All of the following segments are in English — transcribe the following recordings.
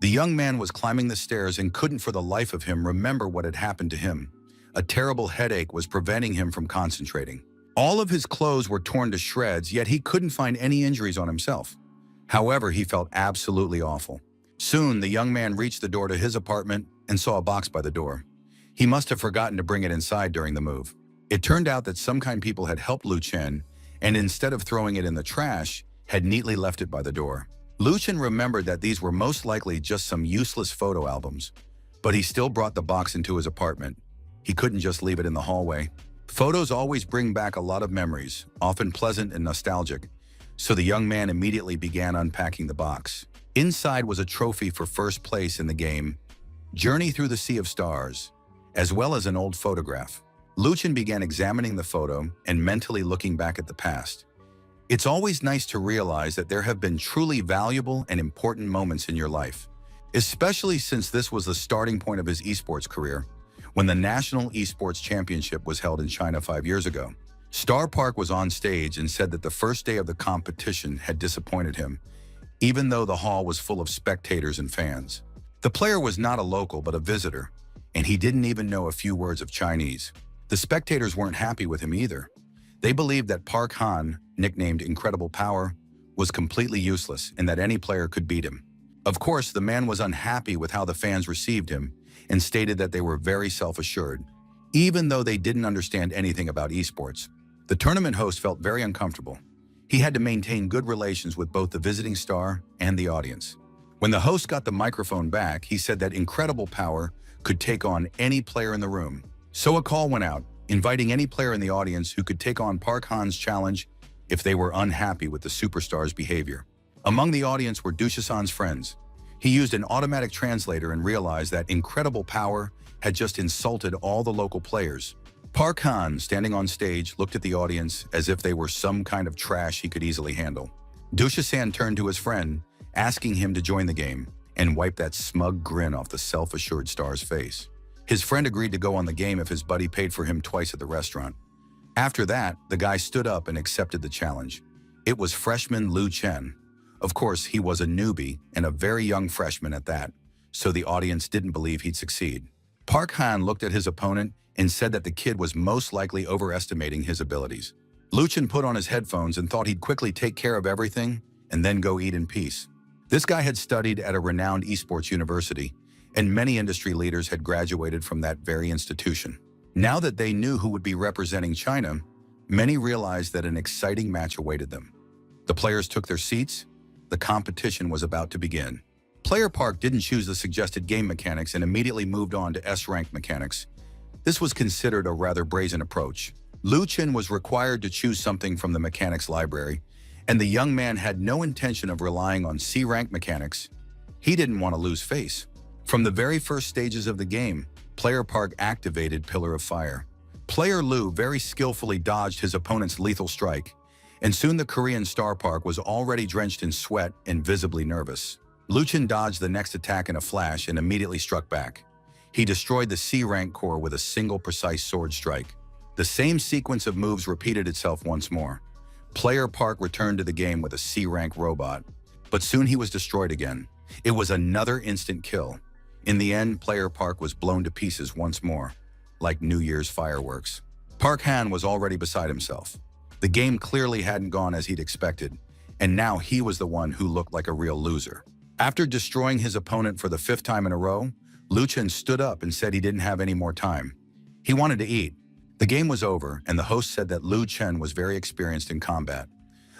The young man was climbing the stairs and couldn't for the life of him remember what had happened to him. A terrible headache was preventing him from concentrating. All of his clothes were torn to shreds, yet he couldn't find any injuries on himself. However, he felt absolutely awful. Soon, the young man reached the door to his apartment and saw a box by the door. He must have forgotten to bring it inside during the move. It turned out that some kind people had helped Lu Chen, and instead of throwing it in the trash, had neatly left it by the door. Lu Chen remembered that these were most likely just some useless photo albums, but he still brought the box into his apartment. He couldn't just leave it in the hallway. Photos always bring back a lot of memories, often pleasant and nostalgic, so the young man immediately began unpacking the box. Inside was a trophy for first place in the game, Journey Through the Sea of Stars, as well as an old photograph. Lu Chen began examining the photo and mentally looking back at the past. It's always nice to realize that there have been truly valuable and important moments in your life, especially since this was the starting point of his esports career, when the National Esports Championship was held in China 5 years ago. Star Park was on stage and said that the first day of the competition had disappointed him, even though the hall was full of spectators and fans. The player was not a local but a visitor, and he didn't even know a few words of Chinese. The spectators weren't happy with him either. They believed that Park Han, nicknamed Incredible Power, was completely useless and that any player could beat him. Of course, the man was unhappy with how the fans received him and stated that they were very self-assured, even though they didn't understand anything about esports. The tournament host felt very uncomfortable. He had to maintain good relations with both the visiting star and the audience. When the host got the microphone back, he said that Incredible Power could take on any player in the room. So a call went out, inviting any player in the audience who could take on Park Han's challenge if they were unhappy with the superstar's behavior. Among the audience were Dushasan's friends. He used an automatic translator and realized that Incredible Power had just insulted all the local players. Park Han, standing on stage, looked at the audience as if they were some kind of trash he could easily handle. Dushasan turned to his friend, asking him to join the game, and wiped that smug grin off the self-assured star's face. His friend agreed to go on the game if his buddy paid for him twice at the restaurant. After that, the guy stood up and accepted the challenge. It was freshman Lu Chen. Of course, he was a newbie and a very young freshman at that, so the audience didn't believe he'd succeed. Park Han looked at his opponent and said that the kid was most likely overestimating his abilities. Lu Chen put on his headphones and thought he'd quickly take care of everything and then go eat in peace. This guy had studied at a renowned esports university, and many industry leaders had graduated from that very institution. Now that they knew who would be representing China, many realized that an exciting match awaited them. The players took their seats. The competition was about to begin. Player Park didn't choose the suggested game mechanics and immediately moved on to S-rank mechanics. This was considered a rather brazen approach. Lu Chen was required to choose something from the mechanics library, and the young man had no intention of relying on C-rank mechanics. He didn't want to lose face. From the very first stages of the game, Player Park activated Pillar of Fire. Player Lu very skillfully dodged his opponent's lethal strike, and soon the Korean Star Park was already drenched in sweat and visibly nervous. Lu Chen dodged the next attack in a flash and immediately struck back. He destroyed the C-rank core with a single precise sword strike. The same sequence of moves repeated itself once more. Player Park returned to the game with a C-rank robot, but soon he was destroyed again. It was another instant kill. In the end, Player Park was blown to pieces once more, like New Year's fireworks. Park Han was already beside himself. The game clearly hadn't gone as he'd expected, and now he was the one who looked like a real loser. After destroying his opponent for the 5th time in a row, Lu Chen stood up and said he didn't have any more time. He wanted to eat. The game was over, and the host said that Lu Chen was very experienced in combat,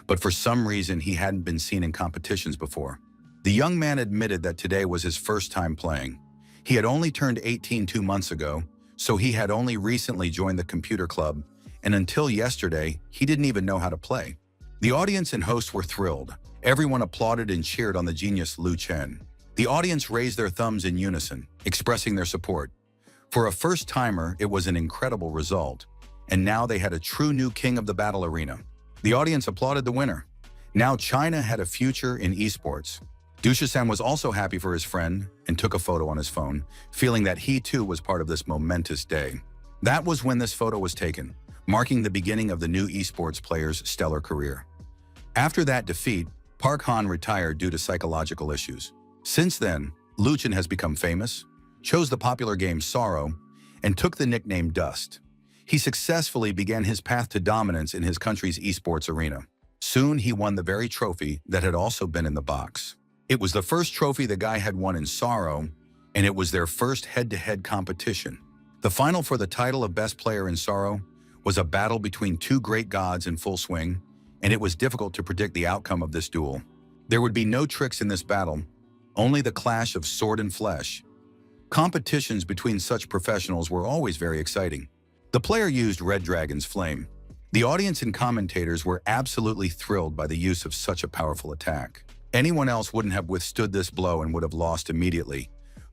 but for some reason he hadn't been seen in competitions before. The young man admitted that today was his first time playing. He had only turned 18 2 months ago, so he had only recently joined the computer club, and until yesterday, he didn't even know how to play. The audience and hosts were thrilled. Everyone applauded and cheered on the genius Lu Chen. The audience raised their thumbs in unison, expressing their support. For a first-timer, it was an incredible result, and now they had a true new king of the battle arena. The audience applauded the winner. Now China had a future in esports. Dushasan was also happy for his friend and took a photo on his phone, feeling that he too was part of this momentous day. That was when this photo was taken, marking the beginning of the new esports player's stellar career. After that defeat, Park Han retired due to psychological issues. Since then, Liu Chen has become famous, chose the popular game Sorrow, and took the nickname Dust. He successfully began his path to dominance in his country's esports arena. Soon he won the very trophy that had also been in the box. It was the first trophy the guy had won in Sorrow, and it was their first head-to-head competition. The final for the title of Best Player in Sorrow was a battle between two great gods in full swing, and it was difficult to predict the outcome of this duel. There would be no tricks in this battle, only the clash of sword and flesh. Competitions between such professionals were always very exciting. The player used Red Dragon's Flame. The audience and commentators were absolutely thrilled by the use of such a powerful attack. Anyone else wouldn't have withstood this blow and would have lost immediately.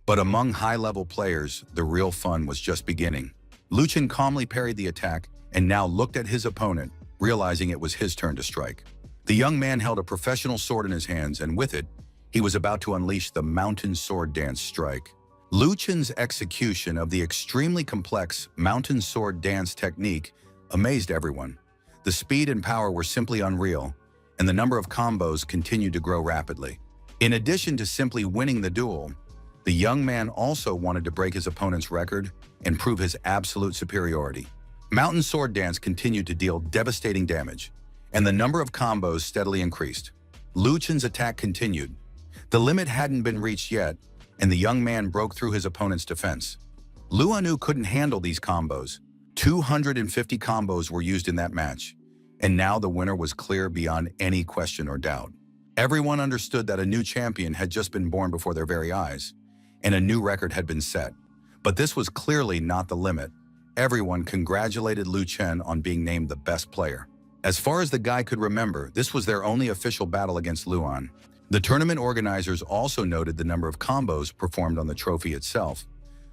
But among high-level players, the real fun was just beginning. Liu Chen calmly parried the attack and now looked at his opponent, realizing it was his turn to strike. The young man held a professional sword in his hands, and with it, he was about to unleash the Mountain Sword Dance strike. Liu Chen's execution of the extremely complex Mountain Sword Dance technique amazed everyone. The speed and power were simply unreal, and the number of combos continued to grow rapidly. In addition to simply winning the duel, the young man also wanted to break his opponent's record and prove his absolute superiority. Mountain Sword Dance continued to deal devastating damage, and the number of combos steadily increased. Liu Chen's attack continued. The limit hadn't been reached yet, and the young man broke through his opponent's defense. Liu Anu couldn't handle these combos. 250 combos were used in that match, and now the winner was clear beyond any question or doubt. Everyone understood that a new champion had just been born before their very eyes, and a new record had been set. But this was clearly not the limit. Everyone congratulated Liu Chen on being named the best player. As far as the guy could remember, this was their only official battle against Luan. The tournament organizers also noted the number of combos performed on the trophy itself.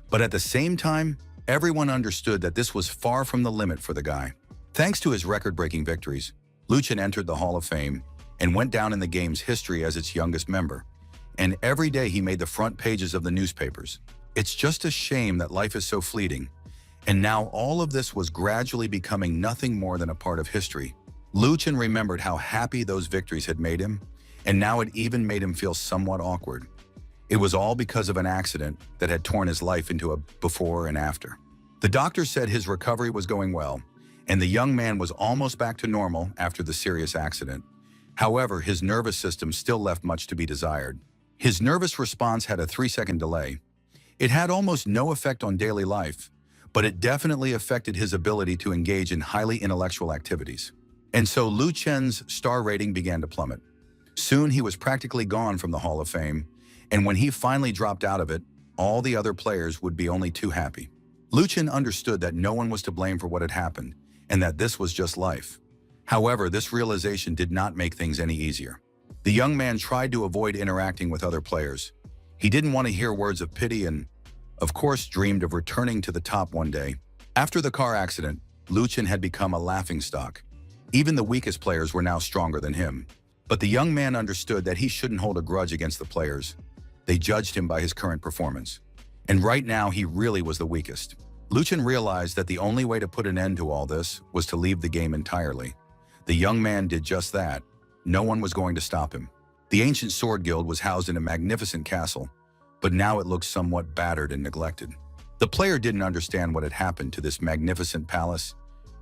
But at the same time, everyone understood that this was far from the limit for the guy. Thanks to his record-breaking victories, Liu Chen entered the Hall of Fame and went down in the game's history as its youngest member. And every day he made the front pages of the newspapers. It's just a shame that life is so fleeting. And now all of this was gradually becoming nothing more than a part of history. Liu Chen remembered how happy those victories had made him, and now it even made him feel somewhat awkward. It was all because of an accident that had torn his life into a before and after. The doctor said his recovery was going well, and the young man was almost back to normal after the serious accident. However, his nervous system still left much to be desired. His nervous response had a 3-second delay. It had almost no effect on daily life, but it definitely affected his ability to engage in highly intellectual activities. And so Liu Chen's star rating began to plummet. Soon he was practically gone from the Hall of Fame, and when he finally dropped out of it, all the other players would be only too happy. Liu Chen understood that no one was to blame for what had happened, and that this was just life. However, this realization did not make things any easier. The young man tried to avoid interacting with other players. He didn't want to hear words of pity and, of course, dreamed of returning to the top one day. After the car accident, Liu Chen had become a laughingstock. Even the weakest players were now stronger than him. But the young man understood that he shouldn't hold a grudge against the players. They judged him by his current performance. And right now, he really was the weakest. Liu Chen realized that the only way to put an end to all this was to leave the game entirely. The young man did just that. No one was going to stop him. The ancient sword guild was housed in a magnificent castle, but now it looked somewhat battered and neglected. The player didn't understand what had happened to this magnificent palace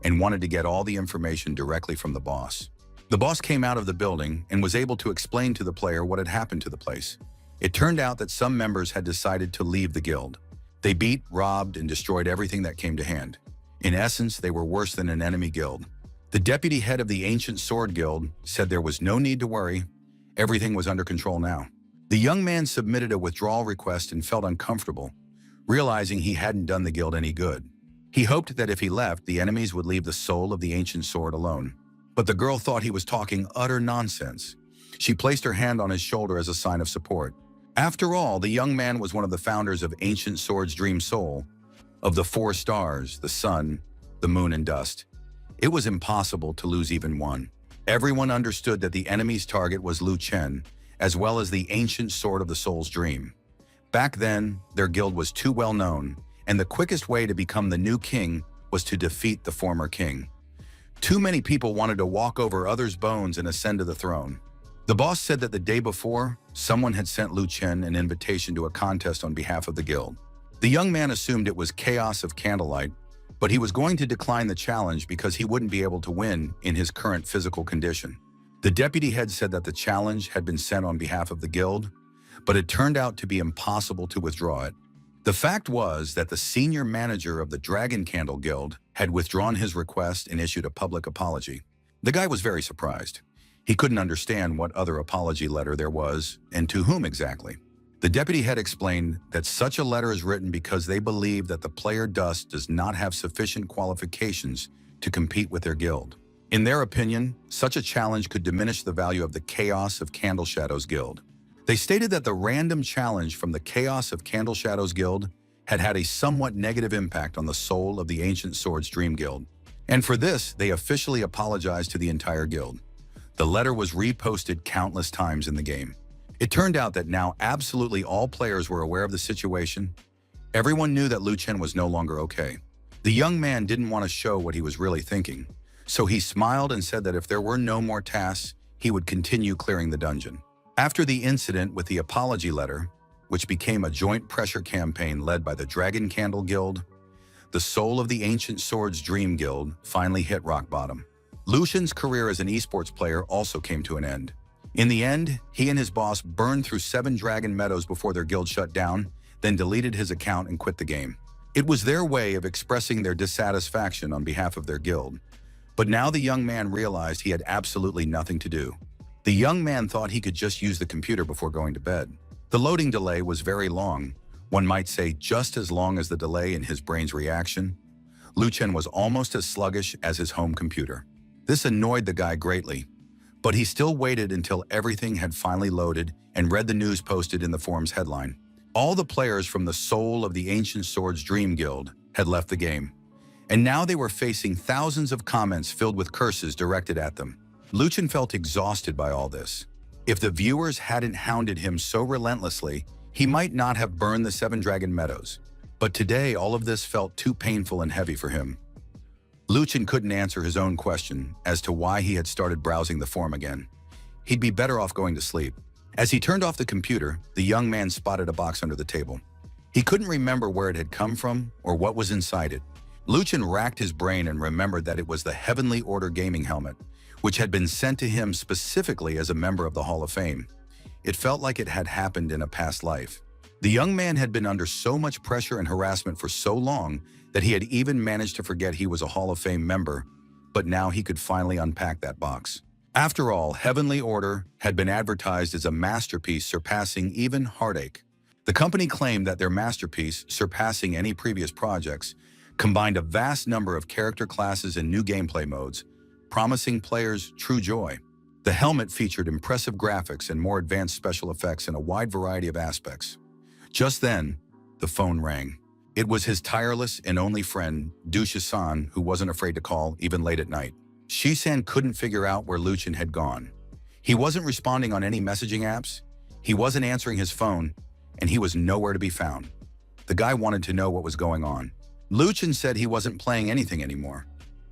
and wanted to get all the information directly from the boss. The boss came out of the building and was able to explain to the player what had happened to the place. It turned out that some members had decided to leave the guild. They beat, robbed, and destroyed everything that came to hand. In essence, they were worse than an enemy guild. The deputy head of the Ancient Sword Guild said there was no need to worry. Everything was under control now. The young man submitted a withdrawal request and felt uncomfortable, realizing he hadn't done the guild any good. He hoped that if he left, the enemies would leave the soul of the ancient sword alone. But the girl thought he was talking utter nonsense. She placed her hand on his shoulder as a sign of support. After all, the young man was one of the founders of Ancient Sword's Dream Soul, of the 4 stars, the sun, the moon, and dust. It was impossible to lose even one. Everyone understood that the enemy's target was Liu Chen, as well as the ancient sword of the soul's dream. Back then, their guild was too well known, and the quickest way to become the new king was to defeat the former king. Too many people wanted to walk over others' bones and ascend to the throne. The boss said that the day before, someone had sent Lu Chen an invitation to a contest on behalf of the guild. The young man assumed it was Chaos of Candlelight, but he was going to decline the challenge because he wouldn't be able to win in his current physical condition. The deputy head said that the challenge had been sent on behalf of the guild, but it turned out to be impossible to withdraw it. The fact was that the senior manager of the Dragon Candle Guild had withdrawn his request and issued a public apology. The guy was very surprised. He couldn't understand what other apology letter there was and to whom exactly. The deputy head explained that such a letter is written because they believe that the player Dust does not have sufficient qualifications to compete with their guild. In their opinion, such a challenge could diminish the value of the Chaos of Candle Shadows Guild. They stated that the random challenge from the Chaos of Candle Shadows Guild had had a somewhat negative impact on the soul of the Ancient Swords Dream Guild, and for this, they officially apologized to the entire guild. The letter was reposted countless times in the game. It turned out that now absolutely all players were aware of the situation. Everyone knew that Lu Chen was no longer okay. The young man didn't want to show what he was really thinking, so he smiled and said that if there were no more tasks, he would continue clearing the dungeon. After the incident with the apology letter, which became a joint pressure campaign led by the Dragon Candle Guild, the soul of the Ancient Swords Dream Guild finally hit rock bottom. Lu Chen's career as an esports player also came to an end. In the end, he and his boss burned through 7 Dragon Meadows before their guild shut down, then deleted his account and quit the game. It was their way of expressing their dissatisfaction on behalf of their guild. But now the young man realized he had absolutely nothing to do. The young man thought he could just use the computer before going to bed. The loading delay was very long, one might say just as long as the delay in his brain's reaction. Lu Chen was almost as sluggish as his home computer. This annoyed the guy greatly, but he still waited until everything had finally loaded and read the news posted in the forum's headline. All the players from the soul of the Ancient Swords Dream Guild had left the game, and now they were facing thousands of comments filled with curses directed at them. Lu Chen felt exhausted by all this. If the viewers hadn't hounded him so relentlessly, he might not have burned the 7 Dragon Meadows. But today, all of this felt too painful and heavy for him. Lu Chen couldn't answer his own question as to why he had started browsing the forum again. He'd be better off going to sleep. As he turned off the computer, the young man spotted a box under the table. He couldn't remember where it had come from or what was inside it. Lu Chen racked his brain and remembered that it was the Heavenly Order gaming helmet, which had been sent to him specifically as a member of the Hall of Fame. It felt like it had happened in a past life. The young man had been under so much pressure and harassment for so long that he had even managed to forget he was a Hall of Fame member, but now he could finally unpack that box. After all, Heavenly Order had been advertised as a masterpiece surpassing even Heartache. The company claimed that their masterpiece, surpassing any previous projects, combined a vast number of character classes and new gameplay modes, promising players true joy. The helmet featured impressive graphics and more advanced special effects in a wide variety of aspects. Just then, the phone rang. It was his tireless and only friend, Dusha-san, who wasn't afraid to call, even late at night. Shi-san couldn't figure out where Lu Chen had gone. He wasn't responding on any messaging apps, he wasn't answering his phone, and he was nowhere to be found. The guy wanted to know what was going on. Lu Chen said he wasn't playing anything anymore.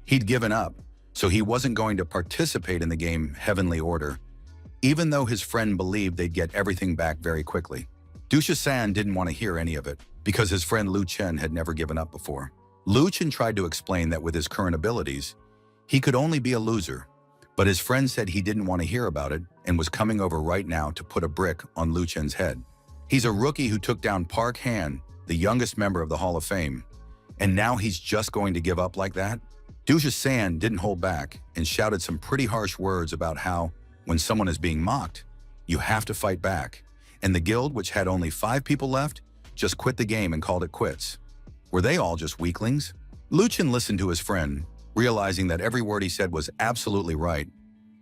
He'd given up, so he wasn't going to participate in the game Heavenly Order, even though his friend believed they'd get everything back very quickly. Dusha-san didn't want to hear any of it, because his friend Lu Chen had never given up before. Lu Chen tried to explain that with his current abilities, he could only be a loser, but his friend said he didn't want to hear about it and was coming over right now to put a brick on Lu Chen's head. He's a rookie who took down Park Han, the youngest member of the Hall of Fame, and now he's just going to give up like that? Dusha-san didn't hold back and shouted some pretty harsh words about how, when someone is being mocked, you have to fight back, and the guild, which had only 5 people left, just quit the game and called it quits. Were they all just weaklings? Lu Chen listened to his friend, realizing that every word he said was absolutely right,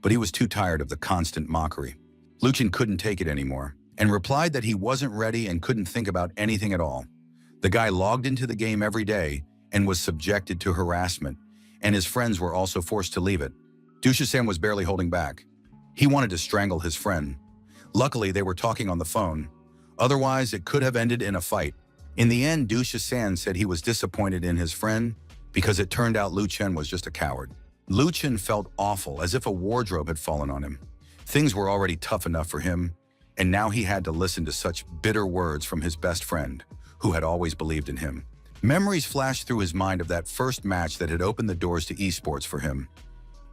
but he was too tired of the constant mockery. Lu Chen couldn't take it anymore, and replied that he wasn't ready and couldn't think about anything at all. The guy logged into the game every day and was subjected to harassment, and his friends were also forced to leave it. Dusha-san was barely holding back. He wanted to strangle his friend. Luckily, they were talking on the phone. Otherwise, it could have ended in a fight. In the end, Dusha-san said he was disappointed in his friend because it turned out Lu Chen was just a coward. Lu Chen felt awful, as if a wardrobe had fallen on him. Things were already tough enough for him, and now he had to listen to such bitter words from his best friend, who had always believed in him. Memories flashed through his mind of that first match that had opened the doors to esports for him.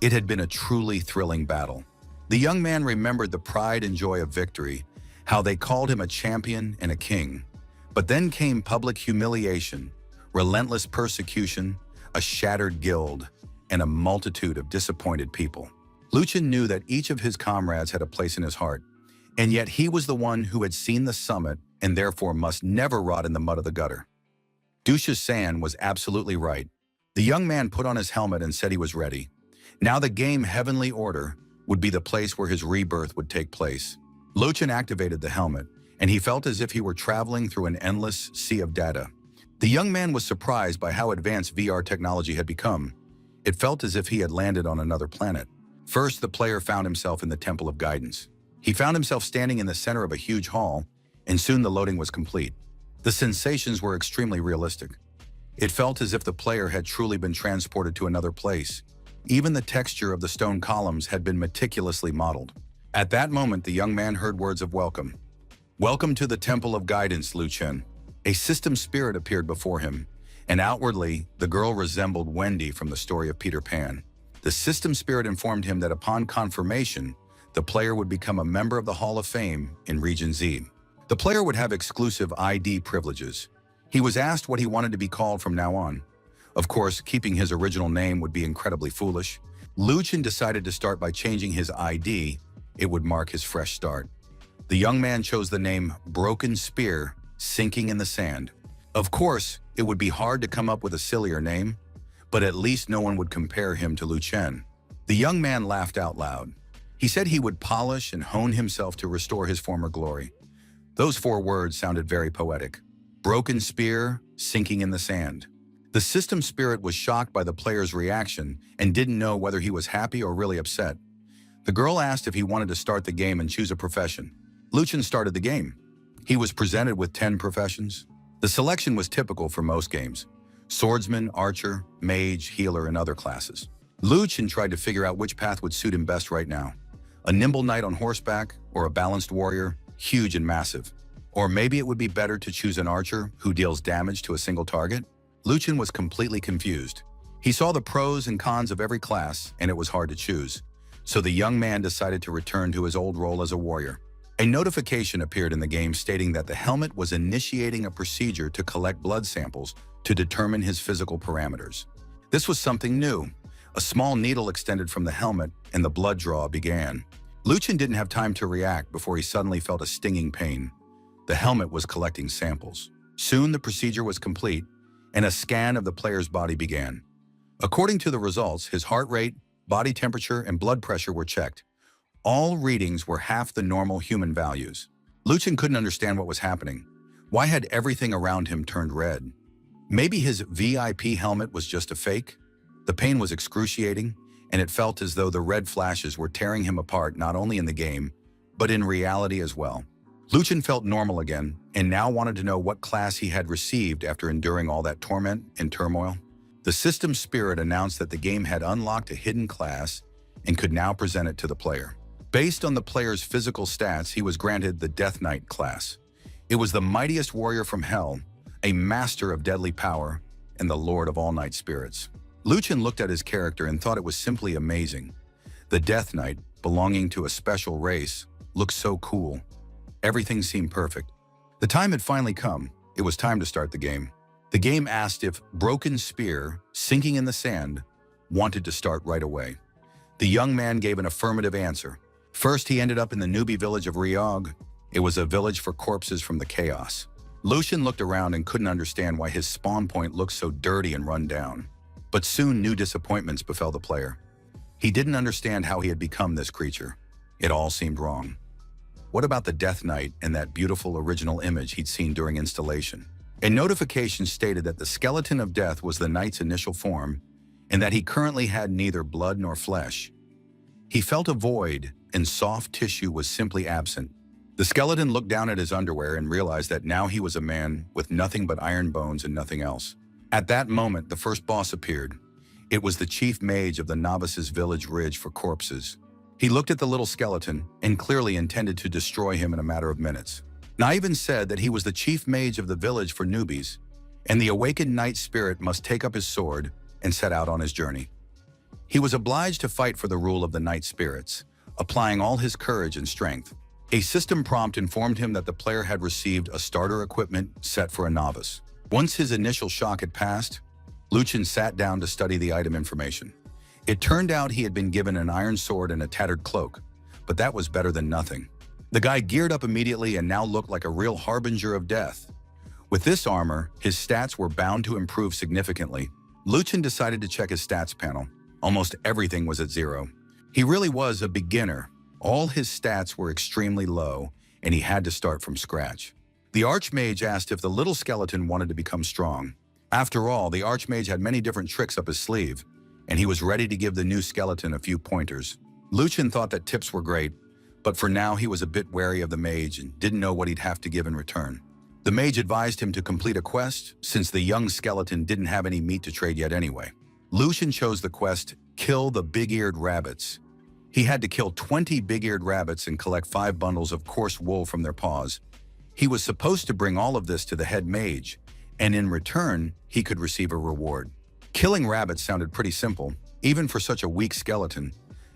It had been a truly thrilling battle. The young man remembered the pride and joy of victory, how they called him a champion and a king. But then came public humiliation, relentless persecution, a shattered guild, and a multitude of disappointed people. Luchin knew that each of his comrades had a place in his heart, and yet he was the one who had seen the summit and therefore must never rot in the mud of the gutter. Dusha-san was absolutely right. The young man put on his helmet and said he was ready. Now the game Heavenly Order would be the place where his rebirth would take place. Luchin activated the helmet, and he felt as if he were traveling through an endless sea of data. The young man was surprised by how advanced VR technology had become. It felt as if he had landed on another planet. First, the player found himself in the Temple of Guidance. He found himself standing in the center of a huge hall, and soon the loading was complete. The sensations were extremely realistic. It felt as if the player had truly been transported to another place. Even the texture of the stone columns had been meticulously modeled. At that moment, the young man heard words of welcome. "Welcome to the Temple of Guidance, Luchin." A system spirit appeared before him, and outwardly, the girl resembled Wendy from the story of Peter Pan. The system spirit informed him that upon confirmation, the player would become a member of the Hall of Fame in Region Z. The player would have exclusive ID privileges. He was asked what he wanted to be called from now on. Of course, keeping his original name would be incredibly foolish. Luchin decided to start by changing his ID. It would mark his fresh start. The young man chose the name Broken Spear, Sinking in the Sand. Of course, it would be hard to come up with a sillier name, but at least no one would compare him to Luchin. The young man laughed out loud. He said he would polish and hone himself to restore his former glory. Those 4 words sounded very poetic. Broken spear, sinking in the sand. The system spirit was shocked by the player's reaction and didn't know whether he was happy or really upset. The girl asked if he wanted to start the game and choose a profession. Luchin started the game. He was presented with 10 professions. The selection was typical for most games: swordsman, archer, mage, healer, and other classes. Luchin tried to figure out which path would suit him best right now. A nimble knight on horseback, or a balanced warrior, huge and massive. Or maybe it would be better to choose an archer who deals damage to a single target. Luchin was completely confused. He saw the pros and cons of every class, and it was hard to choose. So the young man decided to return to his old role as a warrior. A notification appeared in the game stating that the helmet was initiating a procedure to collect blood samples to determine his physical parameters. This was something new. A small needle extended from the helmet, and the blood draw began. Luchin didn't have time to react before he suddenly felt a stinging pain. The helmet was collecting samples. Soon the procedure was complete, and a scan of the player's body began. According to the results, his heart rate, body temperature, and blood pressure were checked. All readings were half the normal human values. Luchin couldn't understand what was happening. Why had everything around him turned red? Maybe his VIP helmet was just a fake? The pain was excruciating, and it felt as though the red flashes were tearing him apart not only in the game, but in reality as well. Luchin felt normal again, and now wanted to know what class he had received after enduring all that torment and turmoil. The system spirit announced that the game had unlocked a hidden class and could now present it to the player. Based on the player's physical stats, he was granted the Death Knight class. It was the mightiest warrior from hell, a master of deadly power, and the lord of all night spirits. Luchin looked at his character and thought it was simply amazing. The Death Knight, belonging to a special race, looked so cool. Everything seemed perfect. The time had finally come. It was time to start the game. The game asked if Broken Spear, Sinking in the Sand, wanted to start right away. The young man gave an affirmative answer. First, he ended up in the newbie village of Ryog. It was a village for corpses from the chaos. Luchin looked around and couldn't understand why his spawn point looked so dirty and run down. But soon new disappointments befell the player. He didn't understand how he had become this creature. It all seemed wrong. What about the Death Knight and that beautiful original image he'd seen during installation? A notification stated that the skeleton of death was the knight's initial form, and that he currently had neither blood nor flesh. He felt a void, and soft tissue was simply absent. The skeleton looked down at his underwear and realized that now he was a man with nothing but iron bones and nothing else. At that moment, the first boss appeared. It was the chief mage of the novices' village ridge for corpses. He looked at the little skeleton and clearly intended to destroy him in a matter of minutes. Now even said that he was the chief mage of the village for newbies, and the awakened night spirit must take up his sword and set out on his journey. He was obliged to fight for the rule of the night spirits, applying all his courage and strength. A system prompt informed him that the player had received a starter equipment set for a novice. Once his initial shock had passed, Luchin sat down to study the item information. It turned out he had been given an iron sword and a tattered cloak, but that was better than nothing. The guy geared up immediately and now looked like a real harbinger of death. With this armor, his stats were bound to improve significantly. Luchin decided to check his stats panel. Almost everything was at 0. He really was a beginner. All his stats were extremely low, and he had to start from scratch. The Archmage asked if the little skeleton wanted to become strong. After all, the Archmage had many different tricks up his sleeve, and he was ready to give the new skeleton a few pointers. Luchin thought that tips were great, but for now he was a bit wary of the mage and didn't know what he'd have to give in return. The mage advised him to complete a quest, since the young skeleton didn't have any meat to trade yet anyway. Luchin chose the quest, Kill the Big-Eared Rabbits. He had to kill 20 big-eared rabbits and collect 5 bundles of coarse wool from their paws. He was supposed to bring all of this to the head mage, and in return, he could receive a reward. Killing rabbits sounded pretty simple, even for such a weak skeleton.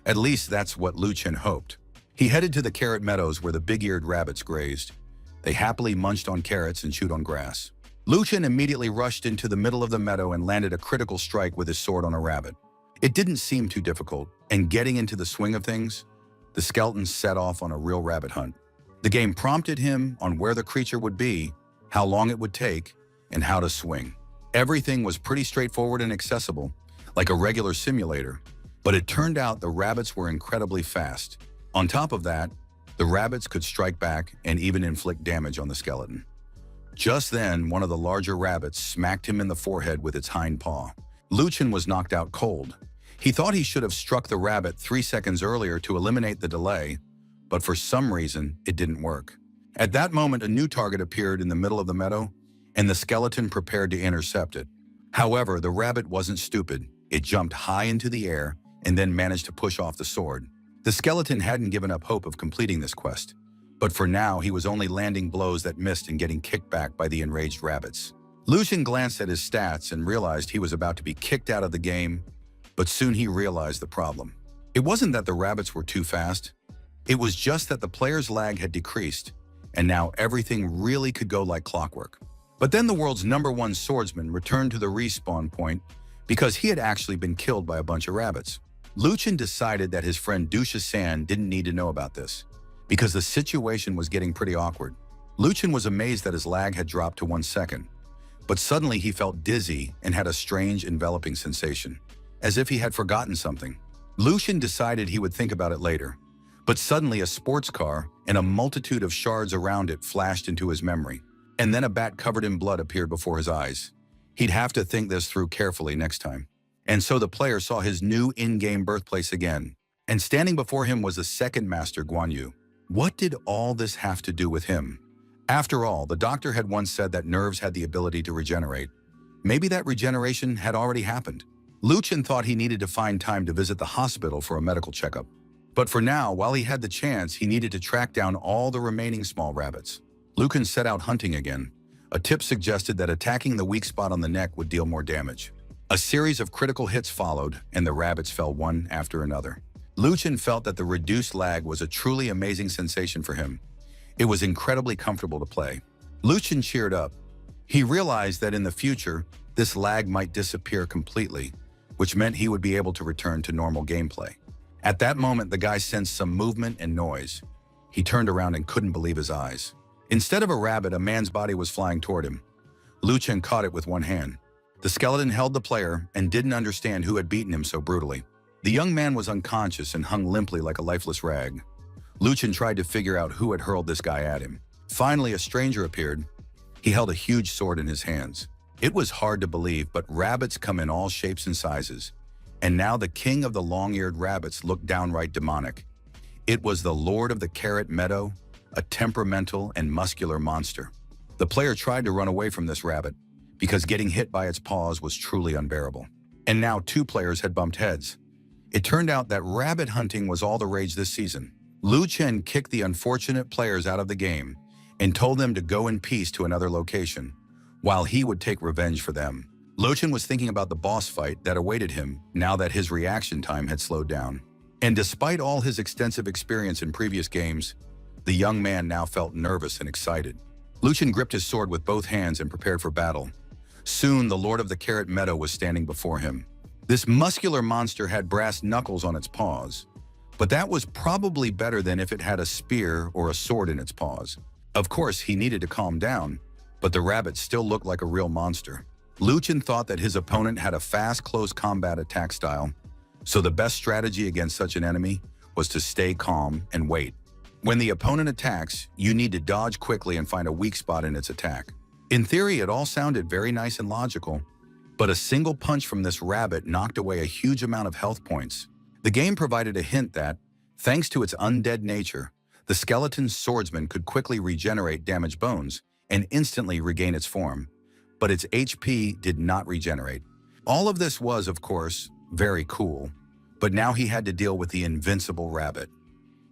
At least that's what Luchin hoped. He headed to the carrot meadows where the big-eared rabbits grazed. They happily munched on carrots and chewed on grass. Luchin immediately rushed into the middle of the meadow and landed a critical strike with his sword on a rabbit. It didn't seem too difficult, and getting into the swing of things, the skeleton set off on a real rabbit hunt. The game prompted him on where the creature would be, how long it would take, and how to swing. Everything was pretty straightforward and accessible, like a regular simulator, but it turned out the rabbits were incredibly fast. On top of that, the rabbits could strike back and even inflict damage on the skeleton. Just then, one of the larger rabbits smacked him in the forehead with its hind paw. Luchin was knocked out cold. He thought he should have struck the rabbit 3 seconds earlier to eliminate the delay, but for some reason, it didn't work. At that moment, a new target appeared in the middle of the meadow, and the skeleton prepared to intercept it. However, the rabbit wasn't stupid. It jumped high into the air and then managed to push off the sword. The skeleton hadn't given up hope of completing this quest, but for now, he was only landing blows that missed and getting kicked back by the enraged rabbits. Luchin glanced at his stats and realized he was about to be kicked out of the game, but soon he realized the problem. It wasn't that the rabbits were too fast. It was just that the player's lag had decreased, and now everything really could go like clockwork. But then the world's #1 swordsman returned to the respawn point because he had actually been killed by a bunch of rabbits. Luchin decided that his friend Dusha San didn't need to know about this, because the situation was getting pretty awkward. Luchin was amazed that his lag had dropped to 1 second, but suddenly he felt dizzy and had a strange enveloping sensation, as if he had forgotten something. Luchin decided he would think about it later, but suddenly a sports car and a multitude of shards around it flashed into his memory, and then a bat covered in blood appeared before his eyes. He'd have to think this through carefully next time. And so the player saw his new in-game birthplace again, and standing before him was the second master, Guan Yu. What did all this have to do with him? After all, the doctor had once said that nerves had the ability to regenerate. Maybe that regeneration had already happened. Luchin thought he needed to find time to visit the hospital for a medical checkup. But for now, while he had the chance, he needed to track down all the remaining small rabbits. Luchin set out hunting again. A tip suggested that attacking the weak spot on the neck would deal more damage. A series of critical hits followed, and the rabbits fell one after another. Luchin felt that the reduced lag was a truly amazing sensation for him. It was incredibly comfortable to play. Luchin cheered up. He realized that in the future, this lag might disappear completely, which meant he would be able to return to normal gameplay. At that moment, the guy sensed some movement and noise. He turned around and couldn't believe his eyes. Instead of a rabbit, a man's body was flying toward him. Luchin caught it with one hand. The skeleton held the player and didn't understand who had beaten him so brutally. The young man was unconscious and hung limply like a lifeless rag. Luchin tried to figure out who had hurled this guy at him. Finally, a stranger appeared. He held a huge sword in his hands. It was hard to believe, but rabbits come in all shapes and sizes. And now the king of the long-eared rabbits looked downright demonic. It was the lord of the carrot meadow, a temperamental and muscular monster. The player tried to run away from this rabbit, because getting hit by its paws was truly unbearable. And now 2 players had bumped heads. It turned out that rabbit hunting was all the rage this season. Lu Chen kicked the unfortunate players out of the game and told them to go in peace to another location, while he would take revenge for them. Lu Chen was thinking about the boss fight that awaited him now that his reaction time had slowed down. And despite all his extensive experience in previous games, the young man now felt nervous and excited. Lu Chen gripped his sword with both hands and prepared for battle. Soon, the Lord of the Carrot Meadow was standing before him. This muscular monster had brass knuckles on its paws, but that was probably better than if it had a spear or a sword in its paws. Of course, he needed to calm down, but the rabbit still looked like a real monster. Lu Chen thought that his opponent had a fast, close combat attack style, so the best strategy against such an enemy was to stay calm and wait. When the opponent attacks, you need to dodge quickly and find a weak spot in its attack. In theory, it all sounded very nice and logical, but a single punch from this rabbit knocked away a huge amount of health points. The game provided a hint that, thanks to its undead nature, the skeleton swordsman could quickly regenerate damaged bones and instantly regain its form, but its HP did not regenerate. All of this was, of course, very cool, but now he had to deal with the invincible rabbit.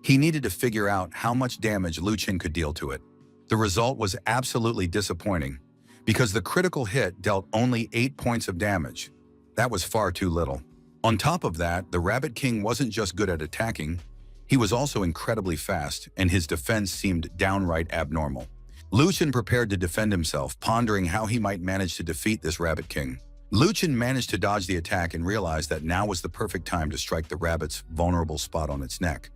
He needed to figure out how much damage Lu Chen could deal to it. The result was absolutely disappointing, because the critical hit dealt only 8 points of damage. That was far too little. On top of that, the Rabbit King wasn't just good at attacking, he was also incredibly fast, and his defense seemed downright abnormal. Lu Chen prepared to defend himself, pondering how he might manage to defeat this Rabbit King. Lu Chen managed to dodge the attack and realized that now was the perfect time to strike the rabbit's vulnerable spot on its neck.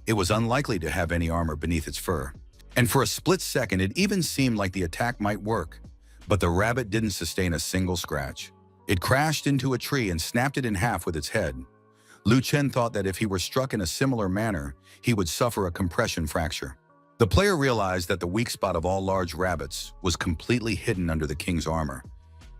It was unlikely to have any armor beneath its fur. And for a split second, it even seemed like the attack might work. But the rabbit didn't sustain a single scratch. It crashed into a tree and snapped it in half with its head. Lu Chen thought that if he were struck in a similar manner, he would suffer a compression fracture. The player realized that the weak spot of all large rabbits was completely hidden under the king's armor.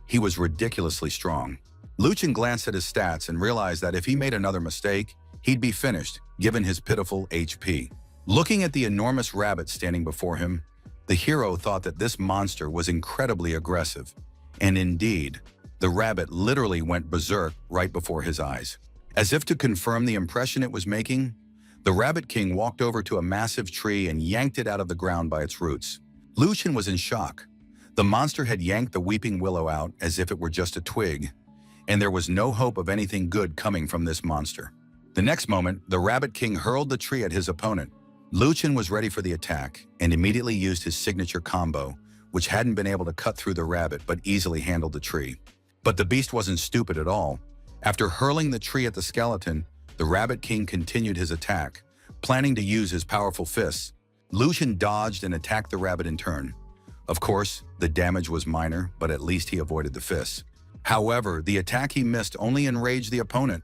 He was ridiculously strong. Lu Chen glanced at his stats and realized that if he made another mistake, he'd be finished, given his pitiful HP. Looking at the enormous rabbit standing before him, the hero thought that this monster was incredibly aggressive. And indeed, the rabbit literally went berserk right before his eyes. As if to confirm the impression it was making, the Rabbit King walked over to a massive tree and yanked it out of the ground by its roots. Lu Chen was in shock. The monster had yanked the weeping willow out as if it were just a twig, and there was no hope of anything good coming from this monster. The next moment, the Rabbit King hurled the tree at his opponent. Lu Chen was ready for the attack and immediately used his signature combo, which hadn't been able to cut through the rabbit but easily handled the tree. But the beast wasn't stupid at all. After hurling the tree at the skeleton, the Rabbit King continued his attack, planning to use his powerful fists. Lu Chen dodged and attacked the rabbit in turn. Of course, the damage was minor, but at least he avoided the fists. However, the attack he missed only enraged the opponent,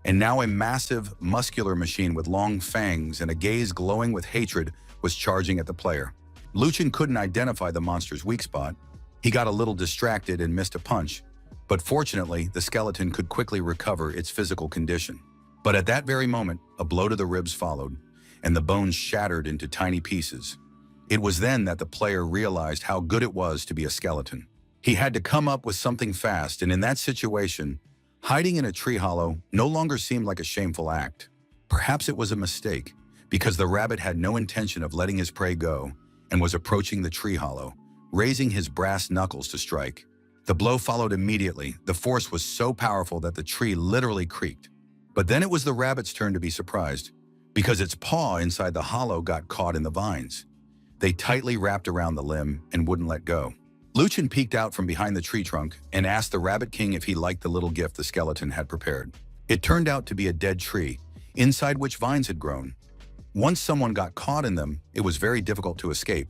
and now a massive, muscular machine with long fangs and a gaze glowing with hatred was charging at the player. Lu Chen couldn't identify the monster's weak spot. He got a little distracted and missed a punch, but fortunately, the skeleton could quickly recover its physical condition. But at that very moment, a blow to the ribs followed, and the bones shattered into tiny pieces. It was then that the player realized how good it was to be a skeleton. He had to come up with something fast, and in that situation, hiding in a tree hollow no longer seemed like a shameful act. Perhaps it was a mistake, because the rabbit had no intention of letting his prey go and was approaching the tree hollow, raising his brass knuckles to strike. The blow followed immediately. The force was so powerful that the tree literally creaked. But then it was the rabbit's turn to be surprised, because its paw inside the hollow got caught in the vines. They tightly wrapped around the limb and wouldn't let go. Lu Chen peeked out from behind the tree trunk and asked the Rabbit King if he liked the little gift the skeleton had prepared. It turned out to be a dead tree, inside which vines had grown. Once someone got caught in them, it was very difficult to escape.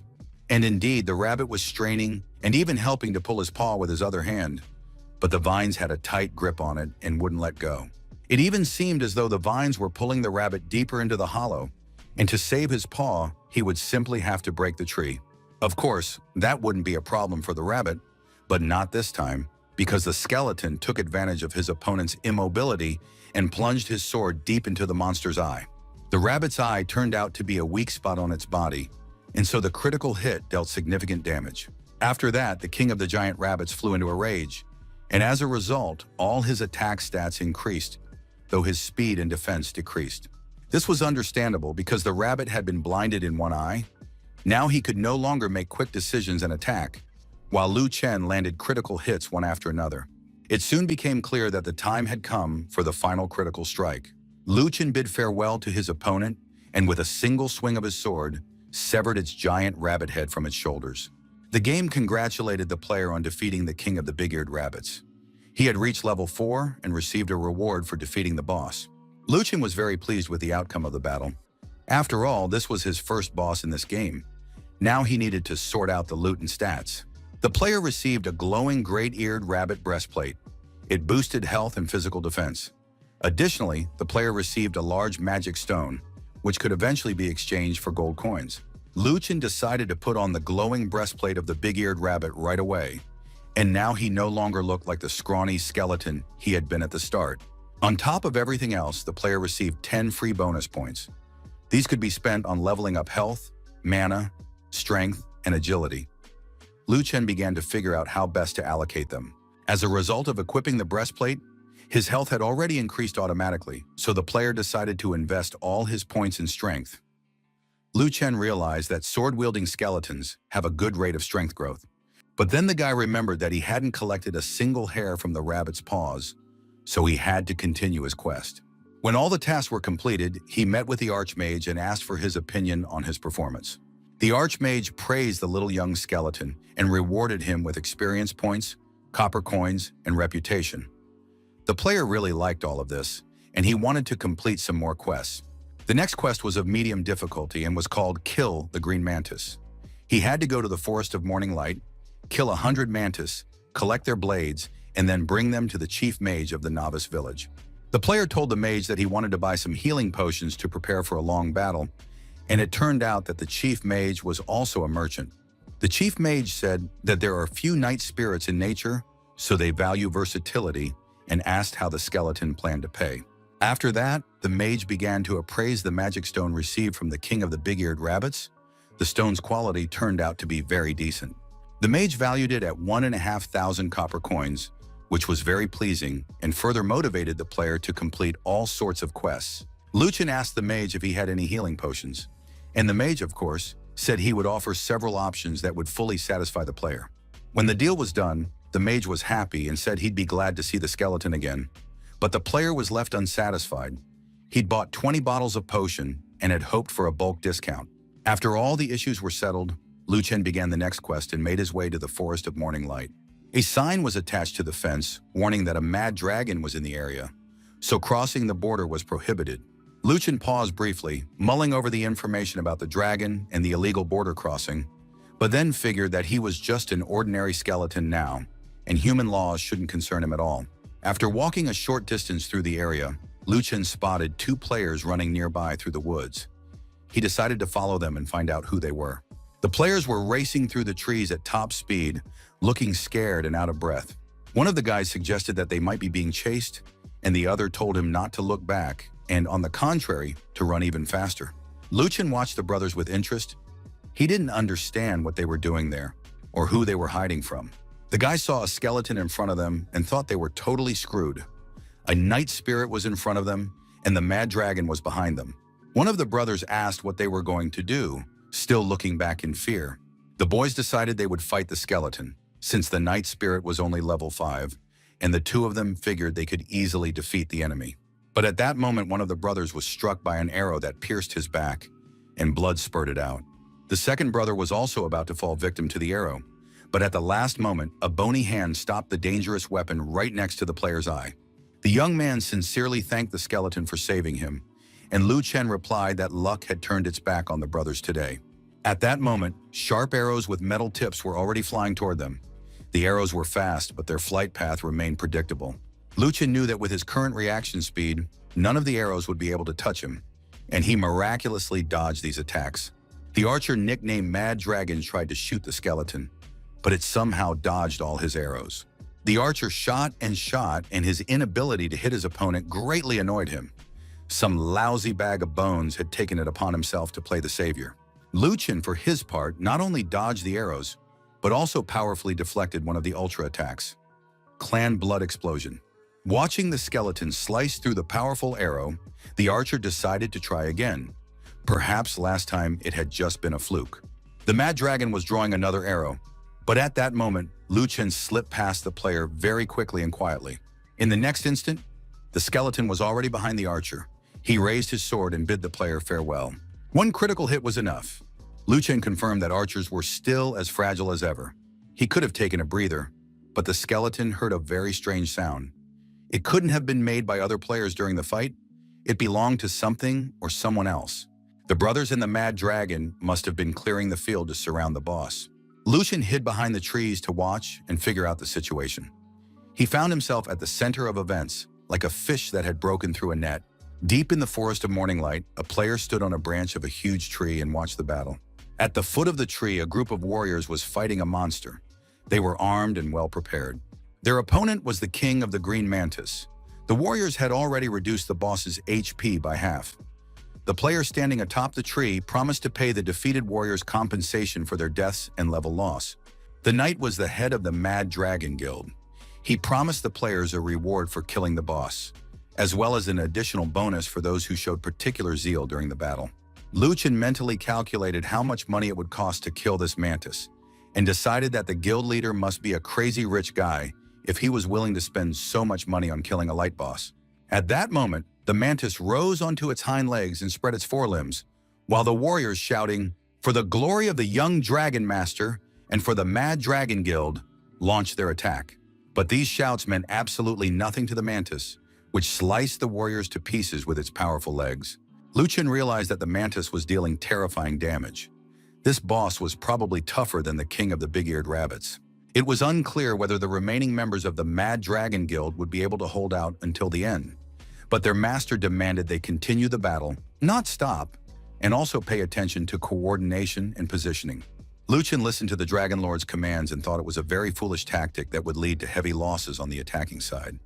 And indeed, the rabbit was straining and even helping to pull his paw with his other hand, but the vines had a tight grip on it and wouldn't let go. It even seemed as though the vines were pulling the rabbit deeper into the hollow, and to save his paw, he would simply have to break the tree. Of course, that wouldn't be a problem for the rabbit, but not this time, because the skeleton took advantage of his opponent's immobility and plunged his sword deep into the monster's eye. The rabbit's eye turned out to be a weak spot on its body, and so the critical hit dealt significant damage. After that, the king of the giant rabbits flew into a rage, and as a result, all his attack stats increased. though his speed and defense decreased. This was understandable because the rabbit had been blinded in one eye. Now he could no longer make quick decisions and attack, while Lu Chen landed critical hits one after another. It soon became clear that the time had come for the final critical strike. Lu Chen bid farewell to his opponent and with a single swing of his sword, severed its giant rabbit head from its shoulders. The game congratulated the player on defeating the king of the big-eared rabbits. He had reached level 4 and received a reward for defeating the boss. Lu Chen was very pleased with the outcome of the battle. After all, this was his first boss in this game. Now he needed to sort out the loot and stats. The player received a glowing great-eared rabbit breastplate. It boosted health and physical defense. Additionally, the player received a large magic stone, which could eventually be exchanged for gold coins. Lu Chen decided to put on the glowing breastplate of the big-eared rabbit right away, and now he no longer looked like the scrawny skeleton he had been at the start. On top of everything else, the player received 10 free bonus points. These could be spent on leveling up health, mana, strength, and agility. Lu Chen began to figure out how best to allocate them. As a result of equipping the breastplate, his health had already increased automatically, so the player decided to invest all his points in strength. Lu Chen realized that sword-wielding skeletons have a good rate of strength growth. But then the guy remembered that he hadn't collected a single hair from the rabbit's paws, so he had to continue his quest. When all the tasks were completed, he met with the Archmage and asked for his opinion on his performance. The Archmage praised the little young skeleton and rewarded him with experience points, copper coins, and reputation. The player really liked all of this, and he wanted to complete some more quests. The next quest was of medium difficulty and was called Kill the Green Mantis. He had to go to the Forest of Morning Light, kill 100 mantis, collect their blades, and then bring them to the chief mage of the novice village. The player told the mage that he wanted to buy some healing potions to prepare for a long battle, and it turned out that the chief mage was also a merchant. The chief mage said that there are few night spirits in nature, so they value versatility, and asked how the skeleton planned to pay. After that, the mage began to appraise the magic stone received from the king of the big-eared rabbits. The stone's quality turned out to be very decent. The mage valued it at 1,500 copper coins, which was very pleasing and further motivated the player to complete all sorts of quests. Lu Chen asked the mage if he had any healing potions, and the mage, of course, said he would offer several options that would fully satisfy the player. When the deal was done, the mage was happy and said he'd be glad to see the skeleton again. But the player was left unsatisfied. He'd bought 20 bottles of potion and had hoped for a bulk discount. After all the issues were settled, Lu Chen began the next quest and made his way to the Forest of Morning Light. A sign was attached to the fence, warning that a mad dragon was in the area, so crossing the border was prohibited. Lu Chen paused briefly, mulling over the information about the dragon and the illegal border crossing, but then figured that he was just an ordinary skeleton now, and human laws shouldn't concern him at all. After walking a short distance through the area, Lu Chen spotted 2 players running nearby through the woods. He decided to follow them and find out who they were. The players were racing through the trees at top speed, looking scared and out of breath. One of the guys suggested that they might be being chased, and the other told him not to look back and, on the contrary, to run even faster. Lu Chen watched the brothers with interest. He didn't understand what they were doing there or who they were hiding from. The guy saw a skeleton in front of them and thought they were totally screwed. A night spirit was in front of them, and the mad dragon was behind them. One of the brothers asked what they were going to do, still looking back in fear. The boys decided they would fight the skeleton, since the night spirit was only level 5, and the 2 of them figured they could easily defeat the enemy. But at that moment, one of the brothers was struck by an arrow that pierced his back, and blood spurted out. The second brother was also about to fall victim to the arrow, but at the last moment, a bony hand stopped the dangerous weapon right next to the player's eye. The young man sincerely thanked the skeleton for saving him, and Lu Chen replied that luck had turned its back on the brothers today. At that moment, sharp arrows with metal tips were already flying toward them. The arrows were fast, but their flight path remained predictable. Lu Chen knew that with his current reaction speed, none of the arrows would be able to touch him, and he miraculously dodged these attacks. The archer nicknamed Mad Dragon tried to shoot the skeleton, but it somehow dodged all his arrows. The archer shot, and his inability to hit his opponent greatly annoyed him. Some lousy bag of bones had taken it upon himself to play the savior. Lu Chen, for his part, not only dodged the arrows, but also powerfully deflected one of the ultra attacks. Clan Blood Explosion. Watching the skeleton slice through the powerful arrow, the archer decided to try again. Perhaps last time it had just been a fluke. The mad dragon was drawing another arrow, but at that moment, Lu Chen slipped past the player very quickly and quietly. In the next instant, the skeleton was already behind the archer. He raised his sword and bid the player farewell. One critical hit was enough. Lu Chen confirmed that archers were still as fragile as ever. He could have taken a breather, but the skeleton heard a very strange sound. It couldn't have been made by other players during the fight. It belonged to something or someone else. The brothers and the mad dragon must have been clearing the field to surround the boss. Lu Chen hid behind the trees to watch and figure out the situation. He found himself at the center of events, like a fish that had broken through a net. Deep in the forest of morning light, a player stood on a branch of a huge tree and watched the battle. At the foot of the tree, a group of warriors was fighting a monster. They were armed and well prepared. Their opponent was the king of the green mantis. The warriors had already reduced the boss's HP by half. The player standing atop the tree promised to pay the defeated warriors compensation for their deaths and level loss. The knight was the head of the Mad Dragon Guild. He promised the players a reward for killing the boss, as well as an additional bonus for those who showed particular zeal during the battle. Lu Chen mentally calculated how much money it would cost to kill this mantis, and decided that the guild leader must be a crazy rich guy if he was willing to spend so much money on killing a light boss. At that moment, the mantis rose onto its hind legs and spread its forelimbs, while the warriors shouting, "For the glory of the young dragon master and for the Mad Dragon Guild," launched their attack. But these shouts meant absolutely nothing to the mantis, which sliced the warriors to pieces with its powerful legs. Lu Chen realized that the mantis was dealing terrifying damage. This boss was probably tougher than the king of the big-eared rabbits. It was unclear whether the remaining members of the Mad Dragon Guild would be able to hold out until the end. But their master demanded they continue the battle, not stop, and also pay attention to coordination and positioning. Lu Chen listened to the Dragon Lord's commands and thought it was a very foolish tactic that would lead to heavy losses on the attacking side.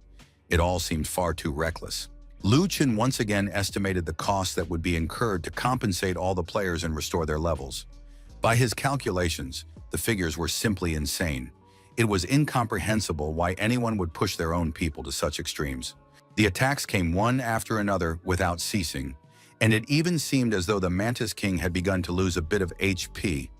It all seemed far too reckless. Lu Chen once again estimated the cost that would be incurred to compensate all the players and restore their levels. By his calculations, the figures were simply insane. It was incomprehensible why anyone would push their own people to such extremes. The attacks came one after another without ceasing, and it even seemed as though the Mantis King had begun to lose a bit of HP.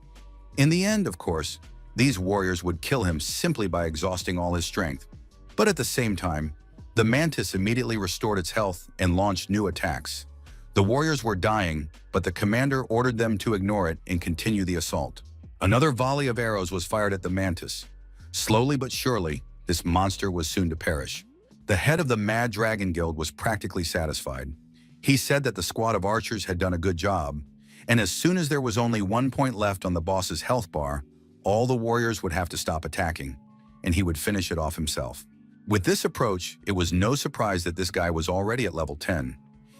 In the end, of course, these warriors would kill him simply by exhausting all his strength. But at the same time, the Mantis immediately restored its health and launched new attacks. The warriors were dying, but the commander ordered them to ignore it and continue the assault. Another volley of arrows was fired at the Mantis. Slowly but surely, this monster was soon to perish. The head of the Mad Dragon Guild was practically satisfied. He said that the squad of archers had done a good job, and as soon as there was only 1 point left on the boss's health bar, all the warriors would have to stop attacking, and he would finish it off himself. With this approach, it was no surprise that this guy was already at level 10.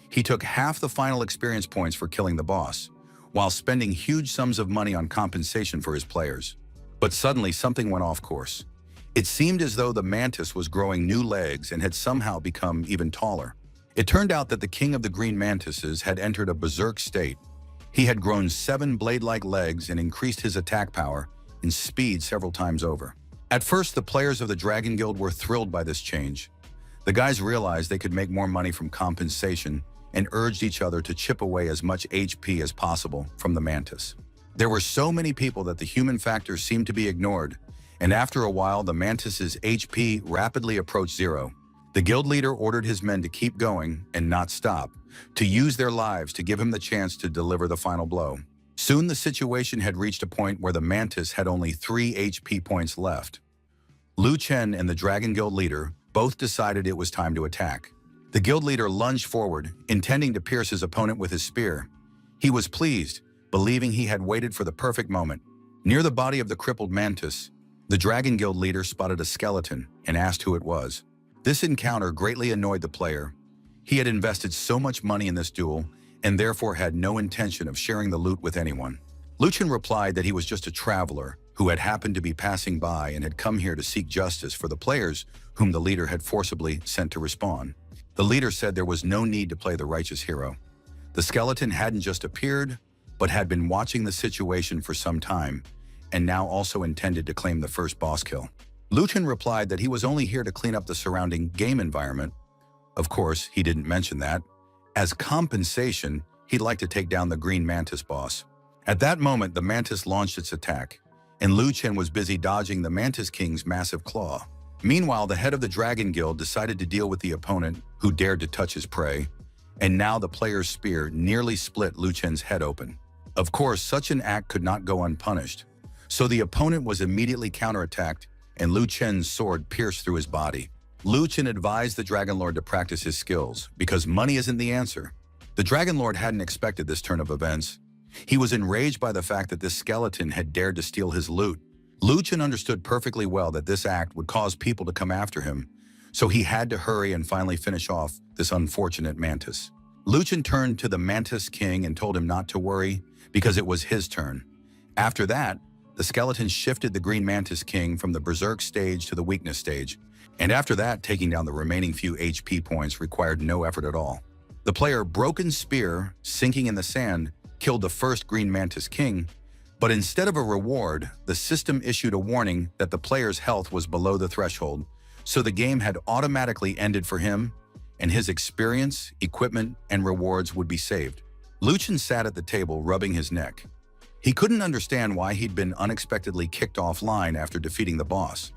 He took half the final experience points for killing the boss, while spending huge sums of money on compensation for his players. But suddenly something went off course. It seemed as though the mantis was growing new legs and had somehow become even taller. It turned out that the king of the green mantises had entered a berserk state. He had grown 7 blade-like legs and increased his attack power and speed several times over. At first, the players of the Dragon Guild were thrilled by this change. The guys realized they could make more money from compensation and urged each other to chip away as much HP as possible from the mantis. There were so many people that the human factor seemed to be ignored, and after a while, the mantis's HP rapidly approached zero. The guild leader ordered his men to keep going and not stop, to use their lives to give him the chance to deliver the final blow. Soon the situation had reached a point where the mantis had only 3 HP points left. Lu Chen and the Dragon Guild leader both decided it was time to attack. The guild leader lunged forward, intending to pierce his opponent with his spear. He was pleased, believing he had waited for the perfect moment. Near the body of the crippled mantis, the Dragon Guild leader spotted a skeleton and asked who it was. This encounter greatly annoyed the player. He had invested so much money in this duel and therefore had no intention of sharing the loot with anyone. Lu Chen replied that he was just a traveler who had happened to be passing by and had come here to seek justice for the players whom the leader had forcibly sent to respawn. The leader said there was no need to play the righteous hero. The skeleton hadn't just appeared, but had been watching the situation for some time, and now also intended to claim the first boss kill. Lu Chen replied that he was only here to clean up the surrounding game environment. Of course, he didn't mention that. As compensation, he'd like to take down the Green Mantis boss. At that moment, the Mantis launched its attack, and Lu Chen was busy dodging the Mantis King's massive claw. Meanwhile, the head of the Dragon Guild decided to deal with the opponent who dared to touch his prey, and now the player's spear nearly split Lu Chen's head open. Of course, such an act could not go unpunished, so the opponent was immediately counterattacked, and Lu Chen's sword pierced through his body. Lu Chen advised the Dragon Lord to practice his skills, because money isn't the answer. The Dragon Lord hadn't expected this turn of events. He was enraged by the fact that this skeleton had dared to steal his loot. Lu Chen understood perfectly well that this act would cause people to come after him, so he had to hurry and finally finish off this unfortunate mantis. Lu Chen turned to the Mantis King and told him not to worry, because it was his turn. After that, the skeleton shifted the Green Mantis King from the Berserk stage to the Weakness stage, and after that, taking down the remaining few HP points required no effort at all. The player Broken Spear, sinking in the sand, killed the first Green Mantis King, but instead of a reward, the system issued a warning that the player's health was below the threshold, so the game had automatically ended for him, and his experience, equipment, and rewards would be saved. Lu Chen sat at the table rubbing his neck. He couldn't understand why he'd been unexpectedly kicked offline after defeating the boss.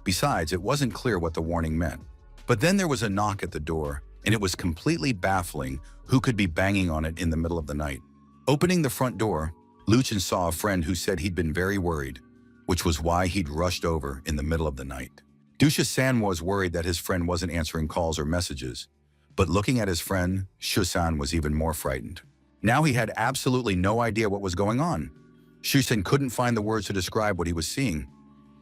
Besides, it wasn't clear what the warning meant. But then there was a knock at the door, and it was completely baffling who could be banging on it in the middle of the night. Opening the front door, Lu Chen saw a friend who said he'd been very worried, which was why he'd rushed over in the middle of the night. Dusha-san was worried that his friend wasn't answering calls or messages, but looking at his friend, Shu-san was even more frightened. Now he had absolutely no idea what was going on. Shu-san couldn't find the words to describe what he was seeing.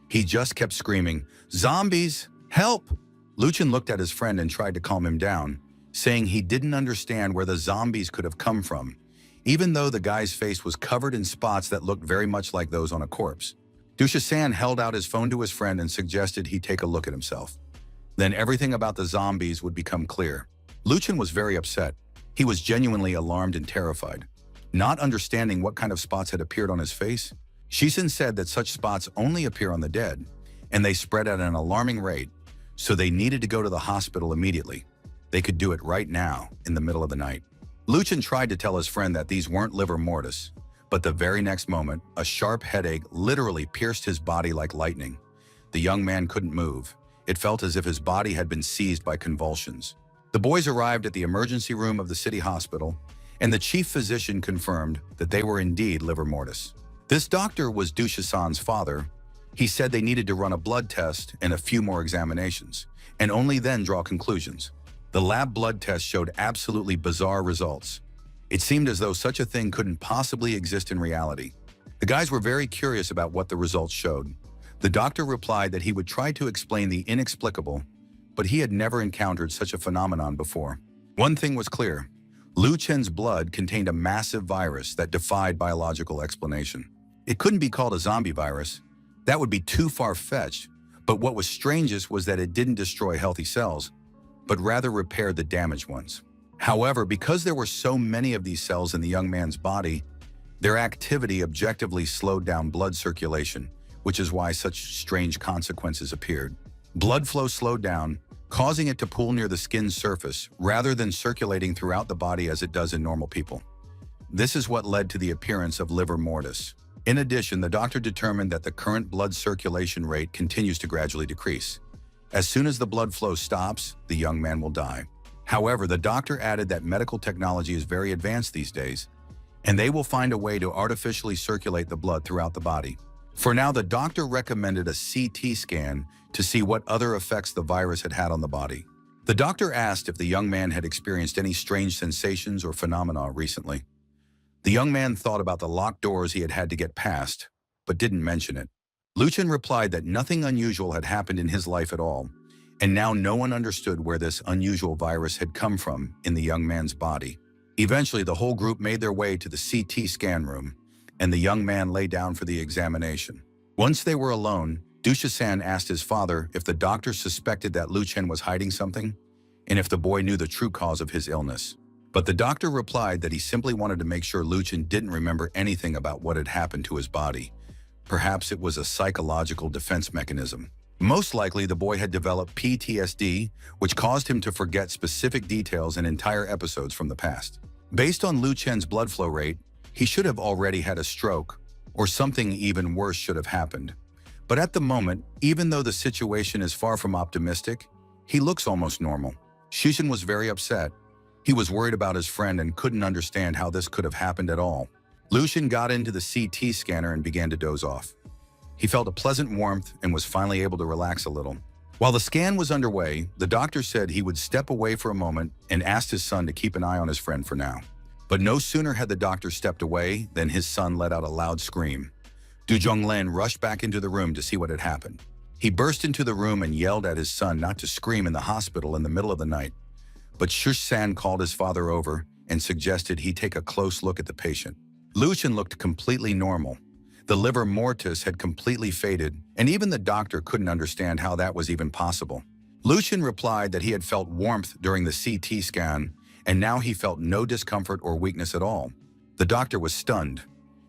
He just kept screaming, "Zombies! Help!" Lu Chen looked at his friend and tried to calm him down, saying he didn't understand where the zombies could have come from, even though the guy's face was covered in spots that looked very much like those on a corpse. Dusha-san held out his phone to his friend and suggested he take a look at himself. Then everything about the zombies would become clear. Lu Chen was very upset. He was genuinely alarmed and terrified. Not understanding what kind of spots had appeared on his face, Shisen said that such spots only appear on the dead, and they spread at an alarming rate, so they needed to go to the hospital immediately. They could do it right now, in the middle of the night. Lu Chen tried to tell his friend that these weren't livor mortis, but the very next moment, a sharp headache literally pierced his body like lightning. The young man couldn't move. It felt as if his body had been seized by convulsions. The boys arrived at the emergency room of the city hospital, and the chief physician confirmed that they were indeed livor mortis. This doctor was Dusha-san's father. He said they needed to run a blood test and a few more examinations, and only then draw conclusions. The lab blood test showed absolutely bizarre results. It seemed as though such a thing couldn't possibly exist in reality. The guys were very curious about what the results showed. The doctor replied that he would try to explain the inexplicable, but he had never encountered such a phenomenon before. One thing was clear. Lu Chen's blood contained a massive virus that defied biological explanation. It couldn't be called a zombie virus. That would be too far-fetched, but what was strangest was that it didn't destroy healthy cells, but rather repaired the damaged ones. However, because there were so many of these cells in the young man's body, their activity objectively slowed down blood circulation, which is why such strange consequences appeared. Blood flow slowed down, causing it to pool near the skin's surface rather than circulating throughout the body as it does in normal people. This is what led to the appearance of livor mortis. In addition, the doctor determined that the current blood circulation rate continues to gradually decrease. As soon as the blood flow stops, the young man will die. However, the doctor added that medical technology is very advanced these days, and they will find a way to artificially circulate the blood throughout the body. For now, the doctor recommended a CT scan to see what other effects the virus had had on the body. The doctor asked if the young man had experienced any strange sensations or phenomena recently. The young man thought about the locked doors he had had to get past, but didn't mention it. Lu Chen replied that nothing unusual had happened in his life at all, and now no one understood where this unusual virus had come from in the young man's body. Eventually, the whole group made their way to the CT scan room, and the young man lay down for the examination. Once they were alone, Dusha-san asked his father if the doctor suspected that Lu Chen was hiding something, and if the boy knew the true cause of his illness. But the doctor replied that he simply wanted to make sure Lu Chen didn't remember anything about what had happened to his body. Perhaps it was a psychological defense mechanism. Most likely, the boy had developed PTSD, which caused him to forget specific details and entire episodes from the past. Based on Lu Chen's blood flow rate, he should have already had a stroke, or something even worse should have happened. But at the moment, even though the situation is far from optimistic, he looks almost normal. Shushan was very upset. He was worried about his friend and couldn't understand how this could have happened at all. Lucian got into the CT scanner and began to doze off. He felt a pleasant warmth and was finally able to relax a little. While the scan was underway, the doctor said he would step away for a moment and asked his son to keep an eye on his friend for now. But no sooner had the doctor stepped away than his son let out a loud scream. Du Zhonglan rushed back into the room to see what had happened. He burst into the room and yelled at his son not to scream in the hospital in the middle of the night. But Shush-san called his father over and suggested he take a close look at the patient. Lucian looked completely normal. The livor mortis had completely faded, and even the doctor couldn't understand how that was even possible. Lucian replied that he had felt warmth during the CT scan, and now he felt no discomfort or weakness at all. The doctor was stunned.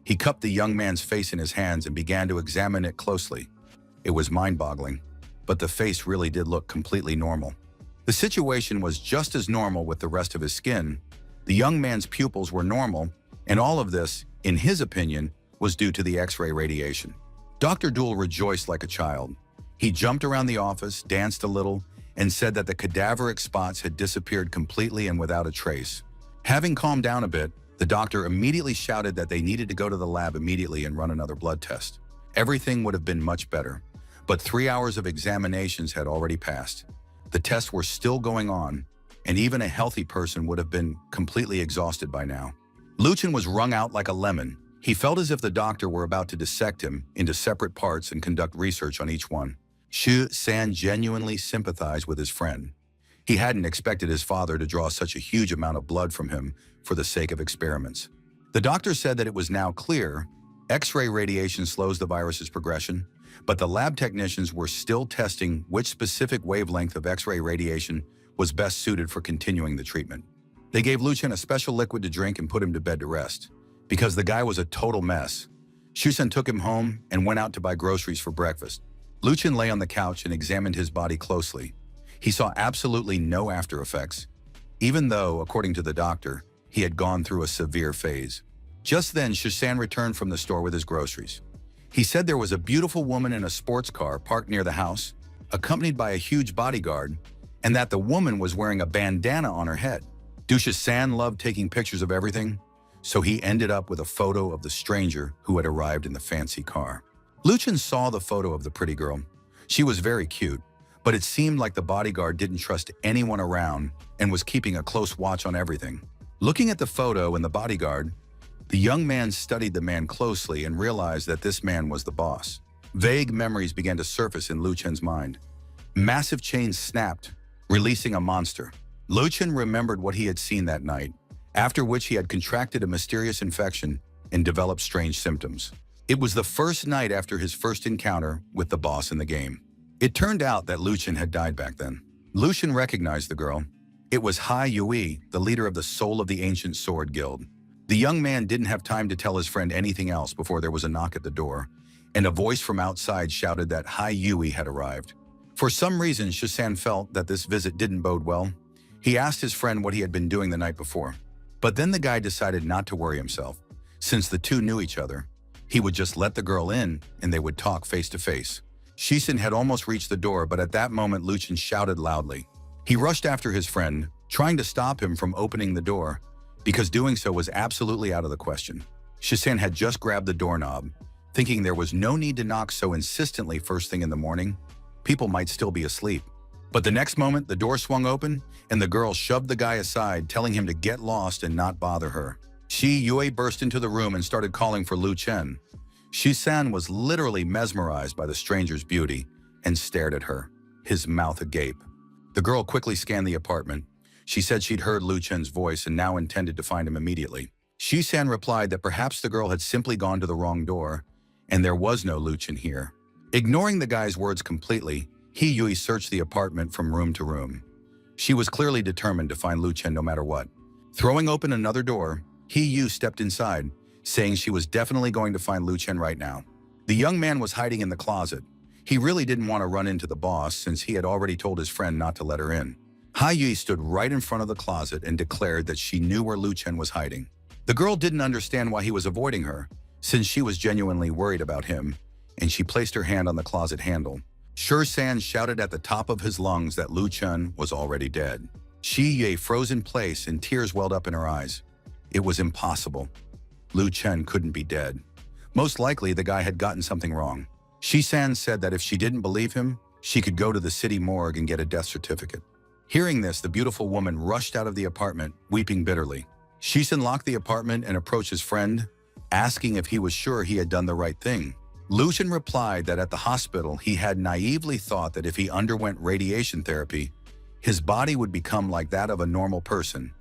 He cupped the young man's face in his hands and began to examine it closely. It was mind-boggling, but the face really did look completely normal. The situation was just as normal with the rest of his skin. The young man's pupils were normal, and all of this, in his opinion, was due to the X-ray radiation. Dr. Dool rejoiced like a child. He jumped around the office, danced a little, and said that the cadaveric spots had disappeared completely and without a trace. Having calmed down a bit, the doctor immediately shouted that they needed to go to the lab immediately and run another blood test. Everything would have been much better, but 3 hours of examinations had already passed. The tests were still going on, and even a healthy person would have been completely exhausted by now. Lucian was wrung out like a lemon. He felt as if the doctor were about to dissect him into separate parts and conduct research on each one. Shu San genuinely sympathized with his friend. He hadn't expected his father to draw such a huge amount of blood from him for the sake of experiments. The doctor said that it was now clear X-ray radiation slows the virus's progression, but the lab technicians were still testing which specific wavelength of X-ray radiation was best suited for continuing the treatment. They gave Lucian a special liquid to drink and put him to bed to rest. Because the guy was a total mess, Shusen took him home and went out to buy groceries for breakfast. Lucian lay on the couch and examined his body closely. He saw absolutely no after effects, even though, according to the doctor, he had gone through a severe phase. Just then, Shusan returned from the store with his groceries. He said there was a beautiful woman in a sports car parked near the house, accompanied by a huge bodyguard, and that the woman was wearing a bandana on her head. Shusan loved taking pictures of everything, so he ended up with a photo of the stranger who had arrived in the fancy car. Lucian saw the photo of the pretty girl. She was very cute, but it seemed like the bodyguard didn't trust anyone around and was keeping a close watch on everything. Looking at the photo and the bodyguard, the young man studied the man closely and realized that this man was the boss. Vague memories began to surface in Lucian's mind. Massive chains snapped, releasing a monster. Lucian remembered what he had seen that night, after which he had contracted a mysterious infection and developed strange symptoms. It was the first night after his first encounter with the boss in the game. It turned out that Lucian had died back then. Lucian recognized the girl. It was Hai Yui, the leader of the Soul of the Ancient Sword Guild. The young man didn't have time to tell his friend anything else before there was a knock at the door, and a voice from outside shouted that Hai Yui had arrived. For some reason, Shusan felt that this visit didn't bode well. He asked his friend what he had been doing the night before. But then the guy decided not to worry himself. Since the two knew each other, he would just let the girl in and they would talk face to face. Shisen had almost reached the door, but at that moment Lucian shouted loudly. He rushed after his friend, trying to stop him from opening the door, because doing so was absolutely out of the question. Shisen had just grabbed the doorknob, thinking there was no need to knock so insistently first thing in the morning. People might still be asleep. But the next moment, the door swung open, and the girl shoved the guy aside, telling him to get lost and not bother her. Shi Yue burst into the room and started calling for Lu Chen. Shi-san was literally mesmerized by the stranger's beauty and stared at her, his mouth agape. The girl quickly scanned the apartment. She said she'd heard Lu Chen's voice and now intended to find him immediately. Shi-san replied that perhaps the girl had simply gone to the wrong door, and there was no Lu Chen here. Ignoring the guy's words completely, He Yui searched the apartment from room to room. She was clearly determined to find Lu Chen no matter what. Throwing open another door, He Yu stepped inside, saying she was definitely going to find Lu Chen right now. The young man was hiding in the closet. He really didn't want to run into the boss since he had already told his friend not to let her in. Ha-Yi stood right in front of the closet and declared that she knew where Lu Chen was hiding. The girl didn't understand why he was avoiding her, since she was genuinely worried about him, and she placed her hand on the closet handle. San shouted at the top of his lungs that Lu Chen was already dead. Yi froze in place and tears welled up in her eyes. It was impossible. Lu Chen couldn't be dead. Most likely, the guy had gotten something wrong. San said that if she didn't believe him, she could go to the city morgue and get a death certificate. Hearing this, the beautiful woman rushed out of the apartment, weeping bitterly. San locked the apartment and approached his friend, asking if he was sure he had done the right thing. Lu Chen replied that at the hospital, he had naively thought that if he underwent radiation therapy, his body would become like that of a normal person.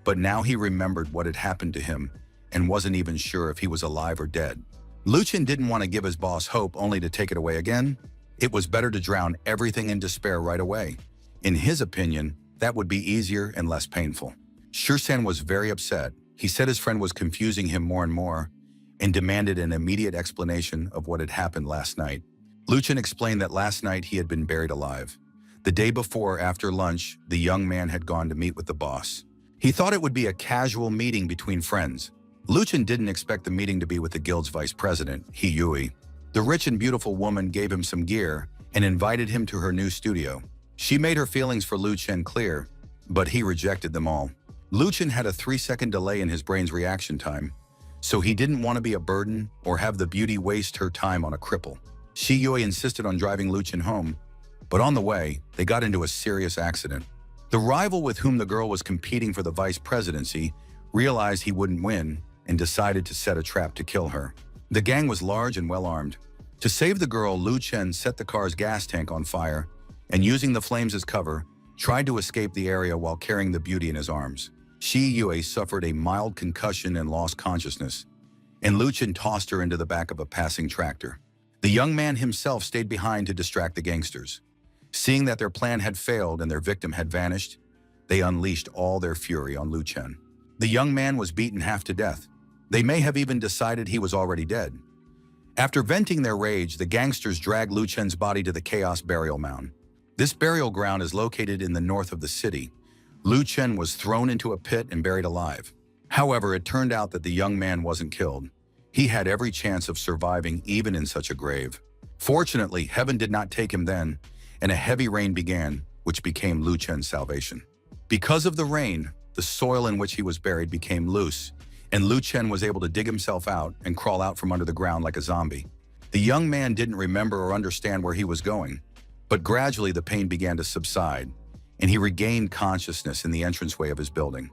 But now he remembered what had happened to him and wasn't even sure if he was alive or dead. Lu Chen didn't want to give his boss hope only to take it away again. It was better to drown everything in despair right away. In his opinion, that would be easier and less painful. San was very upset. He said his friend was confusing him more and more and demanded an immediate explanation of what had happened last night. Lu Chen explained that last night he had been buried alive. The day before, after lunch, the young man had gone to meet with the boss. He thought it would be a casual meeting between friends. Lu Chen didn't expect the meeting to be with the guild's vice president, He Yui. The rich and beautiful woman gave him some gear and invited him to her new studio. She made her feelings for Lu Chen clear, but he rejected them all. Lu Chen had a 3-second delay in his brain's reaction time, so he didn't want to be a burden or have the beauty waste her time on a cripple. Shi Yui insisted on driving Lu Chen home, but on the way, they got into a serious accident. The rival with whom the girl was competing for the vice presidency realized he wouldn't win and decided to set a trap to kill her. The gang was large and well-armed. To save the girl, Lu Chen set the car's gas tank on fire and, using the flames as cover, tried to escape the area while carrying the beauty in his arms. Shi Yui suffered a mild concussion and lost consciousness, and Lu Chen tossed her into the back of a passing tractor. The young man himself stayed behind to distract the gangsters. Seeing that their plan had failed and their victim had vanished, they unleashed all their fury on Lu Chen. The young man was beaten half to death. They may have even decided he was already dead. After venting their rage, the gangsters dragged Lu Chen's body to the Chaos Burial Mound. This burial ground is located in the north of the city. Lu Chen was thrown into a pit and buried alive. However, it turned out that the young man wasn't killed. He had every chance of surviving even in such a grave. Fortunately, heaven did not take him then, and a heavy rain began, which became Lu Chen's salvation. Because of the rain, the soil in which he was buried became loose, and Lu Chen was able to dig himself out and crawl out from under the ground like a zombie. The young man didn't remember or understand where he was going, but gradually the pain began to subside, and he regained consciousness in the entranceway of his building.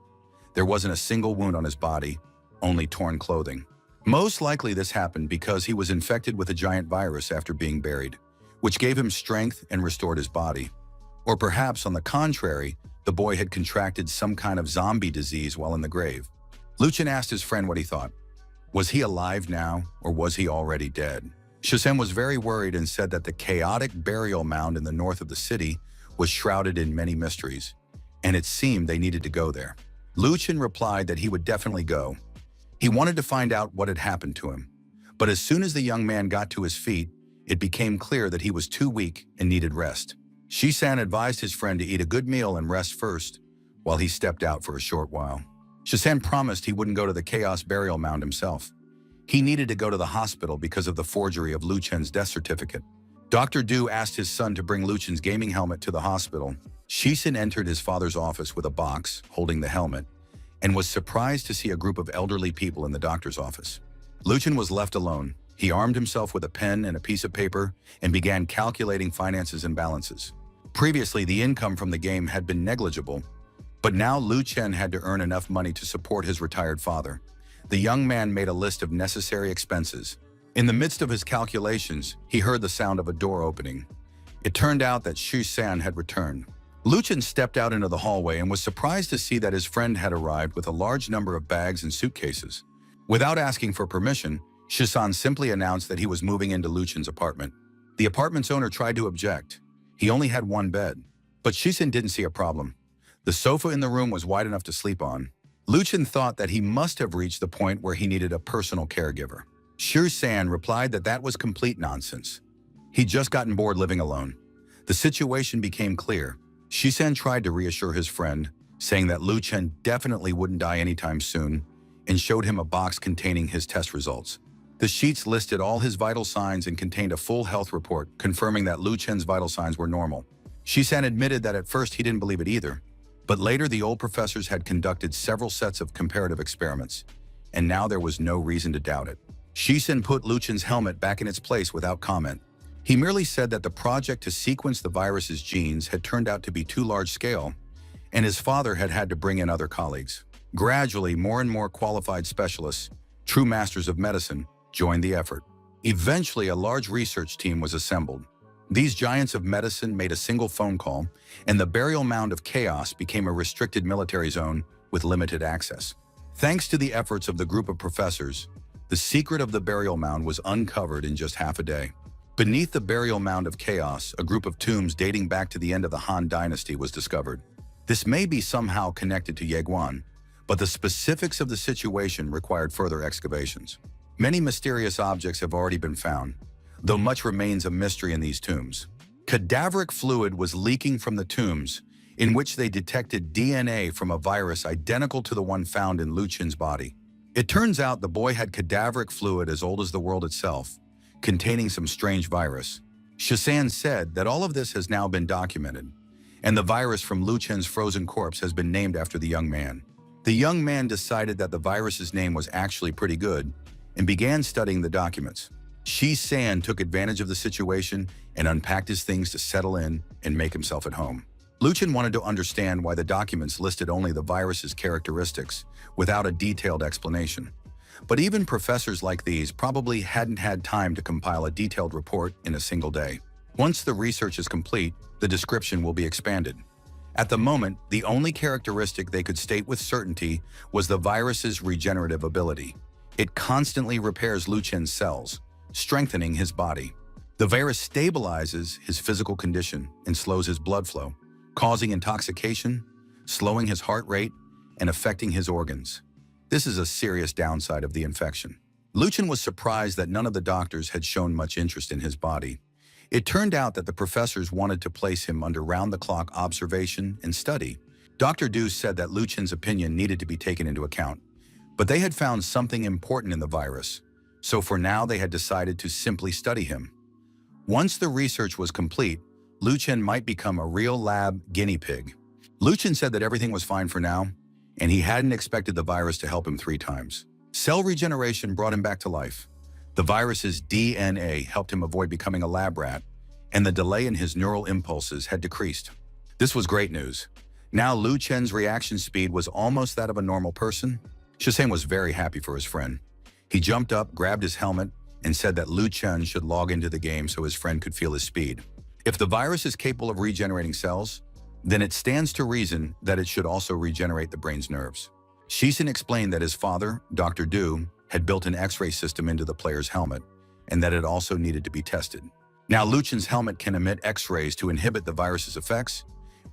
There wasn't a single wound on his body, only torn clothing. Most likely this happened because he was infected with a giant virus after being buried, which gave him strength and restored his body. Or perhaps, on the contrary, the boy had contracted some kind of zombie disease while in the grave. Lu Chen asked his friend what he thought. Was he alive now, or was he already dead? San was very worried and said that the chaotic burial mound in the north of the city was shrouded in many mysteries, and it seemed they needed to go there. Lu Chen replied that he would definitely go. He wanted to find out what had happened to him. But as soon as the young man got to his feet, it became clear that he was too weak and needed rest. San advised his friend to eat a good meal and rest first, while he stepped out for a short while. San promised he wouldn't go to the Chaos Burial Mound himself. He needed to go to the hospital because of the forgery of Lu Chen's death certificate. Dr. Du asked his son to bring Lu Chen's gaming helmet to the hospital. San entered his father's office with a box holding the helmet and was surprised to see a group of elderly people in the doctor's office. Lu Chen was left alone. He armed himself with a pen and a piece of paper and began calculating finances and balances. Previously, the income from the game had been negligible, but now Lu Chen had to earn enough money to support his retired father. The young man made a list of necessary expenses. In the midst of his calculations, he heard the sound of a door opening. It turned out that San had returned. Lu Chen stepped out into the hallway and was surprised to see that his friend had arrived with a large number of bags and suitcases. Without asking for permission, San simply announced that he was moving into Lu Chen's apartment. The apartment's owner tried to object. He only had one bed, but San didn't see a problem. The sofa in the room was wide enough to sleep on. Lu Chen thought that he must have reached the point where he needed a personal caregiver. San replied that that was complete nonsense. He'd just gotten bored living alone. The situation became clear. Shisan tried to reassure his friend, saying that Lu Chen definitely wouldn't die anytime soon, and showed him a box containing his test results. The sheets listed all his vital signs and contained a full health report confirming that Lu Chen's vital signs were normal. Shisan admitted that at first he didn't believe it either, but later the old professors had conducted several sets of comparative experiments, and now there was no reason to doubt it. Shisan put Lu Chen's helmet back in its place without comment. He merely said that the project to sequence the virus's genes had turned out to be too large-scale, and his father had had to bring in other colleagues. Gradually, more and more qualified specialists, true masters of medicine, joined the effort. Eventually, a large research team was assembled. These giants of medicine made a single phone call, and the burial mound of chaos became a restricted military zone with limited access. Thanks to the efforts of the group of professors, the secret of the burial mound was uncovered in just half a day. Beneath the burial mound of chaos, a group of tombs dating back to the end of the Han Dynasty was discovered. This may be somehow connected to Yeguan, but the specifics of the situation required further excavations. Many mysterious objects have already been found, though much remains a mystery in these tombs. Cadaveric fluid was leaking from the tombs, in which they detected DNA from a virus identical to the one found in Lu Chen's body. It turns out the boy had cadaveric fluid as old as the world itself, containing some strange virus. Shisan said that all of this has now been documented, and the virus from Lu Chen's frozen corpse has been named after the young man. The young man decided that the virus's name was actually pretty good and began studying the documents. Shisan took advantage of the situation and unpacked his things to settle in and make himself at home. Lu Chen wanted to understand why the documents listed only the virus's characteristics without a detailed explanation. But even professors like these probably hadn't had time to compile a detailed report in a single day. Once the research is complete, the description will be expanded. At the moment, the only characteristic they could state with certainty was the virus's regenerative ability. It constantly repairs Lu Chen's cells, strengthening his body. The virus stabilizes his physical condition and slows his blood flow, causing intoxication, slowing his heart rate, and affecting his organs. This is a serious downside of the infection. Lu Chen was surprised that none of the doctors had shown much interest in his body. It turned out that the professors wanted to place him under round-the-clock observation and study. Dr. Du said that Lu Chen's opinion needed to be taken into account, but they had found something important in the virus, so for now they had decided to simply study him. Once the research was complete, Lu Chen might become a real lab guinea pig. Lu Chen said that everything was fine for now, and he hadn't expected the virus to help him 3 times. Cell regeneration brought him back to life. The virus's DNA helped him avoid becoming a lab rat, and the delay in his neural impulses had decreased. This was great news. Now Lu Chen's reaction speed was almost that of a normal person. Shisan was very happy for his friend. He jumped up, grabbed his helmet, and said that Lu Chen should log into the game so his friend could feel his speed. If the virus is capable of regenerating cells, then it stands to reason that it should also regenerate the brain's nerves. Shisan explained that his father, Dr. Du, had built an X-ray system into the player's helmet, and that it also needed to be tested. Now Lu Chen's helmet can emit X-rays to inhibit the virus's effects,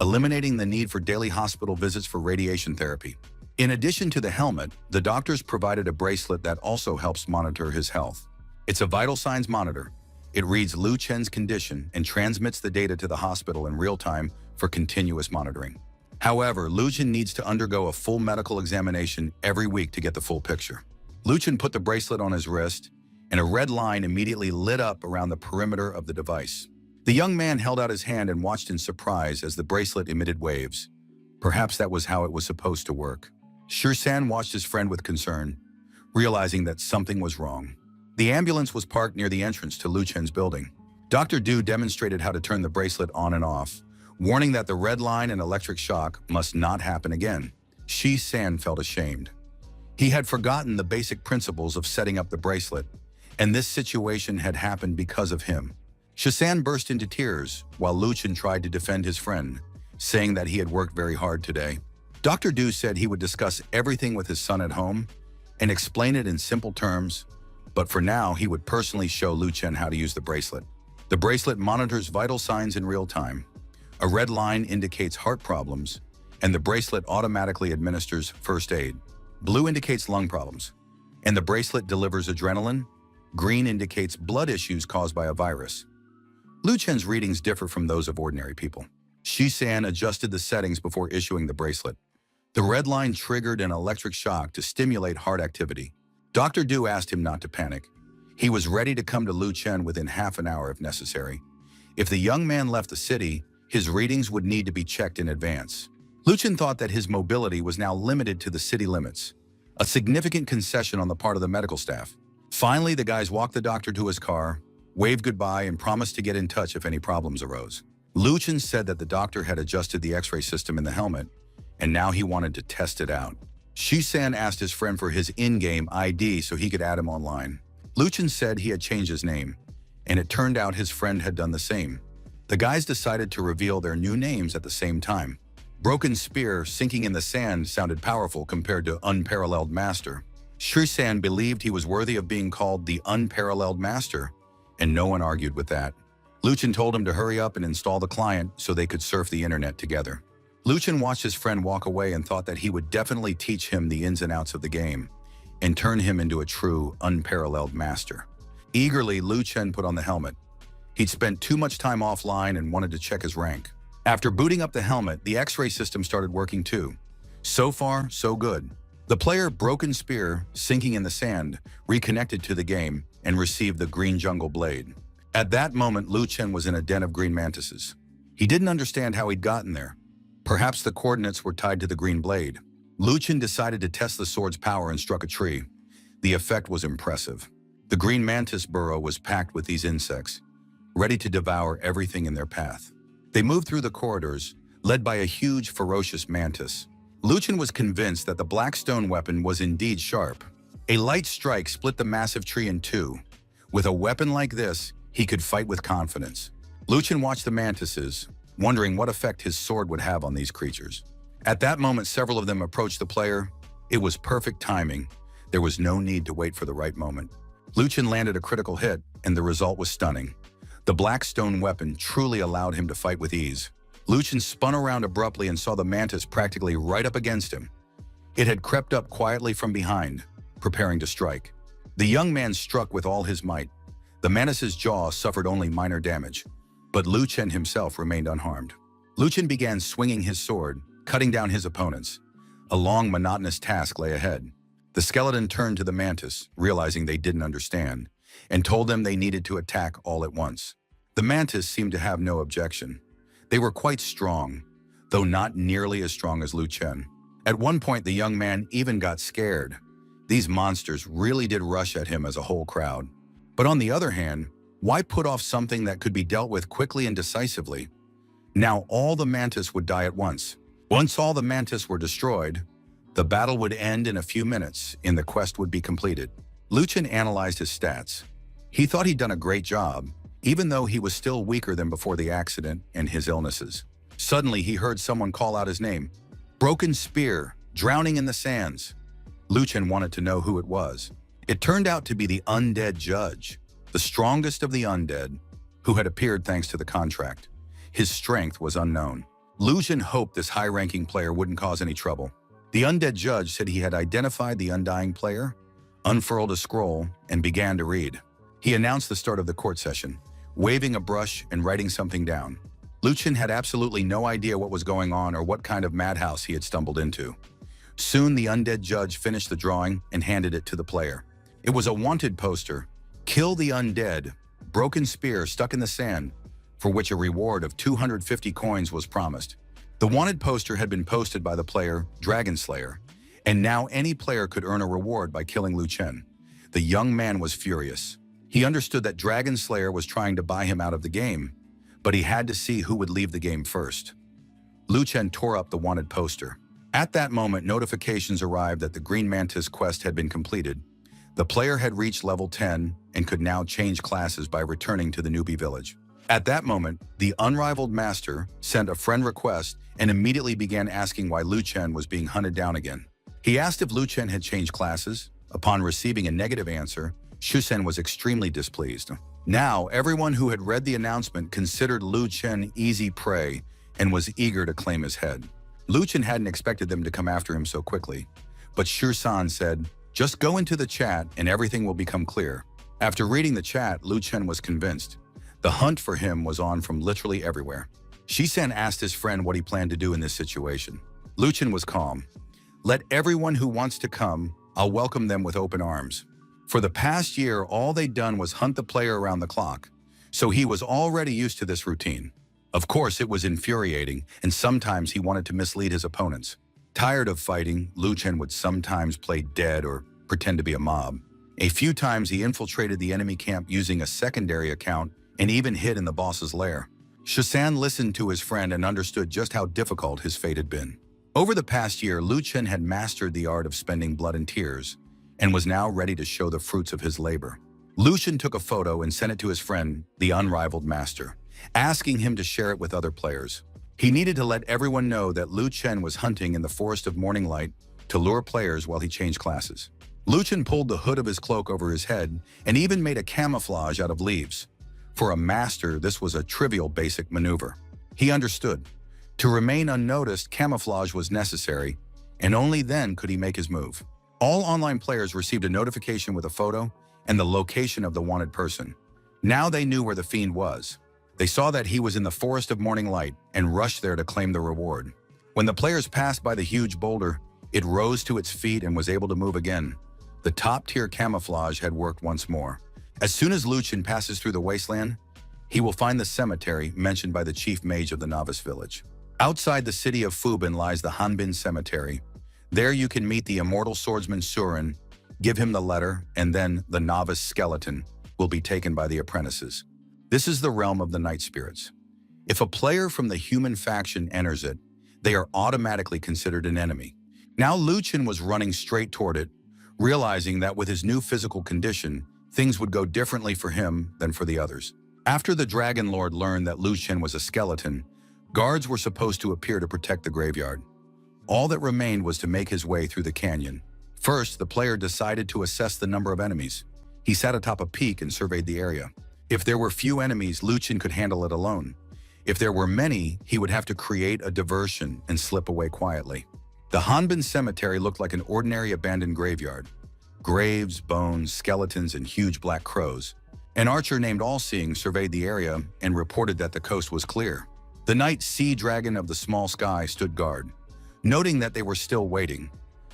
eliminating the need for daily hospital visits for radiation therapy. In addition to the helmet, the doctors provided a bracelet that also helps monitor his health. It's a vital signs monitor. It reads Lu Chen's condition and transmits the data to the hospital in real time for continuous monitoring. However, Lu Chen needs to undergo a full medical examination every week to get the full picture. Lu Chen put the bracelet on his wrist, and a red line immediately lit up around the perimeter of the device. The young man held out his hand and watched in surprise as the bracelet emitted waves. Perhaps that was how it was supposed to work. Shisan watched his friend with concern, realizing that something was wrong. The ambulance was parked near the entrance to Lu Chen's building. Dr. Du demonstrated how to turn the bracelet on and off, warning that the red line and electric shock must not happen again. Shisan felt ashamed. He had forgotten the basic principles of setting up the bracelet, and this situation had happened because of him. Shisan burst into tears while Lu Chen tried to defend his friend, saying that he had worked very hard today. Dr. Du said he would discuss everything with his son at home and explain it in simple terms, but for now he would personally show Lu Chen how to use the bracelet. The bracelet monitors vital signs in real time. A red line indicates heart problems, and the bracelet automatically administers first aid. Blue indicates lung problems, and the bracelet delivers adrenaline. Green indicates blood issues caused by a virus. Lu Chen's readings differ from those of ordinary people. Shi-san adjusted the settings before issuing the bracelet. The red line triggered an electric shock to stimulate heart activity. Dr. Du asked him not to panic. He was ready to come to Lu Chen within half an hour if necessary. If the young man left the city, his readings would need to be checked in advance. Lu Chen thought that his mobility was now limited to the city limits, a significant concession on the part of the medical staff. Finally, the guys walked the doctor to his car, waved goodbye, and promised to get in touch if any problems arose. Lu Chen said that the doctor had adjusted the X-ray system in the helmet, and now he wanted to test it out. Shi-san asked his friend for his in-game ID so he could add him online. Lu Chen said he had changed his name, and it turned out his friend had done the same. The guys decided to reveal their new names at the same time. Broken Spear sinking in the sand sounded powerful compared to Unparalleled Master. Shi-san believed he was worthy of being called the Unparalleled Master, and no one argued with that. Lu Chen told him to hurry up and install the client so they could surf the internet together. Lu Chen watched his friend walk away and thought that he would definitely teach him the ins and outs of the game and turn him into a true, unparalleled master. Eagerly, Lu Chen put on the helmet. He'd spent too much time offline and wanted to check his rank. After booting up the helmet, the X-ray system started working too. So far, so good. The player Broken Spear, sinking in the sand, reconnected to the game and received the Green Jungle Blade. At that moment, Lu Chen was in a den of green mantises. He didn't understand how he'd gotten there. Perhaps the coordinates were tied to the green blade. Lu Chen decided to test the sword's power and struck a tree. The effect was impressive. The green mantis burrow was packed with these insects, ready to devour everything in their path. They moved through the corridors, led by a huge, ferocious mantis. Lu Chen was convinced that the black stone weapon was indeed sharp. A light strike split the massive tree in two. With a weapon like this, he could fight with confidence. Lu Chen watched the mantises, wondering what effect his sword would have on these creatures. At that moment, several of them approached the player. It was perfect timing. There was no need to wait for the right moment. Lu Chen landed a critical hit, and the result was stunning. The black stone weapon truly allowed him to fight with ease. Lu Chen spun around abruptly and saw the mantis practically right up against him. It had crept up quietly from behind, preparing to strike. The young man struck with all his might. The mantis's jaw suffered only minor damage, but Lu Chen himself remained unharmed. Lu Chen began swinging his sword, cutting down his opponents. A long, monotonous task lay ahead. The skeleton turned to the mantis, realizing they didn't understand, and told them they needed to attack all at once. The mantis seemed to have no objection. They were quite strong, though not nearly as strong as Lu Chen. At one point, the young man even got scared. These monsters really did rush at him as a whole crowd. But on the other hand, why put off something that could be dealt with quickly and decisively? Now all the mantis would die at once. Once all the mantis were destroyed, the battle would end in a few minutes and the quest would be completed. Lu Chen analyzed his stats. He thought he'd done a great job, even though he was still weaker than before the accident and his illnesses. Suddenly, he heard someone call out his name. Broken Spear, drowning in the sands. Lu Chen wanted to know who it was. It turned out to be the undead judge, the strongest of the undead, who had appeared thanks to the contract. His strength was unknown. Lu Chen hoped this high-ranking player wouldn't cause any trouble. The undead judge said he had identified the undying player, unfurled a scroll, and began to read. He announced the start of the court session, waving a brush and writing something down. Lu Chen had absolutely no idea what was going on or what kind of madhouse he had stumbled into. Soon, the undead judge finished the drawing and handed it to the player. It was a wanted poster, "Kill the Undead, Broken Spear stuck in the sand," for which a reward of 250 coins was promised. The wanted poster had been posted by the player, Dragon Slayer, and now any player could earn a reward by killing Lu Chen. The young man was furious. He understood that Dragon Slayer was trying to buy him out of the game, but he had to see who would leave the game first. Lu Chen tore up the wanted poster. At that moment, notifications arrived that the Green Mantis quest had been completed. The player had reached level 10 and could now change classes by returning to the newbie village. At that moment, the unrivaled master sent a friend request and immediately began asking why Lu Chen was being hunted down again. He asked if Lu Chen had changed classes. Upon receiving a negative answer, Shusen was extremely displeased. Now, everyone who had read the announcement considered Lu Chen easy prey and was eager to claim his head. Lu Chen hadn't expected them to come after him so quickly, but Shusan said, "Just go into the chat and everything will become clear." After reading the chat, Lu Chen was convinced. The hunt for him was on from literally everywhere. Shisan asked his friend what he planned to do in this situation. Luchin was calm. Let everyone who wants to come, I'll welcome them with open arms. For the past year, all they'd done was hunt the player around the clock, so he was already used to this routine. Of course, it was infuriating, and sometimes he wanted to mislead his opponents. Tired of fighting, Lu Chen would sometimes play dead or pretend to be a mob. A few times he infiltrated the enemy camp using a secondary account and even hid in the boss's lair. Shisan listened to his friend and understood just how difficult his fate had been. Over the past year, Lu Chen had mastered the art of spending blood and tears and was now ready to show the fruits of his labor. Lu Chen took a photo and sent it to his friend, the unrivaled master, asking him to share it with other players. He needed to let everyone know that Lu Chen was hunting in the Forest of Morning Light to lure players while he changed classes. Lu Chen pulled the hood of his cloak over his head and even made a camouflage out of leaves. For a master, this was a trivial basic maneuver. He understood. To remain unnoticed, camouflage was necessary, and only then could he make his move. All online players received a notification with a photo and the location of the wanted person. Now they knew where the fiend was. They saw that he was in the Forest of Morning Light and rushed there to claim the reward. When the players passed by the huge boulder, it rose to its feet and was able to move again. The top-tier camouflage had worked once more. As soon as Lu Chen passes through the wasteland, he will find the cemetery mentioned by the chief mage of the novice village. Outside the city of Fubin lies the Hanbin Cemetery. There you can meet the immortal swordsman Surin, give him the letter, and then the novice skeleton will be taken by the apprentices. This is the realm of the night spirits. If a player from the human faction enters it, they are automatically considered an enemy. Now Lu Chen was running straight toward it, realizing that with his new physical condition, things would go differently for him than for the others. After the Dragon Lord learned that Lu Chen was a skeleton, guards were supposed to appear to protect the graveyard. All that remained was to make his way through the canyon. First, the player decided to assess the number of enemies. He sat atop a peak and surveyed the area. If there were few enemies, Lu Chen could handle it alone. If there were many, he would have to create a diversion and slip away quietly. The Hanbin Cemetery looked like an ordinary abandoned graveyard. Graves, bones, skeletons, and huge black crows. An archer named All-Seeing surveyed the area and reported that the coast was clear. The night sea dragon of the small sky stood guard, noting that they were still waiting.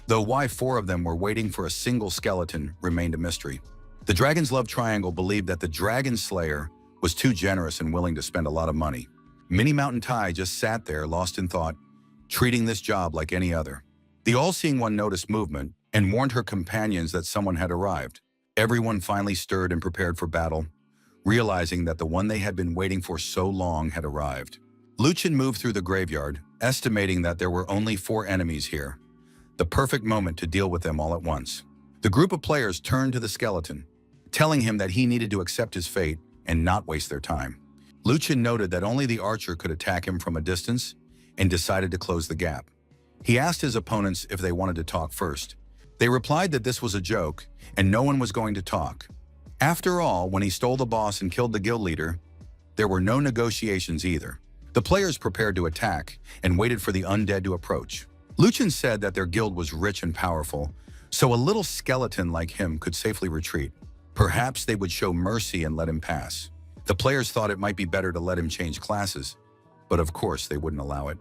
Though why 4 of them were waiting for a single skeleton remained a mystery. The Dragon's Love Triangle believed that the Dragon Slayer was too generous and willing to spend a lot of money. Minnie Mountain Tai just sat there, lost in thought, treating this job like any other. The All-Seeing One noticed movement and warned her companions that someone had arrived. Everyone finally stirred and prepared for battle, realizing that the one they had been waiting for so long had arrived. Lu Chen moved through the graveyard, estimating that there were only 4 enemies here. The perfect moment to deal with them all at once. The group of players turned to the skeleton, telling him that he needed to accept his fate and not waste their time. Lu Chen noted that only the archer could attack him from a distance and decided to close the gap. He asked his opponents if they wanted to talk first. They replied that this was a joke and no one was going to talk. After all, when he stole the boss and killed the guild leader, there were no negotiations either. The players prepared to attack and waited for the undead to approach. Lu Chen said that their guild was rich and powerful, so a little skeleton like him could safely retreat. Perhaps they would show mercy and let him pass. The players thought it might be better to let him change classes, but of course they wouldn't allow it.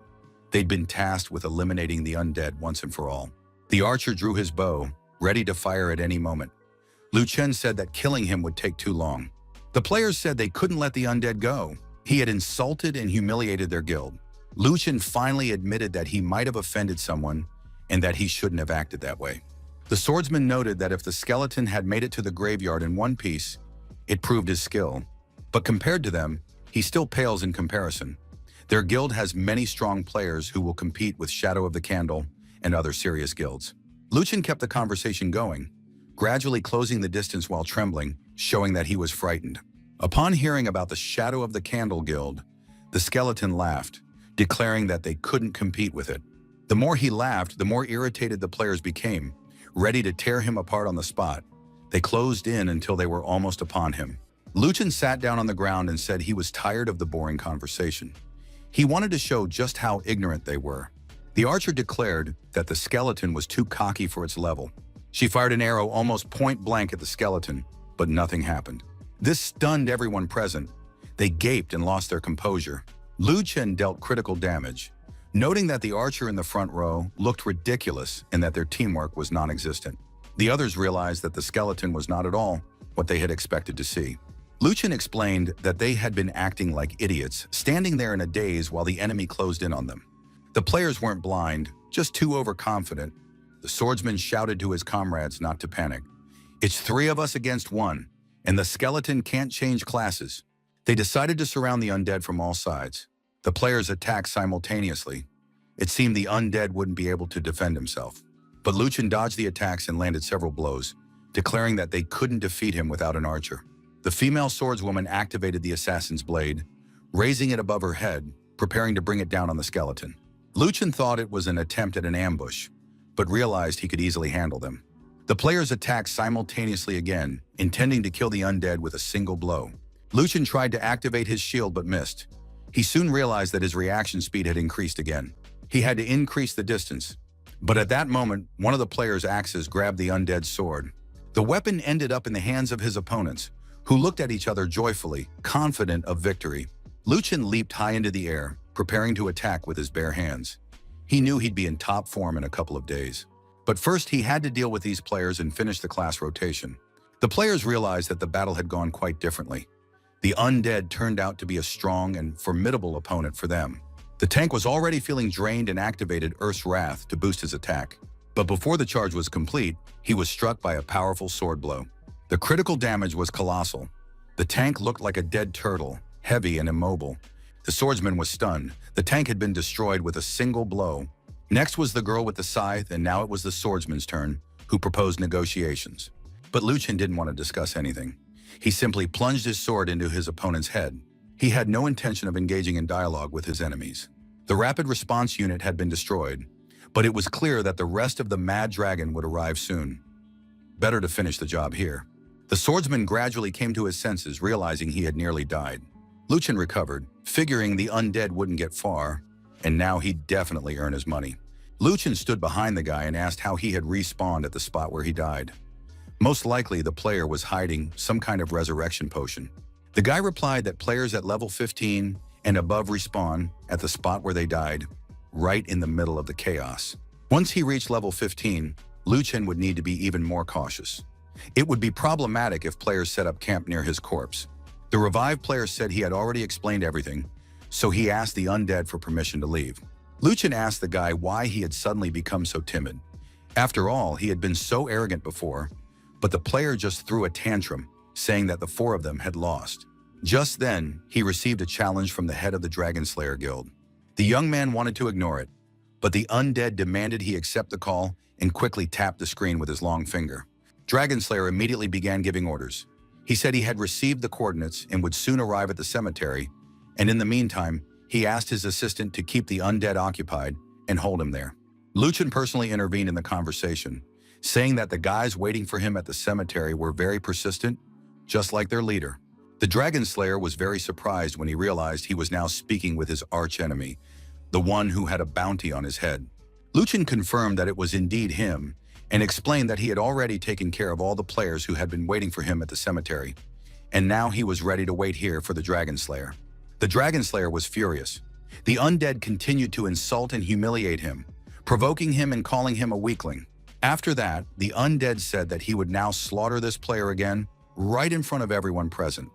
They'd been tasked with eliminating the undead once and for all. The archer drew his bow, ready to fire at any moment. Lu Chen said that killing him would take too long. The players said they couldn't let the undead go. He had insulted and humiliated their guild. Lu Chen finally admitted that he might have offended someone and that he shouldn't have acted that way. The swordsman noted that if the skeleton had made it to the graveyard in one piece, it proved his skill. But compared to them, he still pales in comparison. Their guild has many strong players who will compete with Shadow of the Candle and other serious guilds. Lu Chen kept the conversation going, gradually closing the distance while trembling, showing that he was frightened. Upon hearing about the Shadow of the Candle guild, the skeleton laughed, declaring that they couldn't compete with it. The more he laughed, the more irritated the players became, ready to tear him apart on the spot. They closed in until they were almost upon him. Lu Chen sat down on the ground and said he was tired of the boring conversation. He wanted to show just how ignorant they were. The archer declared that the skeleton was too cocky for its level. She fired an arrow almost point blank at the skeleton, but nothing happened. This stunned everyone present. They gaped and lost their composure. Lu Chen dealt critical damage, noting that the archer in the front row looked ridiculous and that their teamwork was non-existent. The others realized that the skeleton was not at all what they had expected to see. Lu Chen explained that they had been acting like idiots, standing there in a daze while the enemy closed in on them. The players weren't blind, just too overconfident. The swordsman shouted to his comrades not to panic. "It's 3 of us against 1, and the skeleton can't change classes." They decided to surround the undead from all sides. The players attacked simultaneously. It seemed the undead wouldn't be able to defend himself. But Lu Chen dodged the attacks and landed several blows, declaring that they couldn't defeat him without an archer. The female swordswoman activated the assassin's blade, raising it above her head, preparing to bring it down on the skeleton. Lu Chen thought it was an attempt at an ambush, but realized he could easily handle them. The players attacked simultaneously again, intending to kill the undead with a single blow. Lu Chen tried to activate his shield but missed. He soon realized that his reaction speed had increased again. He had to increase the distance. But at that moment, one of the players' axes grabbed the undead's sword. The weapon ended up in the hands of his opponents, who looked at each other joyfully, confident of victory. Lu Chen leaped high into the air, preparing to attack with his bare hands. He knew he'd be in top form in a couple of days. But first, he had to deal with these players and finish the class rotation. The players realized that the battle had gone quite differently. The undead turned out to be a strong and formidable opponent for them. The tank was already feeling drained and activated Earth's Wrath to boost his attack. But before the charge was complete, he was struck by a powerful sword blow. The critical damage was colossal. The tank looked like a dead turtle, heavy and immobile. The swordsman was stunned. The tank had been destroyed with a single blow. Next was the girl with the scythe, and now it was the swordsman's turn, who proposed negotiations. But Lu Chen didn't want to discuss anything. He simply plunged his sword into his opponent's head. He had no intention of engaging in dialogue with his enemies. The rapid response unit had been destroyed, but it was clear that the rest of the Mad Dragon would arrive soon. Better to finish the job here. The swordsman gradually came to his senses, realizing he had nearly died. Lu Chen recovered, figuring the undead wouldn't get far, and now he'd definitely earn his money. Lu Chen stood behind the guy and asked how he had respawned at the spot where he died. Most likely, the player was hiding some kind of resurrection potion. The guy replied that players at level 15 and above respawn at the spot where they died, right in the middle of the chaos. Once he reached level 15, Lu Chen would need to be even more cautious. It would be problematic if players set up camp near his corpse. The revived player said he had already explained everything, so he asked the undead for permission to leave. Lu Chen asked the guy why he had suddenly become so timid. After all, he had been so arrogant before, but the player just threw a tantrum, saying that the 4 of them had lost. Just then, he received a challenge from the head of the Dragon Slayer Guild. The young man wanted to ignore it, but the undead demanded he accept the call and quickly tapped the screen with his long finger. Dragon Slayer immediately began giving orders. He said he had received the coordinates and would soon arrive at the cemetery, and in the meantime, he asked his assistant to keep the undead occupied and hold him there. Lu Chen personally intervened in the conversation, saying that the guys waiting for him at the cemetery were very persistent, just like their leader. The Dragon Slayer was very surprised when he realized he was now speaking with his archenemy, the one who had a bounty on his head. Lu Chen confirmed that it was indeed him, and explained that he had already taken care of all the players who had been waiting for him at the cemetery, and now he was ready to wait here for the Dragon Slayer. The Dragon Slayer was furious. The undead continued to insult and humiliate him, provoking him and calling him a weakling. After that, the undead said that he would now slaughter this player again, right in front of everyone present.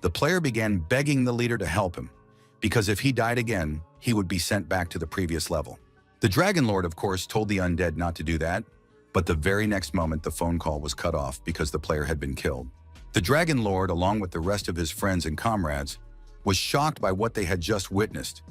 The player began begging the leader to help him, because if he died again, he would be sent back to the previous level. The Dragon Lord, of course, told the undead not to do that, but the very next moment the phone call was cut off because the player had been killed. The Dragon Lord, along with the rest of his friends and comrades, was shocked by what they had just witnessed,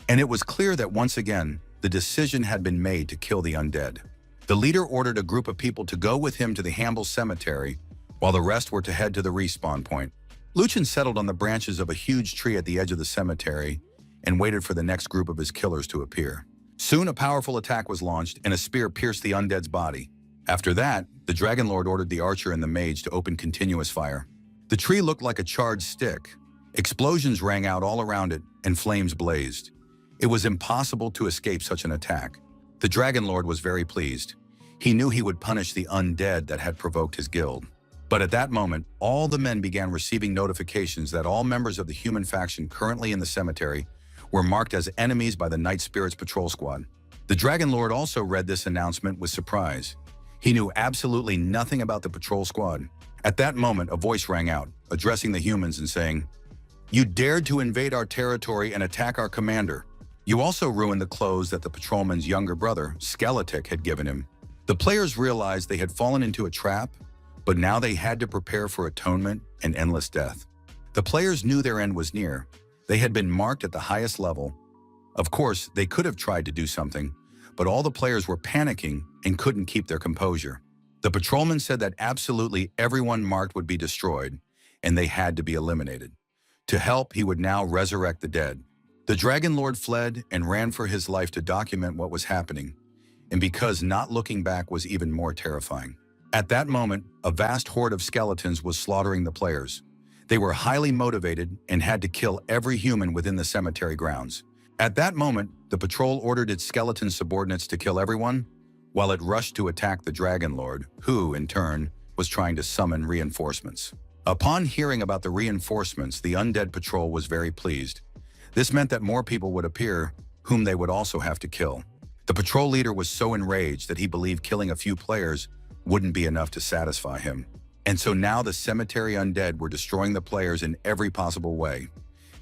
and it was clear that once again, the decision had been made to kill the undead. The leader ordered a group of people to go with him to the Hamble Cemetery, while the rest were to head to the respawn point. Lu Chen settled on the branches of a huge tree at the edge of the cemetery and waited for the next group of his killers to appear. Soon a powerful attack was launched and a spear pierced the undead's body. After that, the Dragon Lord ordered the archer and the mage to open continuous fire. The tree looked like a charred stick. Explosions rang out all around it and flames blazed. It was impossible to escape such an attack. The Dragon Lord was very pleased. He knew he would punish the undead that had provoked his guild. But at that moment, all the men began receiving notifications that all members of the human faction currently in the cemetery were marked as enemies by the Night Spirits Patrol Squad. The Dragon Lord also read this announcement with surprise. He knew absolutely nothing about the patrol squad. At that moment, a voice rang out, addressing the humans and saying, "You dared to invade our territory and attack our commander. You also ruined the clothes that the patrolman's younger brother, Skeletic, had given him." The players realized they had fallen into a trap, but now they had to prepare for atonement and endless death. The players knew their end was near. They had been marked at the highest level. Of course, they could have tried to do something, but all the players were panicking and couldn't keep their composure. The patrolman said that absolutely everyone marked would be destroyed, and they had to be eliminated. To help, he would now resurrect the dead. The Dragon Lord fled and ran for his life to document what was happening, and because not looking back was even more terrifying. At that moment, a vast horde of skeletons was slaughtering the players. They were highly motivated and had to kill every human within the cemetery grounds. At that moment, the patrol ordered its skeleton subordinates to kill everyone, while it rushed to attack the Dragon Lord, who, in turn, was trying to summon reinforcements. Upon hearing about the reinforcements, the undead patrol was very pleased. This meant that more people would appear, whom they would also have to kill. The patrol leader was so enraged that he believed killing a few players wouldn't be enough to satisfy him. And so now the cemetery undead were destroying the players in every possible way.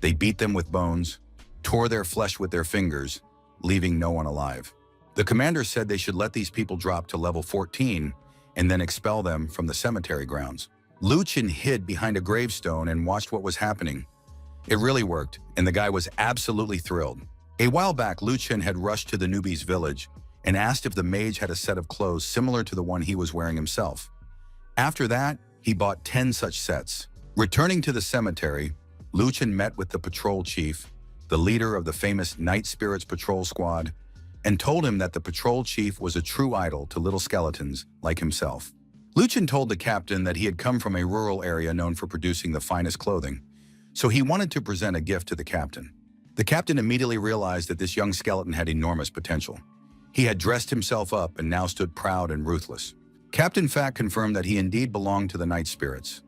They beat them with bones, tore their flesh with their fingers, leaving no one alive. The commander said they should let these people drop to level 14 and then expel them from the cemetery grounds. Lu Chen hid behind a gravestone and watched what was happening. It really worked, and the guy was absolutely thrilled. A while back, Lu Chen had rushed to the newbie's village and asked if the mage had a set of clothes similar to the one he was wearing himself. After that, he bought 10 such sets. Returning to the cemetery, Lu Chen met with the patrol chief, the leader of the famous Night Spirits Patrol Squad, and told him that the patrol chief was a true idol to little skeletons like himself. Lu Chen told the captain that he had come from a rural area known for producing the finest clothing, so he wanted to present a gift to the captain. The captain immediately realized that this young skeleton had enormous potential. He had dressed himself up and now stood proud and ruthless. Captain Fat confirmed that he indeed belonged to the Night Spirits,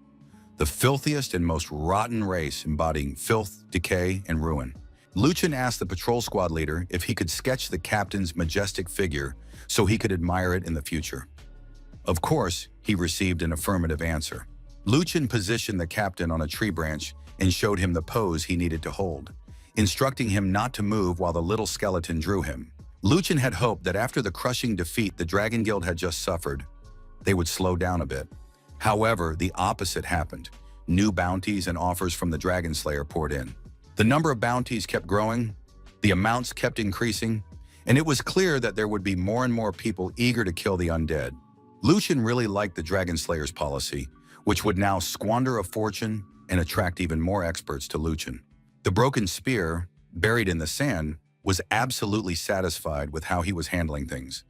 the filthiest and most rotten race embodying filth, decay, and ruin. Lu Chen asked the patrol squad leader if he could sketch the captain's majestic figure so he could admire it in the future. Of course, he received an affirmative answer. Lu Chen positioned the captain on a tree branch and showed him the pose he needed to hold, instructing him not to move while the little skeleton drew him. Lu Chen had hoped that after the crushing defeat the Dragon Guild had just suffered, they would slow down a bit. However, the opposite happened. New bounties and offers from the Dragon Slayer poured in. The number of bounties kept growing, the amounts kept increasing, and it was clear that there would be more and more people eager to kill the undead. Lu Chen really liked the Dragon Slayer's policy, which would now squander a fortune and attract even more experts to Lu Chen. The broken spear, buried in the sand, was absolutely satisfied with how he was handling things,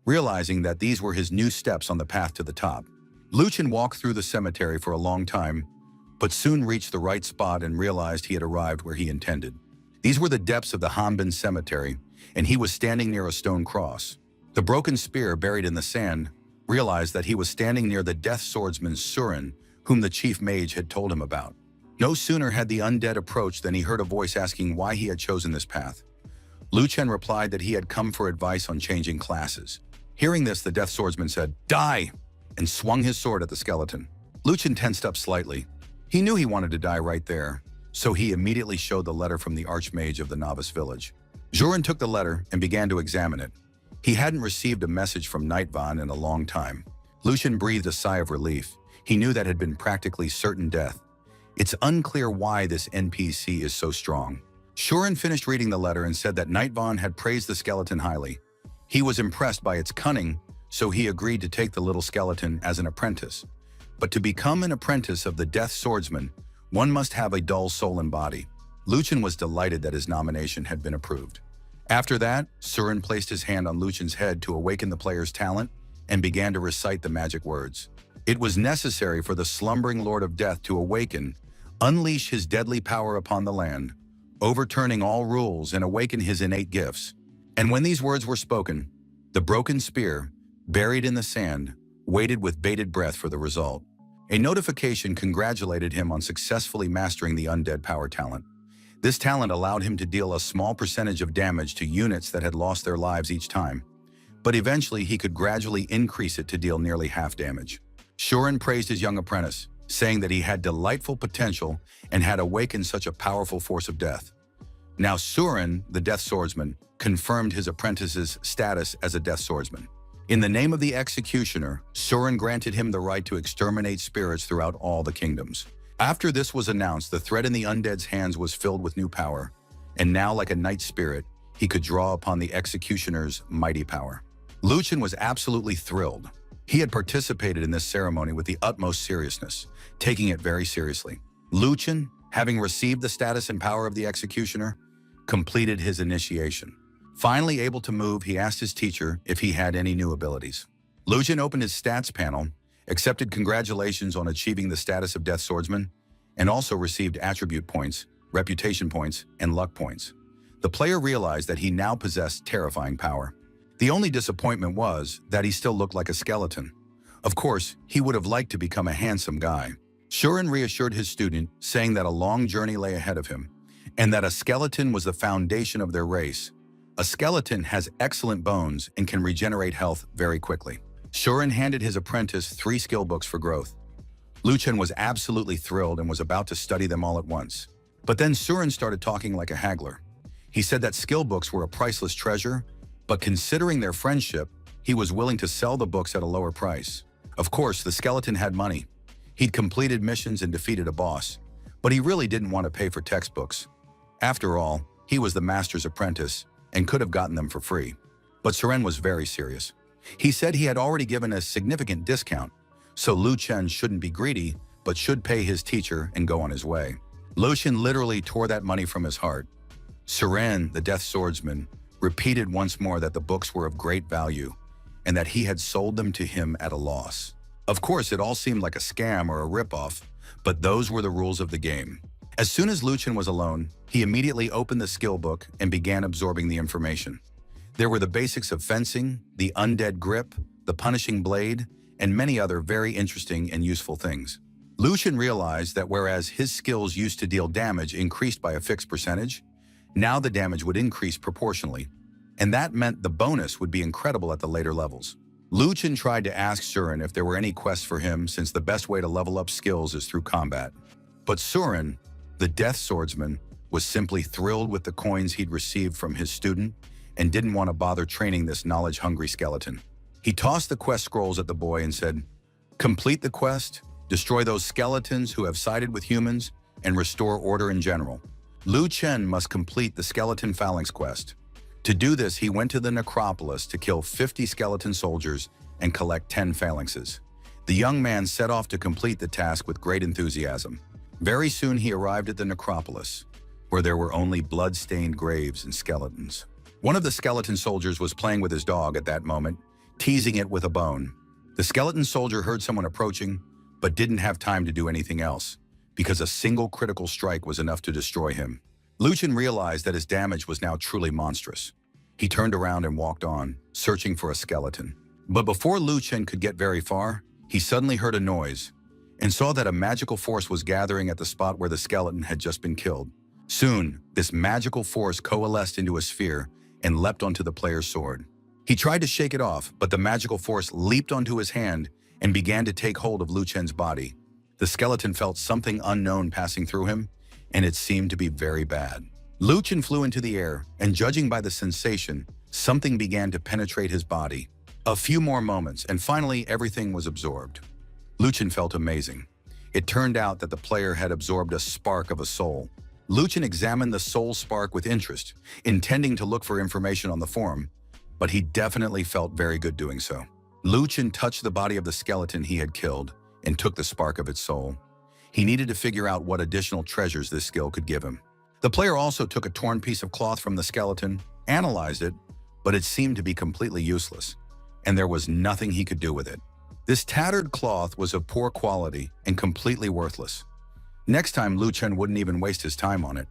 realizing that these were his new steps on the path to the top. Lu Chen walked through the cemetery for a long time, but soon reached the right spot and realized he had arrived where he intended. These were the depths of the Hanbin Cemetery, and he was standing near a stone cross. The broken spear buried in the sand realized that he was standing near the death swordsman Surin, whom the chief mage had told him about. No sooner had the undead approached than he heard a voice asking why he had chosen this path. Lu Chen replied that he had come for advice on changing classes. Hearing this, the death swordsman said, "Die!" and swung his sword at the skeleton. Lu Chen tensed up slightly. He knew he wanted to die right there, so he immediately showed the letter from the archmage of the novice village. Jorin took the letter and began to examine it. He hadn't received a message from Nightvan in a long time. Lu Chen breathed a sigh of relief. He knew that had been practically certain death. It's unclear why this NPC is so strong. Jorin finished reading the letter and said that Nightvan had praised the skeleton highly. He was impressed by its cunning, so he agreed to take the little skeleton as an apprentice. But to become an apprentice of the Death Swordsman, one must have a dull soul and body. Lu Chen was delighted that his nomination had been approved. After that, Surin placed his hand on Lu Chen's head to awaken the player's talent and began to recite the magic words. It was necessary for the slumbering Lord of Death to awaken, unleash his deadly power upon the land, overturning all rules and awaken his innate gifts. And when these words were spoken, the broken spear, buried in the sand, waited with bated breath for the result. A notification congratulated him on successfully mastering the undead power talent. This talent allowed him to deal a small percentage of damage to units that had lost their lives each time, but eventually he could gradually increase it to deal nearly half damage. Shuren praised his young apprentice, saying that he had delightful potential and had awakened such a powerful force of death. Now Suren, the Death Swordsman, confirmed his apprentice's status as a Death Swordsman. In the name of the Executioner, Suren granted him the right to exterminate spirits throughout all the kingdoms. After this was announced, the thread in the undead's hands was filled with new power, and now like a night spirit, he could draw upon the Executioner's mighty power. Lu Chen was absolutely thrilled. He had participated in this ceremony with the utmost seriousness, taking it very seriously. Lu Chen, having received the status and power of the Executioner, completed his initiation. Finally able to move, he asked his teacher if he had any new abilities. Lu Chen opened his stats panel, accepted congratulations on achieving the status of Death Swordsman, and also received attribute points, reputation points, and luck points. The player realized that he now possessed terrifying power. The only disappointment was that he still looked like a skeleton. Of course, he would have liked to become a handsome guy. Shuren reassured his student, saying that a long journey lay ahead of him, and that a skeleton was the foundation of their race. A skeleton has excellent bones and can regenerate health very quickly. Shuren handed his apprentice 3 skill books for growth. Lu Chen was absolutely thrilled and was about to study them all at once. But then Shuren started talking like a haggler. He said that skill books were a priceless treasure, but considering their friendship, he was willing to sell the books at a lower price. Of course, the skeleton had money. He'd completed missions and defeated a boss, but he really didn't want to pay for textbooks. After all, he was the master's apprentice and could have gotten them for free. But Shuren was very serious. He said he had already given a significant discount, so Lu Chen shouldn't be greedy, but should pay his teacher and go on his way. Lu Chen literally tore that money from his heart. Shuren, the Death Swordsman, repeated once more that the books were of great value and that he had sold them to him at a loss. Of course, it all seemed like a scam or a ripoff, but those were the rules of the game. As soon as Lu Chen was alone, he immediately opened the skill book and began absorbing the information. There were the basics of fencing, the undead grip, the punishing blade, and many other very interesting and useful things. Lu Chen realized that whereas his skills used to deal damage increased by a fixed percentage, now the damage would increase proportionally, and that meant the bonus would be incredible at the later levels. Lu Chen tried to ask Shuren if there were any quests for him, since the best way to level up skills is through combat. But Shuren, the Death Swordsman, was simply thrilled with the coins he'd received from his student and didn't want to bother training this knowledge-hungry skeleton. He tossed the quest scrolls at the boy and said, "Complete the quest, destroy those skeletons who have sided with humans, and restore order in general." Lu Chen must complete the skeleton phalanx quest. To do this, he went to the necropolis to kill 50 skeleton soldiers and collect 10 phalanxes. The young man set off to complete the task with great enthusiasm. Very soon he arrived at the necropolis, where there were only blood-stained graves and skeletons. One of the skeleton soldiers was playing with his dog at that moment, teasing it with a bone. The skeleton soldier heard someone approaching, but didn't have time to do anything else, because a single critical strike was enough to destroy him. Lu Chen realized that his damage was now truly monstrous. He turned around and walked on, searching for a skeleton. But before Lu Chen could get very far, he suddenly heard a noise and saw that a magical force was gathering at the spot where the skeleton had just been killed. Soon, this magical force coalesced into a sphere and leapt onto the player's sword. He tried to shake it off, but the magical force leaped onto his hand and began to take hold of Lu Chen's body. The skeleton felt something unknown passing through him, and it seemed to be very bad. Lu Chen flew into the air, and judging by the sensation, something began to penetrate his body. A few more moments, and finally everything was absorbed. Lu Chen felt amazing. It turned out that the player had absorbed a spark of a soul. Lu Chen examined the soul spark with interest, intending to look for information on the form, but he definitely felt very good doing so. Lu Chen touched the body of the skeleton he had killed and took the spark of its soul. He needed to figure out what additional treasures this skill could give him. The player also took a torn piece of cloth from the skeleton, analyzed it, but it seemed to be completely useless, and there was nothing he could do with it. This tattered cloth was of poor quality and completely worthless. Next time, Lu Chen wouldn't even waste his time on it.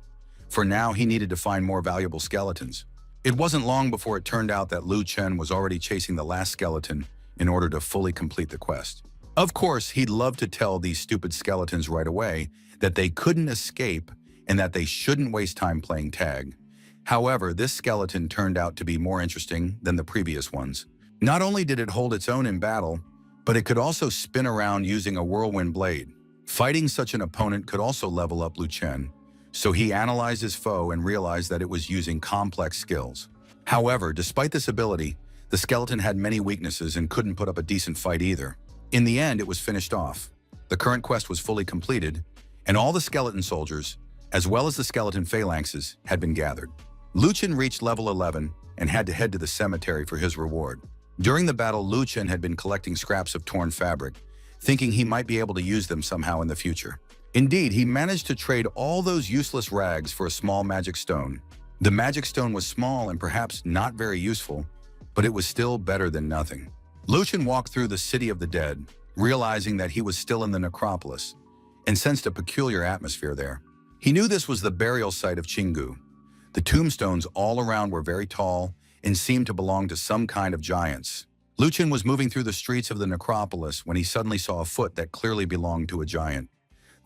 For now, he needed to find more valuable skeletons. It wasn't long before it turned out that Lu Chen was already chasing the last skeleton in order to fully complete the quest. Of course, he'd love to tell these stupid skeletons right away that they couldn't escape and that they shouldn't waste time playing tag. However, this skeleton turned out to be more interesting than the previous ones. Not only did it hold its own in battle, but it could also spin around using a whirlwind blade. Fighting such an opponent could also level up Lu Chen, so he analyzed his foe and realized that it was using complex skills. However, despite this ability, the skeleton had many weaknesses and couldn't put up a decent fight either. In the end, it was finished off. The current quest was fully completed, and all the skeleton soldiers, as well as the skeleton phalanxes, had been gathered. Lu Chen reached level 11 and had to head to the cemetery for his reward. During the battle, Lu Chen had been collecting scraps of torn fabric, thinking he might be able to use them somehow in the future. Indeed, he managed to trade all those useless rags for a small magic stone. The magic stone was small and perhaps not very useful, but it was still better than nothing. Lu Chen walked through the city of the dead, realizing that he was still in the necropolis, and sensed a peculiar atmosphere there. He knew this was the burial site of Qinggu. The tombstones all around were very tall and seemed to belong to some kind of giants. Lu Chen was moving through the streets of the necropolis when he suddenly saw a foot that clearly belonged to a giant.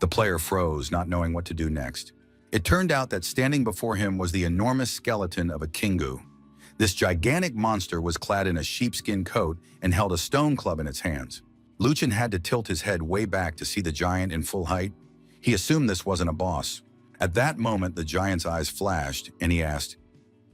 The player froze, not knowing what to do next. It turned out that standing before him was the enormous skeleton of a Qinggu. This gigantic monster was clad in a sheepskin coat and held a stone club in its hands. Lu Chen had to tilt his head way back to see the giant in full height. He assumed this wasn't a boss. At that moment, the giant's eyes flashed, and he asked,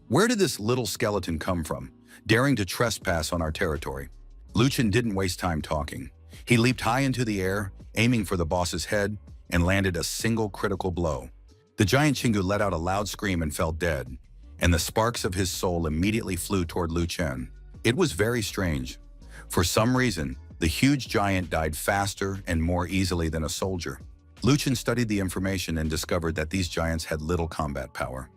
"Where did this little skeleton come from, daring to trespass on our territory?" Lu Chen didn't waste time talking. He leaped high into the air, aiming for the boss's head, and landed a single critical blow. The giant Qinggu let out a loud scream and fell dead, and the sparks of his soul immediately flew toward Lu Chen. It was very strange. For some reason, the huge giant died faster and more easily than a soldier. Lu Chen studied the information and discovered that these giants had little combat power.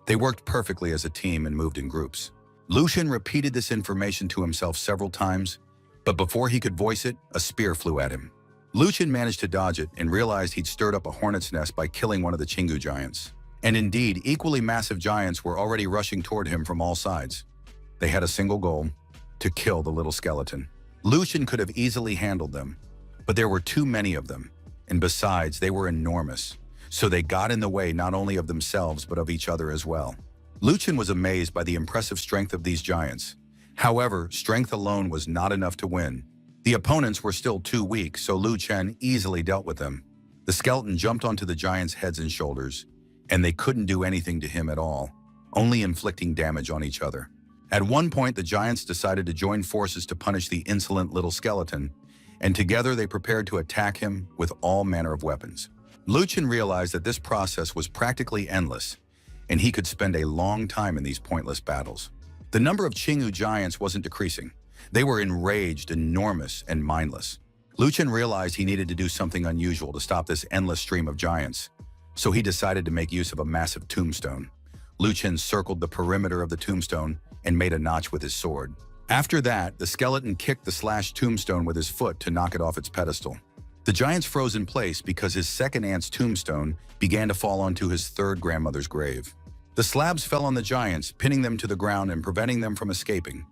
They worked perfectly as a team and moved in groups. Lu Chen repeated this information to himself several times, but before he could voice it, a spear flew at him. Lu Chen managed to dodge it and realized he'd stirred up a hornet's nest by killing one of the Qinggu giants. And indeed, equally massive giants were already rushing toward him from all sides. They had a single goal: to kill the little skeleton. Lu Chen could have easily handled them, but there were too many of them, and besides, they were enormous, so they got in the way not only of themselves but of each other as well. Lu Chen was amazed by the impressive strength of these giants. However, strength alone was not enough to win. The opponents were still too weak, so Lu Chen easily dealt with them. The skeleton jumped onto the giants' heads and shoulders, and they couldn't do anything to him at all, only inflicting damage on each other. At one point, the giants decided to join forces to punish the insolent little skeleton, and together they prepared to attack him with all manner of weapons. Lu Chen realized that this process was practically endless, and he could spend a long time in these pointless battles. The number of Qinggu giants wasn't decreasing. They were enraged, enormous, and mindless. Lu Chen realized he needed to do something unusual to stop this endless stream of giants, so he decided to make use of a massive tombstone. Lu Chen circled the perimeter of the tombstone and made a notch with his sword. After that, the skeleton kicked the slashed tombstone with his foot to knock it off its pedestal. The giants froze in place because his second aunt's tombstone began to fall onto his third grandmother's grave. The slabs fell on the giants, pinning them to the ground and preventing them from escaping.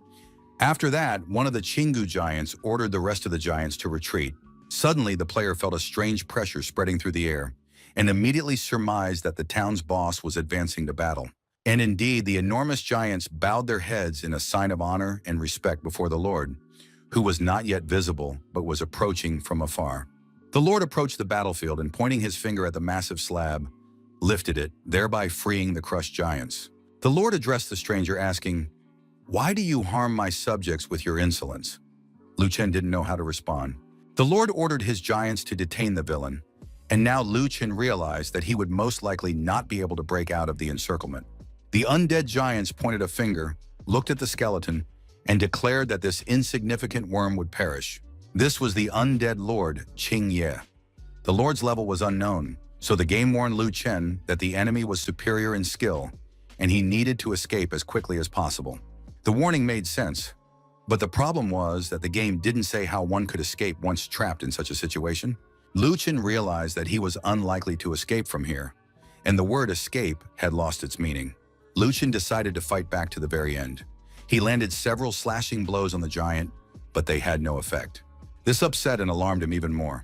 After that, one of the Qinggu giants ordered the rest of the giants to retreat. Suddenly, the player felt a strange pressure spreading through the air, and immediately surmised that the town's boss was advancing to battle. And indeed, the enormous giants bowed their heads in a sign of honor and respect before the Lord, who was not yet visible but was approaching from afar. The Lord approached the battlefield and, pointing his finger at the massive slab, lifted it, thereby freeing the crushed giants. The Lord addressed the stranger, asking, "Why do you harm my subjects with your insolence?" Lu Chen didn't know how to respond. The Lord ordered his giants to detain the villain, and now Lu Chen realized that he would most likely not be able to break out of the encirclement. The undead giants pointed a finger, looked at the skeleton, and declared that this insignificant worm would perish. This was the undead lord, Qing Ye. The lord's level was unknown, so the game warned Lu Chen that the enemy was superior in skill, and he needed to escape as quickly as possible. The warning made sense, but the problem was that the game didn't say how one could escape once trapped in such a situation. Lu Chen realized that he was unlikely to escape from here, and the word escape had lost its meaning. Lu Chen decided to fight back to the very end. He landed several slashing blows on the giant, but they had no effect. This upset and alarmed him even more.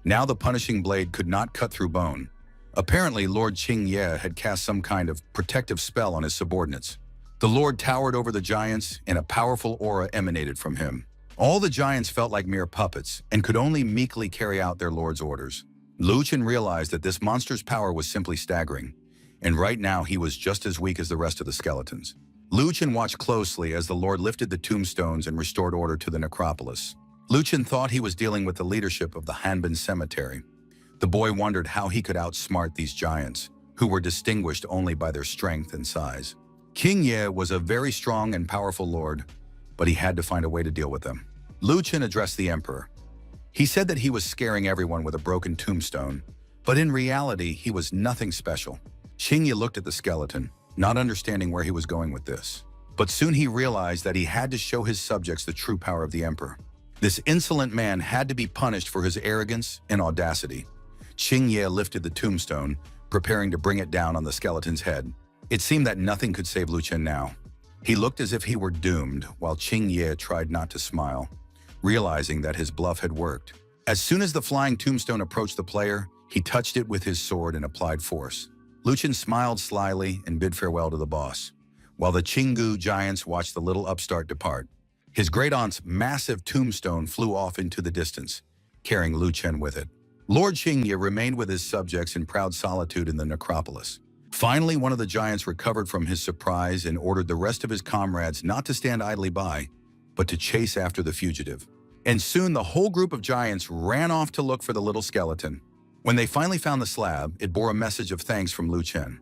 Now the punishing blade could not cut through bone. Apparently, Lord Qingye had cast some kind of protective spell on his subordinates. The Lord towered over the giants, and a powerful aura emanated from him. All the giants felt like mere puppets and could only meekly carry out their Lord's orders. Lu Chen realized that this monster's power was simply staggering, and right now he was just as weak as the rest of the skeletons. Lu Chen watched closely as the Lord lifted the tombstones and restored order to the necropolis. Lu Chen thought he was dealing with the leadership of the Hanbin Cemetery. The boy wondered how he could outsmart these giants, who were distinguished only by their strength and size. King Ye was a very strong and powerful lord, but he had to find a way to deal with them. Lu Chen addressed the emperor. He said that he was scaring everyone with a broken tombstone, but in reality, he was nothing special. Qingye looked at the skeleton, not understanding where he was going with this. But soon he realized that he had to show his subjects the true power of the emperor. This insolent man had to be punished for his arrogance and audacity. Qingye lifted the tombstone, preparing to bring it down on the skeleton's head. It seemed that nothing could save Lu Chen now. He looked as if he were doomed, while Qingye tried not to smile, realizing that his bluff had worked. As soon as the flying tombstone approached the player, he touched it with his sword and applied force. Lu Chen smiled slyly and bid farewell to the boss, while the Qinggu giants watched the little upstart depart. His great-aunt's massive tombstone flew off into the distance, carrying Lu Chen with it. Lord Qingye remained with his subjects in proud solitude in the necropolis. Finally, one of the giants recovered from his surprise and ordered the rest of his comrades not to stand idly by, but to chase after the fugitive. And soon the whole group of giants ran off to look for the little skeleton. When they finally found the slab, it bore a message of thanks from Lu Chen.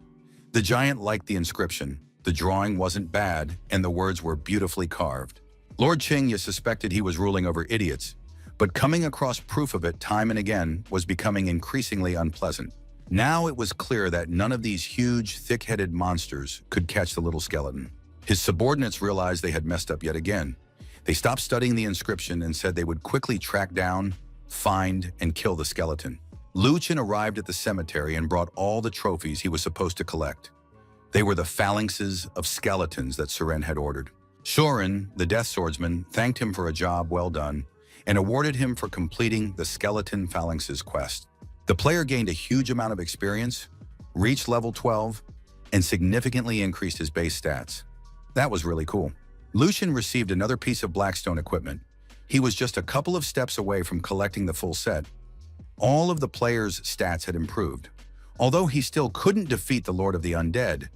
The giant liked the inscription, the drawing wasn't bad, and the words were beautifully carved. Lord Qingye suspected he was ruling over idiots, but coming across proof of it time and again was becoming increasingly unpleasant. Now it was clear that none of these huge, thick-headed monsters could catch the little skeleton. His subordinates realized they had messed up yet again. They stopped studying the inscription and said they would quickly track down, find, and kill the skeleton. Lu Chen arrived at the cemetery and brought all the trophies he was supposed to collect. They were the phalanxes of skeletons that Suren had ordered. Shorin, the death swordsman, thanked him for a job well done and awarded him for completing the skeleton phalanxes quest. The player gained a huge amount of experience, reached level 12, and significantly increased his base stats. That was really cool. Lu Chen received another piece of Blackstone equipment. He was just a couple of steps away from collecting the full set. All of the player's stats had improved. Although he still couldn't defeat the Lord of the Undead,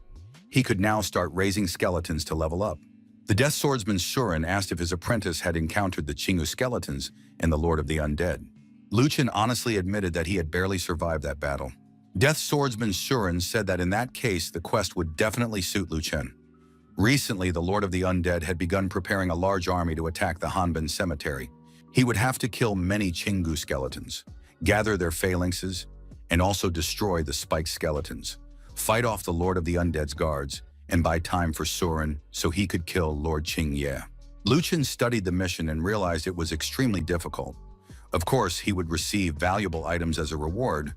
he could now start raising skeletons to level up. The death swordsman Shuren asked if his apprentice had encountered the Qingyu skeletons and the Lord of the Undead. Lu Chen honestly admitted that he had barely survived that battle. Death swordsman Shuren said that in that case, the quest would definitely suit Lu Chen. Recently, the Lord of the Undead had begun preparing a large army to attack the Hanbin Cemetery. He would have to kill many Qingyu skeletons, gather their phalanxes, and also destroy the spiked skeletons, fight off the Lord of the Undead's guards, and buy time for Suren so he could kill Lord Qingye. Lu Chen studied the mission and realized it was extremely difficult. Of course, he would receive valuable items as a reward,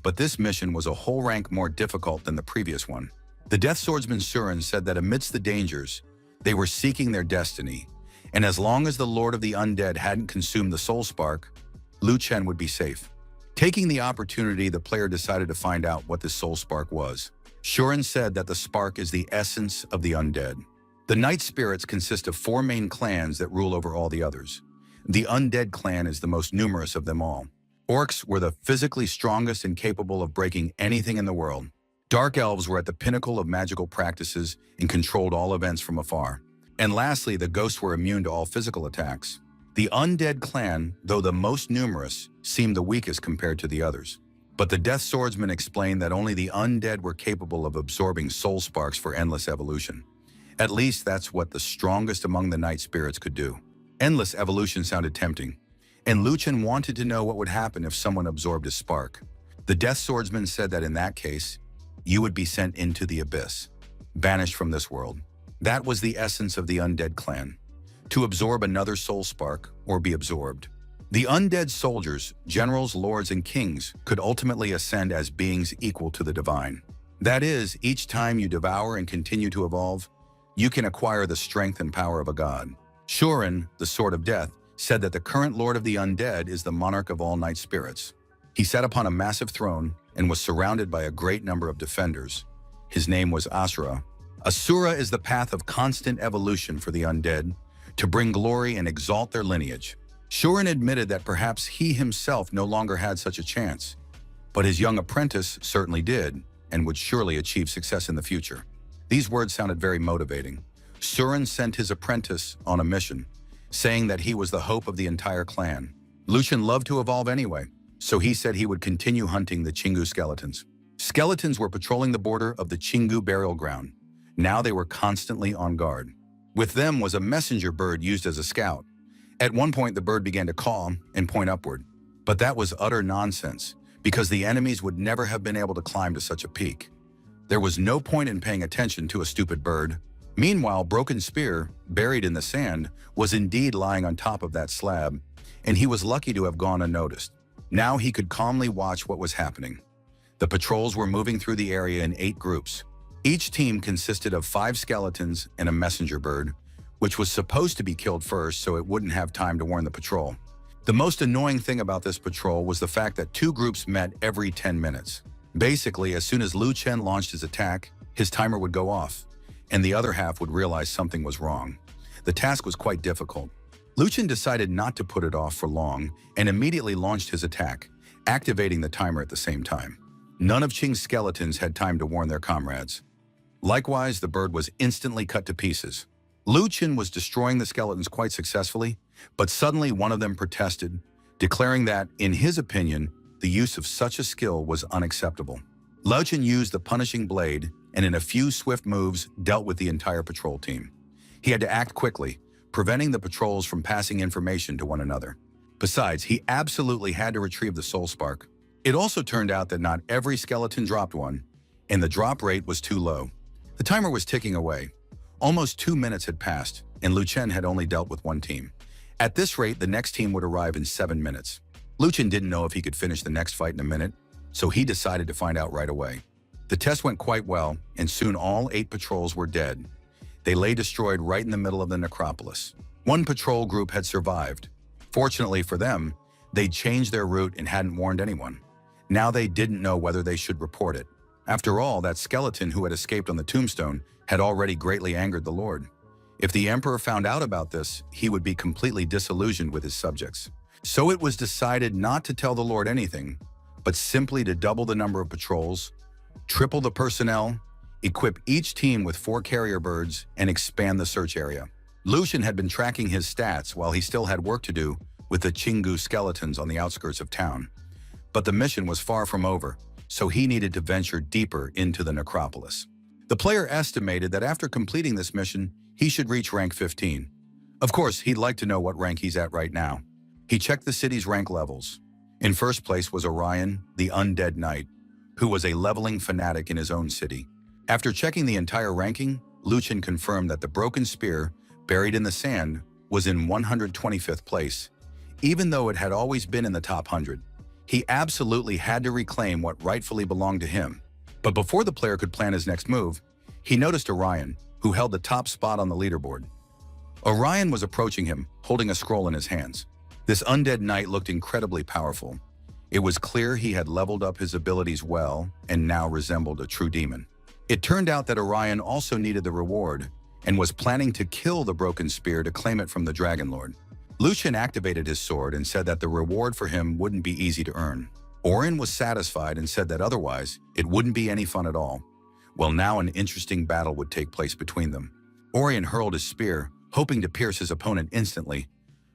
but this mission was a whole rank more difficult than the previous one. The death swordsman Suren said that amidst the dangers, they were seeking their destiny, and as long as the Lord of the Undead hadn't consumed the soul spark, Lu Chen would be safe. Taking the opportunity, the player decided to find out what this soul spark was. Shuren said that the spark is the essence of the undead. The night spirits consist of 4 main clans that rule over all the others. The undead clan is the most numerous of them all. Orcs were the physically strongest and capable of breaking anything in the world. Dark elves were at the pinnacle of magical practices and controlled all events from afar. And lastly, the ghosts were immune to all physical attacks. The undead clan, though the most numerous, seemed the weakest compared to the others. But the death swordsman explained that only the undead were capable of absorbing soul sparks for endless evolution. At least that's what the strongest among the night spirits could do. Endless evolution sounded tempting, and Lu Chen wanted to know what would happen if someone absorbed a spark. The death swordsman said that in that case, you would be sent into the abyss, banished from this world. That was the essence of the undead clan, to absorb another soul spark or be absorbed. The undead soldiers, generals, lords, and kings could ultimately ascend as beings equal to the divine. That is, each time you devour and continue to evolve, you can acquire the strength and power of a god. Shuren, the Sword of Death, said that the current Lord of the Undead is the monarch of all night spirits. He sat upon a massive throne and was surrounded by a great number of defenders. His name was Asura. Asura is the path of constant evolution for the undead, to bring glory and exalt their lineage. Shuren admitted that perhaps he himself no longer had such a chance, but his young apprentice certainly did, and would surely achieve success in the future. These words sounded very motivating. Suren sent his apprentice on a mission, saying that he was the hope of the entire clan. Lucian loved to evolve anyway, so he said he would continue hunting the Chingu skeletons. Skeletons were patrolling the border of the Chingu burial ground. Now they were constantly on guard. With them was a messenger bird used as a scout. At one point, the bird began to caw and point upward. But that was utter nonsense, because the enemies would never have been able to climb to such a peak. There was no point in paying attention to a stupid bird. Meanwhile, Broken Spear, buried in the sand, was indeed lying on top of that slab, and he was lucky to have gone unnoticed. Now he could calmly watch what was happening. The patrols were moving through the area in 8 groups. Each team consisted of 5 skeletons and a messenger bird, which was supposed to be killed first so it wouldn't have time to warn the patrol. The most annoying thing about this patrol was the fact that 2 groups met every 10 minutes. Basically, as soon as Lu Chen launched his attack, his timer would go off, and the other half would realize something was wrong. The task was quite difficult. Lu Chen decided not to put it off for long and immediately launched his attack, activating the timer at the same time. None of Qing's skeletons had time to warn their comrades. Likewise, the bird was instantly cut to pieces. Lu Chen was destroying the skeletons quite successfully, but suddenly one of them protested, declaring that, in his opinion, the use of such a skill was unacceptable. Lu Chen used the punishing blade and in a few swift moves dealt with the entire patrol team. He had to act quickly, preventing the patrols from passing information to one another. Besides, he absolutely had to retrieve the soul spark. It also turned out that not every skeleton dropped one, and the drop rate was too low. The timer was ticking away. Almost 2 minutes had passed, and Lu Chen had only dealt with 1 team. At this rate, the next team would arrive in 7 minutes. Lu Chen didn't know if he could finish the next fight in a minute, so he decided to find out right away. The test went quite well, and soon all 8 patrols were dead. They lay destroyed right in the middle of the necropolis. 1 patrol group had survived. Fortunately for them, they'd changed their route and hadn't warned anyone. Now they didn't know whether they should report it. After all, that skeleton who had escaped on the tombstone had already greatly angered the Lord. If the Emperor found out about this, he would be completely disillusioned with his subjects. So it was decided not to tell the Lord anything, but simply to double the number of patrols, triple the personnel, equip each team with 4 carrier birds, and expand the search area. Lucian had been tracking his stats while he still had work to do with the Chingu skeletons on the outskirts of town. But the mission was far from over, so he needed to venture deeper into the necropolis. The player estimated that after completing this mission, he should reach rank 15. Of course, he'd like to know what rank he's at right now. He checked the city's rank levels. In first place was Orion, the undead knight, who was a leveling fanatic in his own city. After checking the entire ranking, Lucian confirmed that the broken spear, buried in the sand, was in 125th place, even though it had always been in the top 100. He absolutely had to reclaim what rightfully belonged to him. But before the player could plan his next move, he noticed Orion, who held the top spot on the leaderboard. Orion was approaching him, holding a scroll in his hands. This undead knight looked incredibly powerful. It was clear he had leveled up his abilities well and now resembled a true demon. It turned out that Orion also needed the reward and was planning to kill the broken spear to claim it from the Dragon Lord. Lucian activated his sword and said that the reward for him wouldn't be easy to earn. Orion was satisfied and said that otherwise, it wouldn't be any fun at all. Well, now an interesting battle would take place between them. Orion hurled his spear, hoping to pierce his opponent instantly,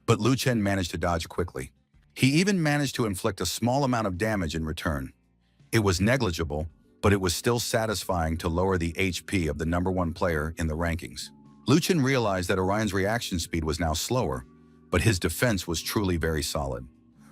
but Lu Chen managed to dodge quickly. He even managed to inflict a small amount of damage in return. It was negligible, but it was still satisfying to lower the HP of the #1 player in the rankings. Lu Chen realized that Orion's reaction speed was now slower, but his defense was truly very solid.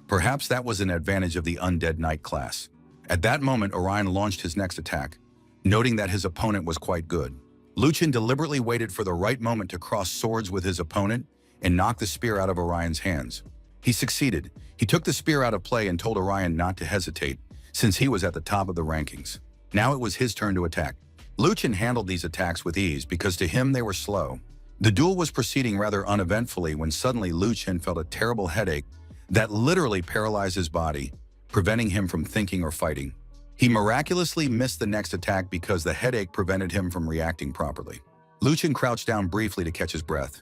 Perhaps that was an advantage of the Undead Knight class. At that moment, Orion launched his next attack, noting that his opponent was quite good. Lucian deliberately waited for the right moment to cross swords with his opponent and knock the spear out of Orion's hands. He succeeded. He took the spear out of play and told Orion not to hesitate, since he was at the top of the rankings. Now it was his turn to attack. Lucian handled these attacks with ease because to him they were slow. The duel was proceeding rather uneventfully when suddenly Lu Chen felt a terrible headache that literally paralyzed his body, preventing him from thinking or fighting. He miraculously missed the next attack because the headache prevented him from reacting properly. Lu Chen crouched down briefly to catch his breath.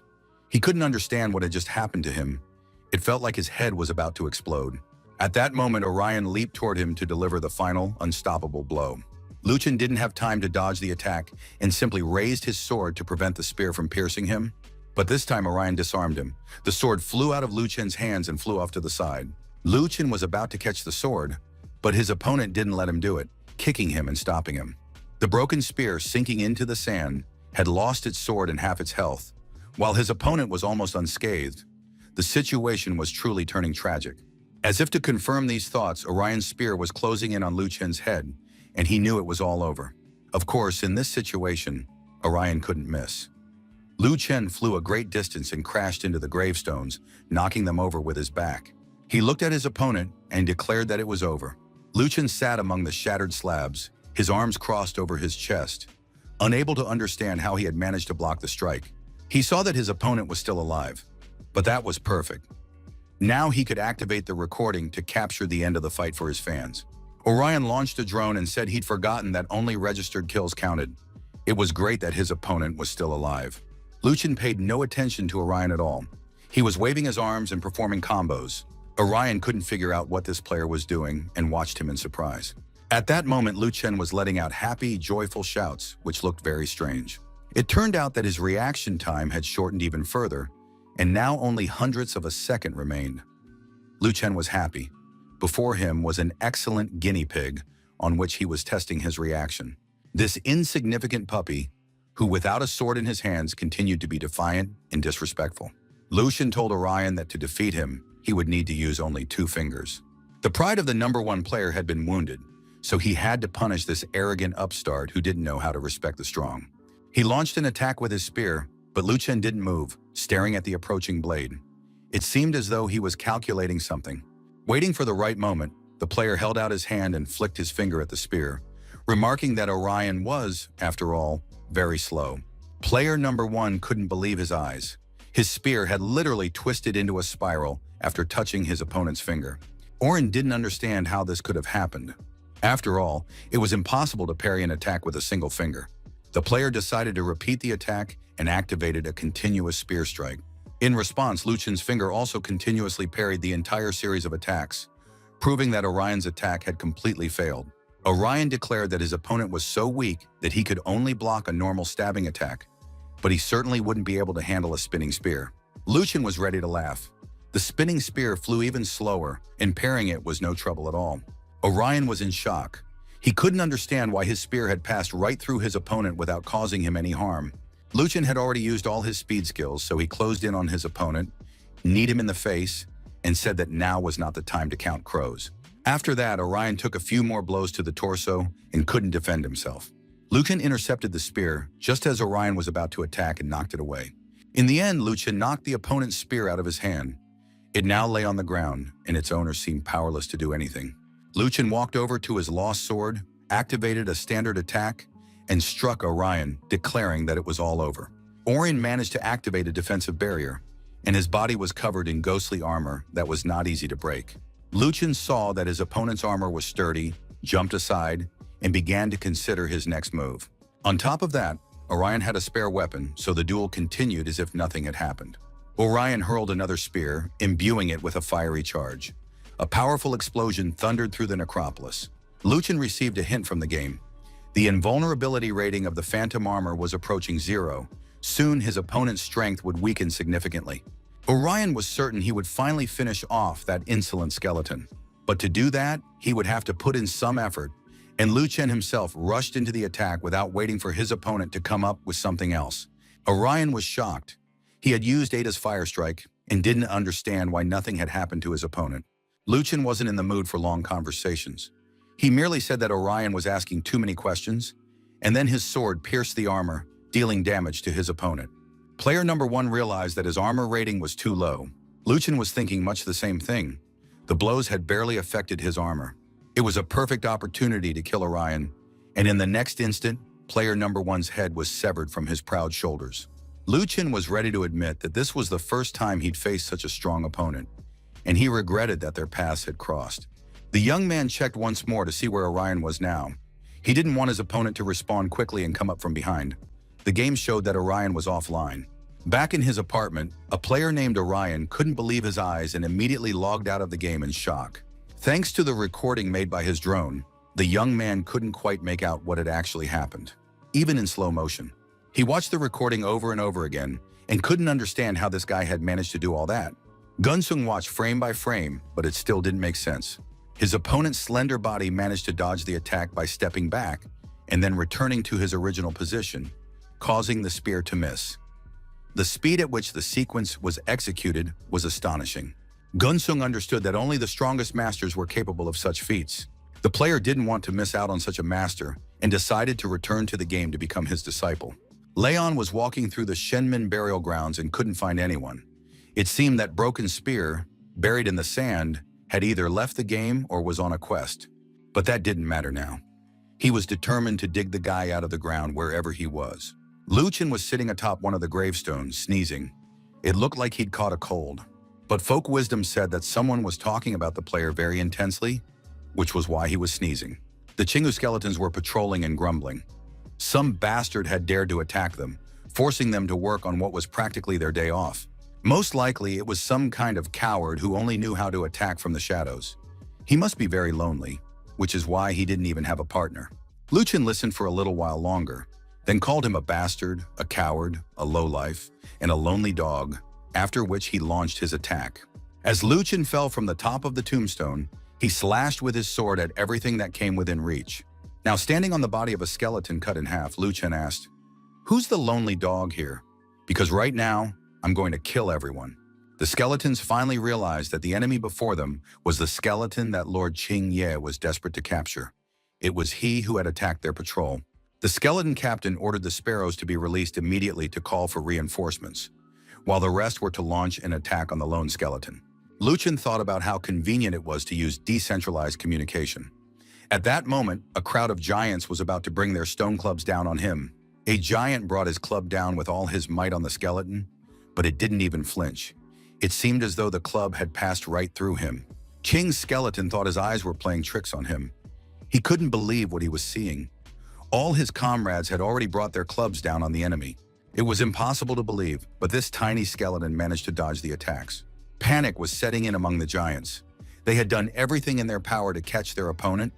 He couldn't understand what had just happened to him. It felt like his head was about to explode. At that moment, Orion leaped toward him to deliver the final, unstoppable blow. Lu Chen didn't have time to dodge the attack and simply raised his sword to prevent the spear from piercing him. But this time, Orion disarmed him. The sword flew out of Lu Chen's hands and flew off to the side. Lu Chen was about to catch the sword, but his opponent didn't let him do it, kicking him and stopping him. The broken spear, sinking into the sand, had lost its sword and half its health. While his opponent was almost unscathed, the situation was truly turning tragic. As if to confirm these thoughts, Orion's spear was closing in on Lu Chen's head, and he knew it was all over. Of course, in this situation, Orion couldn't miss. Lu Chen flew a great distance and crashed into the gravestones, knocking them over with his back. He looked at his opponent and declared that it was over. Lu Chen sat among the shattered slabs, his arms crossed over his chest, unable to understand how he had managed to block the strike. He saw that his opponent was still alive, but that was perfect. Now he could activate the recording to capture the end of the fight for his fans. Orion launched a drone and said he'd forgotten that only registered kills counted. It was great that his opponent was still alive. Lu Chen paid no attention to Orion at all. He was waving his arms and performing combos. Orion couldn't figure out what this player was doing and watched him in surprise. At that moment, Lu Chen was letting out happy, joyful shouts, which looked very strange. It turned out that his reaction time had shortened even further, and now only hundredths of a second remained. Lu Chen was happy. Before him was an excellent guinea pig on which he was testing his reaction. This insignificant puppy, who without a sword in his hands continued to be defiant and disrespectful. Lu Chen told Orion that to defeat him, he would need to use only 2 fingers. The pride of the #1 player had been wounded, so he had to punish this arrogant upstart who didn't know how to respect the strong. He launched an attack with his spear, but Lu Chen didn't move, staring at the approaching blade. It seemed as though he was calculating something. Waiting for the right moment, the player held out his hand and flicked his finger at the spear, remarking that Orion was, after all, very slow. Player #1 couldn't believe his eyes. His spear had literally twisted into a spiral after touching his opponent's finger. Orion didn't understand how this could have happened. After all, it was impossible to parry an attack with a single finger. The player decided to repeat the attack and activated a continuous spear strike. In response, Lu Chen's finger also continuously parried the entire series of attacks, proving that Orion's attack had completely failed. Orion declared that his opponent was so weak that he could only block a normal stabbing attack, but he certainly wouldn't be able to handle a spinning spear. Lu Chen was ready to laugh. The spinning spear flew even slower, and parrying it was no trouble at all. Orion was in shock. He couldn't understand why his spear had passed right through his opponent without causing him any harm. Lu Chen had already used all his speed skills, so he closed in on his opponent, kneed him in the face, and said that now was not the time to count crows. After that, Orion took a few more blows to the torso and couldn't defend himself. Lu Chen intercepted the spear just as Orion was about to attack and knocked it away. In the end, Lu Chen knocked the opponent's spear out of his hand. It now lay on the ground, and its owner seemed powerless to do anything. Lu Chen walked over to his lost sword, activated a standard attack, and struck Orion, declaring that it was all over. Orion managed to activate a defensive barrier, and his body was covered in ghostly armor that was not easy to break. Lu Chen saw that his opponent's armor was sturdy, jumped aside, and began to consider his next move. On top of that, Orion had a spare weapon, so the duel continued as if nothing had happened. Orion hurled another spear, imbuing it with a fiery charge. A powerful explosion thundered through the necropolis. Lu Chen received a hint from the game. The invulnerability rating of the phantom armor was approaching 0. Soon his opponent's strength would weaken significantly. Orion was certain he would finally finish off that insolent skeleton. But to do that, he would have to put in some effort, and Lu Chen himself rushed into the attack without waiting for his opponent to come up with something else. Orion was shocked. He had used Ada's fire strike and didn't understand why nothing had happened to his opponent. Lu Chen wasn't in the mood for long conversations. He merely said that Orion was asking too many questions, and then his sword pierced the armor, dealing damage to his opponent. Player #1 realized that his armor rating was too low. Lu Chen was thinking much the same thing. The blows had barely affected his armor. It was a perfect opportunity to kill Orion, and in the next instant, player #1's head was severed from his proud shoulders. Lu Chen was ready to admit that this was the first time he'd faced such a strong opponent, and he regretted that their paths had crossed. The young man checked once more to see where Orion was now. He didn't want his opponent to respond quickly and come up from behind. The game showed that Orion was offline. Back in his apartment, a player named Orion couldn't believe his eyes and immediately logged out of the game in shock. Thanks to the recording made by his drone, the young man couldn't quite make out what had actually happened, even in slow motion. He watched the recording over and over again and couldn't understand how this guy had managed to do all that. Gunsung watched frame by frame, but it still didn't make sense. His opponent's slender body managed to dodge the attack by stepping back and then returning to his original position, causing the spear to miss. The speed at which the sequence was executed was astonishing. Gunsung understood that only the strongest masters were capable of such feats. The player didn't want to miss out on such a master and decided to return to the game to become his disciple. Leon was walking through the Shenmin burial grounds and couldn't find anyone. It seemed that Broken Spear, buried in the sand, had either left the game or was on a quest. But that didn't matter now. He was determined to dig the guy out of the ground wherever he was. Lu Chen was sitting atop one of the gravestones, sneezing. It looked like he'd caught a cold. But folk wisdom said that someone was talking about the player very intensely, which was why he was sneezing. The Chingu skeletons were patrolling and grumbling. Some bastard had dared to attack them, forcing them to work on what was practically their day off. Most likely, it was some kind of coward who only knew how to attack from the shadows. He must be very lonely, which is why he didn't even have a partner. Lu Chen listened for a little while longer, then called him a bastard, a coward, a lowlife, and a lonely dog, after which he launched his attack. As Lu Chen fell from the top of the tombstone, he slashed with his sword at everything that came within reach. Now, standing on the body of a skeleton cut in half, Lu Chen asked, "Who's the lonely dog here? Because right now, I'm going to kill everyone." The skeletons finally realized that the enemy before them was the skeleton that Lord Qing Ye was desperate to capture. It was he who had attacked their patrol. The skeleton captain ordered the sparrows to be released immediately to call for reinforcements, while the rest were to launch an attack on the lone skeleton. Lu Chen thought about how convenient it was to use decentralized communication. At that moment, a crowd of giants was about to bring their stone clubs down on him. A giant brought his club down with all his might on the skeleton, but it didn't even flinch. It seemed as though the club had passed right through him. Qing's skeleton thought his eyes were playing tricks on him. He couldn't believe what he was seeing. All his comrades had already brought their clubs down on the enemy. It was impossible to believe, but this tiny skeleton managed to dodge the attacks. Panic was setting in among the giants. They had done everything in their power to catch their opponent,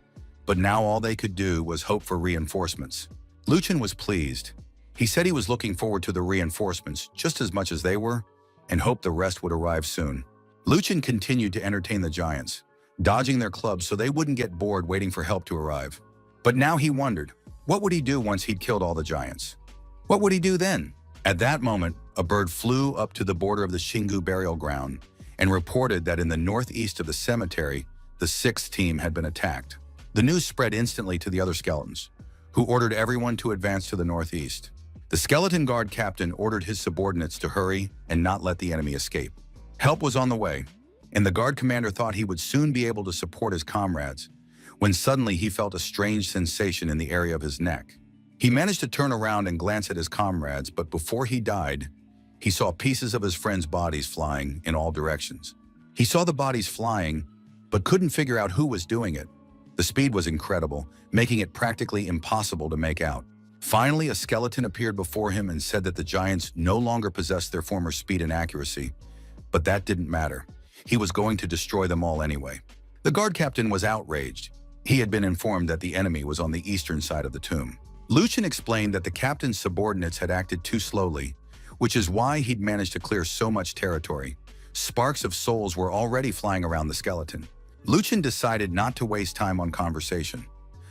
but now all they could do was hope for reinforcements. Lu Chen was pleased. He said he was looking forward to the reinforcements just as much as they were, and hoped the rest would arrive soon. Lu Chen continued to entertain the giants, dodging their clubs so they wouldn't get bored waiting for help to arrive. But now he wondered, what would he do once he'd killed all the giants? What would he do then? At that moment, a bird flew up to the border of the Xingu burial ground and reported that in the northeast of the cemetery, the 6th team had been attacked. The news spread instantly to the other skeletons, who ordered everyone to advance to the northeast. The skeleton guard captain ordered his subordinates to hurry and not let the enemy escape. Help was on the way, and the guard commander thought he would soon be able to support his comrades, when suddenly he felt a strange sensation in the area of his neck. He managed to turn around and glance at his comrades, but before he died, he saw pieces of his friends' bodies flying in all directions. He saw the bodies flying, but couldn't figure out who was doing it. The speed was incredible, making it practically impossible to make out. Finally, a skeleton appeared before him and said that the giants no longer possessed their former speed and accuracy. But that didn't matter. He was going to destroy them all anyway. The guard captain was outraged. He had been informed that the enemy was on the eastern side of the tomb. Lu Chen explained that the captain's subordinates had acted too slowly, which is why he'd managed to clear so much territory. Sparks of souls were already flying around the skeleton. Lu Chen decided not to waste time on conversation.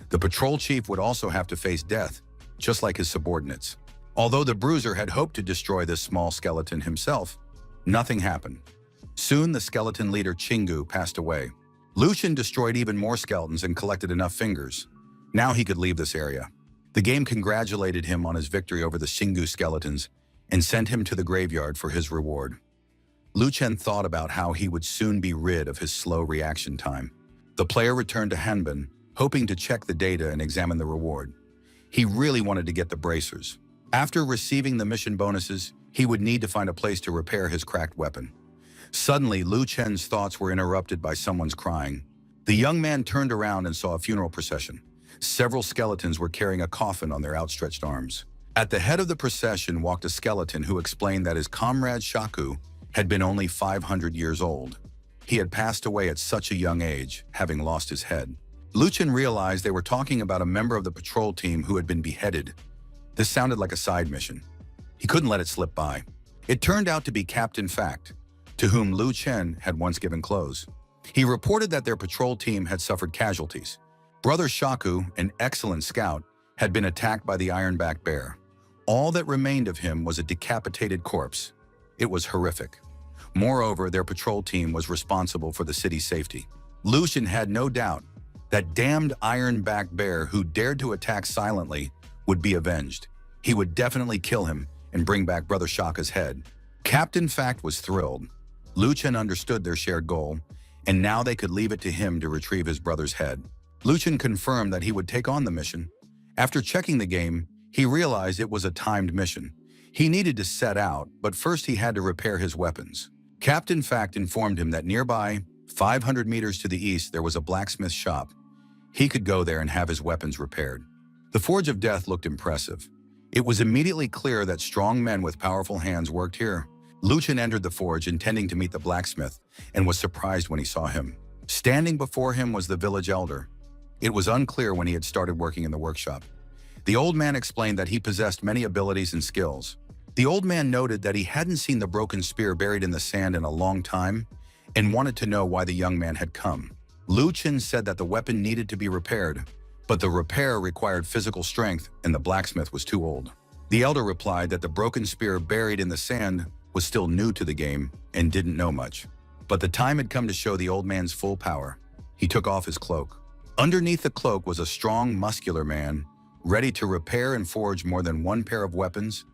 The patrol chief would also have to face death, just like his subordinates. Although the bruiser had hoped to destroy this small skeleton himself, nothing happened. Soon the skeleton leader Chingu passed away. Lu Chen destroyed even more skeletons and collected enough fingers. Now he could leave this area. The game congratulated him on his victory over the Xingu skeletons and sent him to the graveyard for his reward. Lu Chen thought about how he would soon be rid of his slow reaction time. The player returned to Hanbin, hoping to check the data and examine the reward. He really wanted to get the bracers. After receiving the mission bonuses, he would need to find a place to repair his cracked weapon. Suddenly, Lu Chen's thoughts were interrupted by someone's crying. The young man turned around and saw a funeral procession. Several skeletons were carrying a coffin on their outstretched arms. At the head of the procession walked a skeleton who explained that his comrade Shaku had been only 500 years old. He had passed away at such a young age, having lost his head. Lu Chen realized they were talking about a member of the patrol team who had been beheaded. This sounded like a side mission. He couldn't let it slip by. It turned out to be Captain Fact, to whom Lu Chen had once given clothes. He reported that their patrol team had suffered casualties. Brother Shaku, an excellent scout, had been attacked by the Ironback Bear. All that remained of him was a decapitated corpse. It was horrific. Moreover, their patrol team was responsible for the city's safety. Lu Chen had no doubt that damned Ironback Bear who dared to attack silently would be avenged. He would definitely kill him and bring back Brother Shaka's head. Captain Fact was thrilled. Lu Chen understood their shared goal, and now they could leave it to him to retrieve his brother's head. Lu Chen confirmed that he would take on the mission. After checking the game, he realized it was a timed mission. He needed to set out, but first he had to repair his weapons. Captain Fact informed him that nearby, 500 meters to the east, there was a blacksmith shop. He could go there and have his weapons repaired. The Forge of Death looked impressive. It was immediately clear that strong men with powerful hands worked here. Lu Chen entered the forge intending to meet the blacksmith and was surprised when he saw him. Standing before him was the village elder. It was unclear when he had started working in the workshop. The old man explained that he possessed many abilities and skills. The old man noted that he hadn't seen the broken spear buried in the sand in a long time and wanted to know why the young man had come. Lu Chen said that the weapon needed to be repaired, but the repair required physical strength and the blacksmith was too old. The elder replied that the broken spear buried in the sand was still new to the game and didn't know much. But the time had come to show the old man's full power. He took off his cloak. Underneath the cloak was a strong, muscular man, ready to repair and forge more than one pair of weapons.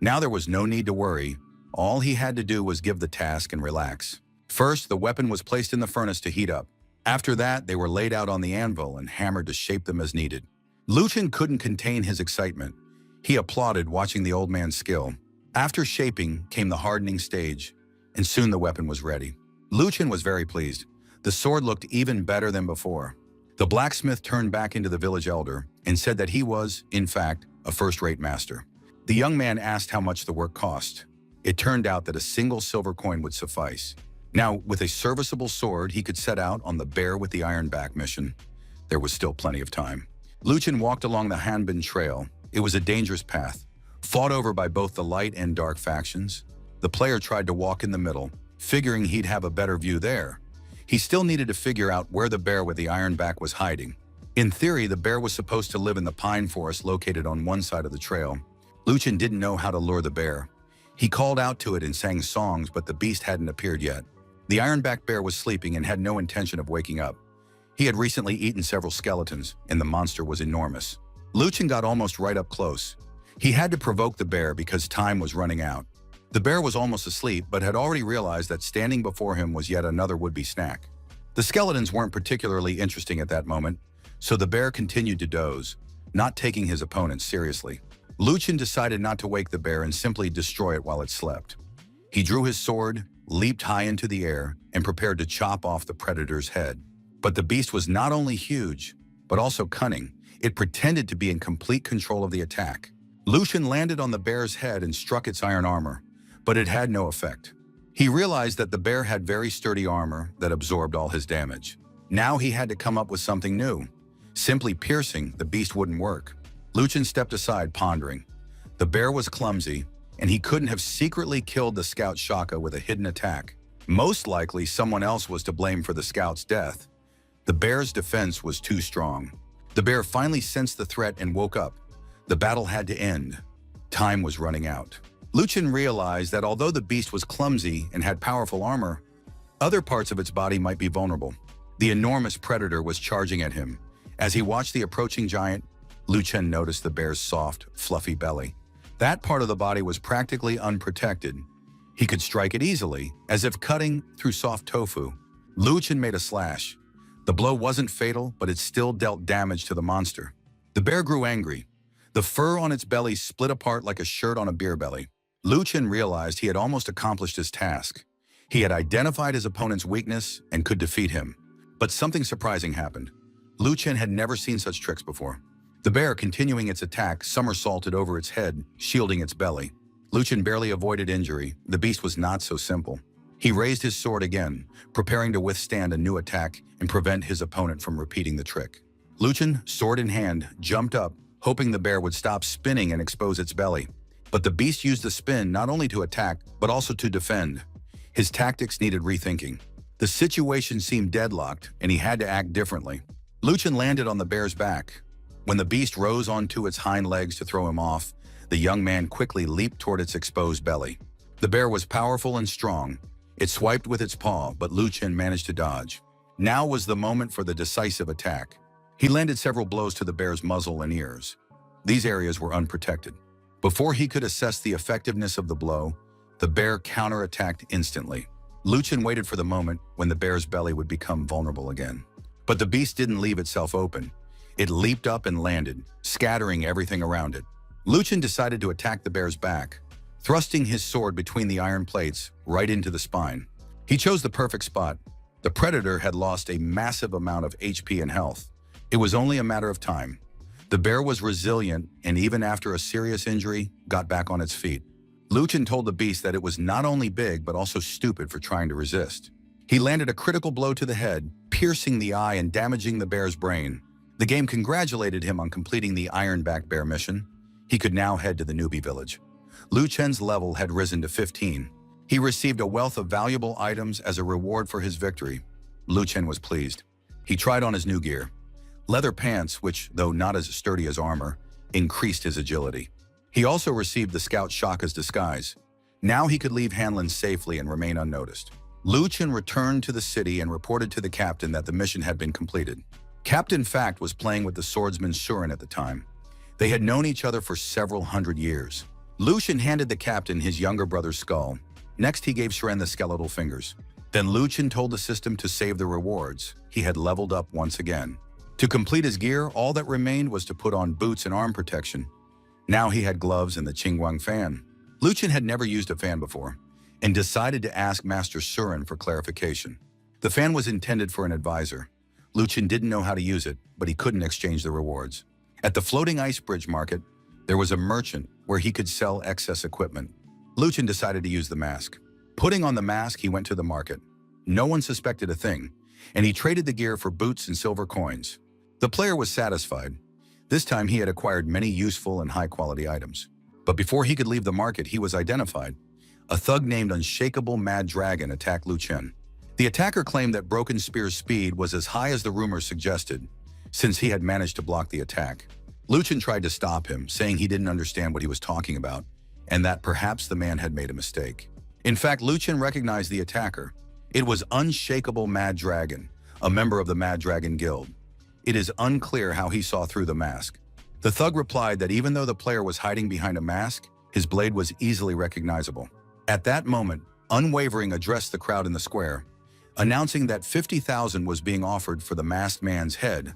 Now there was no need to worry. All he had to do was give the task and relax. First, the weapon was placed in the furnace to heat up. After that, they were laid out on the anvil and hammered to shape them as needed. Lu Chen couldn't contain his excitement. He applauded watching the old man's skill. After shaping came the hardening stage, and soon the weapon was ready. Lu Chen was very pleased. The sword looked even better than before. The blacksmith turned back into the village elder and said that he was, in fact, a first-rate master. The young man asked how much the work cost. It turned out that a single silver coin would suffice. Now, with a serviceable sword, he could set out on the Bear with the Ironback mission. There was still plenty of time. Lu Chen walked along the Hanbin Trail. It was a dangerous path, fought over by both the light and dark factions. The player tried to walk in the middle, figuring he'd have a better view there. He still needed to figure out where the Bear with the Ironback was hiding. In theory, the bear was supposed to live in the pine forest located on one side of the trail. Lu Chen didn't know how to lure the bear. He called out to it and sang songs, but the beast hadn't appeared yet. The Ironback Bear was sleeping and had no intention of waking up. He had recently eaten several skeletons, and the monster was enormous. Lu Chen got almost right up close. He had to provoke the bear because time was running out. The bear was almost asleep, but had already realized that standing before him was yet another would-be snack. The skeletons weren't particularly interesting at that moment, so the bear continued to doze, not taking his opponents seriously. Lu Chen decided not to wake the bear and simply destroy it while it slept. He drew his sword, leaped high into the air, and prepared to chop off the predator's head. But the beast was not only huge, but also cunning. It pretended to be in complete control of the attack. Lu Chen landed on the bear's head and struck its iron armor, but it had no effect. He realized that the bear had very sturdy armor that absorbed all his damage. Now he had to come up with something new. Simply piercing the beast wouldn't work. Lu Chen stepped aside, pondering. The bear was clumsy, and he couldn't have secretly killed the scout Shaka with a hidden attack. Most likely, someone else was to blame for the scout's death. The bear's defense was too strong. The bear finally sensed the threat and woke up. The battle had to end. Time was running out. Lu Chen realized that although the beast was clumsy and had powerful armor, other parts of its body might be vulnerable. The enormous predator was charging at him. As he watched the approaching giant, Lu Chen noticed the bear's soft, fluffy belly. That part of the body was practically unprotected. He could strike it easily, as if cutting through soft tofu. Lu Chen made a slash. The blow wasn't fatal, but it still dealt damage to the monster. The bear grew angry. The fur on its belly split apart like a shirt on a beer belly. Liu Chen realized he had almost accomplished his task. He had identified his opponent's weakness and could defeat him. But something surprising happened. Liu Chen had never seen such tricks before. The bear, continuing its attack, somersaulted over its head, shielding its belly. Liu Chen barely avoided injury. The beast was not so simple. He raised his sword again, preparing to withstand a new attack and prevent his opponent from repeating the trick. Liu Chen, sword in hand, jumped up, hoping the bear would stop spinning and expose its belly. But the beast used the spin not only to attack, but also to defend. His tactics needed rethinking. The situation seemed deadlocked, and he had to act differently. Liu Chen landed on the bear's back. When the beast rose onto its hind legs to throw him off, the young man quickly leaped toward its exposed belly. The bear was powerful and strong. It swiped with its paw, but Liu Chen managed to dodge. Now was the moment for the decisive attack. He landed several blows to the bear's muzzle and ears. These areas were unprotected. Before he could assess the effectiveness of the blow, the bear counterattacked instantly. Liu Chen waited for the moment when the bear's belly would become vulnerable again. But the beast didn't leave itself open. It leaped up and landed, scattering everything around it. Liu Chen decided to attack the bear's back, thrusting his sword between the iron plates right into the spine. He chose the perfect spot. The predator had lost a massive amount of HP and health. It was only a matter of time. The bear was resilient, and even after a serious injury, got back on its feet. Liu Chen told the beast that it was not only big but also stupid for trying to resist. He landed a critical blow to the head, piercing the eye and damaging the bear's brain. The game congratulated him on completing the Ironback Bear mission. He could now head to the newbie village. Liu Chen's level had risen to 15. He received a wealth of valuable items as a reward for his victory. Liu Chen was pleased. He tried on his new gear. Leather pants, which, though not as sturdy as armor, increased his agility. He also received the Scout Shaka's disguise. Now he could leave Hanlin safely and remain unnoticed. Liu Chen returned to the city and reported to the captain that the mission had been completed. Captain Fact was playing with the swordsman Surin at the time. They had known each other for several hundred years. Liu Chen handed the captain his younger brother's skull. Next, he gave Surin the skeletal fingers. Then Liu Chen told the system to save the rewards. He had leveled up once again. To complete his gear, all that remained was to put on boots and arm protection. Now he had gloves and the Qingguang fan. Liu Chen had never used a fan before and decided to ask Master Surin for clarification. The fan was intended for an advisor. Liu Chen didn't know how to use it, but he couldn't exchange the rewards. At the floating ice bridge market, there was a merchant where he could sell excess equipment. Liu Chen decided to use the mask. Putting on the mask, he went to the market. No one suspected a thing, and he traded the gear for boots and silver coins. The player was satisfied. This time he had acquired many useful and high-quality items. But before he could leave the market, he was identified. A thug named Unshakable Mad Dragon attacked Liu Chen. The attacker claimed that Broken Spear's speed was as high as the rumors suggested, since he had managed to block the attack. Liu Chen tried to stop him, saying he didn't understand what he was talking about, and that perhaps the man had made a mistake. In fact, Liu Chen recognized the attacker. It was Unshakable Mad Dragon, a member of the Mad Dragon Guild. It is unclear how he saw through the mask. The thug replied that even though the player was hiding behind a mask, his blade was easily recognizable. At that moment, Unwavering addressed the crowd in the square, announcing that 50,000 was being offered for the masked man's head,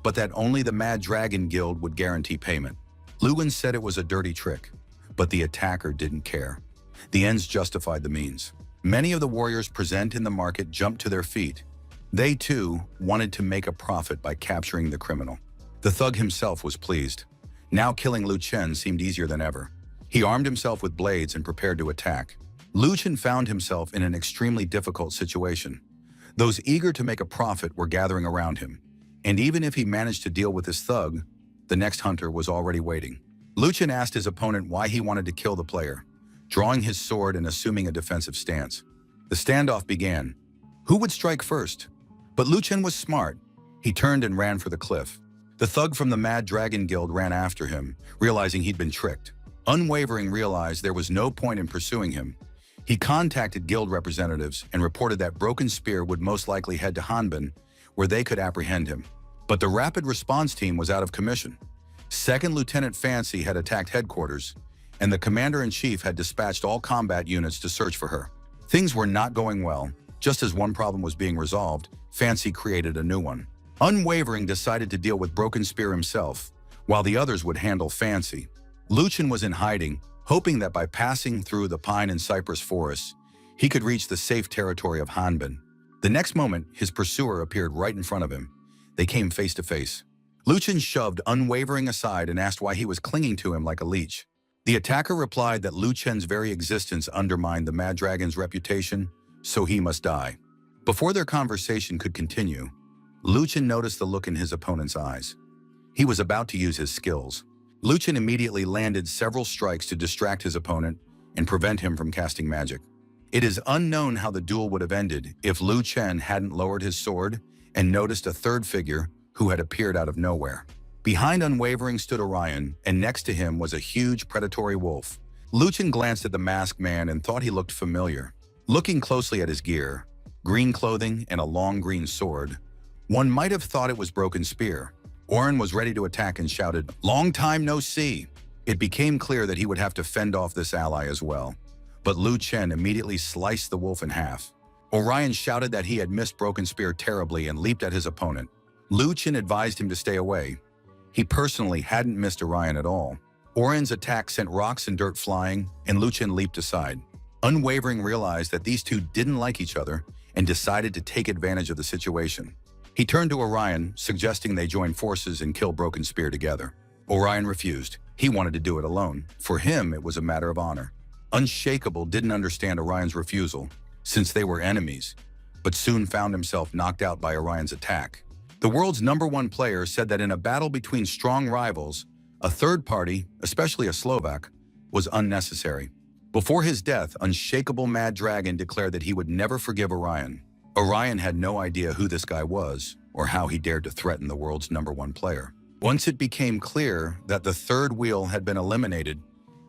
but that only the Mad Dragon Guild would guarantee payment. Luwen said it was a dirty trick, but the attacker didn't care. The ends justified the means. Many of the warriors present in the market jumped to their feet. They, too, wanted to make a profit by capturing the criminal. The thug himself was pleased. Now killing Liu Chen seemed easier than ever. He armed himself with blades and prepared to attack. Liu Chen found himself in an extremely difficult situation. Those eager to make a profit were gathering around him, and even if he managed to deal with this thug, the next hunter was already waiting. Liu Chen asked his opponent why he wanted to kill the player, drawing his sword and assuming a defensive stance. The standoff began. Who would strike first? But Liu Chen was smart. He turned and ran for the cliff. The thug from the Mad Dragon Guild ran after him, realizing he'd been tricked. Unwavering realized there was no point in pursuing him. He contacted guild representatives and reported that Broken Spear would most likely head to Hanbin, where they could apprehend him. But the rapid response team was out of commission. Second Lieutenant Fancy had attacked headquarters, and the commander-in-chief had dispatched all combat units to search for her. Things were not going well. Just as one problem was being resolved, Fancy created a new one. Unwavering decided to deal with Broken Spear himself, while the others would handle Fancy. Liu Chen was in hiding, hoping that by passing through the pine and cypress forests, he could reach the safe territory of Hanbin. The next moment, his pursuer appeared right in front of him. They came face to face. Lu Chen shoved unwavering aside and asked why he was clinging to him like a leech. The attacker replied that Lu Chen's very existence undermined the Mad Dragon's reputation, so he must die. Before their conversation could continue, Lu Chen noticed the look in his opponent's eyes. He was about to use his skills. Lu Chen immediately landed several strikes to distract his opponent and prevent him from casting magic. It is unknown how the duel would have ended if Lu Chen hadn't lowered his sword and noticed a third figure who had appeared out of nowhere. Behind Unwavering stood Orion, and next to him was a huge predatory wolf. Lu Chen glanced at the masked man and thought he looked familiar. Looking closely at his gear, green clothing and a long green sword, one might have thought it was Broken Spear. Orion was ready to attack and shouted, "Long time no see!" It became clear that he would have to fend off this ally as well. But Lu Chen immediately sliced the wolf in half. Orion shouted that he had missed Broken Spear terribly and leaped at his opponent. Lu Chen advised him to stay away. He personally hadn't missed Orion at all. Orion's attack sent rocks and dirt flying, and Lu Chen leaped aside. Unwavering realized that these two didn't like each other and decided to take advantage of the situation. He turned to Orion, suggesting they join forces and kill Broken Spear together. Orion refused. He wanted to do it alone. For him, it was a matter of honor. Unshakable didn't understand Orion's refusal, since they were enemies, but soon found himself knocked out by Orion's attack. The world's #1 player said that in a battle between strong rivals, a third party, especially a Slovak, was unnecessary. Before his death, Unshakable Mad Dragon declared that he would never forgive Orion. Orion had no idea who this guy was or how he dared to threaten the world's #1 player. Once it became clear that the third wheel had been eliminated,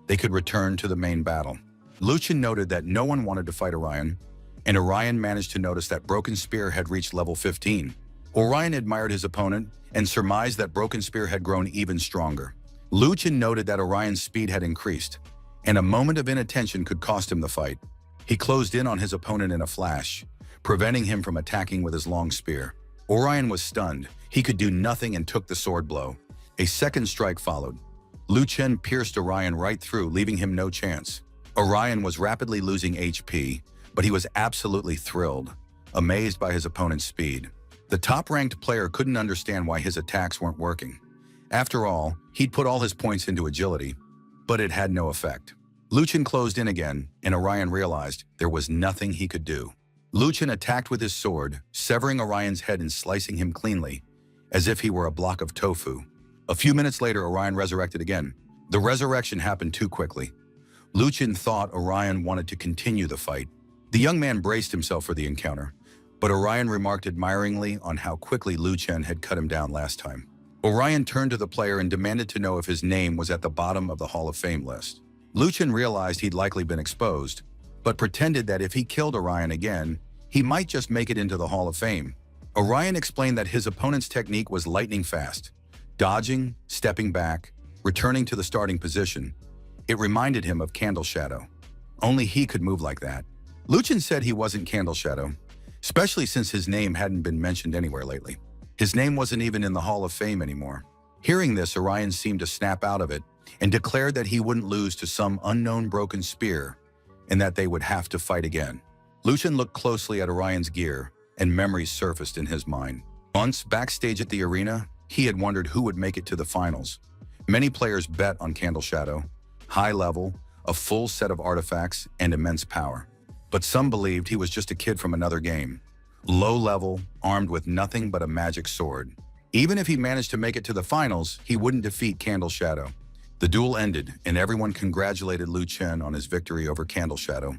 they could return to the main battle. Lu Chen noted that no one wanted to fight Orion, and Orion managed to notice that Broken Spear had reached level 15. Orion admired his opponent and surmised that Broken Spear had grown even stronger. Lu Chen noted that Orion's speed had increased, and a moment of inattention could cost him the fight. He closed in on his opponent in a flash, preventing him from attacking with his long spear. Orion was stunned. He could do nothing and took the sword blow. A second strike followed. Lu Chen pierced Orion right through, leaving him no chance. Orion was rapidly losing HP, but he was absolutely thrilled, amazed by his opponent's speed. The top-ranked player couldn't understand why his attacks weren't working. After all, he'd put all his points into agility, but it had no effect. Lu Chen closed in again, and Orion realized there was nothing he could do. Lu Chen attacked with his sword, severing Orion's head and slicing him cleanly, as if he were a block of tofu. A few minutes later, Orion resurrected again. The resurrection happened too quickly. Lu Chen thought Orion wanted to continue the fight. The young man braced himself for the encounter, but Orion remarked admiringly on how quickly Lu Chen had cut him down last time. Orion turned to the player and demanded to know if his name was at the bottom of the Hall of Fame list. Lu Chen realized he'd likely been exposed, but pretended that if he killed Orion again, he might just make it into the Hall of Fame. Orion explained that his opponent's technique was lightning fast, dodging, stepping back, returning to the starting position. It reminded him of Candle Shadow. Only he could move like that. Lu Chen said he wasn't Candle Shadow, especially since his name hadn't been mentioned anywhere lately. His name wasn't even in the Hall of Fame anymore. Hearing this, Orion seemed to snap out of it and declared that he wouldn't lose to some unknown Broken Spear and that they would have to fight again. Lu Chen looked closely at Orion's gear, and memories surfaced in his mind. Once, backstage at the arena, he had wondered who would make it to the finals. Many players bet on Candle Shadow, high level, a full set of artifacts, and immense power. But some believed he was just a kid from another game, low level, armed with nothing but a magic sword. Even if he managed to make it to the finals, he wouldn't defeat Candle Shadow. The duel ended, and everyone congratulated Lu Chen on his victory over Candle Shadow,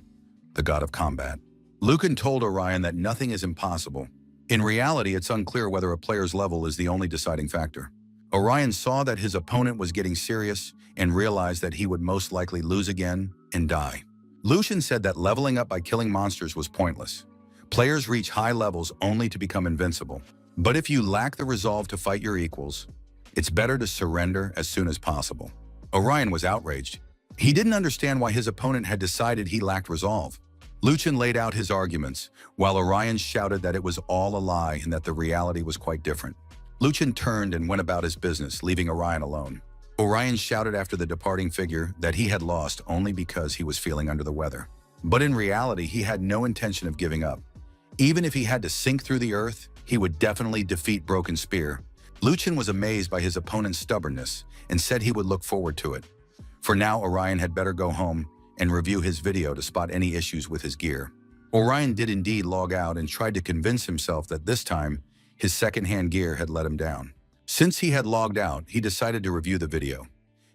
the god of combat. Lu Chen told Orion that nothing is impossible. In reality, it's unclear whether a player's level is the only deciding factor. Orion saw that his opponent was getting serious and realized that he would most likely lose again and die. Lu Chen said that leveling up by killing monsters was pointless. Players reach high levels only to become invincible. But if you lack the resolve to fight your equals, it's better to surrender as soon as possible. Orion was outraged. He didn't understand why his opponent had decided he lacked resolve. Lu Chen laid out his arguments, while Orion shouted that it was all a lie and that the reality was quite different. Lu Chen turned and went about his business, leaving Orion alone. Orion shouted after the departing figure that he had lost only because he was feeling under the weather. But in reality, he had no intention of giving up. Even if he had to sink through the earth, he would definitely defeat Broken Spear. Luchin was amazed by his opponent's stubbornness and said he would look forward to it. For now, Orion had better go home and review his video to spot any issues with his gear. Orion did indeed log out and tried to convince himself that this time, his second-hand gear had let him down. Since he had logged out, he decided to review the video.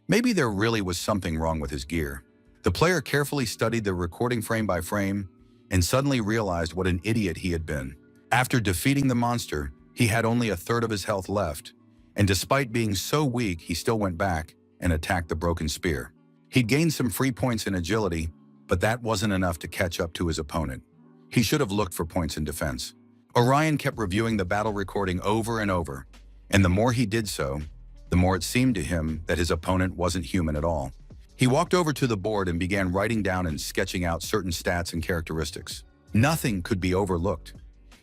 Maybe there really was something wrong with his gear. The player carefully studied the recording frame by frame and suddenly realized what an idiot he had been. After defeating the monster, he had only a third of his health left, and despite being so weak, he still went back and attacked the Broken Spear. He'd gained some free points in agility, but that wasn't enough to catch up to his opponent. He should have looked for points in defense. Orion kept reviewing the battle recording over and over, and the more he did so, the more it seemed to him that his opponent wasn't human at all. He walked over to the board and began writing down and sketching out certain stats and characteristics. Nothing could be overlooked.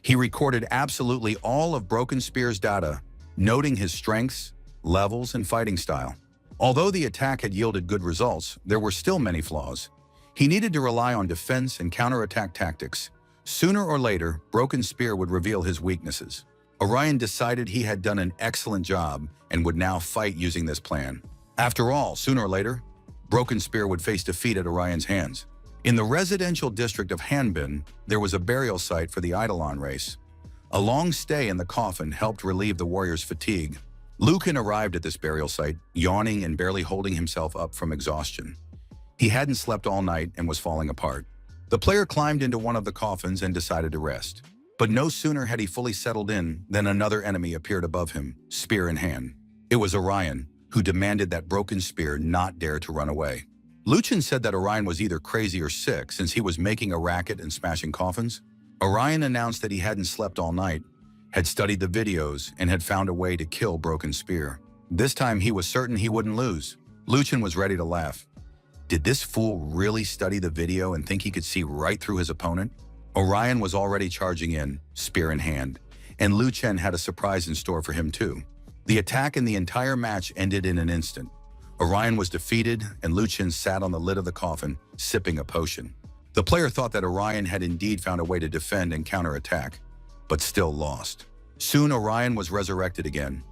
He recorded absolutely all of Broken Spear's data, noting his strengths, levels, and fighting style. Although the attack had yielded good results, there were still many flaws. He needed to rely on defense and counterattack tactics. Sooner or later, Broken Spear would reveal his weaknesses. Orion decided he had done an excellent job and would now fight using this plan. After all, sooner or later, Broken Spear would face defeat at Orion's hands. In the residential district of Hanbin, there was a burial site for the Eidolon race. A long stay in the coffin helped relieve the warrior's fatigue. Lucan arrived at this burial site, yawning and barely holding himself up from exhaustion. He hadn't slept all night and was falling apart. The player climbed into one of the coffins and decided to rest. But no sooner had he fully settled in than another enemy appeared above him, spear in hand. It was Orion, who demanded that Broken Spear not dare to run away. Luchin said that Orion was either crazy or sick since he was making a racket and smashing coffins. Orion announced that he hadn't slept all night, had studied the videos, and had found a way to kill Broken Spear. This time he was certain he wouldn't lose. Luchin was ready to laugh. Did this fool really study the video and think he could see right through his opponent? Orion was already charging in, spear in hand, and Lu Chen had a surprise in store for him too. The attack and the entire match ended in an instant. Orion was defeated, and Lu Chen sat on the lid of the coffin, sipping a potion. The player thought that Orion had indeed found a way to defend and counterattack, but still lost. Soon Orion was resurrected again.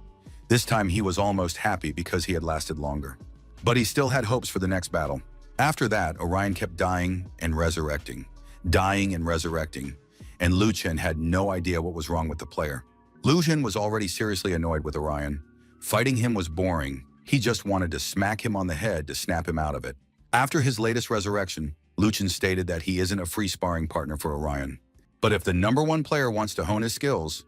This time he was almost happy because he had lasted longer. But he still had hopes for the next battle. After that, Orion kept dying and resurrecting, and Lu Chen had no idea what was wrong with the player. Lu Chen was already seriously annoyed with Orion. Fighting him was boring. He just wanted to smack him on the head to snap him out of it. After his latest resurrection, Lu Chen stated that he isn't a free sparring partner for Orion. But if the #1 player wants to hone his skills,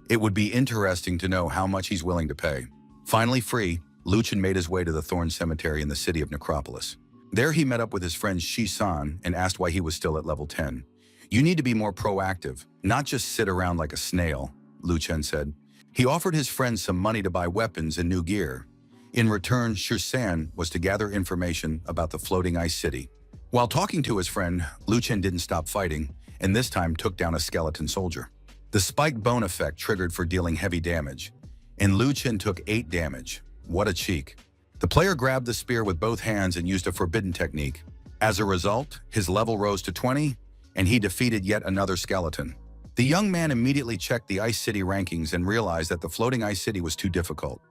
it would be interesting to know how much he's willing to pay. Finally free, Lu Chen made his way to the Thorn Cemetery in the city of Necropolis. There he met up with his friend Shi-san and asked why he was still at level 10. "You need to be more proactive, not just sit around like a snail," Lu Chen said. He offered his friend some money to buy weapons and new gear. In return, Shi-san was to gather information about the floating ice city. While talking to his friend, Lu Chen didn't stop fighting, and this time took down a skeleton soldier. The spiked bone effect triggered for dealing heavy damage, and Lu Chen took 8 damage. What a cheek. The player grabbed the spear with both hands and used a forbidden technique. As a result, his level rose to 20, and he defeated yet another skeleton. The young man immediately checked the Ice City rankings and realized that the floating Ice City was too difficult.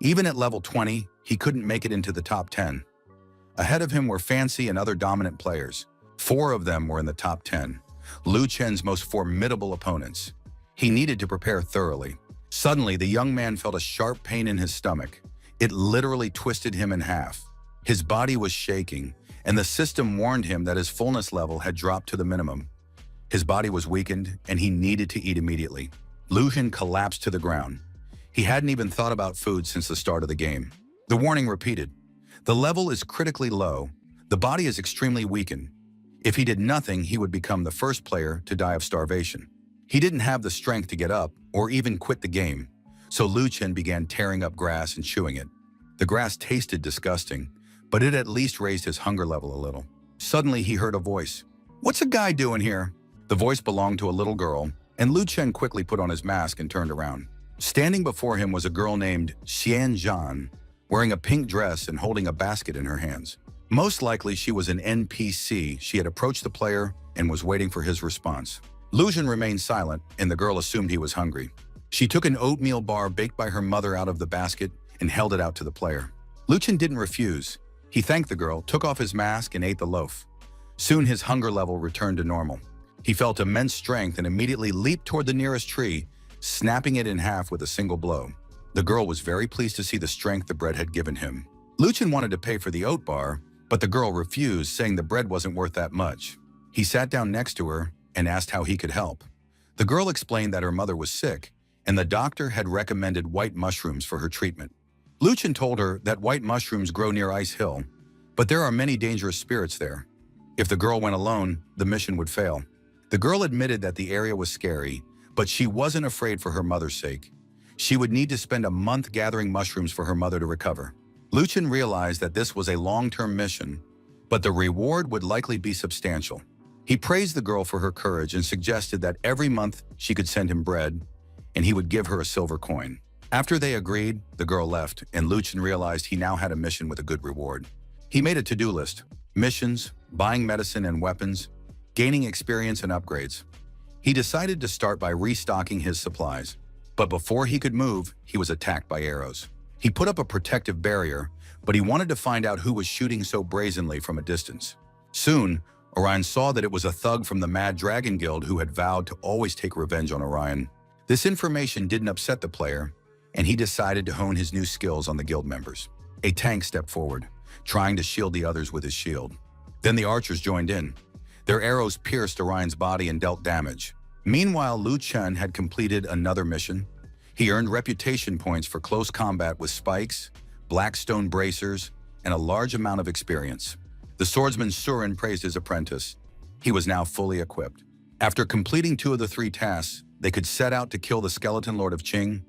Even at level 20, he couldn't make it into the top 10. Ahead of him were Fancy and other dominant players. 4 of them were in the top 10, Lu Chen's most formidable opponents. He needed to prepare thoroughly. Suddenly, the young man felt a sharp pain in his stomach. It literally twisted him in half. His body was shaking, and the system warned him that his fullness level had dropped to the minimum. His body was weakened, and he needed to eat immediately. Lu Chen collapsed to the ground. He hadn't even thought about food since the start of the game. The warning repeated. The level is critically low. The body is extremely weakened. If he did nothing, he would become the first player to die of starvation. He didn't have the strength to get up or even quit the game, so Lu Chen began tearing up grass and chewing it. The grass tasted disgusting, but it at least raised his hunger level a little. Suddenly, he heard a voice. "What's a guy doing here?" The voice belonged to a little girl, and Lu Chen quickly put on his mask and turned around. Standing before him was a girl named Xian Zhan. wearing a pink dress and holding a basket in her hands. Most likely she was an NPC. She had approached the player and was waiting for his response. Lucian remained silent, and the girl assumed he was hungry. She took an oatmeal bar baked by her mother out of the basket and held it out to the player. Lucian didn't refuse. He thanked the girl, took off his mask, and ate the loaf. Soon his hunger level returned to normal. He felt immense strength and immediately leaped toward the nearest tree, snapping it in half with a single blow. The girl was very pleased to see the strength the bread had given him. Lucian wanted to pay for the oat bar, but the girl refused, saying the bread wasn't worth that much. He sat down next to her and asked how he could help. The girl explained that her mother was sick, and the doctor had recommended white mushrooms for her treatment. Lucian told her that white mushrooms grow near Ice Hill, but there are many dangerous spirits there. If the girl went alone, the mission would fail. The girl admitted that the area was scary, but she wasn't afraid for her mother's sake. She would need to spend a month gathering mushrooms for her mother to recover. Lucian realized that this was a long-term mission, but the reward would likely be substantial. He praised the girl for her courage and suggested that every month she could send him bread, and he would give her a silver coin. After they agreed, the girl left, and Lucian realized he now had a mission with a good reward. He made a to-do list: missions, buying medicine and weapons, gaining experience and upgrades. He decided to start by restocking his supplies. But before he could move, he was attacked by arrows. He put up a protective barrier, but he wanted to find out who was shooting so brazenly from a distance. Soon, Orion saw that it was a thug from the Mad Dragon Guild who had vowed to always take revenge on Orion. This information didn't upset the player, and he decided to hone his new skills on the guild members. A tank stepped forward, trying to shield the others with his shield. Then the archers joined in. Their arrows pierced Orion's body and dealt damage. Meanwhile, Lu Chen had completed another mission. He earned reputation points for close combat with spikes, black stone bracers, and a large amount of experience. The swordsman Surin praised his apprentice. He was now fully equipped. After completing 2 of the 3 tasks, they could set out to kill the skeleton lord of Qing,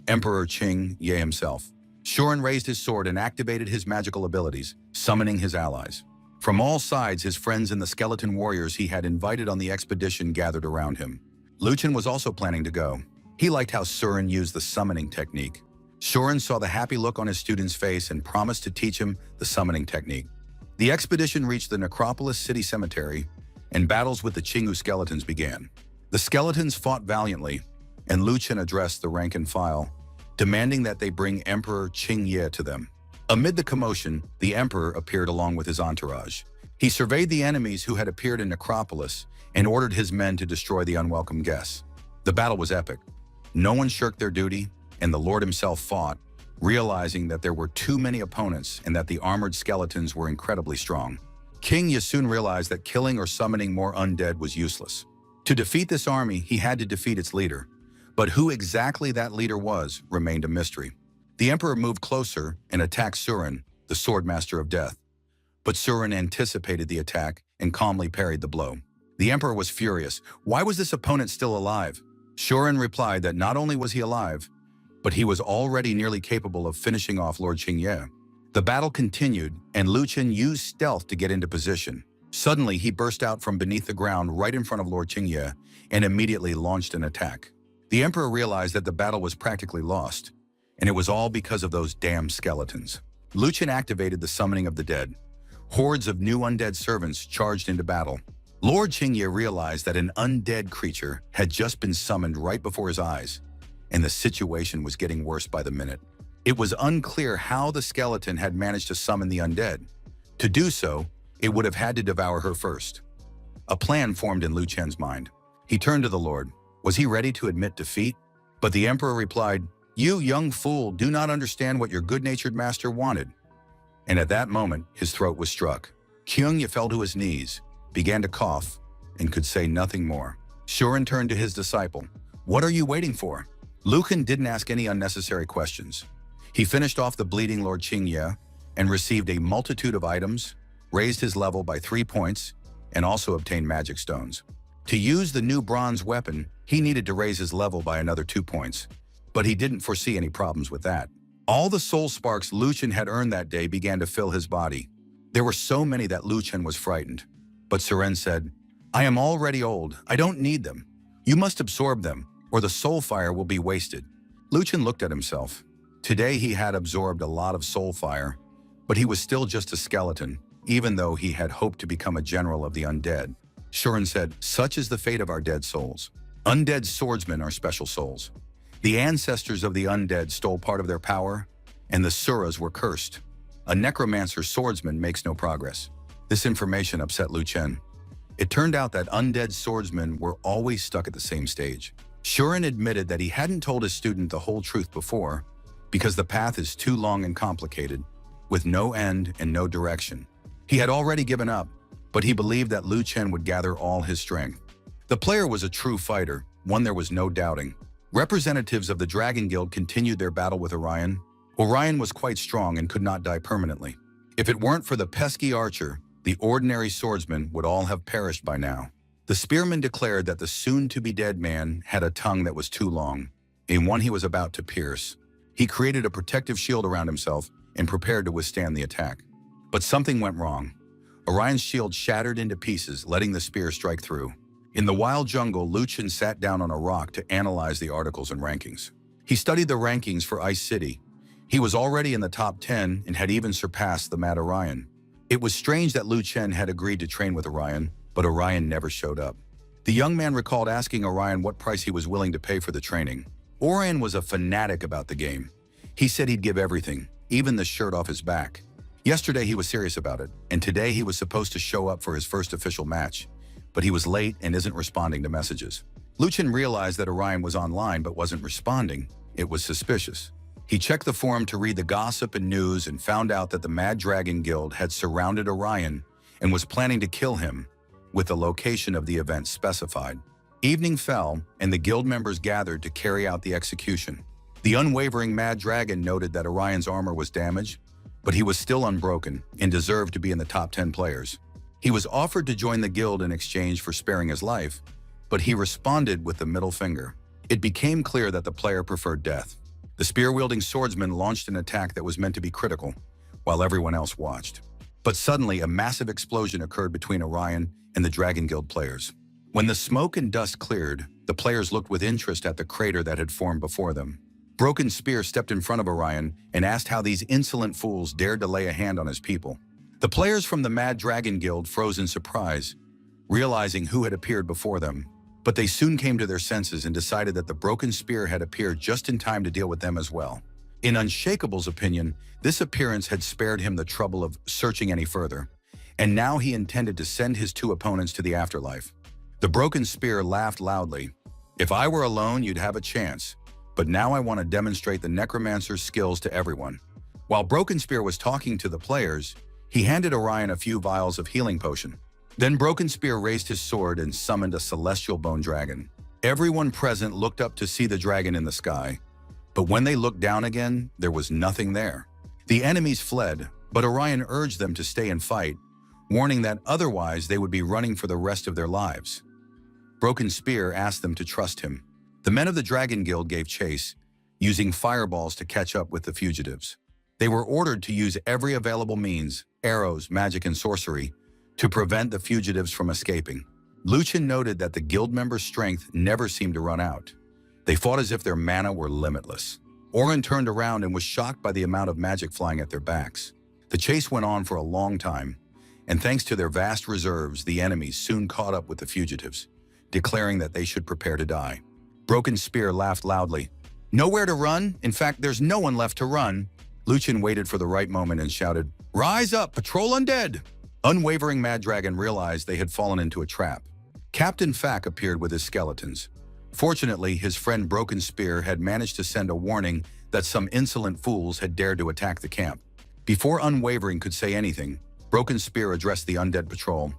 Emperor Qing Ye himself. Surin raised his sword and activated his magical abilities, summoning his allies. From all sides, his friends and the skeleton warriors he had invited on the expedition gathered around him. Lucian was also planning to go. He liked how Surin used the summoning technique. Surin saw the happy look on his student's face and promised to teach him the summoning technique. The expedition reached the Necropolis City Cemetery, and battles with the Qingyu skeletons began. The skeletons fought valiantly, and Lucian addressed the rank and file, demanding that they bring Emperor Qing Ye to them. Amid the commotion, the emperor appeared along with his entourage. He surveyed the enemies who had appeared in Necropolis and ordered his men to destroy the unwelcome guests. The battle was epic. No one shirked their duty, and the Lord himself fought, realizing that there were too many opponents and that the armored skeletons were incredibly strong. King Ye soon realized that killing or summoning more undead was useless. To defeat this army, he had to defeat its leader. But who exactly that leader was remained a mystery. The emperor moved closer and attacked Surin, the swordmaster of death. But Surin anticipated the attack and calmly parried the blow. The emperor was furious. Why was this opponent still alive? Surin replied that not only was he alive, but he was already nearly capable of finishing off Lord Qingye. The battle continued, and Lucian used stealth to get into position. Suddenly, he burst out from beneath the ground right in front of Lord Qingye and immediately launched an attack. The emperor realized that the battle was practically lost, and it was all because of those damn skeletons. Lucian activated the summoning of the dead. Hordes of new undead servants charged into battle. Lord Qingye realized that an undead creature had just been summoned right before his eyes, and the situation was getting worse by the minute. It was unclear how the skeleton had managed to summon the undead. To do so, it would have had to devour her first. A plan formed in Lu Chen's mind. He turned to the Lord. Was he ready to admit defeat? But the emperor replied, "You young fool do not understand what your good-natured master wanted." And at that moment, his throat was struck. Kyungya fell to his knees, began to cough, and could say nothing more. Surin turned to his disciple. "What are you waiting for?" Lucan didn't ask any unnecessary questions. He finished off the bleeding Lord Qingye and received a multitude of items, raised his level by 3 points, and also obtained magic stones. To use the new bronze weapon, he needed to raise his level by another 2 points, but he didn't foresee any problems with that. All the soul sparks Lucian had earned that day began to fill his body. There were so many that Lucian was frightened. But Suren said, "I am already old. I don't need them. You must absorb them, or the soul fire will be wasted." Lucian looked at himself. Today he had absorbed a lot of soul fire, but he was still just a skeleton, even though he had hoped to become a general of the undead. Shuren said, "Such is the fate of our dead souls. Undead swordsmen are special souls. The ancestors of the undead stole part of their power, and the Suras were cursed. A necromancer swordsman makes no progress." This information upset Lu Chen. It turned out that undead swordsmen were always stuck at the same stage. Shuren admitted that he hadn't told his student the whole truth before, because the path is too long and complicated, with no end and no direction. He had already given up, but he believed that Lu Chen would gather all his strength. The player was a true fighter, one there was no doubting. Representatives of the Dragon Guild continued their battle with Orion. Orion was quite strong and could not die permanently. If it weren't for the pesky archer, the ordinary swordsmen would all have perished by now. The spearman declared that the soon-to-be-dead man had a tongue that was too long, and one he was about to pierce. He created a protective shield around himself and prepared to withstand the attack. But something went wrong. Orion's shield shattered into pieces, letting the spear strike through. In the wild jungle, Lu Chen sat down on a rock to analyze the articles and rankings. He studied the rankings for Ice City. He was already in the top 10 and had even surpassed the Mad Orion. It was strange that Lu Chen had agreed to train with Orion, but Orion never showed up. The young man recalled asking Orion what price he was willing to pay for the training. Orion was a fanatic about the game. He said he'd give everything, even the shirt off his back. Yesterday he was serious about it, and today he was supposed to show up for his first official match, but he was late and isn't responding to messages. Lu Chen realized that Orion was online but wasn't responding. It was suspicious. He checked the forum to read the gossip and news and found out that the Mad Dragon Guild had surrounded Orion and was planning to kill him, with the location of the event specified. Evening fell, and the guild members gathered to carry out the execution. The unwavering Mad Dragon noted that Orion's armor was damaged, but he was still unbroken and deserved to be in the top 10 players. He was offered to join the guild in exchange for sparing his life, but he responded with the middle finger. It became clear that the player preferred death. The spear-wielding swordsman launched an attack that was meant to be critical, while everyone else watched. But suddenly, a massive explosion occurred between Orion and the Dragon Guild players. When the smoke and dust cleared, the players looked with interest at the crater that had formed before them. Broken Spear stepped in front of Orion and asked how these insolent fools dared to lay a hand on his people. The players from the Mad Dragon Guild froze in surprise, realizing who had appeared before them. But they soon came to their senses and decided that the Broken Spear had appeared just in time to deal with them as well. In Unshakable's opinion, this appearance had spared him the trouble of searching any further, and now he intended to send his two opponents to the afterlife. The Broken Spear laughed loudly. "If I were alone, you'd have a chance, but now I want to demonstrate the necromancer's skills to everyone." While Broken Spear was talking to the players, he handed Orion a few vials of healing potion. Then Broken Spear raised his sword and summoned a celestial bone dragon. Everyone present looked up to see the dragon in the sky, but when they looked down again, there was nothing there. The enemies fled, but Orion urged them to stay and fight, warning that otherwise they would be running for the rest of their lives. Broken Spear asked them to trust him. The men of the Dragon Guild gave chase, using fireballs to catch up with the fugitives. They were ordered to use every available means, arrows, magic, and sorcery, to prevent the fugitives from escaping. Lu Chen noted that the guild members' strength never seemed to run out. They fought as if their mana were limitless. Orion turned around and was shocked by the amount of magic flying at their backs. The chase went on for a long time, and thanks to their vast reserves, the enemies soon caught up with the fugitives, declaring that they should prepare to die. Broken Spear laughed loudly. "Nowhere to run? In fact, there's no one left to run." Lu Chen waited for the right moment and shouted, "Rise up, patrol undead!" Unwavering Mad Dragon realized they had fallen into a trap. Captain Fack appeared with his skeletons. Fortunately, his friend Broken Spear had managed to send a warning that some insolent fools had dared to attack the camp. Before Unwavering could say anything, Broken Spear addressed the undead patrol.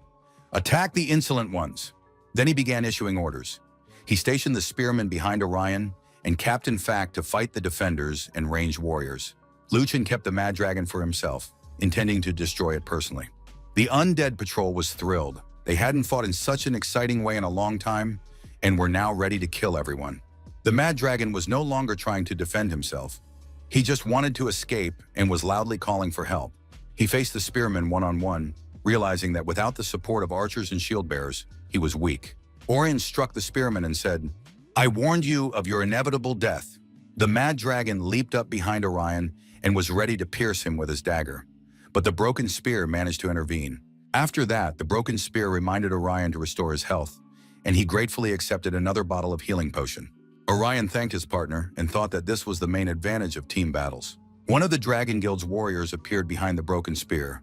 "Attack the insolent ones." Then he began issuing orders. He stationed the spearmen behind Orion and Captain Fack to fight the defenders and ranged warriors. Lu Chen kept the Mad Dragon for himself, intending to destroy it personally. The undead patrol was thrilled. They hadn't fought in such an exciting way in a long time and were now ready to kill everyone. The Mad Dragon was no longer trying to defend himself. He just wanted to escape and was loudly calling for help. He faced the spearmen one-on-one, realizing that without the support of archers and shield bearers, he was weak. Orion struck the spearman and said, "I warned you of your inevitable death. The mad dragon leaped up behind Orion and was ready to pierce him with his dagger. But the broken spear managed to intervene. After that, the broken spear reminded Orion to restore his health, and he gratefully accepted another bottle of healing potion. Orion thanked his partner and thought that this was the main advantage of team battles. One of the Dragon Guild's warriors appeared behind the broken spear,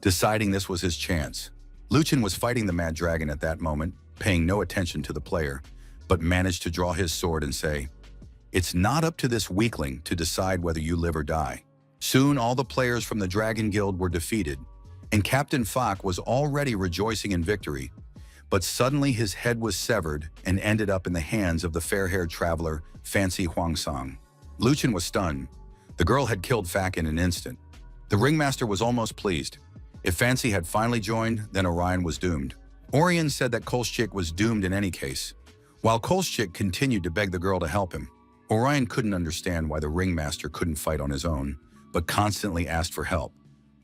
deciding this was his chance. Luchin was fighting the mad dragon at that moment, paying no attention to the player, but managed to draw his sword and say, "It's not up to this weakling to decide whether you live or die." Soon all the players from the Dragon Guild were defeated, and Captain Fak was already rejoicing in victory, but suddenly his head was severed and ended up in the hands of the fair-haired traveler, Fancy Huangsang. Luchin was stunned. The girl had killed Fak in an instant. The ringmaster was almost pleased. If Fancy had finally joined, then Orion was doomed. Orion said that Kolschik was doomed in any case. While Kolschik continued to beg the girl to help him, Orion couldn't understand why the ringmaster couldn't fight on his own, but constantly asked for help.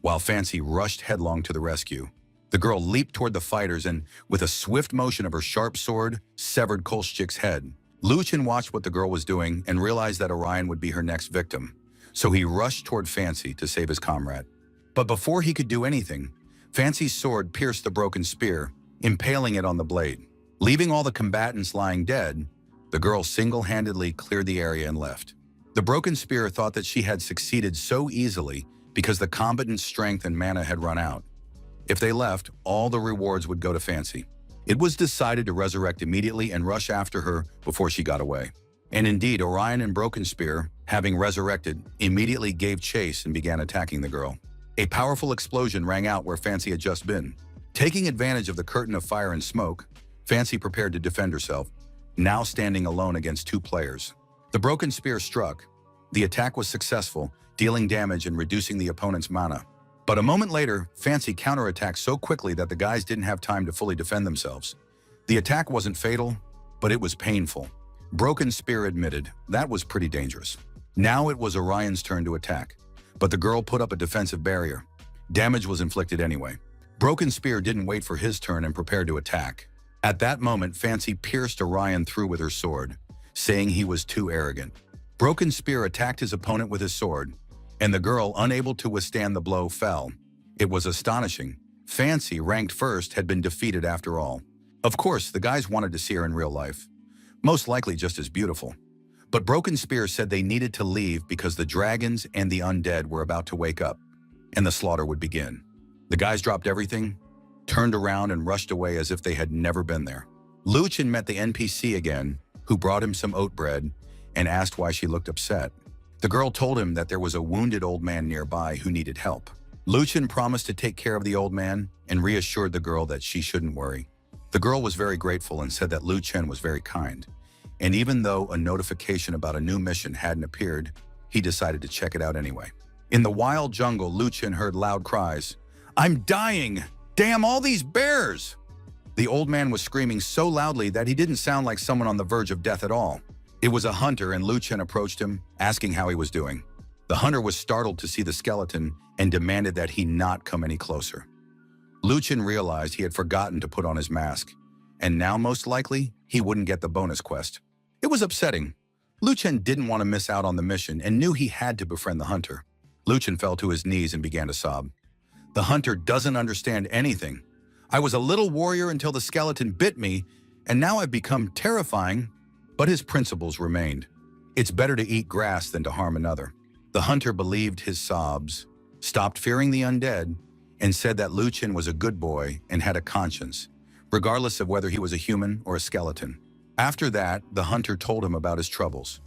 While Fancy rushed headlong to the rescue, the girl leaped toward the fighters and, with a swift motion of her sharp sword, severed Kolschik's head. Luchin watched what the girl was doing and realized that Orion would be her next victim, so he rushed toward Fancy to save his comrade. But before he could do anything, Fancy's sword pierced the broken spear, impaling it on the blade. Leaving all the combatants lying dead, the girl single-handedly cleared the area and left. The broken spear thought that she had succeeded so easily because the combatant's strength and mana had run out. If they left, all the rewards would go to Fancy. It was decided to resurrect immediately and rush after her before she got away. And indeed, Orion and Broken Spear, having resurrected, immediately gave chase and began attacking the girl. A powerful explosion rang out where Fancy had just been. Taking advantage of the curtain of fire and smoke, Fancy prepared to defend herself, now standing alone against two players. The Broken Spear struck. The attack was successful, dealing damage and reducing the opponent's mana. But a moment later, Fancy counterattacked so quickly that the guys didn't have time to fully defend themselves. The attack wasn't fatal, but it was painful. Broken Spear admitted that was pretty dangerous. Now it was Orion's turn to attack, but the girl put up a defensive barrier. Damage was inflicted anyway. Broken Spear didn't wait for his turn and prepared to attack. At that moment, Fancy pierced Orion through with her sword, saying he was too arrogant. Broken Spear attacked his opponent with his sword, and the girl, unable to withstand the blow, fell. It was astonishing. Fancy, ranked first, had been defeated after all. Of course, the guys wanted to see her in real life, most likely just as beautiful. But Broken Spear said they needed to leave because the dragons and the undead were about to wake up, and the slaughter would begin. The guys dropped everything, turned around and rushed away as if they had never been there. Luchin met the NPC again, who brought him some oat bread and asked why she looked upset. The girl told him that there was a wounded old man nearby who needed help. Luchin promised to take care of the old man and reassured the girl that she shouldn't worry. The girl was very grateful and said that Luchin was very kind. And even though a notification about a new mission hadn't appeared, he decided to check it out anyway. In the wild jungle, Luchin heard loud cries, "I'm dying! Damn all these bears!" The old man was screaming so loudly that he didn't sound like someone on the verge of death at all. It was a hunter, and Luchin approached him, asking how he was doing. The hunter was startled to see the skeleton and demanded that he not come any closer. Luchin realized he had forgotten to put on his mask, and now most likely he wouldn't get the bonus quest. It was upsetting. Luchin didn't want to miss out on the mission and knew he had to befriend the hunter. Luchin fell to his knees and began to sob. "The hunter doesn't understand anything. I was a little warrior until the skeleton bit me, and now I've become terrifying." But his principles remained. It's better to eat grass than to harm another. The hunter believed his sobs, stopped fearing the undead, and said that Luchin was a good boy and had a conscience, regardless of whether he was a human or a skeleton. After that, the hunter told him about his troubles.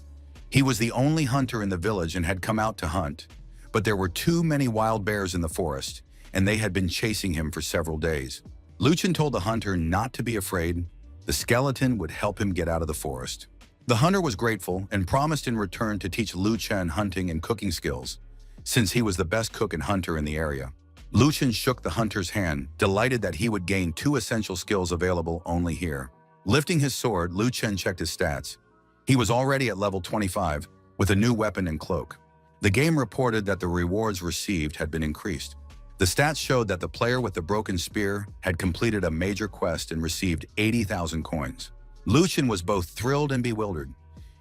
He was the only hunter in the village and had come out to hunt, but there were too many wild bears in the forest, and they had been chasing him for several days. Luchin told the hunter not to be afraid. The skeleton would help him get out of the forest. The hunter was grateful and promised in return to teach Luchin hunting and cooking skills, since he was the best cook and hunter in the area. Luchin shook the hunter's hand, delighted that he would gain 2 essential skills available only here. Lifting his sword, Luchin checked his stats. He was already at level 25, with a new weapon and cloak. The game reported that the rewards received had been increased. The stats showed that the player with the broken spear had completed a major quest and received 80,000 coins. Luchin was both thrilled and bewildered.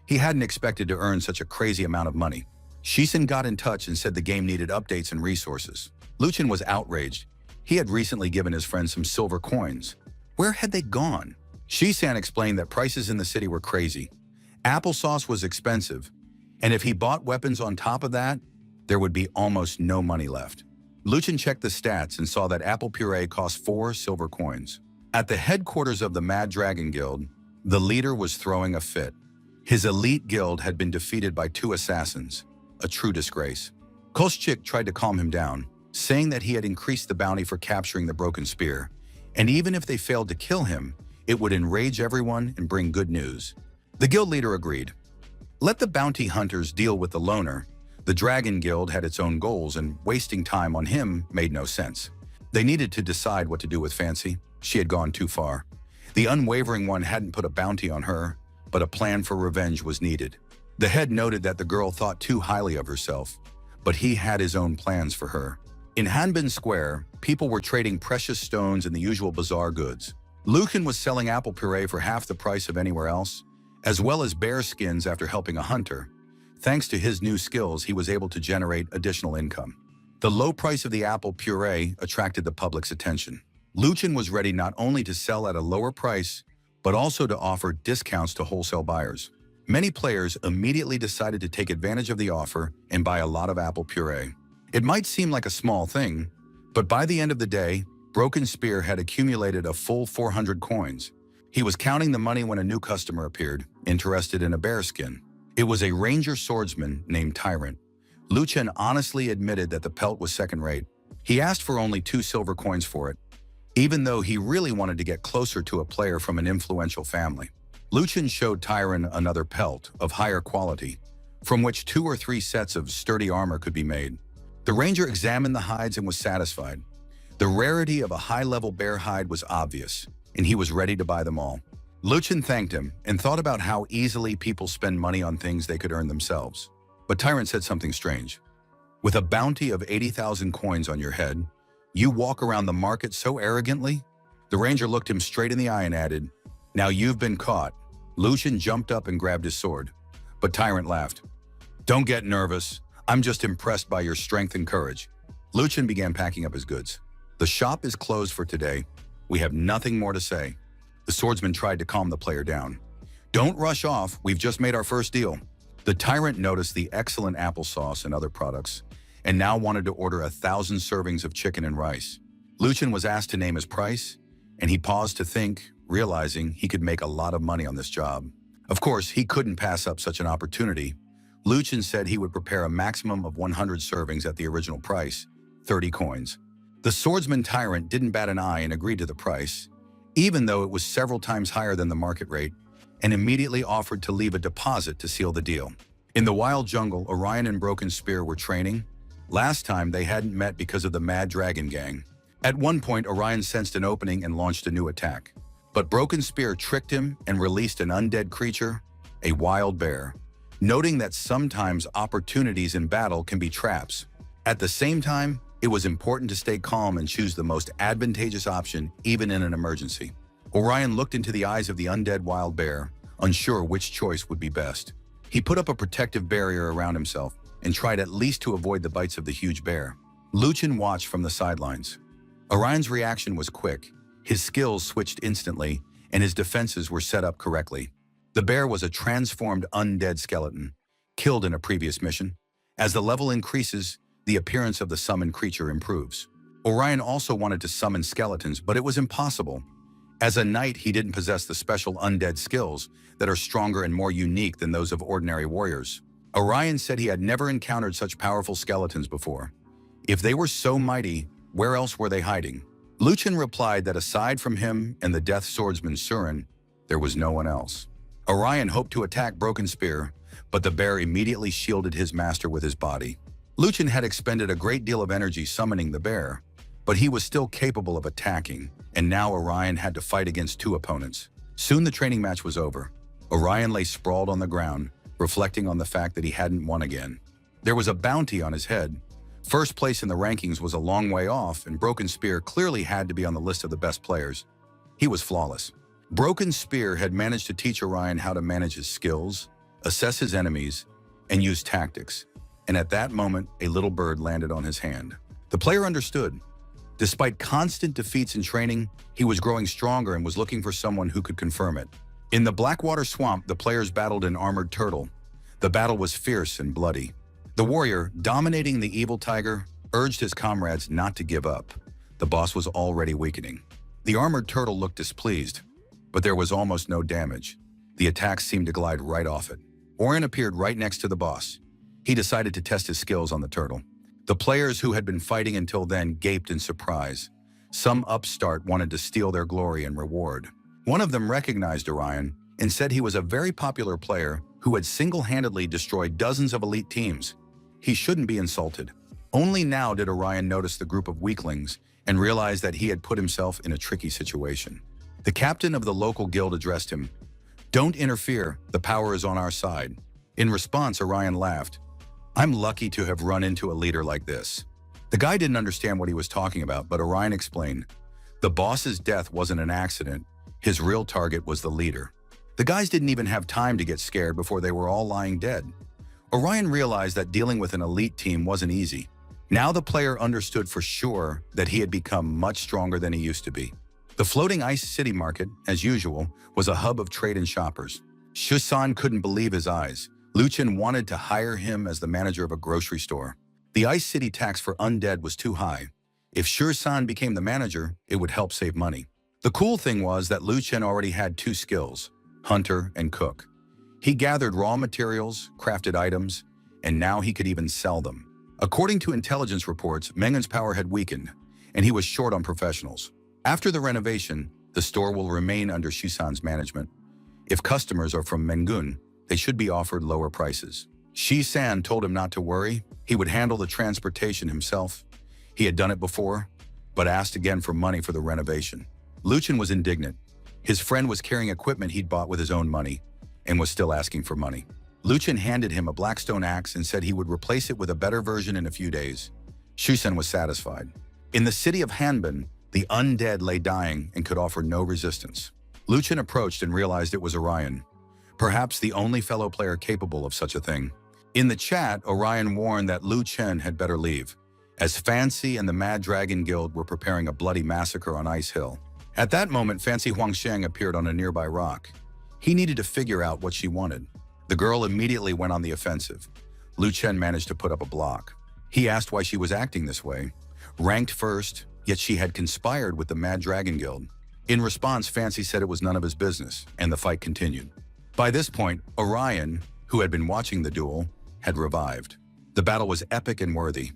He hadn't expected to earn such a crazy amount of money. Shisen got in touch and said the game needed updates and resources. Luchin was outraged. He had recently given his friend some silver coins. Where had they gone? Shisan explained that prices in the city were crazy. Applesauce was expensive, and if he bought weapons on top of that, there would be almost no money left. Luchin checked the stats and saw that apple puree cost 4 silver coins. At the headquarters of the Mad Dragon Guild, the leader was throwing a fit. His elite guild had been defeated by 2 assassins, a true disgrace. Koschik tried to calm him down, saying that he had increased the bounty for capturing the broken spear, and even if they failed to kill him, it would enrage everyone and bring good news. The guild leader agreed. Let the bounty hunters deal with the loner. The Dragon Guild had its own goals, and wasting time on him made no sense. They needed to decide what to do with Fancy. She had gone too far. The unwavering one hadn't put a bounty on her, but a plan for revenge was needed. The head noted that the girl thought too highly of herself, but he had his own plans for her. In Hanbin Square, people were trading precious stones and the usual bazaar goods. Lucan was selling apple puree for half the price of anywhere else, as well as bear skins after helping a hunter. Thanks to his new skills, he was able to generate additional income. The low price of the apple puree attracted the public's attention. Luchin was ready not only to sell at a lower price, but also to offer discounts to wholesale buyers. Many players immediately decided to take advantage of the offer and buy a lot of apple puree. It might seem like a small thing, but by the end of the day, Broken Spear had accumulated a full 400 coins. He was counting the money when a new customer appeared, interested in a bear skin. It was a ranger swordsman named Tyrant. Luchin honestly admitted that the pelt was second-rate. He asked for only 2 silver coins for it, even though he really wanted to get closer to a player from an influential family. Luchin showed Tyrant another pelt of higher quality, from which 2 or 3 sets of sturdy armor could be made. The ranger examined the hides and was satisfied. The rarity of a high-level bear hide was obvious, and he was ready to buy them all. Luchin thanked him and thought about how easily people spend money on things they could earn themselves. But Tyrant said something strange. With a bounty of 80,000 coins on your head, you walk around the market so arrogantly? The ranger looked him straight in the eye and added, "Now you've been caught." Luchin jumped up and grabbed his sword, but Tyrant laughed. "Don't get nervous. I'm just impressed by your strength and courage." Luchin began packing up his goods. "The shop is closed for today. We have nothing more to say." The swordsman tried to calm the player down. "Don't rush off. We've just made our first deal." The tyrant noticed the excellent applesauce and other products, and now wanted to order 1,000 servings of chicken and rice. Luchin was asked to name his price, and he paused to think, realizing he could make a lot of money on this job. Of course, he couldn't pass up such an opportunity. Luchin said he would prepare a maximum of 100 servings at the original price, 30 coins. The swordsman tyrant didn't bat an eye and agreed to the price, even though it was several times higher than the market rate, and immediately offered to leave a deposit to seal the deal. In the wild jungle, Orion and Broken Spear were training. Last time, they hadn't met because of the Mad Dragon Gang. At one point, Orion sensed an opening and launched a new attack. But Broken Spear tricked him and released an undead creature, a wild bear, noting that sometimes opportunities in battle can be traps. At the same time, it was important to stay calm and choose the most advantageous option, even in an emergency. Orion looked into the eyes of the undead wild bear, unsure which choice would be best. He put up a protective barrier around himself and tried at least to avoid the bites of the huge bear. Luchin watched from the sidelines. Orion's reaction was quick. His skills switched instantly, and his defenses were set up correctly. The bear was a transformed undead skeleton, killed in a previous mission. As the level increases, the appearance of the summoned creature improves. Orion also wanted to summon skeletons, but it was impossible. As a knight, he didn't possess the special undead skills that are stronger and more unique than those of ordinary warriors. Orion said he had never encountered such powerful skeletons before. If they were so mighty, where else were they hiding? Luchin replied that aside from him and the death swordsman Surin, there was no one else. Orion hoped to attack Broken Spear, but the bear immediately shielded his master with his body. Luchin had expended a great deal of energy summoning the bear, but he was still capable of attacking, and now Orion had to fight against 2 opponents. Soon the training match was over. Orion lay sprawled on the ground, reflecting on the fact that he hadn't won again. There was a bounty on his head. First place in the rankings was a long way off, and Broken Spear clearly had to be on the list of the best players. He was flawless. Broken Spear had managed to teach Orion how to manage his skills, assess his enemies, and use tactics. And at that moment, a little bird landed on his hand. The player understood. Despite constant defeats in training, he was growing stronger and was looking for someone who could confirm it. In the Blackwater Swamp, the players battled an armored turtle. The battle was fierce and bloody. The warrior, dominating the evil tiger, urged his comrades not to give up. The boss was already weakening. The armored turtle looked displeased, but there was almost no damage. The attacks seemed to glide right off it. Orion appeared right next to the boss. He decided to test his skills on the turtle. The players who had been fighting until then gaped in surprise. Some upstart wanted to steal their glory and reward. One of them recognized Orion and said he was a very popular player who had single-handedly destroyed dozens of elite teams. He shouldn't be insulted. Only now did Orion notice the group of weaklings and realize that he had put himself in a tricky situation. The captain of the local guild addressed him. "Don't interfere, the power is on our side." In response, Orion laughed. "I'm lucky to have run into a leader like this." The guy didn't understand what he was talking about, but Orion explained. The boss's death wasn't an accident. His real target was the leader. The guys didn't even have time to get scared before they were all lying dead. Orion realized that dealing with an elite team wasn't easy. Now the player understood for sure that he had become much stronger than he used to be. The floating ice city market, as usual, was a hub of trade and shoppers. Shusan couldn't believe his eyes. Luchin wanted to hire him as the manager of a grocery store. The ice city tax for undead was too high. If Shusan became the manager, it would help save money. The cool thing was that Luchin already had two skills, hunter and cook. He gathered raw materials, crafted items, and now he could even sell them. According to intelligence reports, Mengen's power had weakened, and he was short on professionals. After the renovation, the store will remain under Shusan's management. If customers are from Mengun, they should be offered lower prices. Shi-san told him not to worry. He would handle the transportation himself. He had done it before, but asked again for money for the renovation. Luchin was indignant. His friend was carrying equipment he'd bought with his own money and was still asking for money. Luchin handed him a blackstone axe and said he would replace it with a better version in a few days. Shusen was satisfied. In the city of Hanbin, the undead lay dying and could offer no resistance. Luchin approached and realized it was Orion, perhaps the only fellow player capable of such a thing. In the chat, Orion warned that Lu Chen had better leave, as Fancy and the Mad Dragon Guild were preparing a bloody massacre on Ice Hill. At that moment, Fancy Huangsheng appeared on a nearby rock. He needed to figure out what she wanted. The girl immediately went on the offensive. Lu Chen managed to put up a block. He asked why she was acting this way. Ranked first, yet she had conspired with the Mad Dragon Guild. In response, Fancy said it was none of his business, and the fight continued. By this point, Orion, who had been watching the duel, had revived. The battle was epic and worthy.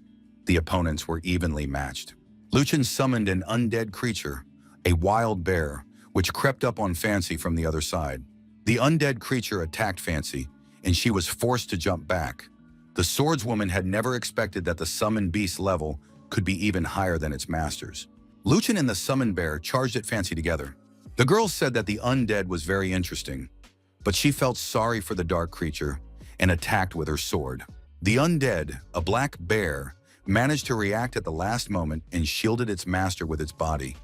The opponents were evenly matched. Luchin summoned an undead creature, a wild bear, which crept up on Fancy from the other side. The undead creature attacked Fancy, and she was forced to jump back. The swordswoman had never expected that the summoned beast level could be even higher than its masters. Luchin and the summoned bear charged at Fancy together. The girl said that the undead was very interesting, but she felt sorry for the dark creature and attacked with her sword. The undead, a black bear, managed to react at the last moment and shielded its master with its body.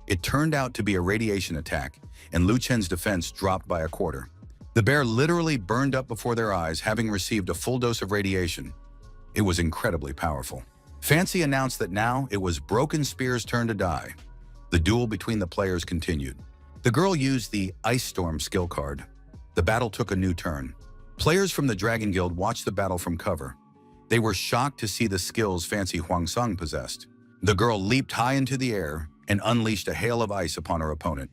It turned out to be a radiation attack, and Lu Chen's defense dropped by a quarter. The bear literally burned up before their eyes, having received a full dose of radiation. It was incredibly powerful. Fancy announced that now it was Broken Spear's turn to die. The duel between the players continued. The girl used the Ice Storm skill card. The battle took a new turn. Players from the Dragon Guild watched the battle from cover. They were shocked to see the skills Fancy Huangsong possessed. The girl leaped high into the air and unleashed a hail of ice upon her opponent.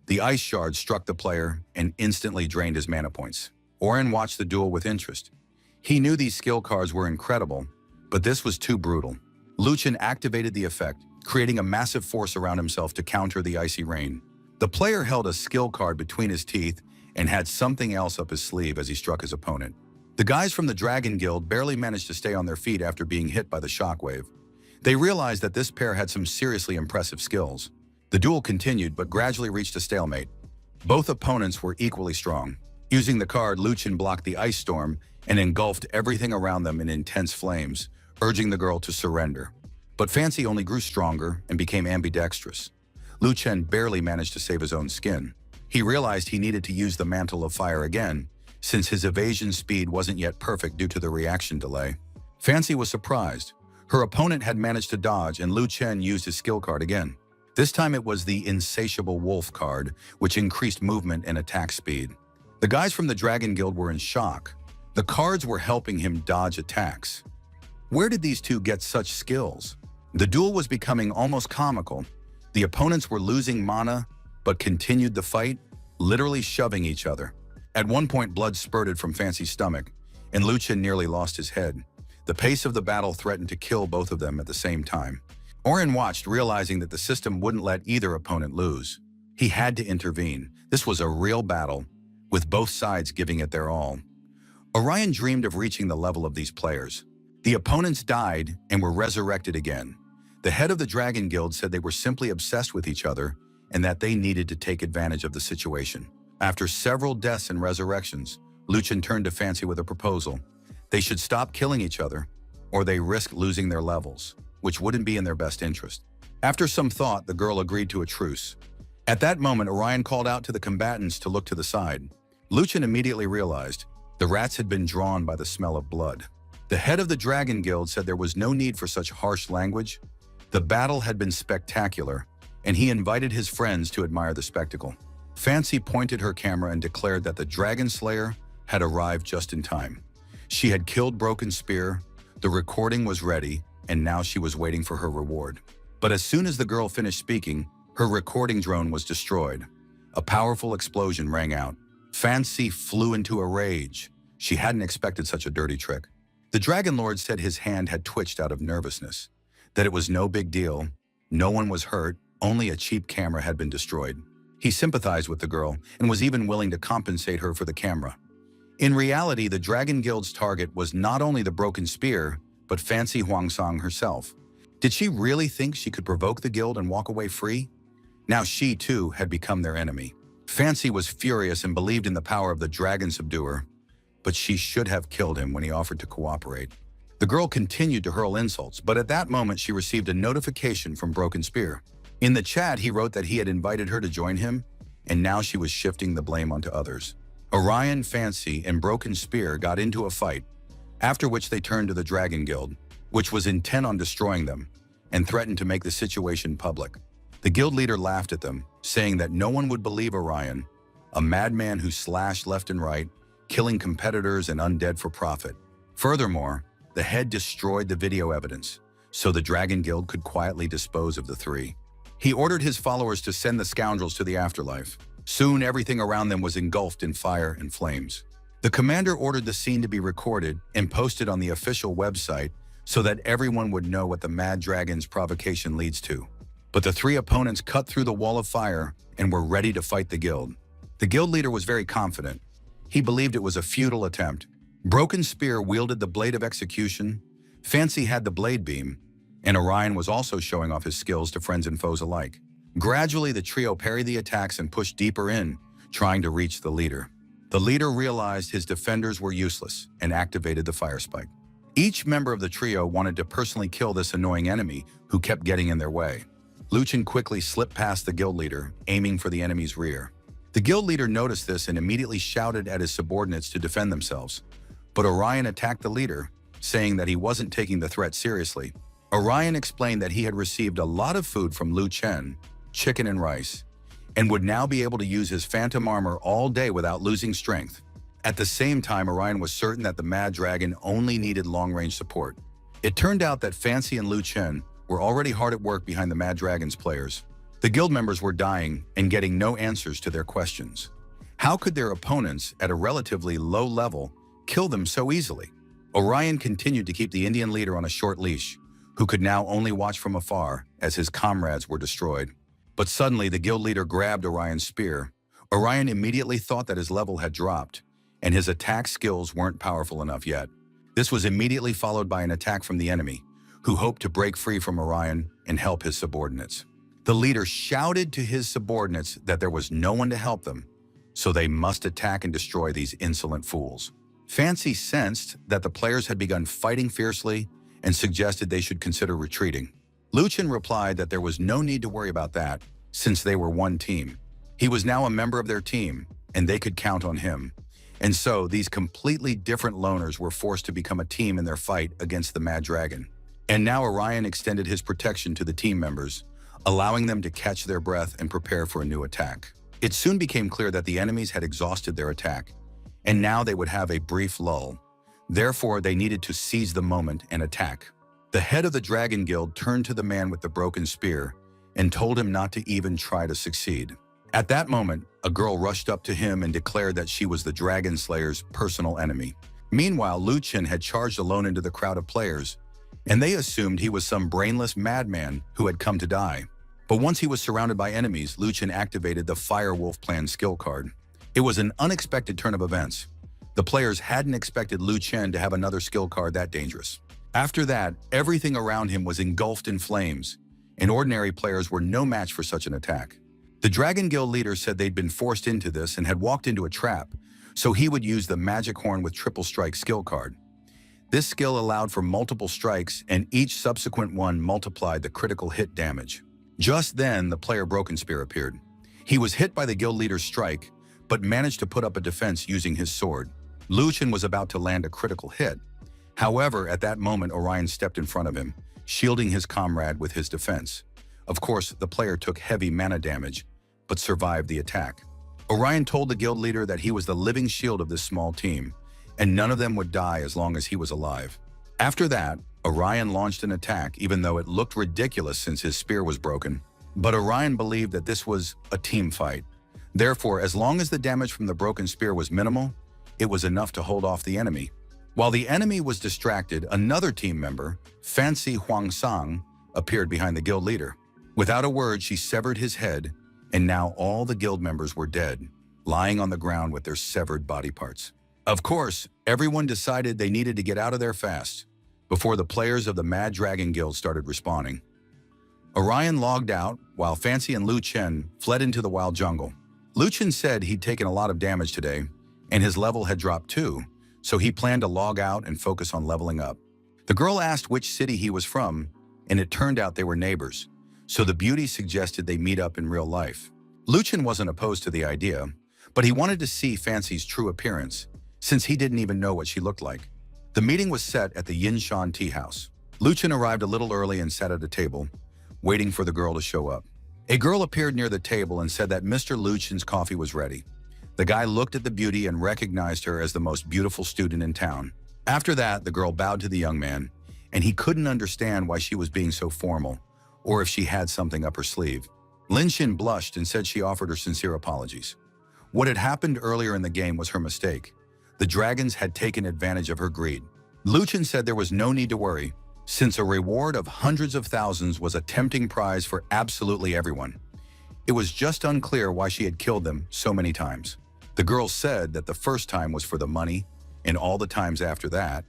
The ice shard struck the player and instantly drained his mana points. Orion watched the duel with interest. He knew these skill cards were incredible, but this was too brutal. Luchin activated the effect, creating a massive force around himself to counter the icy rain. The player held a skill card between his teeth and had something else up his sleeve as he struck his opponent. The guys from the Dragon Guild barely managed to stay on their feet after being hit by the shockwave. They realized that this pair had some seriously impressive skills. The duel continued but gradually reached a stalemate. Both opponents were equally strong. Using the card, Luchin blocked the ice storm and engulfed everything around them in intense flames, urging the girl to surrender. But Fancy only grew stronger and became ambidextrous. Lu Chen barely managed to save his own skin. He realized he needed to use the Mantle of Fire again, since his evasion speed wasn't yet perfect due to the reaction delay. Fancy was surprised. Her opponent had managed to dodge, and Lu Chen used his skill card again. This time it was the Insatiable Wolf card, which increased movement and attack speed. The guys from the Dragon Guild were in shock. The cards were helping him dodge attacks. Where did these two get such skills? The duel was becoming almost comical. The opponents were losing mana, but continued the fight, literally shoving each other. At one point, blood spurted from Fancy's stomach, and Lu Chen nearly lost his head. The pace of the battle threatened to kill both of them at the same time. Orion watched, realizing that the system wouldn't let either opponent lose. He had to intervene. This was a real battle, with both sides giving it their all. Orion dreamed of reaching the level of these players. The opponents died and were resurrected again. The head of the Dragon Guild said they were simply obsessed with each other and that they needed to take advantage of the situation. After several deaths and resurrections, Lu Chen turned to Fancy with a proposal. They should stop killing each other, or they risk losing their levels, which wouldn't be in their best interest. After some thought, the girl agreed to a truce. At that moment, Orion called out to the combatants to look to the side. Lu Chen immediately realized the rats had been drawn by the smell of blood. The head of the Dragon Guild said there was no need for such harsh language. The battle had been spectacular, and he invited his friends to admire the spectacle. Fancy pointed her camera and declared that the Dragon Slayer had arrived just in time. She had killed Broken Spear, the recording was ready, and now she was waiting for her reward. But as soon as the girl finished speaking, her recording drone was destroyed. A powerful explosion rang out. Fancy flew into a rage. She hadn't expected such a dirty trick. The Dragon Lord said his hand had twitched out of nervousness, that it was no big deal, no one was hurt, only a cheap camera had been destroyed. He sympathized with the girl and was even willing to compensate her for the camera. In reality, the Dragon Guild's target was not only the Broken Spear, but Fancy Huangsong herself. Did she really think she could provoke the guild and walk away free? Now she, too, had become their enemy. Fancy was furious and believed in the power of the Dragon Subduer, but she should have killed him when he offered to cooperate. The girl continued to hurl insults, but at that moment she received a notification from Broken Spear. In the chat, he wrote that he had invited her to join him, and now she was shifting the blame onto others. Orion, Fancy, and Broken Spear got into a fight, after which they turned to the Dragon Guild, which was intent on destroying them, and threatened to make the situation public. The guild leader laughed at them, saying that no one would believe Orion, a madman who slashed left and right, killing competitors and undead for profit. Furthermore, the head destroyed the video evidence, so the Dragon Guild could quietly dispose of the three. He ordered his followers to send the scoundrels to the afterlife. Soon everything around them was engulfed in fire and flames. The commander ordered the scene to be recorded and posted on the official website so that everyone would know what the Mad Dragon's provocation leads to. But the three opponents cut through the wall of fire and were ready to fight the guild. The guild leader was very confident. He believed it was a futile attempt. Broken Spear wielded the Blade of Execution, Fancy had the Blade Beam, and Orion was also showing off his skills to friends and foes alike. Gradually, the trio parried the attacks and pushed deeper in, trying to reach the leader. The leader realized his defenders were useless and activated the fire spike. Each member of the trio wanted to personally kill this annoying enemy who kept getting in their way. Lu Chen quickly slipped past the guild leader, aiming for the enemy's rear. The guild leader noticed this and immediately shouted at his subordinates to defend themselves. But Orion attacked the leader, saying that he wasn't taking the threat seriously. Orion explained that he had received a lot of food from Lu Chen, chicken and rice, and would now be able to use his phantom armor all day without losing strength. At the same time, Orion was certain that the Mad Dragon only needed long-range support. It turned out that Fancy and Lu Chen were already hard at work behind the Mad Dragon's players. The guild members were dying and getting no answers to their questions. How could their opponents, at a relatively low level, kill them so easily? Orion continued to keep the Indian leader on a short leash, who could now only watch from afar as his comrades were destroyed. But suddenly, the guild leader grabbed Orion's spear. Orion immediately thought that his level had dropped, and his attack skills weren't powerful enough yet. This was immediately followed by an attack from the enemy, who hoped to break free from Orion and help his subordinates. The leader shouted to his subordinates that there was no one to help them, so they must attack and destroy these insolent fools. Fancy sensed that the players had begun fighting fiercely and suggested they should consider retreating. Lu Chen replied that there was no need to worry about that, since they were one team. He was now a member of their team, and they could count on him. And so, these completely different loners were forced to become a team in their fight against the Mad Dragon. And now Orion extended his protection to the team members, allowing them to catch their breath and prepare for a new attack. It soon became clear that the enemies had exhausted their attack, and now they would have a brief lull. Therefore, they needed to seize the moment and attack. The head of the Dragon Guild turned to the man with the broken spear and told him not to even try to succeed. At that moment, a girl rushed up to him and declared that she was the Dragon Slayer's personal enemy. Meanwhile, Lu Chen had charged alone into the crowd of players, and they assumed he was some brainless madman who had come to die. But once he was surrounded by enemies, Lu Chen activated the Firewolf Plan skill card. It was an unexpected turn of events. The players hadn't expected Lu Chen to have another skill card that dangerous. After that, everything around him was engulfed in flames, and ordinary players were no match for such an attack. The Dragon Guild leader said they'd been forced into this and had walked into a trap, so he would use the Magic Horn with Triple Strike skill card. This skill allowed for multiple strikes, and each subsequent one multiplied the critical hit damage. Just then, the player Broken Spear appeared. He was hit by the guild leader's strike, but managed to put up a defense using his sword. Lu Chen was about to land a critical hit. However, at that moment, Orion stepped in front of him, shielding his comrade with his defense. Of course, the player took heavy mana damage, but survived the attack. Orion told the guild leader that he was the living shield of this small team, and none of them would die as long as he was alive. After that, Orion launched an attack, even though it looked ridiculous since his spear was broken. But Orion believed that this was a team fight. Therefore, as long as the damage from the broken spear was minimal, it was enough to hold off the enemy. While the enemy was distracted, another team member, Fancy Huangsang, appeared behind the guild leader. Without a word, she severed his head, and now all the guild members were dead, lying on the ground with their severed body parts. Of course, everyone decided they needed to get out of there fast, before the players of the Mad Dragon Guild started respawning. Orion logged out, while Fancy and Lu Chen fled into the wild jungle. Lu Chen said he'd taken a lot of damage today, and his level had dropped too, so he planned to log out and focus on leveling up. The girl asked which city he was from, and it turned out they were neighbors, so the beauty suggested they meet up in real life. Lu Chen wasn't opposed to the idea, but he wanted to see Fancy's true appearance, since he didn't even know what she looked like. The meeting was set at the Yinshan Tea House. Lu Chen arrived a little early and sat at a table, waiting for the girl to show up. A girl appeared near the table and said that Mr. Lu Chen's coffee was ready. The guy looked at the beauty and recognized her as the most beautiful student in town. After that, the girl bowed to the young man, and he couldn't understand why she was being so formal, or if she had something up her sleeve. Lin Xin blushed and said she offered her sincere apologies. What had happened earlier in the game was her mistake. The dragons had taken advantage of her greed. Lu Chen said there was no need to worry, since a reward of hundreds of thousands was a tempting prize for absolutely everyone. It was just unclear why she had killed them so many times. The girl said that the first time was for the money, and all the times after that,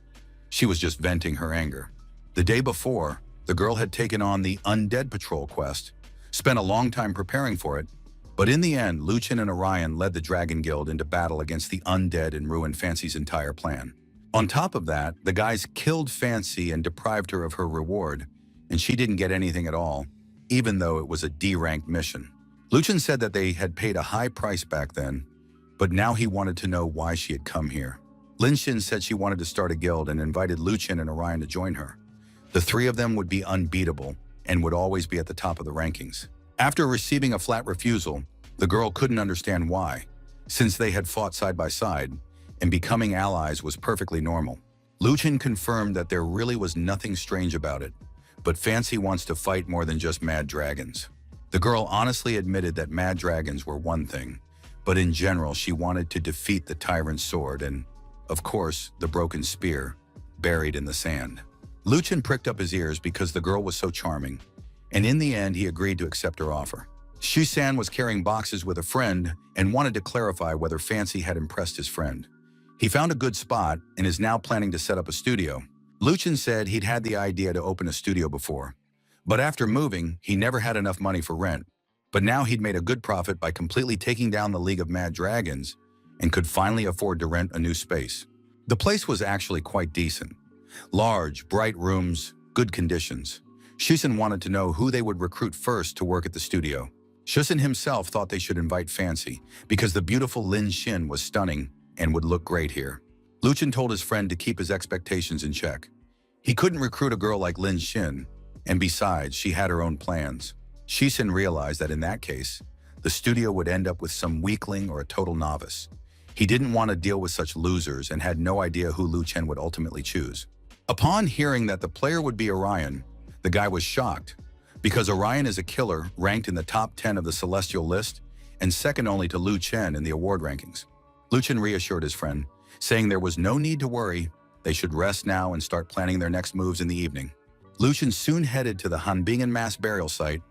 she was just venting her anger. The day before, the girl had taken on the Undead Patrol quest, spent a long time preparing for it, but in the end, Lu Chen and Orion led the Dragon Guild into battle against the undead and ruined Fancy's entire plan. On top of that, the guys killed Fancy and deprived her of her reward, and she didn't get anything at all, even though it was a D-ranked mission. Lu Chen said that they had paid a high price back then, but now he wanted to know why she had come here. Lin Xin said she wanted to start a guild and invited Lu Chen and Orion to join her. The three of them would be unbeatable and would always be at the top of the rankings. After receiving a flat refusal, the girl couldn't understand why, since they had fought side by side, and becoming allies was perfectly normal. Lu Chen confirmed that there really was nothing strange about it, but Fancy wants to fight more than just mad dragons. The girl honestly admitted that mad dragons were one thing, but in general she wanted to defeat the tyrant's sword and, of course, the broken spear, buried in the sand. Lu Chen pricked up his ears because the girl was so charming, and in the end he agreed to accept her offer. Shu-san was carrying boxes with a friend and wanted to clarify whether Fancy had impressed his friend. He found a good spot and is now planning to set up a studio. Lu Chen said he'd had the idea to open a studio before, but after moving, he never had enough money for rent. But now he'd made a good profit by completely taking down the League of Mad Dragons and could finally afford to rent a new space. The place was actually quite decent. Large, bright rooms, good conditions. Shusen wanted to know who they would recruit first to work at the studio. Shusen himself thought they should invite Fancy because the beautiful Lin Xin was stunning and would look great here. Luchin told his friend to keep his expectations in check. He couldn't recruit a girl like Lin Xin, and besides, she had her own plans. Shixin realized that in that case, the studio would end up with some weakling or a total novice. He didn't want to deal with such losers and had no idea who Lu Chen would ultimately choose. Upon hearing that the player would be Orion, the guy was shocked, because Orion is a killer ranked in the top 10 of the Celestial list and second only to Lu Chen in the award rankings. Lu Chen reassured his friend, saying there was no need to worry, they should rest now and start planning their next moves in the evening. Lu Chen soon headed to the Hanbingen mass burial site,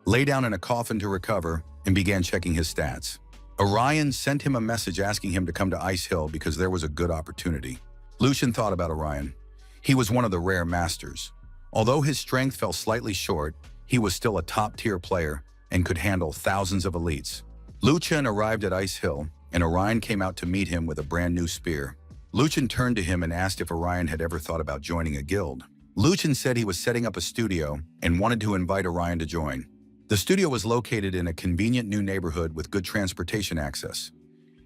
lay down in a coffin to recover, and began checking his stats. Orion sent him a message asking him to come to Ice Hill because there was a good opportunity. Lu Chen thought about Orion. He was one of the rare masters. Although his strength fell slightly short, he was still a top-tier player and could handle thousands of elites. Lu Chen arrived at Ice Hill, and Orion came out to meet him with a brand new spear. Lu Chen turned to him and asked if Orion had ever thought about joining a guild. Lu Chen said he was setting up a studio and wanted to invite Orion to join. The studio was located in a convenient new neighborhood with good transportation access.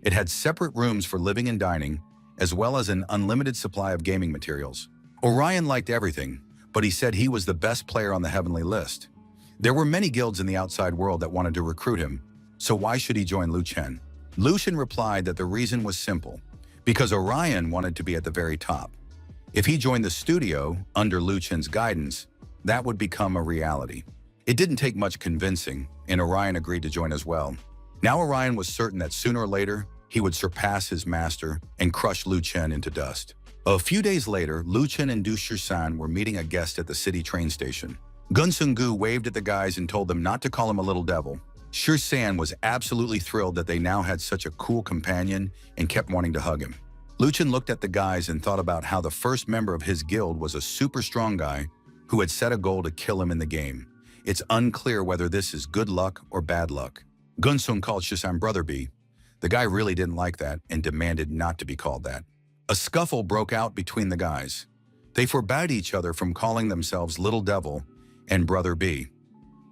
It had separate rooms for living and dining, as well as an unlimited supply of gaming materials. Orion liked everything, but he said he was the best player on the heavenly list. There were many guilds in the outside world that wanted to recruit him, so why should he join Lu Chen? Lu Chen replied that the reason was simple, because Orion wanted to be at the very top. If he joined the studio under Lu Chen's guidance, that would become a reality. It didn't take much convincing, and Orion agreed to join as well. Now Orion was certain that sooner or later, he would surpass his master and crush Lu Chen into dust. A few days later, Lu Chen and Du Shisan were meeting a guest at the city train station. Gun Sung-gu waved at the guys and told them not to call him a little devil. Shisan was absolutely thrilled that they now had such a cool companion and kept wanting to hug him. Lu Chen looked at the guys and thought about how the first member of his guild was a super strong guy who had set a goal to kill him in the game. It's unclear whether this is good luck or bad luck. Gun Sung called Shisan Brother B. The guy really didn't like that and demanded not to be called that. A scuffle broke out between the guys. They forbade each other from calling themselves Little Devil and Brother B.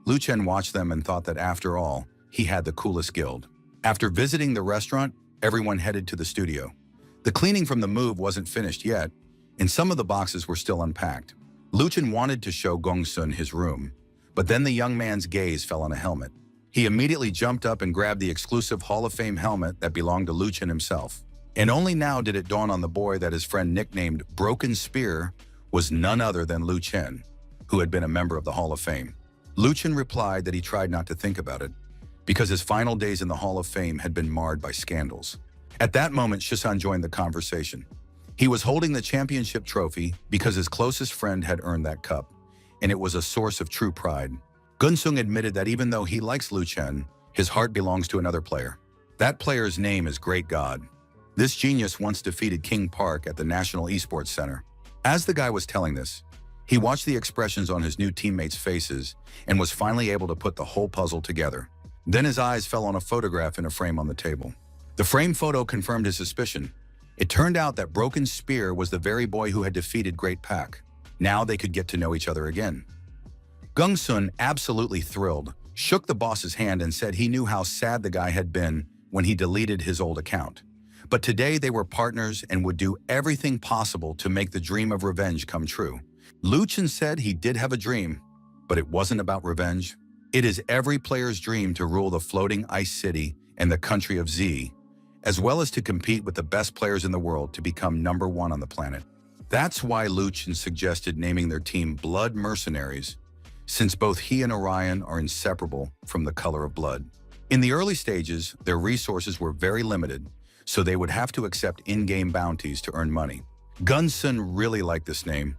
Lu Chen watched them and thought that after all, he had the coolest guild. After visiting the restaurant, everyone headed to the studio. The cleaning from the move wasn't finished yet, and some of the boxes were still unpacked. Lu Chen wanted to show Gong Sun his room, but then the young man's gaze fell on a helmet. He immediately jumped up and grabbed the exclusive Hall of Fame helmet that belonged to Lu Chen himself. And only now did it dawn on the boy that his friend nicknamed Broken Spear was none other than Lu Chen, who had been a member of the Hall of Fame. Lu Chen replied that he tried not to think about it, because his final days in the Hall of Fame had been marred by scandals. At that moment, Shisan joined the conversation. He was holding the championship trophy because his closest friend had earned that cup, and it was a source of true pride. Gun Sung admitted that even though he likes Lu Chen, his heart belongs to another player. That player's name is Great God. This genius once defeated King Park at the National Esports Center. As the guy was telling this, he watched the expressions on his new teammates' faces and was finally able to put the whole puzzle together. Then his eyes fell on a photograph in a frame on the table. The frame photo confirmed his suspicion. It turned out that Broken Spear was the very boy who had defeated Great Pack. Now they could get to know each other again. Gung Sun, absolutely thrilled, shook the boss's hand and said he knew how sad the guy had been when he deleted his old account. But today they were partners and would do everything possible to make the dream of revenge come true. Lu Chen said he did have a dream, but it wasn't about revenge. It is every player's dream to rule the floating ice city and the country of Z, as well as to compete with the best players in the world to become #1 on the planet. That's why Lu Chen suggested naming their team Blood Mercenaries, since both he and Orion are inseparable from the color of blood. In the early stages, their resources were very limited, so they would have to accept in-game bounties to earn money. Gun Sun really liked this name.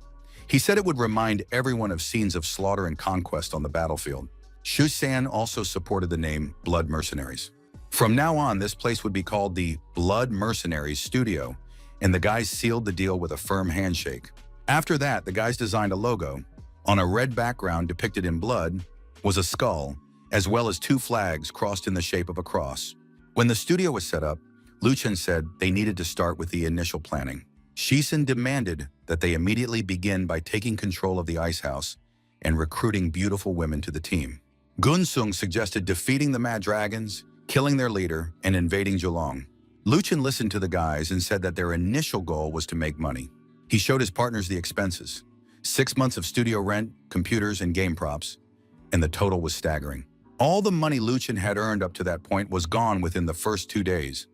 He said it would remind everyone of scenes of slaughter and conquest on the battlefield. Shu San also supported the name Blood Mercenaries. From now on, this place would be called the Blood Mercenaries Studio, and the guys sealed the deal with a firm handshake. After that, the guys designed a logo. On a red background depicted in blood was a skull, as well as 2 flags crossed in the shape of a cross. When the studio was set up, Lu Chen said they needed to start with the initial planning. Shisan demanded that they immediately begin by taking control of the ice house and recruiting beautiful women to the team. Gun Sung suggested defeating the Mad Dragons, killing their leader, and invading Geelong. Luchin listened to the guys and said that their initial goal was to make money. He showed his partners the expenses: 6 months of studio rent, computers, and game props, and the total was staggering. All the money Luchin had earned up to that point was gone within the first 2 days.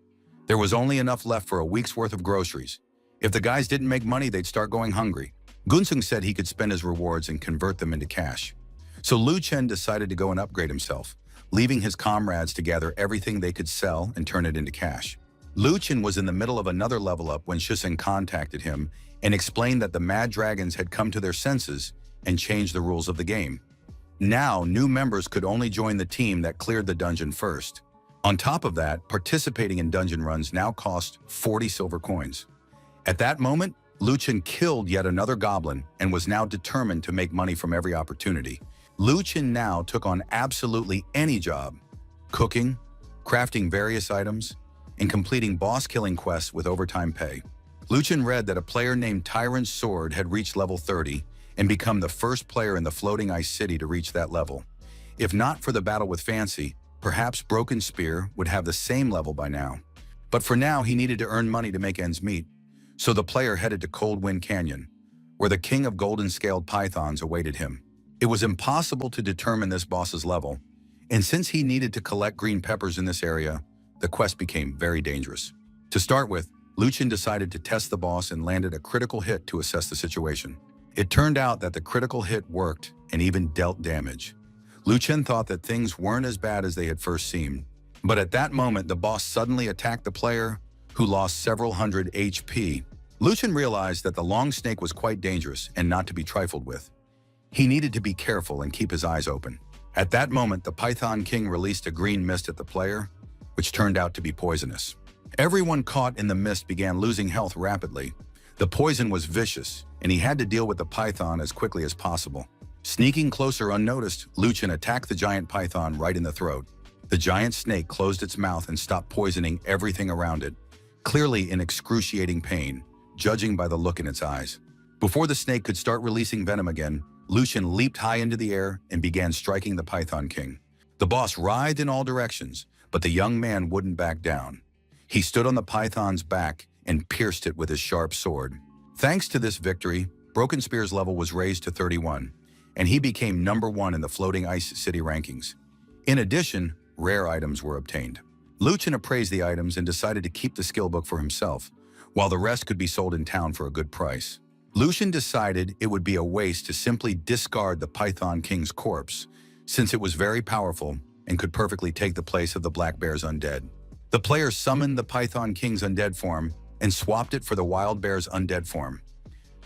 There was only enough left for a week's worth of groceries. If the guys didn't make money, they'd start going hungry. Gunsung said he could spend his rewards and convert them into cash. So Lu Chen decided to go and upgrade himself, leaving his comrades to gather everything they could sell and turn it into cash. Lu Chen was in the middle of another level up when Shiseng contacted him and explained that the Mad Dragons had come to their senses and changed the rules of the game. Now, new members could only join the team that cleared the dungeon first. On top of that, participating in dungeon runs now cost 40 silver coins. At that moment, Lu Chen killed yet another goblin and was now determined to make money from every opportunity. Lu Chen now took on absolutely any job: cooking, crafting various items, and completing boss-killing quests with overtime pay. Lu Chen read that a player named Tyrant's Sword had reached level 30 and become the first player in the floating ice city to reach that level. If not for the battle with Fancy, perhaps Broken Spear would have the same level by now. But for now, he needed to earn money to make ends meet. So the player headed to Cold Wind Canyon, where the king of golden-scaled pythons awaited him. It was impossible to determine this boss's level, and since he needed to collect green peppers in this area, the quest became very dangerous. To start with, Lu Chen decided to test the boss and landed a critical hit to assess the situation. It turned out that the critical hit worked and even dealt damage. Lu Chen thought that things weren't as bad as they had first seemed, but at that moment the boss suddenly attacked the player, who lost several hundred HP. Lu Chen realized that the long snake was quite dangerous and not to be trifled with. He needed to be careful and keep his eyes open. At that moment, the Python King released a green mist at the player, which turned out to be poisonous. Everyone caught in the mist began losing health rapidly. The poison was vicious, and he had to deal with the python as quickly as possible. Sneaking closer unnoticed, Lu Chen attacked the giant python right in the throat. The giant snake closed its mouth and stopped poisoning everything around it, clearly in excruciating pain, judging by the look in its eyes. Before the snake could start releasing venom again, Lu Chen leaped high into the air and began striking the Python King. The boss writhed in all directions, but the young man wouldn't back down. He stood on the python's back and pierced it with his sharp sword. Thanks to this victory, Broken Spear's level was raised to 31, and he became #1 in the Floating Ice City rankings. In addition, rare items were obtained. Lu Chen appraised the items and decided to keep the skill book for himself, while the rest could be sold in town for a good price. Lu Chen decided it would be a waste to simply discard the Python King's corpse, since it was very powerful and could perfectly take the place of the Black Bear's undead. The player summoned the Python King's undead form and swapped it for the Wild Bear's undead form.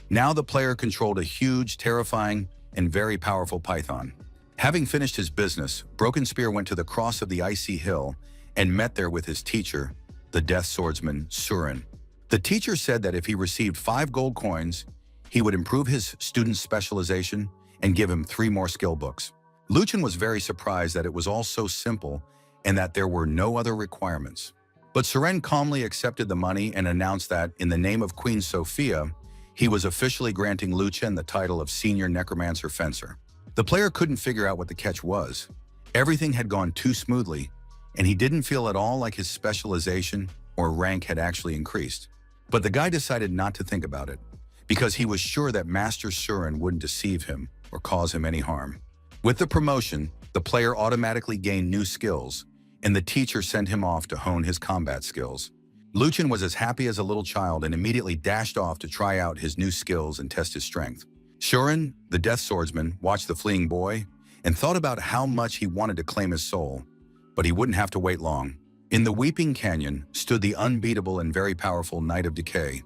Now the player controlled a huge, terrifying, and very powerful python. Having finished his business, Broken Spear went to the cross of the icy hill and met there with his teacher, the death swordsman Surin. The teacher said that if he received 5 gold coins, he would improve his student's specialization and give him 3 more skill books. Lu Chen was very surprised that it was all so simple and that there were no other requirements. But Suren calmly accepted the money and announced that, in the name of Queen Sophia, he was officially granting Lu Chen the title of Senior Necromancer Fencer. The player couldn't figure out what the catch was. Everything had gone too smoothly, and he didn't feel at all like his specialization or rank had actually increased. But the guy decided not to think about it, because he was sure that Master Surin wouldn't deceive him or cause him any harm. With the promotion, the player automatically gained new skills, and the teacher sent him off to hone his combat skills. Lu Chen was as happy as a little child and immediately dashed off to try out his new skills and test his strength. Surin, the death swordsman, watched the fleeing boy and thought about how much he wanted to claim his soul, but he wouldn't have to wait long. In the Weeping Canyon stood the unbeatable and very powerful Knight of Decay,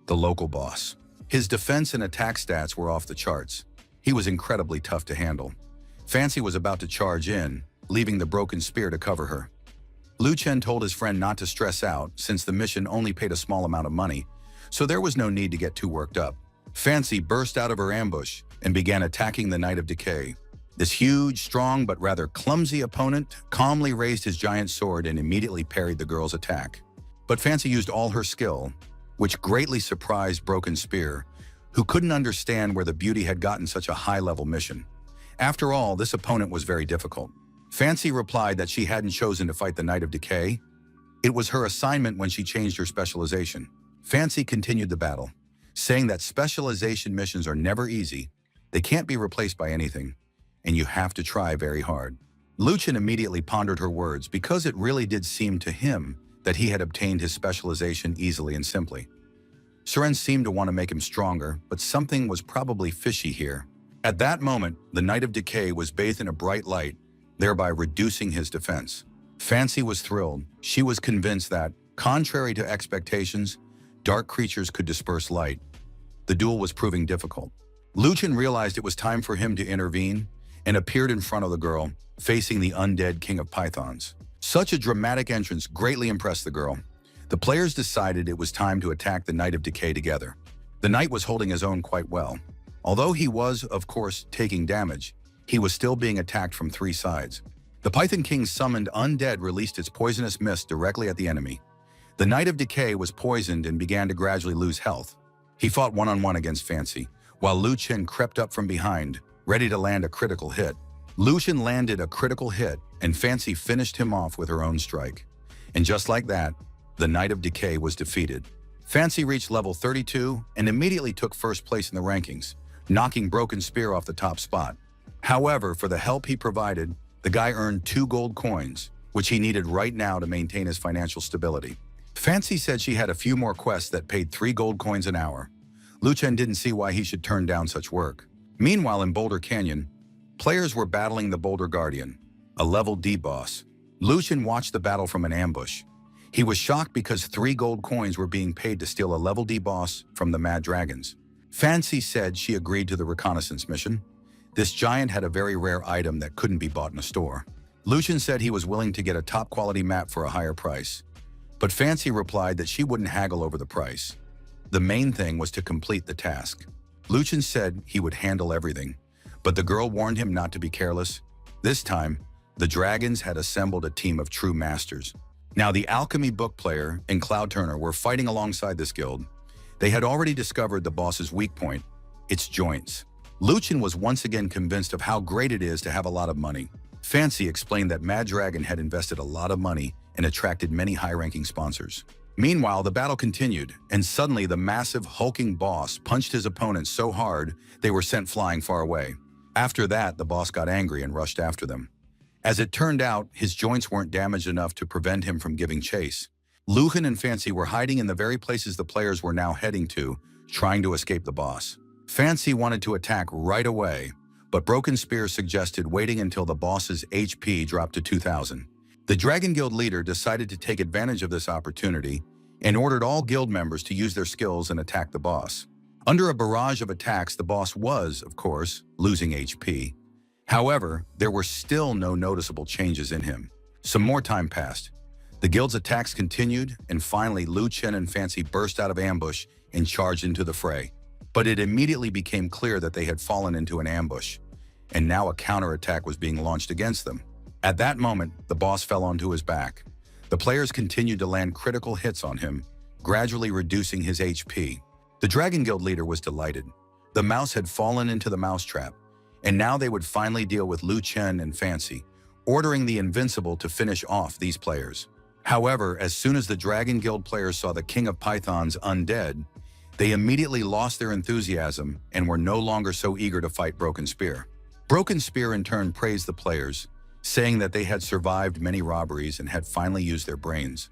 the local boss. His defense and attack stats were off the charts. He was incredibly tough to handle. Fancy was about to charge in, leaving the Broken Spear to cover her. Lu Chen told his friend not to stress out since the mission only paid a small amount of money, so there was no need to get too worked up. Fancy burst out of her ambush and began attacking the Knight of Decay. This huge, strong, but rather clumsy opponent calmly raised his giant sword and immediately parried the girl's attack. But Fancy used all her skill, which greatly surprised Broken Spear, who couldn't understand where the beauty had gotten such a high-level mission. After all, this opponent was very difficult. Fancy replied that she hadn't chosen to fight the Knight of Decay, It was her assignment when she changed her specialization. Fancy continued the battle, saying that specialization missions are never easy, they can't be replaced by anything, and you have to try very hard. Luchin immediately pondered her words because it really did seem to him that he had obtained his specialization easily and simply. Seren seemed to want to make him stronger, but something was probably fishy here. At that moment, the Knight of Decay was bathed in a bright light, thereby reducing his defense. Fancy was thrilled. She was convinced that, contrary to expectations, dark creatures could disperse light. The duel was proving difficult. Luchin realized it was time for him to intervene and appeared in front of the girl, facing the undead King of Pythons. Such a dramatic entrance greatly impressed the girl. The players decided it was time to attack the Knight of Decay together. The knight was holding his own quite well. Although he was, of course, taking damage, he was still being attacked from three sides. The Python King summoned Undead released its poisonous mist directly at the enemy. The Knight of Decay was poisoned and began to gradually lose health. He fought one-on-one against Fancy, while Lu Chen crept up from behind, ready to land a critical hit. Luchin landed a critical hit, and Fancy finished him off with her own strike. And just like that, the Knight of Decay was defeated. Fancy reached level 32 and immediately took first place in the rankings, knocking Broken Spear off the top spot. However, for the help he provided, the guy earned 2 gold coins, which he needed right now to maintain his financial stability. Fancy said she had a few more quests that paid 3 gold coins an hour. Lu Chen didn't see why he should turn down such work. Meanwhile, in Boulder Canyon, players were battling the Boulder Guardian, a level D boss. Lu Chen watched the battle from an ambush. He was shocked because 3 gold coins were being paid to steal a level D boss from the Mad Dragons. Fancy said she agreed to the reconnaissance mission. This giant had a very rare item that couldn't be bought in a store. Luchin said he was willing to get a top-quality map for a higher price, but Fancy replied that she wouldn't haggle over the price. The main thing was to complete the task. Luchin said he would handle everything, but the girl warned him not to be careless. This time, the dragons had assembled a team of true masters. Now, the alchemy book player and Cloud Turner were fighting alongside this guild. They had already discovered the boss's weak point, its joints. Luchin was once again convinced of how great it is to have a lot of money. Fancy explained that Mad Dragon had invested a lot of money and attracted many high-ranking sponsors. Meanwhile, the battle continued, and suddenly the massive, hulking boss punched his opponents so hard they were sent flying far away. After that, the boss got angry and rushed after them. As it turned out, his joints weren't damaged enough to prevent him from giving chase. Luchin and Fancy were hiding in the very places the players were now heading to, trying to escape the boss. Fancy wanted to attack right away, but Broken Spear suggested waiting until the boss's HP dropped to 2,000. The Dragon Guild leader decided to take advantage of this opportunity and ordered all guild members to use their skills and attack the boss. Under a barrage of attacks, the boss was, of course, losing HP. However, there were still no noticeable changes in him. Some more time passed. The guild's attacks continued, and finally Lu Chen and Fancy burst out of ambush and charged into the fray. But it immediately became clear that they had fallen into an ambush, and now a counterattack was being launched against them. At that moment, the boss fell onto his back. The players continued to land critical hits on him, gradually reducing his HP. The Dragon Guild leader was delighted. The mouse had fallen into the mousetrap, and now they would finally deal with Lu Chen and Fancy, ordering the Invincible to finish off these players. However, as soon as the Dragon Guild players saw the King of Pythons undead, they immediately lost their enthusiasm and were no longer so eager to fight Broken Spear. Broken Spear in turn praised the players, saying that they had survived many robberies and had finally used their brains,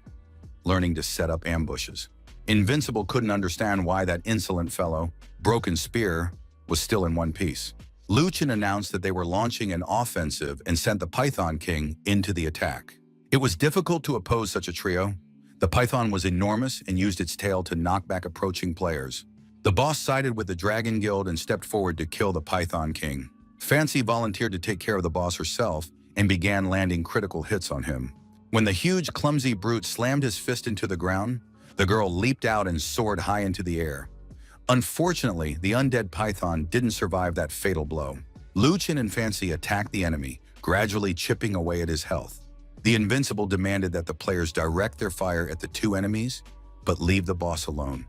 learning to set up ambushes. Invincible couldn't understand why that insolent fellow, Broken Spear, was still in one piece. Luchin announced that they were launching an offensive and sent the Python King into the attack. It was difficult to oppose such a trio. The python was enormous and used its tail to knock back approaching players. The boss sided with the Dragon Guild and stepped forward to kill the Python King. Fancy volunteered to take care of the boss herself and began landing critical hits on him. When the huge, clumsy brute slammed his fist into the ground, the girl leaped out and soared high into the air. Unfortunately, the undead python didn't survive that fatal blow. Luchin and Fancy attacked the enemy, gradually chipping away at his health. The Invincible demanded that the players direct their fire at the 2 enemies, but leave the boss alone.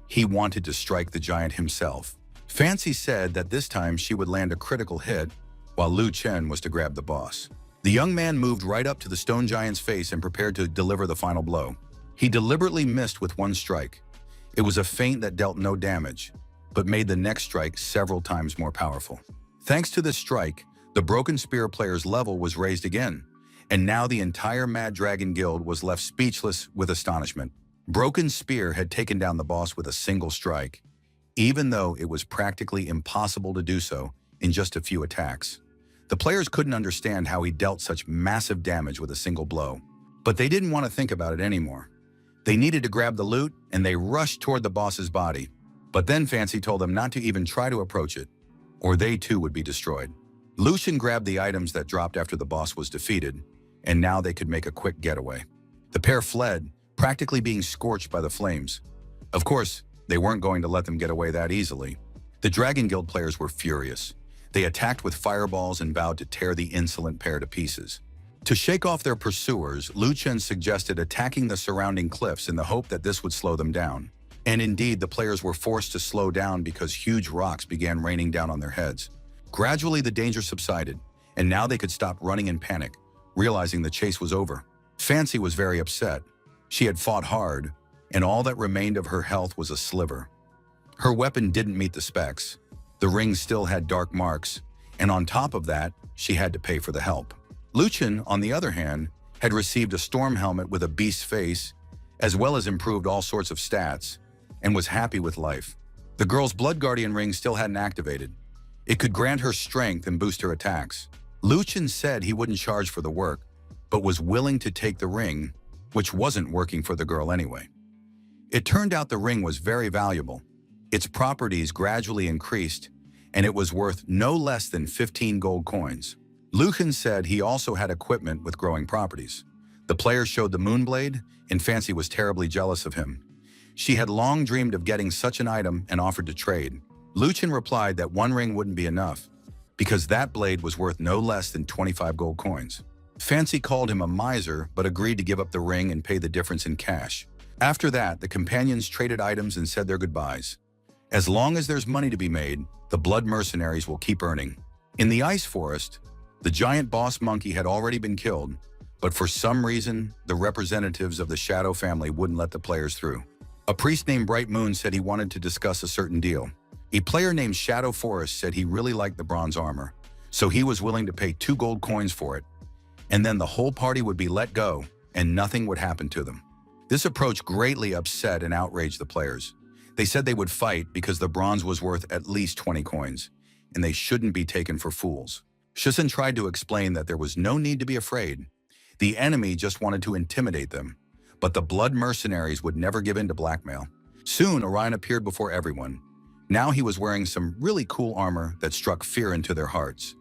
He wanted to strike the giant himself. Fancy said that this time she would land a critical hit, while Lu Chen was to grab the boss. The young man moved right up to the stone giant's face and prepared to deliver the final blow. He deliberately missed with one strike. It was a feint that dealt no damage, but made the next strike several times more powerful. Thanks to this strike, the Broken Spear player's level was raised again, and now the entire Mad Dragon Guild was left speechless with astonishment. Broken Spear had taken down the boss with a single strike, even though it was practically impossible to do so in just a few attacks. The players couldn't understand how he dealt such massive damage with a single blow, but they didn't want to think about it anymore. They needed to grab the loot, and they rushed toward the boss's body. But then Fancy told them not to even try to approach it, or they too would be destroyed. Lucian grabbed the items that dropped after the boss was defeated, and now they could make a quick getaway. The pair fled, practically being scorched by the flames. Of course, they weren't going to let them get away that easily. The Dragon Guild players were furious. They attacked with fireballs and vowed to tear the insolent pair to pieces. To shake off their pursuers, Lu Chen suggested attacking the surrounding cliffs in the hope that this would slow them down. And indeed, the players were forced to slow down because huge rocks began raining down on their heads. Gradually, the danger subsided, and now they could stop running in panic, realizing the chase was over. Fancy was very upset. She had fought hard, and all that remained of her health was a sliver. Her weapon didn't meet the specs. The ring still had dark marks, and on top of that, she had to pay for the help. Lucian, on the other hand, had received a storm helmet with a beast's face, as well as improved all sorts of stats, and was happy with life. The girl's Blood Guardian ring still hadn't activated. It could grant her strength and boost her attacks. Lucian said he wouldn't charge for the work, but was willing to take the ring, which wasn't working for the girl anyway. It turned out the ring was very valuable. Its properties gradually increased, and it was worth no less than 15 gold coins. Lucian said he also had equipment with growing properties. The player showed the Moonblade, and Fancy was terribly jealous of him. She had long dreamed of getting such an item and offered to trade. Lucian replied that one ring wouldn't be enough, because that blade was worth no less than 25 gold coins. Fancy called him a miser, but agreed to give up the ring and pay the difference in cash. After that, the companions traded items and said their goodbyes. As long as there's money to be made, the blood mercenaries will keep earning. In the ice forest, the giant boss monkey had already been killed, but for some reason, the representatives of the Shadow family wouldn't let the players through. A priest named Bright Moon said he wanted to discuss a certain deal. A player named Shadow Forest said he really liked the bronze armor, so he was willing to pay 2 gold coins for it, and then the whole party would be let go and nothing would happen to them. This approach greatly upset and outraged the players. They said they would fight because the bronze was worth at least 20 coins, and they shouldn't be taken for fools. Shisen tried to explain that there was no need to be afraid. The enemy just wanted to intimidate them, but the blood mercenaries would never give in to blackmail. Soon, Orion appeared before everyone. Now he was wearing some really cool armor that struck fear into their hearts.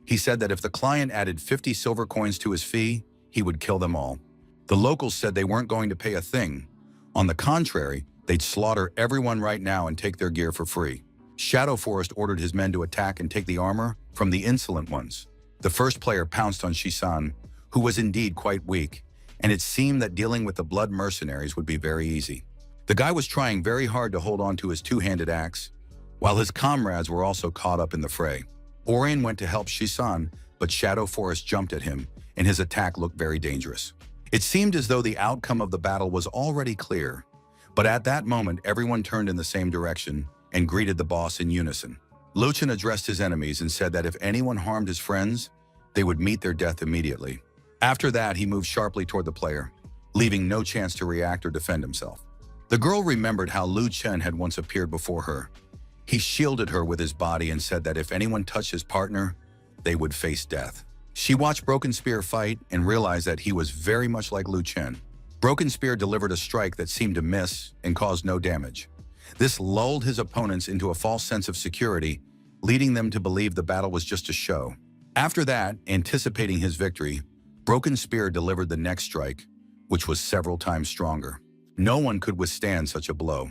He said that if the client added 50 silver coins to his fee, he would kill them all. The locals said they weren't going to pay a thing. On the contrary, they'd slaughter everyone right now and take their gear for free. Shadow Forest ordered his men to attack and take the armor from the insolent ones. The first player pounced on Shisan, who was indeed quite weak, and it seemed that dealing with the blood mercenaries would be very easy. The guy was trying very hard to hold on to his two-handed axe, while his comrades were also caught up in the fray. Orion went to help Shisan, but Shadow Forest jumped at him, and his attack looked very dangerous. It seemed as though the outcome of the battle was already clear, but at that moment everyone turned in the same direction and greeted the boss in unison. Lucian addressed his enemies and said that if anyone harmed his friends, they would meet their death immediately. After that, he moved sharply toward the player, leaving no chance to react or defend himself. The girl remembered how Lu Chen had once appeared before her. He shielded her with his body and said that if anyone touched his partner, they would face death. She watched Broken Spear fight and realized that he was very much like Lu Chen. Broken Spear delivered a strike that seemed to miss and caused no damage. This lulled his opponents into a false sense of security, leading them to believe the battle was just a show. After that, anticipating his victory, Broken Spear delivered the next strike, which was several times stronger. No one could withstand such a blow.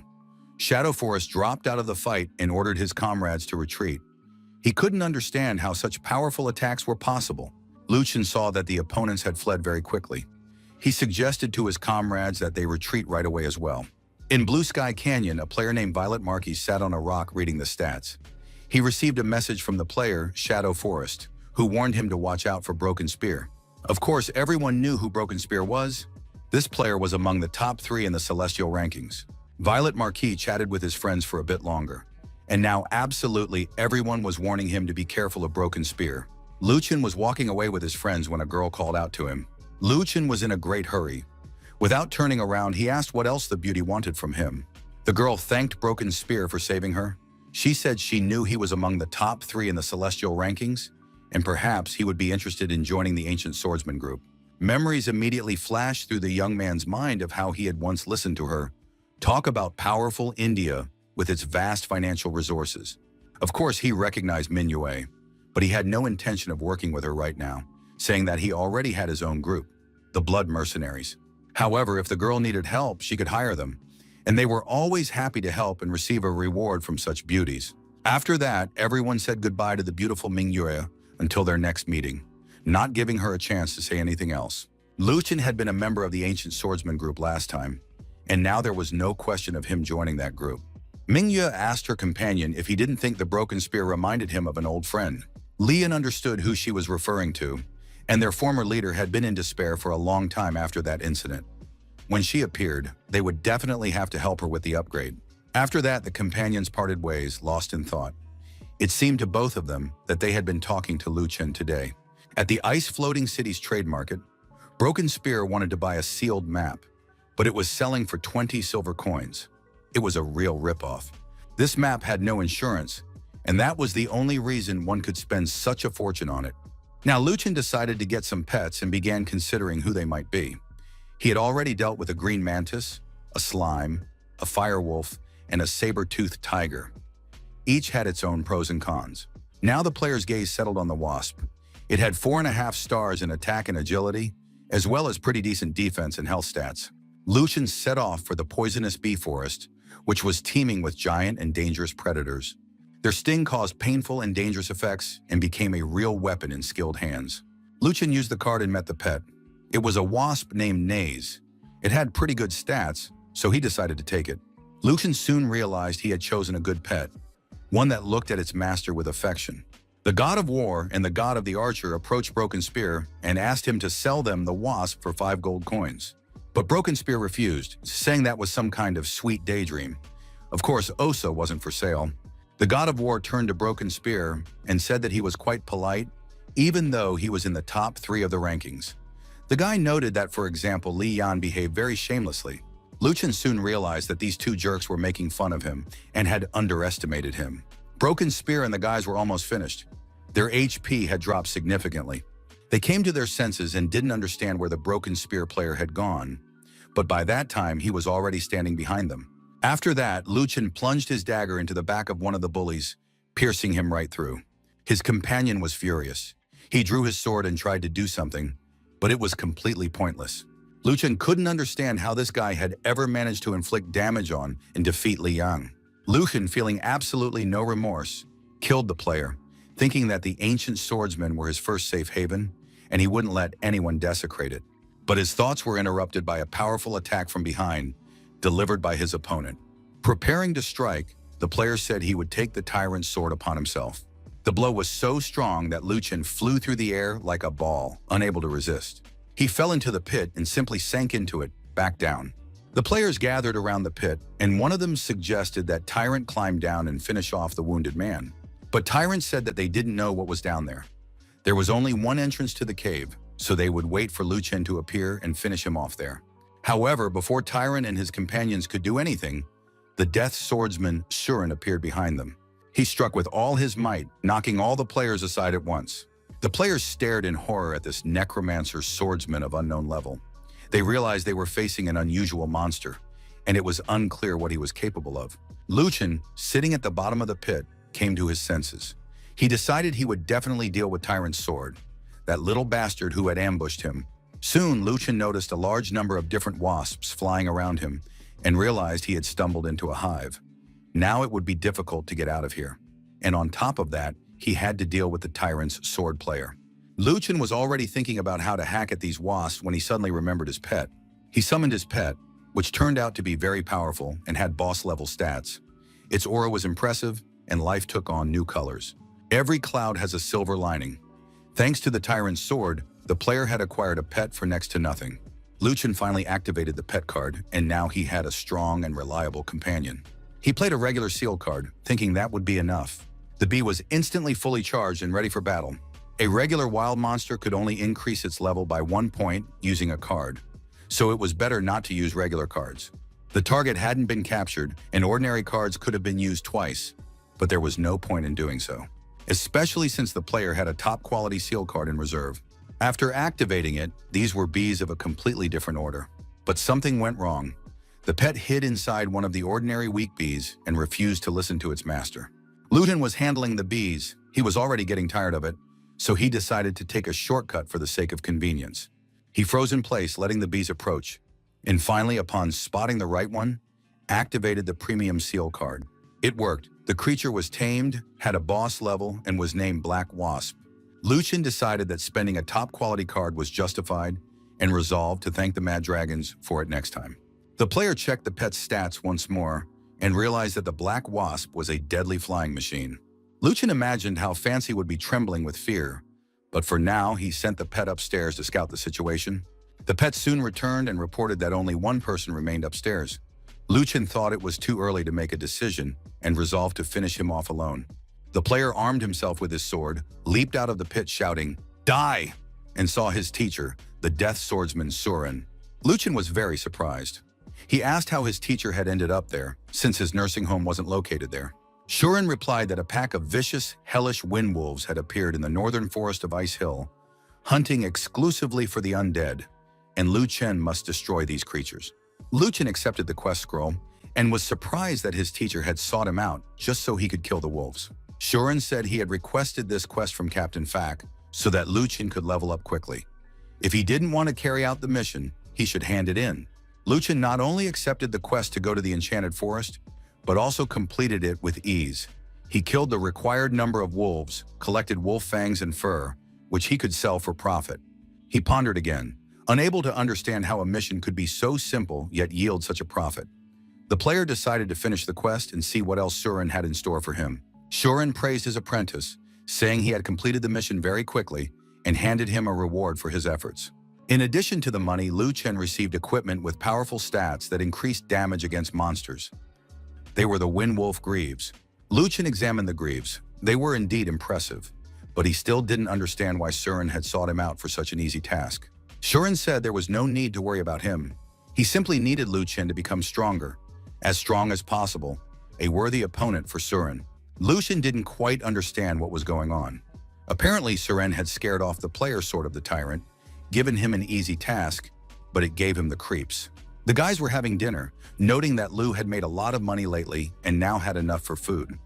Shadow Forest dropped out of the fight and ordered his comrades to retreat. He couldn't understand how such powerful attacks were possible. Lucian saw that the opponents had fled very quickly. He suggested to his comrades that they retreat right away as well. In Blue Sky Canyon, a player named Violet Marquis sat on a rock reading the stats. He received a message from the player, Shadow Forest, who warned him to watch out for Broken Spear. Of course, everyone knew who Broken Spear was. This player was among the top 3 in the Celestial rankings. Violet Marquis chatted with his friends for a bit longer, and now absolutely everyone was warning him to be careful of Broken Spear. Luchin was walking away with his friends when a girl called out to him. Luchin was in a great hurry. Without turning around, he asked what else the beauty wanted from him. The girl thanked Broken Spear for saving her. She said she knew he was among the top 3 in the Celestial rankings, and perhaps he would be interested in joining the Ancient Swordsman group. Memories immediately flashed through the young man's mind of how he had once listened to her talk about powerful India with its vast financial resources. Of course, he recognized Manhwa, but he had no intention of working with her right now, saying that he already had his own group, the Blood Mercenaries. However, if the girl needed help, she could hire them, and they were always happy to help and receive a reward from such beauties. After that, everyone said goodbye to the beautiful Manhwa until their next meeting, not giving her a chance to say anything else. Luchin had been a member of the Ancient Swordsman group last time, and now there was no question of him joining that group. Manhwa asked her companion if he didn't think the Broken Spear reminded him of an old friend. Lian understood who she was referring to, and their former leader had been in despair for a long time after that incident. When she appeared, they would definitely have to help her with the upgrade. After that, the companions parted ways, lost in thought. It seemed to both of them that they had been talking to Luchin today. At the Ice Floating Cities trade market, Broken Spear wanted to buy a sealed map, but it was selling for 20 silver coins. It was a real ripoff. This map had no insurance, and that was the only reason one could spend such a fortune on it. Now Luchin decided to get some pets and began considering who they might be. He had already dealt with a green mantis, a slime, a firewolf, and a saber-toothed tiger. Each had its own pros and cons. Now the player's gaze settled on the wasp. It had 4.5 stars in attack and agility, as well as pretty decent defense and health stats. Luchin set off for the poisonous bee forest, which was teeming with giant and dangerous predators. Their sting caused painful and dangerous effects and became a real weapon in skilled hands. Luchin used the card and met the pet. It was a wasp named Naze. It had pretty good stats, so he decided to take it. Luchin soon realized he had chosen a good pet, one that looked at its master with affection. The god of war and the god of the archer approached Broken Spear and asked him to sell them the wasp for 5 gold coins. But Broken Spear refused, saying that was some kind of sweet daydream. Of course, Osa wasn't for sale. The god of war turned to Broken Spear and said that he was quite polite, even though he was in the top 3 of the rankings. The guy noted that, for example, Li Yan behaved very shamelessly. Luchin soon realized that these two jerks were making fun of him and had underestimated him. Broken Spear and the guys were almost finished. Their HP had dropped significantly. They came to their senses and didn't understand where the Broken Spear player had gone, but by that time he was already standing behind them. After that, Luchin plunged his dagger into the back of one of the bullies, piercing him right through. His companion was furious. He drew his sword and tried to do something, but it was completely pointless. Luchin couldn't understand how this guy had ever managed to inflict damage on and defeat Li Yang. Luchin, feeling absolutely no remorse, killed the player, thinking that the ancient swordsmen were his first safe haven, and he wouldn't let anyone desecrate it. But his thoughts were interrupted by a powerful attack from behind, delivered by his opponent. Preparing to strike, the player said he would take the tyrant's sword upon himself. The blow was so strong that Luchin flew through the air like a ball, unable to resist. He fell into the pit and simply sank into it, back down. The players gathered around the pit, and one of them suggested that Tyrant climb down and finish off the wounded man. But Tyrant said that they didn't know what was down there. There was only one entrance to the cave, so they would wait for Luchin to appear and finish him off there. However, before Tyrant and his companions could do anything, the death swordsman Surin appeared behind them. He struck with all his might, knocking all the players aside at once. The players stared in horror at this necromancer swordsman of unknown level. They realized they were facing an unusual monster, and it was unclear what he was capable of. Luchin, sitting at the bottom of the pit, came to his senses. He decided he would definitely deal with Tyrant's sword, that little bastard who had ambushed him. Soon, Luchin noticed a large number of different wasps flying around him and realized he had stumbled into a hive. Now it would be difficult to get out of here. And on top of that, he had to deal with the Tyrant's sword player. Luchin was already thinking about how to hack at these wasps when he suddenly remembered his pet. He summoned his pet, which turned out to be very powerful and had boss-level stats. Its aura was impressive, and life took on new colors. Every cloud has a silver lining. Thanks to the Tyrant's sword, The player had acquired a pet for next to nothing. Luchin finally activated the pet card, and now he had a strong and reliable companion. He played a regular seal card, thinking that would be enough. The bee was instantly fully charged and ready for battle. A regular wild monster could only increase its level by 1 point using a card, so it was better not to use regular cards. The target hadn't been captured, and ordinary cards could have been used twice, but there was no point in doing so, especially since the player had a top-quality seal card in reserve. After activating it, these were bees of a completely different order. But something went wrong. The pet hid inside one of the ordinary weak bees and refused to listen to its master. Luchin was handling the bees. He was already getting tired of it, so he decided to take a shortcut for the sake of convenience. He froze in place, letting the bees approach, and finally, upon spotting the right one, activated the premium seal card. It worked. The creature was tamed, had a boss level, and was named Black Wasp. Luchin decided that spending a top-quality card was justified and resolved to thank the Mad Dragons for it next time. The player checked the pet's stats once more and realized that the Black Wasp was a deadly flying machine. Luchin imagined how Fancy would be trembling with fear, but for now, he sent the pet upstairs to scout the situation. The pet soon returned and reported that only one person remained upstairs. Luchin thought it was too early to make a decision and resolved to finish him off alone. The player armed himself with his sword, leaped out of the pit shouting, "Die!" and saw his teacher, the death swordsman Surin. Luchin was very surprised. He asked how his teacher had ended up there, since his nursing home wasn't located there. Surin replied that a pack of vicious, hellish wind wolves had appeared in the northern forest of Ice Hill, hunting exclusively for the undead, and Luchin must destroy these creatures. Luchin accepted the quest scroll and was surprised that his teacher had sought him out just so he could kill the wolves. Surin said he had requested this quest from Captain Fack so that Luchin could level up quickly. If he didn't want to carry out the mission, he should hand it in. Luchin not only accepted the quest to go to the Enchanted Forest, but also completed it with ease. He killed the required number of wolves, collected wolf fangs and fur, which he could sell for profit. He pondered again, unable to understand how a mission could be so simple yet yield such a profit. The player decided to finish the quest and see what else Surin had in store for him. Surin praised his apprentice, saying he had completed the mission very quickly and handed him a reward for his efforts. In addition to the money, Luchin received equipment with powerful stats that increased damage against monsters. They were the Windwolf Greaves. Luchin examined the Greaves. They were indeed impressive, but he still didn't understand why Surin had sought him out for such an easy task. Surin said there was no need to worry about him. He simply needed Luchin to become stronger, as strong as possible, a worthy opponent for Surin. Luchin didn't quite understand what was going on. Apparently, Surin had scared off the player sword of the tyrant, given him an easy task, but it gave him the creeps. The guys were having dinner, noting that Lu had made a lot of money lately and now had enough for food.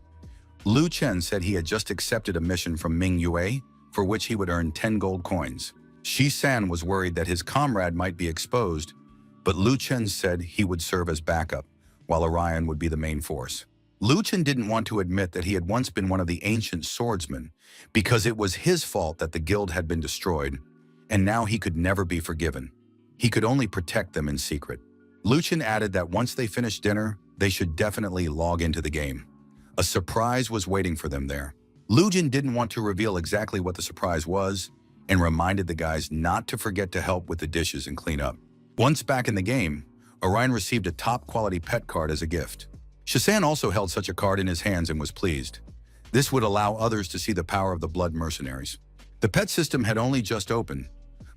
Lu Chen said he had just accepted a mission from Ming Yue, for which he would earn 10 gold coins. Shi San was worried that his comrade might be exposed, but Lu Chen said he would serve as backup, while Orion would be the main force. Lu Chen didn't want to admit that he had once been one of the ancient swordsmen, because it was his fault that the guild had been destroyed, and now he could never be forgiven. He could only protect them in secret. Luchin added that once they finished dinner, they should definitely log into the game. A surprise was waiting for them there. Luchin didn't want to reveal exactly what the surprise was and reminded the guys not to forget to help with the dishes and clean up. Once back in the game, Orion received a top-quality pet card as a gift. Shisan also held such a card in his hands and was pleased. This would allow others to see the power of the Blood Mercenaries. The pet system had only just opened,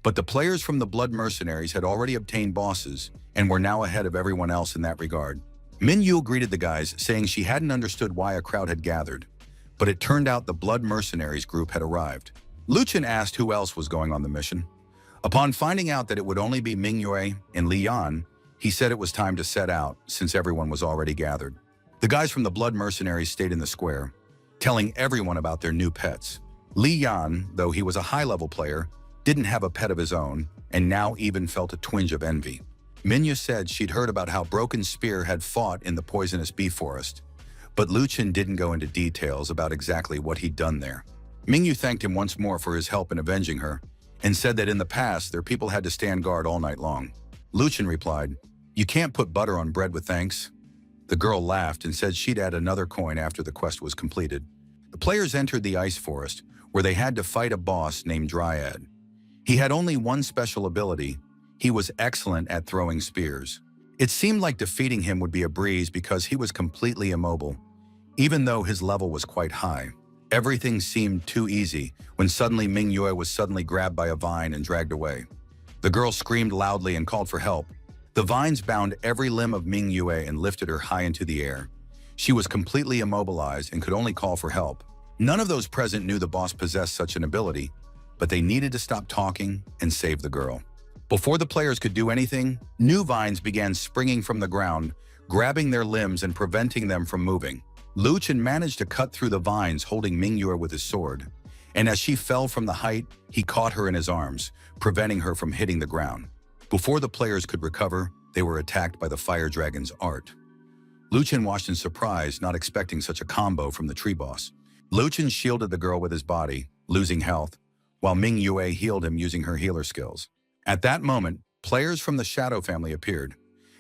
but the players from the Blood Mercenaries had already obtained bosses and were now ahead of everyone else in that regard. Min Yul greeted the guys, saying she hadn't understood why a crowd had gathered, but it turned out the Blood Mercenaries group had arrived. Luchin asked who else was going on the mission. Upon finding out that it would only be Ming Yue and Li Yan, he said it was time to set out since everyone was already gathered. The guys from the Blood Mercenaries stayed in the square, telling everyone about their new pets. Li Yan, though he was a high-level player, didn't have a pet of his own and now even felt a twinge of envy. Minya said she'd heard about how Broken Spear had fought in the poisonous bee forest, but Luchin didn't go into details about exactly what he'd done there. Mingyu thanked him once more for his help in avenging her and said that in the past their people had to stand guard all night long. Luchin replied, "You can't put butter on bread with thanks." The girl laughed and said she'd add another coin after the quest was completed. The players entered the ice forest, where they had to fight a boss named Dryad. He had only one special ability. He was excellent at throwing spears. It seemed like defeating him would be a breeze because he was completely immobile, even though his level was quite high. Everything seemed too easy when suddenly Ming Yue was suddenly grabbed by a vine and dragged away. The girl screamed loudly and called for help. The vines bound every limb of Ming Yue and lifted her high into the air. She was completely immobilized and could only call for help. None of those present knew the boss possessed such an ability, but they needed to stop talking and save the girl. Before the players could do anything, new vines began springing from the ground, grabbing their limbs and preventing them from moving. Lu Chen managed to cut through the vines holding Ming Yue with his sword, and as she fell from the height, he caught her in his arms, preventing her from hitting the ground. Before the players could recover, they were attacked by the fire dragon's art. Lu Chen watched in surprise, not expecting such a combo from the tree boss. Lu Chen shielded the girl with his body, losing health, while Ming Yue healed him using her healer skills. At that moment, players from the Shadow family appeared.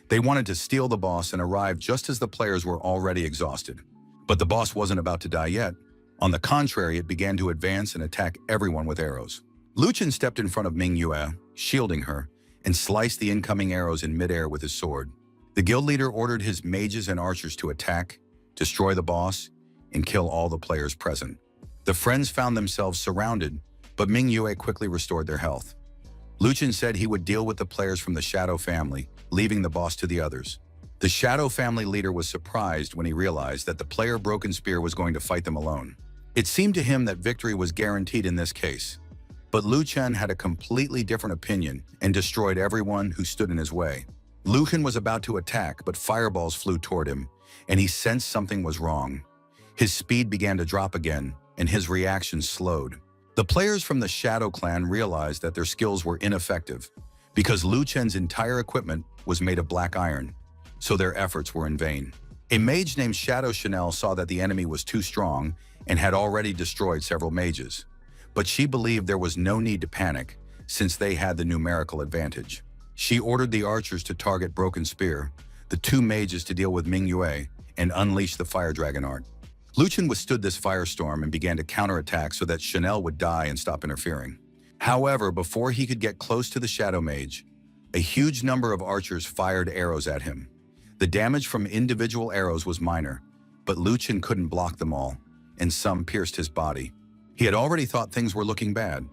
They wanted to steal the boss and arrived just as the players were already exhausted. But the boss wasn't about to die yet. On the contrary, it began to advance and attack everyone with arrows. Lu Chen stepped in front of Ming Yue, shielding her, and sliced the incoming arrows in midair with his sword. The guild leader ordered his mages and archers to attack, destroy the boss, and kill all the players present. The friends found themselves surrounded, but Ming Yue quickly restored their health. Lu Chen said he would deal with the players from the Shadow family, leaving the boss to the others. The Shadow family leader was surprised when he realized that the player Broken Spear was going to fight them alone. It seemed to him that victory was guaranteed in this case. But Lu Chen had a completely different opinion and destroyed everyone who stood in his way. Lu Chen was about to attack, but fireballs flew toward him, and he sensed something was wrong. His speed began to drop again, and his reaction slowed. The players from the Shadow clan realized that their skills were ineffective because Lu Chen's entire equipment was made of black iron, so their efforts were in vain. A mage named Shadow Chanel saw that the enemy was too strong and had already destroyed several mages, but she believed there was no need to panic since they had the numerical advantage. She ordered the archers to target Broken Spear, the two mages to deal with Ming Yue, and unleash the fire dragon art. Lu Chen withstood this firestorm and began to counterattack so that Chanel would die and stop interfering. However, before he could get close to the Shadow Mage, a huge number of archers fired arrows at him. The damage from individual arrows was minor, but Lu Chen couldn't block them all, and some pierced his body. He had already thought things were looking bad,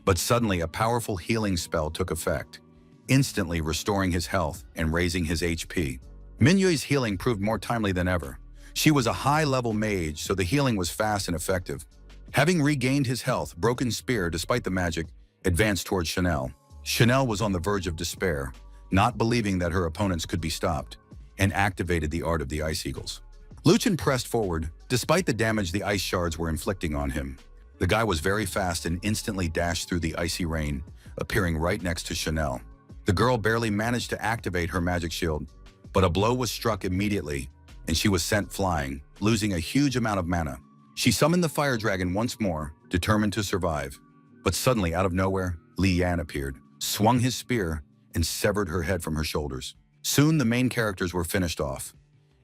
but suddenly a powerful healing spell took effect, instantly restoring his health and raising his HP. Min Yue's healing proved more timely than ever. She was a high-level mage, so the healing was fast and effective. Having regained his health, Broken Spear, despite the magic, advanced towards Chanel. Chanel was on the verge of despair, not believing that her opponents could be stopped, and activated the art of the Ice Eagles. Lu Chen pressed forward, despite the damage the ice shards were inflicting on him. The guy was very fast and instantly dashed through the icy rain, appearing right next to Chanel. The girl barely managed to activate her magic shield, but a blow was struck immediately, and she was sent flying, losing a huge amount of mana. She summoned the fire dragon once more, determined to survive. But suddenly, out of nowhere, Li Yan appeared, swung his spear, and severed her head from her shoulders. Soon, the main characters were finished off.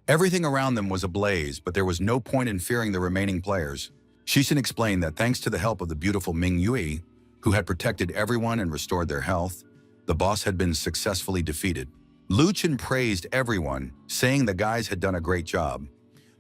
Everything around them was ablaze, but there was no point in fearing the remaining players. Shishin explained that thanks to the help of the beautiful Ming Yue, who had protected everyone and restored their health, the boss had been successfully defeated. Lu Chen praised everyone, saying the guys had done a great job.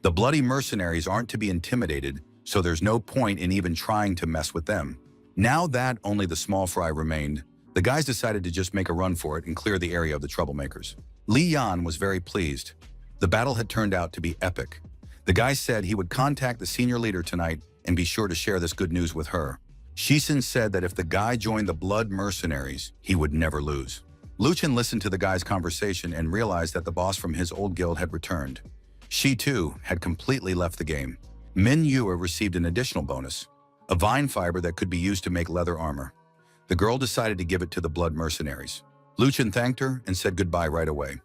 The bloody mercenaries aren't to be intimidated, so there's no point in even trying to mess with them. Now that only the small fry remained, the guys decided to just make a run for it and clear the area of the troublemakers. Li Yan was very pleased. The battle had turned out to be epic. The guy said he would contact the senior leader tonight and be sure to share this good news with her. Shishin said that if the guy joined the blood mercenaries, he would never lose. Lu Chen listened to the guy's conversation and realized that the boss from his old guild had returned. She, too, had completely left the game. Min Yue received an additional bonus, a vine fiber that could be used to make leather armor. The girl decided to give it to the blood mercenaries. Lu Chen thanked her and said goodbye right away.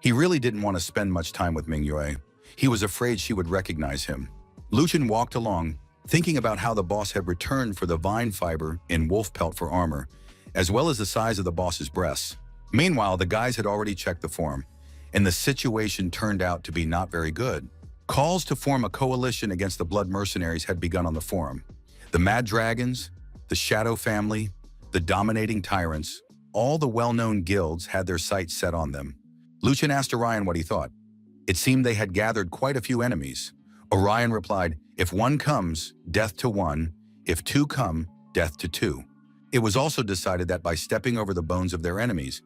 He really didn't want to spend much time with Ming Yue. He was afraid she would recognize him. Lu Chen walked along, thinking about how the boss had returned for the vine fiber in wolf pelt for armor, as well as the size of the boss's breasts. Meanwhile, the guys had already checked the forum, and the situation turned out to be not very good. Calls to form a coalition against the blood mercenaries had begun on the forum. The Mad Dragons, the Shadow family, the dominating tyrants, all the well-known guilds had their sights set on them. Lucian asked Orion what he thought. It seemed they had gathered quite a few enemies. Orion replied, "If one comes, death to one. If two come, death to two." It was also decided that by stepping over the bones of their enemies,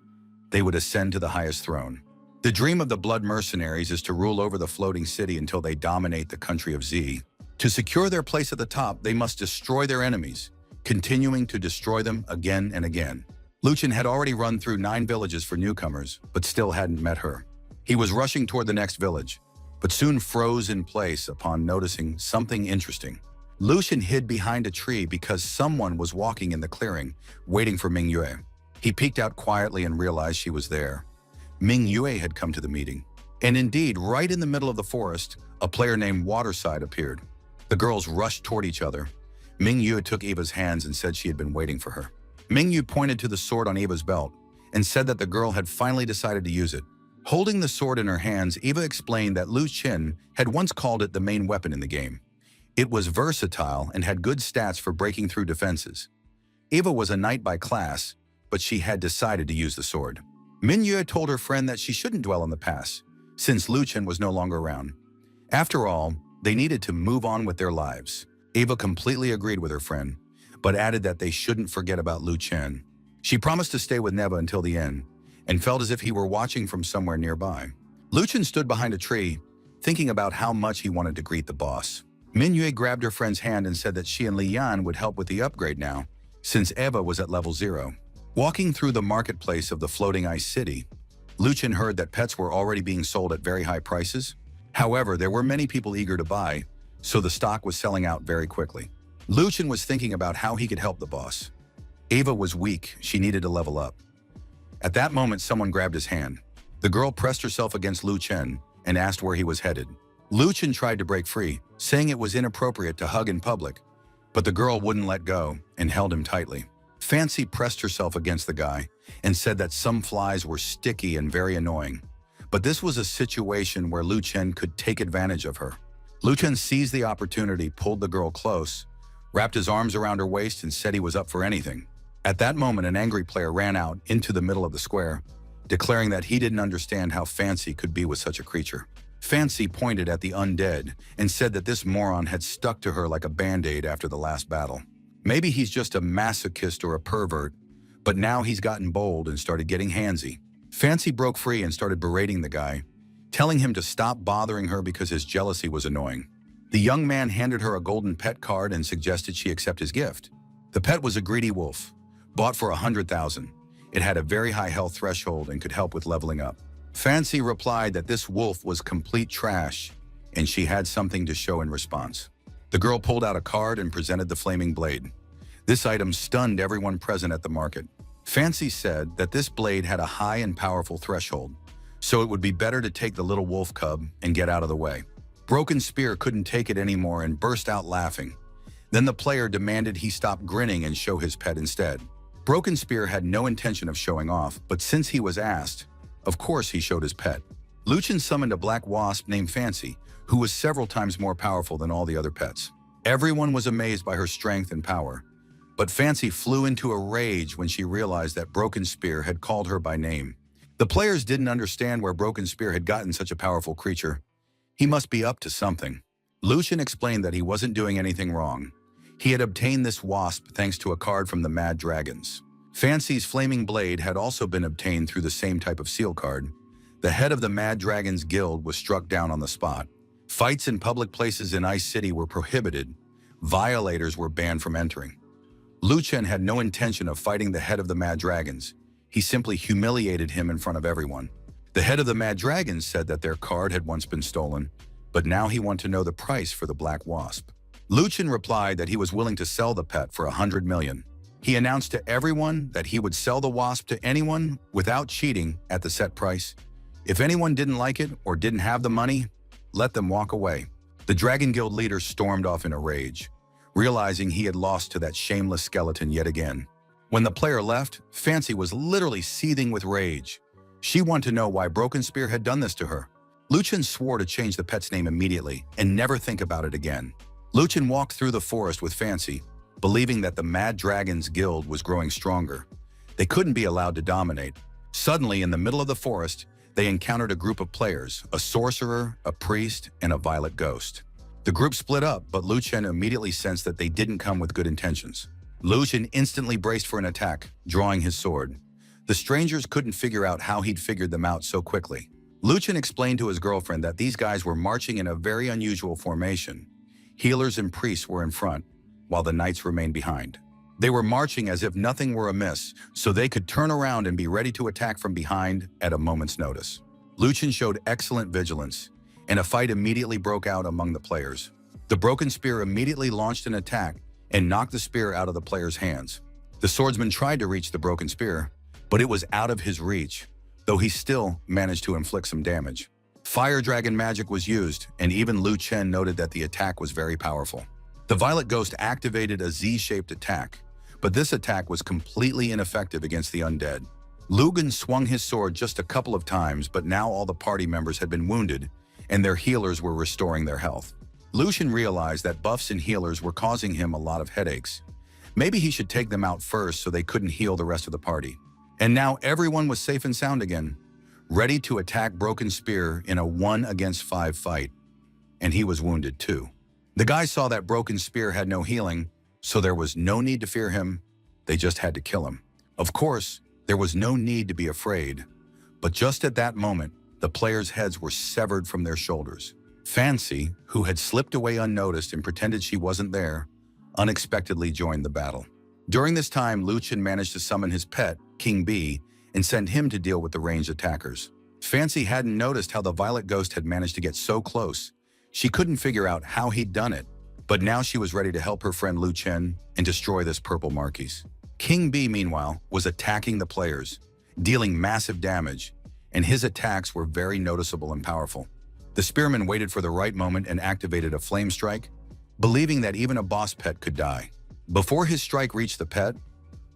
they would ascend to the highest throne. The dream of the Blood Mercenaries is to rule over the floating city until they dominate the country of Z. To secure their place at the top, they must destroy their enemies, continuing to destroy them again and again. Lucian had already run through 9 villages for newcomers, but still hadn't met her. He was rushing toward the next village, but soon froze in place upon noticing something interesting. Lucian hid behind a tree because someone was walking in the clearing, waiting for Manhwa. He peeked out quietly and realized she was there. Manhwa had come to the meeting. And indeed, right in the middle of the forest, a player named Waterside appeared. The girls rushed toward each other. Manhwa took Eva's hands and said she had been waiting for her. Manhwa pointed to the sword on Eva's belt and said that the girl had finally decided to use it. Holding the sword in her hands, Eva explained that Lu Qin had once called it the main weapon in the game. It was versatile and had good stats for breaking through defenses. Eva was a knight by class, but she had decided to use the sword. Manhwa told her friend that she shouldn't dwell on the past, since Lu Qin was no longer around. After all, they needed to move on with their lives. Eva completely agreed with her friend, but added that they shouldn't forget about Lu Qin. She promised to stay with Neva until the end, and felt as if he were watching from somewhere nearby. Lu Qin stood behind a tree, thinking about how much he wanted to greet the boss. Manhwa grabbed her friend's hand and said that she and Li Yan would help with the upgrade now, since Eva was at level 0. Walking through the marketplace of the floating ice city, Lu Qin heard that pets were already being sold at very high prices. However, there were many people eager to buy, so the stock was selling out very quickly. Lu Qin was thinking about how he could help the boss. Eva was weak, she needed to level up. At that moment, someone grabbed his hand. The girl pressed herself against Lu Qin and asked where he was headed. Lu Qin tried to break free, saying it was inappropriate to hug in public, but the girl wouldn't let go and held him tightly. Fancy pressed herself against the guy and said that some flies were sticky and very annoying. But this was a situation where Lu Qin could take advantage of her. Lu Qin seized the opportunity, pulled the girl close, wrapped his arms around her waist and said he was up for anything. At that moment, an angry player ran out into the middle of the square, declaring that he didn't understand how Fancy could be with such a creature. Fancy pointed at the undead and said that this moron had stuck to her like a band-aid after the last battle. Maybe he's just a masochist or a pervert, but now he's gotten bold and started getting handsy. Fancy broke free and started berating the guy, telling him to stop bothering her because his jealousy was annoying. The young man handed her a golden pet card and suggested she accept his gift. The pet was a greedy wolf, bought for 100,000. It had a very high health threshold and could help with leveling up. Fancy replied that this wolf was complete trash and she had something to show in response. The girl pulled out a card and presented the flaming blade. This item stunned everyone present at the market. Fancy said that this blade had a high and powerful threshold, so it would be better to take the little wolf cub and get out of the way. Broken Spear couldn't take it anymore and burst out laughing. Then the player demanded he stop grinning and show his pet instead. Broken Spear had no intention of showing off, but since he was asked, of course he showed his pet. Lu Qin summoned a black wasp named Fancy, who was several times more powerful than all the other pets. Everyone was amazed by her strength and power, but Fancy flew into a rage when she realized that Broken Spear had called her by name. The players didn't understand where Broken Spear had gotten such a powerful creature. He must be up to something. Lu Qin explained that he wasn't doing anything wrong. He had obtained this wasp thanks to a card from the Mad Dragons. Fancy's flaming blade had also been obtained through the same type of seal card. The head of the Mad Dragons Guild was struck down on the spot. Fights in public places in Ice City were prohibited. Violators were banned from entering. Lu Qin had no intention of fighting the head of the Mad Dragons. He simply humiliated him in front of everyone. The head of the Mad Dragons said that their card had once been stolen, but now he wanted to know the price for the Black Wasp. Lu Qin replied that he was willing to sell the pet for 100 million. He announced to everyone that he would sell the wasp to anyone without cheating at the set price. If anyone didn't like it or didn't have the money, let them walk away. The Dragon Guild leader stormed off in a rage, realizing he had lost to that shameless skeleton yet again. When the player left, Fancy was literally seething with rage. She wanted to know why Broken Spear had done this to her. Lu Qin swore to change the pet's name immediately and never think about it again. Lu Qin walked through the forest with Fancy, believing that the Mad Dragons Guild was growing stronger. They couldn't be allowed to dominate. Suddenly, in the middle of the forest, they encountered a group of players, a sorcerer, a priest, and a violet ghost. The group split up, but Lu Chen immediately sensed that they didn't come with good intentions. Lu Chen instantly braced for an attack, drawing his sword. The strangers couldn't figure out how he'd figured them out so quickly. Lu Chen explained to his girlfriend that these guys were marching in a very unusual formation. Healers and priests were in front, while the knights remained behind. They were marching as if nothing were amiss, so they could turn around and be ready to attack from behind at a moment's notice. Lu Chen showed excellent vigilance, and a fight immediately broke out among the players. The broken spear immediately launched an attack and knocked the spear out of the player's hands. The swordsman tried to reach the broken spear, but it was out of his reach, though he still managed to inflict some damage. Fire dragon magic was used, and even Lu Chen noted that the attack was very powerful. The violet ghost activated a Z-shaped attack, but this attack was completely ineffective against the undead. Lugan swung his sword just a couple of times, but now all the party members had been wounded, and their healers were restoring their health. Lu Chen realized that buffs and healers were causing him a lot of headaches. Maybe he should take them out first so they couldn't heal the rest of the party. And now everyone was safe and sound again, ready to attack Broken Spear in a 1-against-5 fight. And he was wounded too. The guys saw that Broken Spear had no healing, so there was no need to fear him. They just had to kill him. Of course, there was no need to be afraid. But just at that moment, the players' heads were severed from their shoulders. Fancy, who had slipped away unnoticed and pretended she wasn't there, unexpectedly joined the battle. During this time, Lu Chen managed to summon his pet, King Bee, and send him to deal with the ranged attackers. Fancy hadn't noticed how the violet ghost had managed to get so close. She couldn't figure out how he'd done it, but now she was ready to help her friend Lu Chen and destroy this purple Marquise. King Bee, meanwhile, was attacking the players, dealing massive damage, and his attacks were very noticeable and powerful. The spearman waited for the right moment and activated a flame strike, believing that even a boss pet could die. Before his strike reached the pet,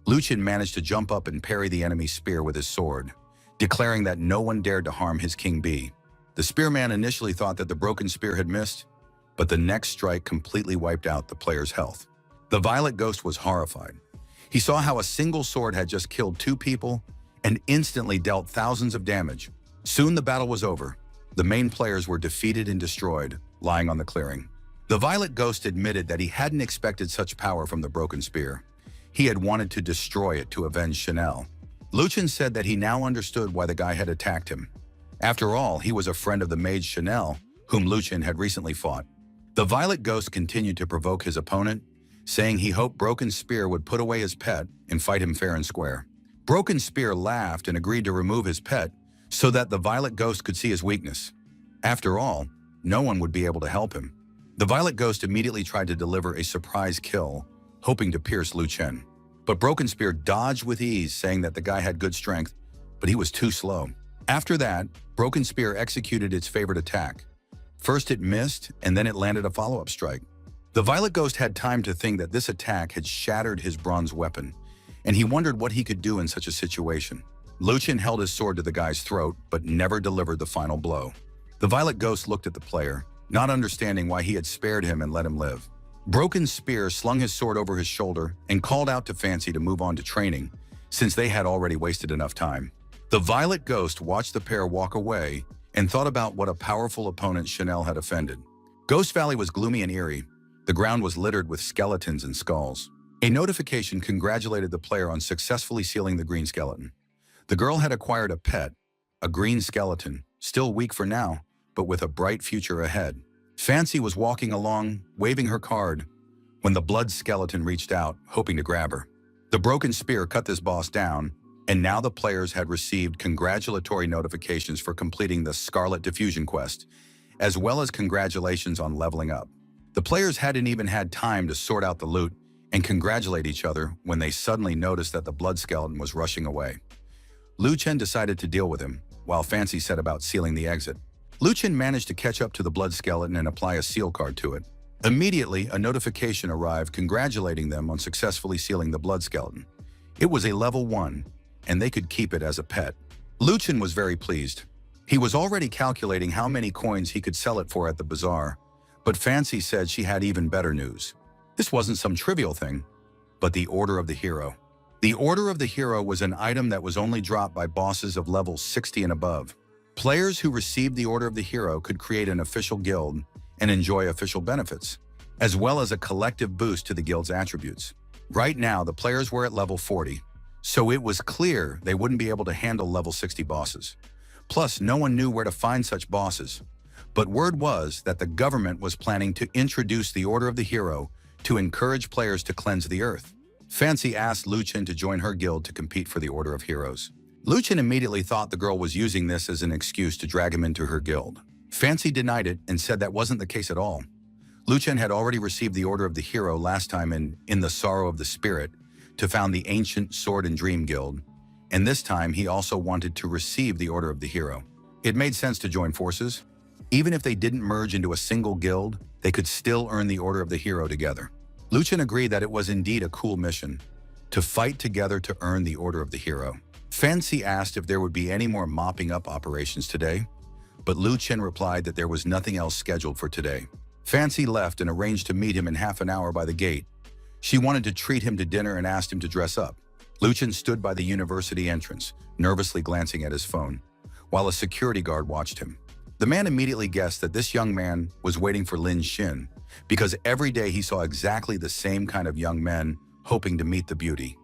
Lu Chen managed to jump up and parry the enemy's spear with his sword, declaring that no one dared to harm his King Bee. The spearman initially thought that the broken spear had missed, but the next strike completely wiped out the player's health. The violet ghost was horrified. He saw how a single sword had just killed 2 people and instantly dealt thousands of damage. Soon the battle was over. The main players were defeated and destroyed, lying on the clearing. The violet ghost admitted that he hadn't expected such power from the broken spear. He had wanted to destroy it to avenge Chanel. Lu Chen said that he now understood why the guy had attacked him. After all, he was a friend of the mage Chanel, whom Lu Chen had recently fought. The violet ghost continued to provoke his opponent, saying he hoped Broken Spear would put away his pet and fight him fair and square. Broken Spear laughed and agreed to remove his pet so that the violet ghost could see his weakness. After all, no one would be able to help him. The violet ghost immediately tried to deliver a surprise kill, hoping to pierce Lu Chen. But Broken Spear dodged with ease, saying that the guy had good strength, but he was too slow. After that, Broken Spear executed its favorite attack. First it missed, and then it landed a follow-up strike. The violet ghost had time to think that this attack had shattered his bronze weapon, and he wondered what he could do in such a situation. Lu Chen held his sword to the guy's throat, but never delivered the final blow. The violet ghost looked at the player, not understanding why he had spared him and let him live. Broken Spear slung his sword over his shoulder and called out to Fancy to move on to training, since they had already wasted enough time. The violet ghost watched the pair walk away and thought about what a powerful opponent Chanel had offended. Ghost Valley was gloomy and eerie. The ground was littered with skeletons and skulls. A notification congratulated the player on successfully sealing the green skeleton. The girl had acquired a pet, a green skeleton, still weak for now, but with a bright future ahead. Fancy was walking along, waving her card, when the blood skeleton reached out, hoping to grab her. The Broken Spear cut this boss down, and now the players had received congratulatory notifications for completing the Scarlet Diffusion quest, as well as congratulations on leveling up. The players hadn't even had time to sort out the loot and congratulate each other when they suddenly noticed that the blood skeleton was rushing away. Lu Chen decided to deal with him, while Fancy set about sealing the exit. Lu Chen managed to catch up to the blood skeleton and apply a seal card to it. Immediately, a notification arrived congratulating them on successfully sealing the blood skeleton. It was a level 1, and they could keep it as a pet. Lu Chen was very pleased. He was already calculating how many coins he could sell it for at the bazaar, but Fancy said she had even better news. This wasn't some trivial thing. but the Order of the Hero. The Order of the Hero was an item that was only dropped by bosses of level 60 and above. Players who received the Order of the Hero could create an official guild and enjoy official benefits, as well as a collective boost to the guild's attributes. Right now, the players were at level 40, so it was clear they wouldn't be able to handle level 60 bosses. Plus, no one knew where to find such bosses. But word was that the government was planning to introduce the Order of the Hero to encourage players to cleanse the earth. Fancy asked Lu Chen to join her guild to compete for the Order of Heroes. Lu Chen immediately thought the girl was using this as an excuse to drag him into her guild. Fancy denied it and said that wasn't the case at all. Lu Chen had already received the Order of the Hero last time in The Sorrow of the Spirit to found the ancient Sword and Dream Guild, and this time he also wanted to receive the Order of the Hero. It made sense to join forces. Even if they didn't merge into a single guild, they could still earn the Order of the Hero together. Lu Chen agreed that it was indeed a cool mission, to fight together to earn the Order of the Hero. Fancy asked if there would be any more mopping up operations today, but Lu Chen replied that there was nothing else scheduled for today. Fancy left and arranged to meet him in half an hour by the gate. She wanted to treat him to dinner and asked him to dress up. Lu Chen stood by the university entrance, nervously glancing at his phone, while a security guard watched him. The man immediately guessed that this young man was waiting for Lin Xin, because every day he saw exactly the same kind of young men hoping to meet the beauty.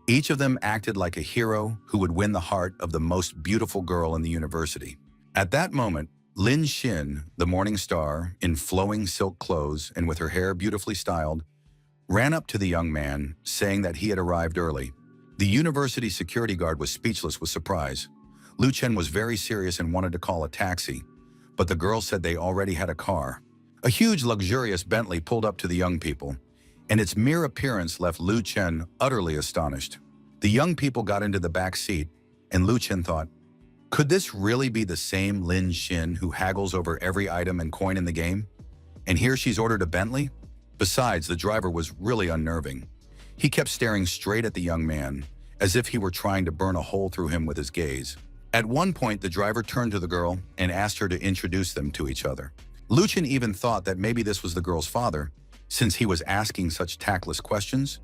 Each of them acted like a hero who would win the heart of the most beautiful girl in the university. At that moment, Lin Xin, the morning star, in flowing silk clothes and with her hair beautifully styled, ran up to the young man, saying that he had arrived early. The university security guard was speechless with surprise. Lu Chen was very serious and wanted to call a taxi, but the girl said they already had a car. A huge, luxurious Bentley pulled up to the young people, and its mere appearance left Lu Chen utterly astonished. The young people got into the back seat, and Lu Chen thought, could this really be the same Lin Xin who haggles over every item and coin in the game? And here she's ordered a Bentley? Besides, the driver was really unnerving. He kept staring straight at the young man, as if he were trying to burn a hole through him with his gaze. At one point, the driver turned to the girl and asked her to introduce them to each other. Lu Chen even thought that maybe this was the girl's father, since he was asking such tactless questions.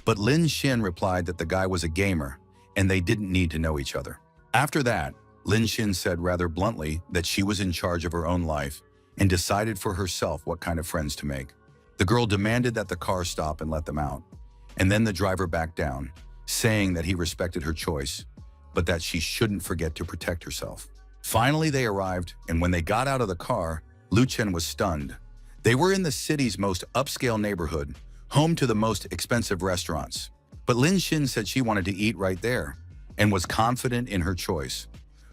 But Lin Xin replied that the guy was a gamer, and they didn't need to know each other. After that, Lin Xin said rather bluntly that she was in charge of her own life and decided for herself what kind of friends to make. The girl demanded that the car stop and let them out, and then the driver backed down, saying that he respected her choice, but that she shouldn't forget to protect herself. Finally, they arrived, and when they got out of the car, Lu Chen was stunned. They were in the city's most upscale neighborhood, home to the most expensive restaurants. But Lin Xin said she wanted to eat right there, and was confident in her choice.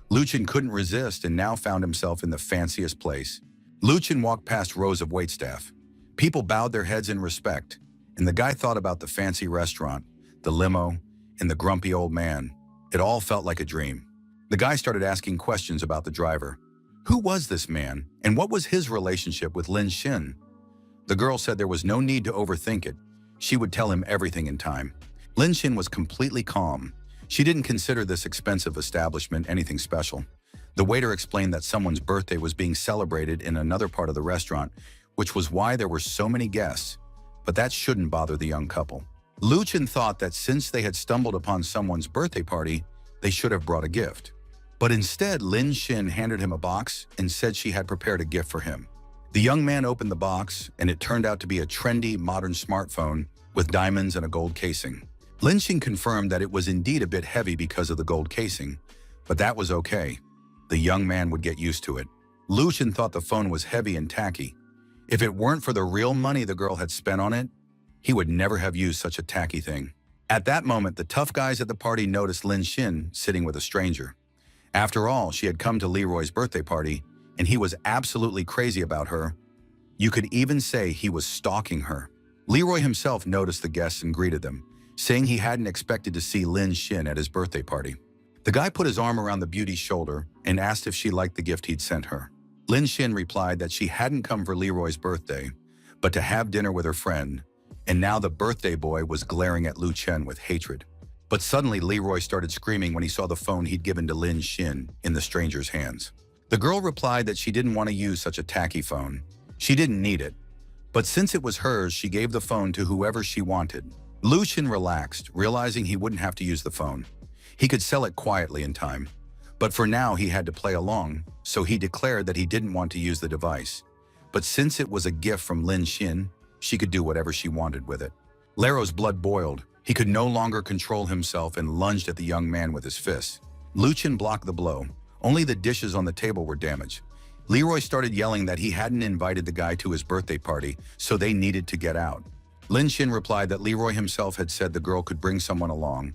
Lu Chen couldn't resist and now found himself in the fanciest place. Lu Chen walked past rows of waitstaff. People bowed their heads in respect, and the guy thought about the fancy restaurant, the limo, and the grumpy old man. It all felt like a dream. The guy started asking questions about the driver. Who was this man, and what was his relationship with Lin Xin? The girl said there was no need to overthink it. She would tell him everything in time. Lin Xin was completely calm. She didn't consider this expensive establishment anything special. The waiter explained that someone's birthday was being celebrated in another part of the restaurant, which was why there were so many guests, but that shouldn't bother the young couple. Lu Chen thought that since they had stumbled upon someone's birthday party, they should have brought a gift. But instead, Lin Xin handed him a box and said she had prepared a gift for him. The young man opened the box, and it turned out to be a trendy, modern smartphone with diamonds and a gold casing. Lin Xin confirmed that it was indeed a bit heavy because of the gold casing, but that was okay. The young man would get used to it. Lu Chen thought the phone was heavy and tacky. If it weren't for the real money the girl had spent on it, he would never have used such a tacky thing. At that moment, the tough guys at the party noticed Lin Xin sitting with a stranger. After all, she had come to Leroy's birthday party, and he was absolutely crazy about her. You could even say he was stalking her. Leroy himself noticed the guests and greeted them, saying he hadn't expected to see Lin Xin at his birthday party. The guy put his arm around the beauty's shoulder and asked if she liked the gift he'd sent her. Lin Xin replied that she hadn't come for Leroy's birthday, but to have dinner with her friend, and now the birthday boy was glaring at Lu Chen with hatred. But suddenly Leroy started screaming when he saw the phone he'd given to Lin Xin in the stranger's hands. The girl replied that she didn't want to use such a tacky phone. She didn't need it. But since it was hers, she gave the phone to whoever she wanted. Lu Chen relaxed, realizing he wouldn't have to use the phone. He could sell it quietly in time. But for now, he had to play along, so he declared that he didn't want to use the device. But since it was a gift from Lin Xin, she could do whatever she wanted with it. Lero's blood boiled. He could no longer control himself and lunged at the young man with his fists. Lu Chen blocked the blow. Only the dishes on the table were damaged. Leroy started yelling that he hadn't invited the guy to his birthday party, so they needed to get out. Lin Xin replied that Leroy himself had said the girl could bring someone along,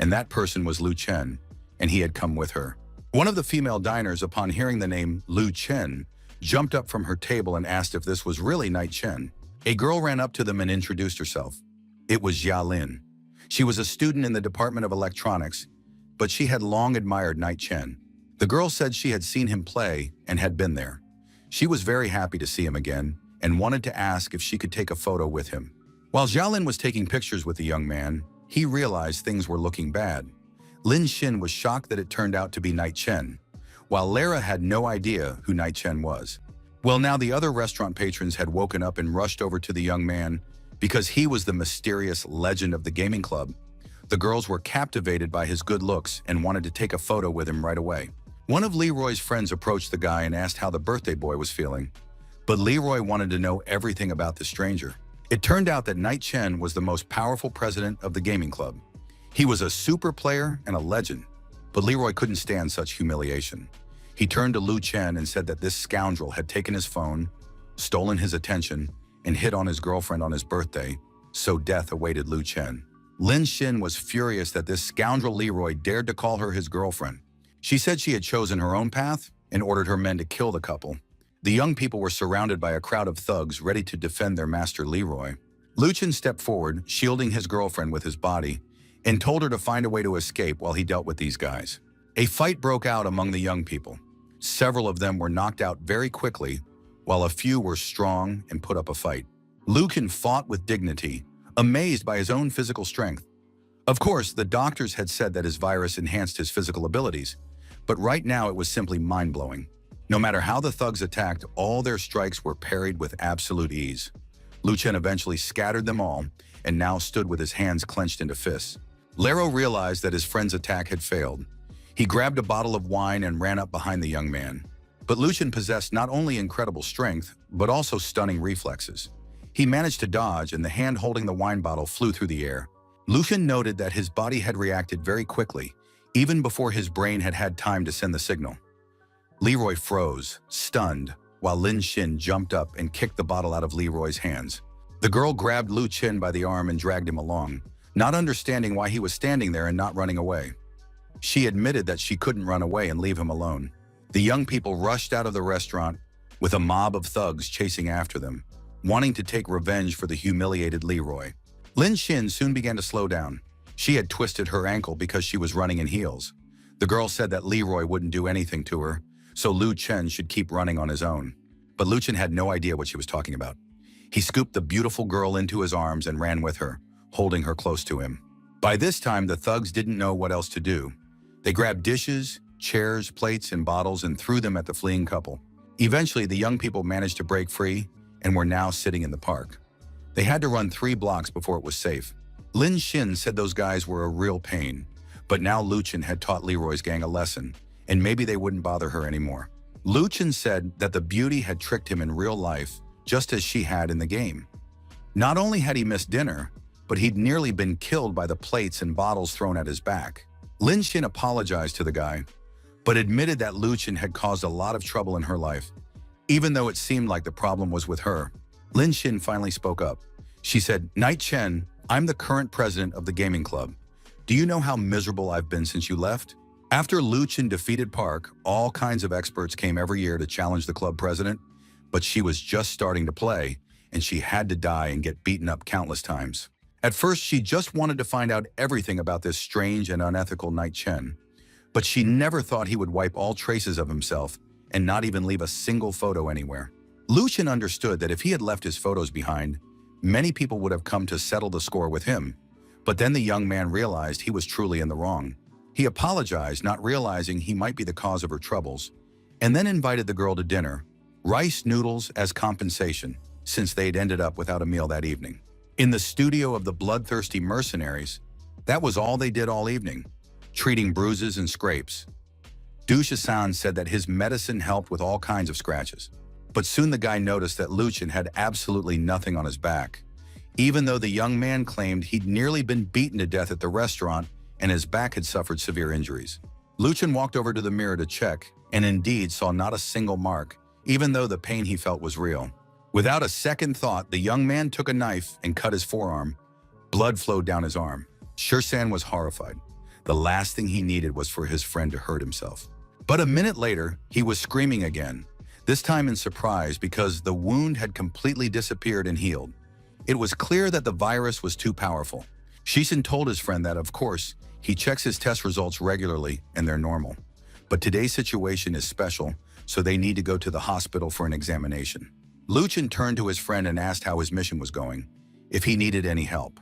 and that person was Lu Chen, and he had come with her. One of the female diners, upon hearing the name Lu Chen, jumped up from her table and asked if this was really Night Chen. A girl ran up to them and introduced herself. It was Ya Lin. She was a student in the Department of Electronics, but she had long admired Night Chen. The girl said she had seen him play and had been there. She was very happy to see him again and wanted to ask if she could take a photo with him. While Xiaolin was taking pictures with the young man, he realized things were looking bad. Lin Xin was shocked that it turned out to be Night Chen, while Lara had no idea who Night Chen was. Well, now the other restaurant patrons had woken up and rushed over to the young man because he was the mysterious legend of the gaming club. The girls were captivated by his good looks and wanted to take a photo with him right away. One of Leroy's friends approached the guy and asked how the birthday boy was feeling, but Leroy wanted to know everything about the stranger. It turned out that Night Chen was the most powerful president of the gaming club. He was a super player and a legend, but Leroy couldn't stand such humiliation. He turned to Lu Chen and said that this scoundrel had taken his phone, stolen his attention, and hit on his girlfriend on his birthday, so death awaited Lu Chen. Lin Xin was furious that this scoundrel Leroy dared to call her his girlfriend. She said she had chosen her own path and ordered her men to kill the couple. The young people were surrounded by a crowd of thugs ready to defend their master Leroy. Lu Chen stepped forward, shielding his girlfriend with his body, and told her to find a way to escape while he dealt with these guys. A fight broke out among the young people. Several of them were knocked out very quickly, while a few were strong and put up a fight. Lu Chen fought with dignity, amazed by his own physical strength. Of course, the doctors had said that his virus enhanced his physical abilities, but right now it was simply mind-blowing. No matter how the thugs attacked, all their strikes were parried with absolute ease. Lu Chen eventually scattered them all and now stood with his hands clenched into fists. Lero realized that his friend's attack had failed. He grabbed a bottle of wine and ran up behind the young man. But Lu Chen possessed not only incredible strength, but also stunning reflexes. He managed to dodge, and the hand holding the wine bottle flew through the air. Lu Chen noted that his body had reacted very quickly, even before his brain had had time to send the signal. Leroy froze, stunned, while Lin Xin jumped up and kicked the bottle out of Leroy's hands. The girl grabbed Lu Chen by the arm and dragged him along, not understanding why he was standing there and not running away. She admitted that she couldn't run away and leave him alone. The young people rushed out of the restaurant with a mob of thugs chasing after them, wanting to take revenge for the humiliated Leroy. Lin Xin soon began to slow down. She had twisted her ankle because she was running in heels. The girl said that Leroy wouldn't do anything to her, so Lu Chen should keep running on his own. But Lu Chen had no idea what she was talking about. He scooped the beautiful girl into his arms and ran with her, holding her close to him. By this time, the thugs didn't know what else to do. They grabbed dishes, chairs, plates, and bottles and threw them at the fleeing couple. Eventually, the young people managed to break free and were now sitting in the park. They had to run 3 blocks before it was safe. Lin Xin said those guys were a real pain, but now Lu Chen had taught Leroy's gang a lesson, and maybe they wouldn't bother her anymore. Lu Chen said that the beauty had tricked him in real life, just as she had in the game. Not only had he missed dinner, but he'd nearly been killed by the plates and bottles thrown at his back. Lin Xin apologized to the guy, but admitted that Lu Chen had caused a lot of trouble in her life. Even though it seemed like the problem was with her, Lin Xin finally spoke up. She said, "Night Chen, I'm the current president of the gaming club. Do you know how miserable I've been since you left?" After Lu Chen defeated Park, all kinds of experts came every year to challenge the club president, but she was just starting to play, and she had to die and get beaten up countless times. At first, she just wanted to find out everything about this strange and unethical Night Chen, but she never thought he would wipe all traces of himself and not even leave a single photo anywhere. Lu Chen understood that if he had left his photos behind, many people would have come to settle the score with him, but then the young man realized he was truly in the wrong. He apologized, not realizing he might be the cause of her troubles, and then invited the girl to dinner, rice noodles as compensation, since they'd ended up without a meal that evening. In the studio of the bloodthirsty mercenaries, that was all they did all evening, treating bruises and scrapes. Dusha-san said that his medicine helped with all kinds of scratches. But soon the guy noticed that Luchin had absolutely nothing on his back, even though the young man claimed he'd nearly been beaten to death at the restaurant and his back had suffered severe injuries. Luchin walked over to the mirror to check, and indeed saw not a single mark, even though the pain he felt was real. Without a second thought, the young man took a knife and cut his forearm. Blood flowed down his arm. Shursan was horrified. The last thing he needed was for his friend to hurt himself. But a minute later, he was screaming again, this time in surprise because the wound had completely disappeared and healed. It was clear that the virus was too powerful. Shisen told his friend that, of course, he checks his test results regularly and they're normal. But today's situation is special, so they need to go to the hospital for an examination. Luchin turned to his friend and asked how his mission was going, if he needed any help.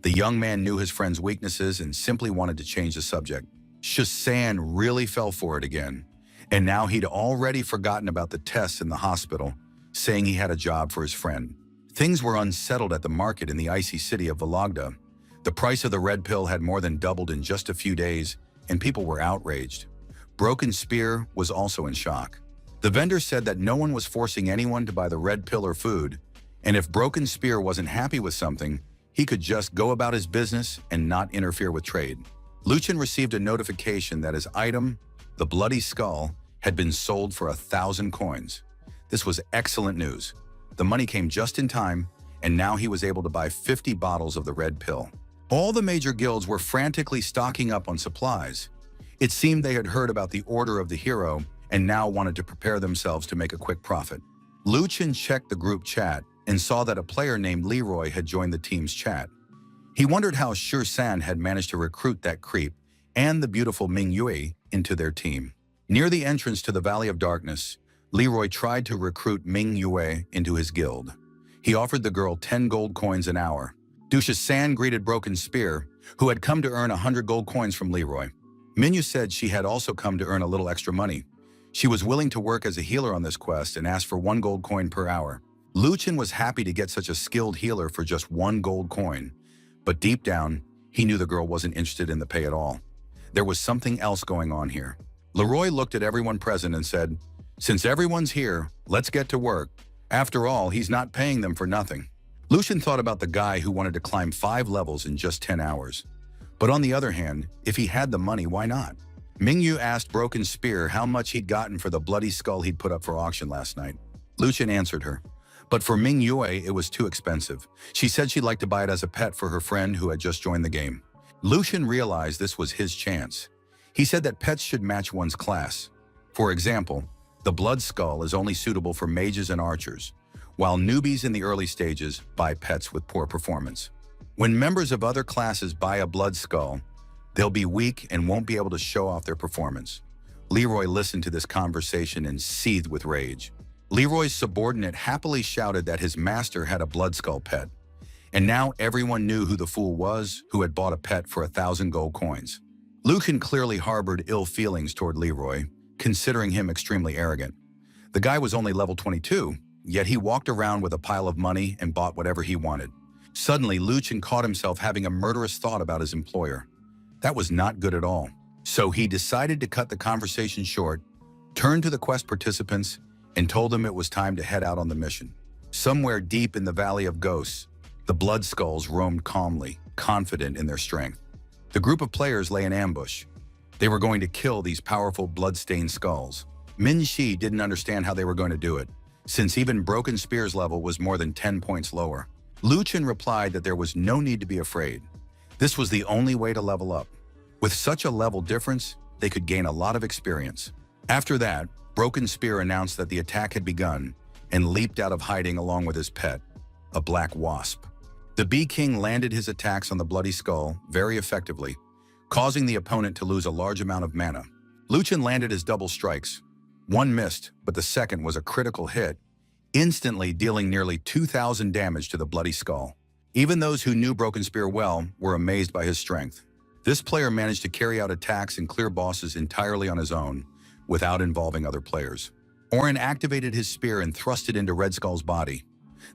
The young man knew his friend's weaknesses and simply wanted to change the subject. Shursan really fell for it again, and now he'd already forgotten about the tests in the hospital, saying he had a job for his friend. Things were unsettled at the market in the icy city of Vologda. The price of the red pill had more than doubled in just a few days, and people were outraged. Broken Spear was also in shock. The vendor said that no one was forcing anyone to buy the red pill or food, and if Broken Spear wasn't happy with something, he could just go about his business and not interfere with trade. Luchin received a notification that his item, the bloody skull, had been sold for 1,000 coins. This was excellent news. The money came just in time, and now he was able to buy 50 bottles of the red pill. All the major guilds were frantically stocking up on supplies. It seemed they had heard about the order of the hero and now wanted to prepare themselves to make a quick profit. Luchin checked the group chat and saw that a player named Leroy had joined the team's chat. He wondered how Shursan had managed to recruit that creep and the beautiful Ming Yue into their team. Near the entrance to the Valley of Darkness, Leroy tried to recruit Ming Yue into his guild. He offered the girl 10 gold coins an hour. Dusha-san greeted Broken Spear, who had come to earn 100 gold coins from Leroy. Minyu said she had also come to earn a little extra money. She was willing to work as a healer on this quest and asked for 1 gold coin per hour. Luchin was happy to get such a skilled healer for just 1 gold coin, but deep down, he knew the girl wasn't interested in the pay at all. There was something else going on here. Leroy looked at everyone present and said, "Since everyone's here, let's get to work. After all, he's not paying them for nothing." Luchin thought about the guy who wanted to climb 5 levels in just 10 hours. But on the other hand, if he had the money, why not? Mingyu asked Broken Spear how much he'd gotten for the bloody skull he'd put up for auction last night. Luchin answered her. But for Ming Yue, it was too expensive. She said she'd like to buy it as a pet for her friend who had just joined the game. Luchin realized this was his chance. He said that pets should match one's class. For example, the blood skull is only suitable for mages and archers, while newbies in the early stages buy pets with poor performance. When members of other classes buy a blood skull, they'll be weak and won't be able to show off their performance. Leroy listened to this conversation and seethed with rage. Leroy's subordinate happily shouted that his master had a blood skull pet, and now everyone knew who the fool was who had bought a pet for 1,000 gold coins. Luchin clearly harbored ill feelings toward Leroy, considering him extremely arrogant. The guy was only level 22, yet he walked around with a pile of money and bought whatever he wanted. Suddenly, Luchin caught himself having a murderous thought about his employer. That was not good at all. So he decided to cut the conversation short, turned to the quest participants, and told them it was time to head out on the mission. Somewhere deep in the Valley of Ghosts, the Blood Skulls roamed calmly, confident in their strength. The group of players lay in ambush. They were going to kill these powerful blood-stained skulls. Min Shi didn't understand how they were going to do it, since even Broken Spear's level was more than 10 points lower. Luchin replied that there was no need to be afraid. This was the only way to level up. With such a level difference, they could gain a lot of experience. After that, Broken Spear announced that the attack had begun and leaped out of hiding along with his pet, a black wasp. The Bee King landed his attacks on the bloody skull very effectively, causing the opponent to lose a large amount of mana. Luchin landed his double strikes. One missed, but the second was a critical hit, instantly dealing nearly 2,000 damage to the bloody skull. Even those who knew Broken Spear well were amazed by his strength. This player managed to carry out attacks and clear bosses entirely on his own, without involving other players. Orin activated his spear and thrust it into Red Skull's body.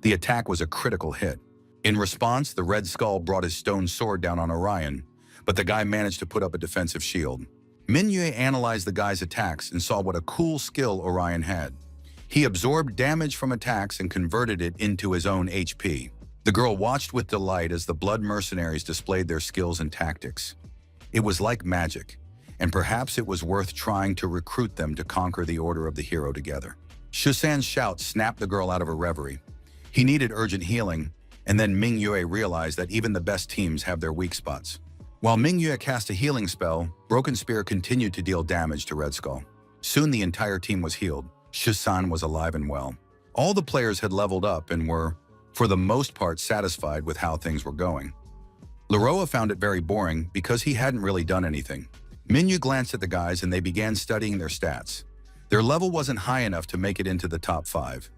The attack was a critical hit. In response, the Red Skull brought his stone sword down on Orion, but the guy managed to put up a defensive shield. Manhwa analyzed the guy's attacks and saw what a cool skill Orion had. He absorbed damage from attacks and converted it into his own HP. The girl watched with delight as the blood mercenaries displayed their skills and tactics. It was like magic, and perhaps it was worth trying to recruit them to conquer the Order of the Hero together. Shusan's shout snapped the girl out of her reverie. He needed urgent healing, and then Manhwa realized that even the best teams have their weak spots. While Manhwa cast a healing spell, Broken Spear continued to deal damage to Red Skull. Soon the entire team was healed. Shusan was alive and well. All the players had leveled up and were, for the most part, satisfied with how things were going. Leroy found it very boring because he hadn't really done anything. Manhwa glanced at the guys and they began studying their stats. Their level wasn't high enough to make it into the top 5.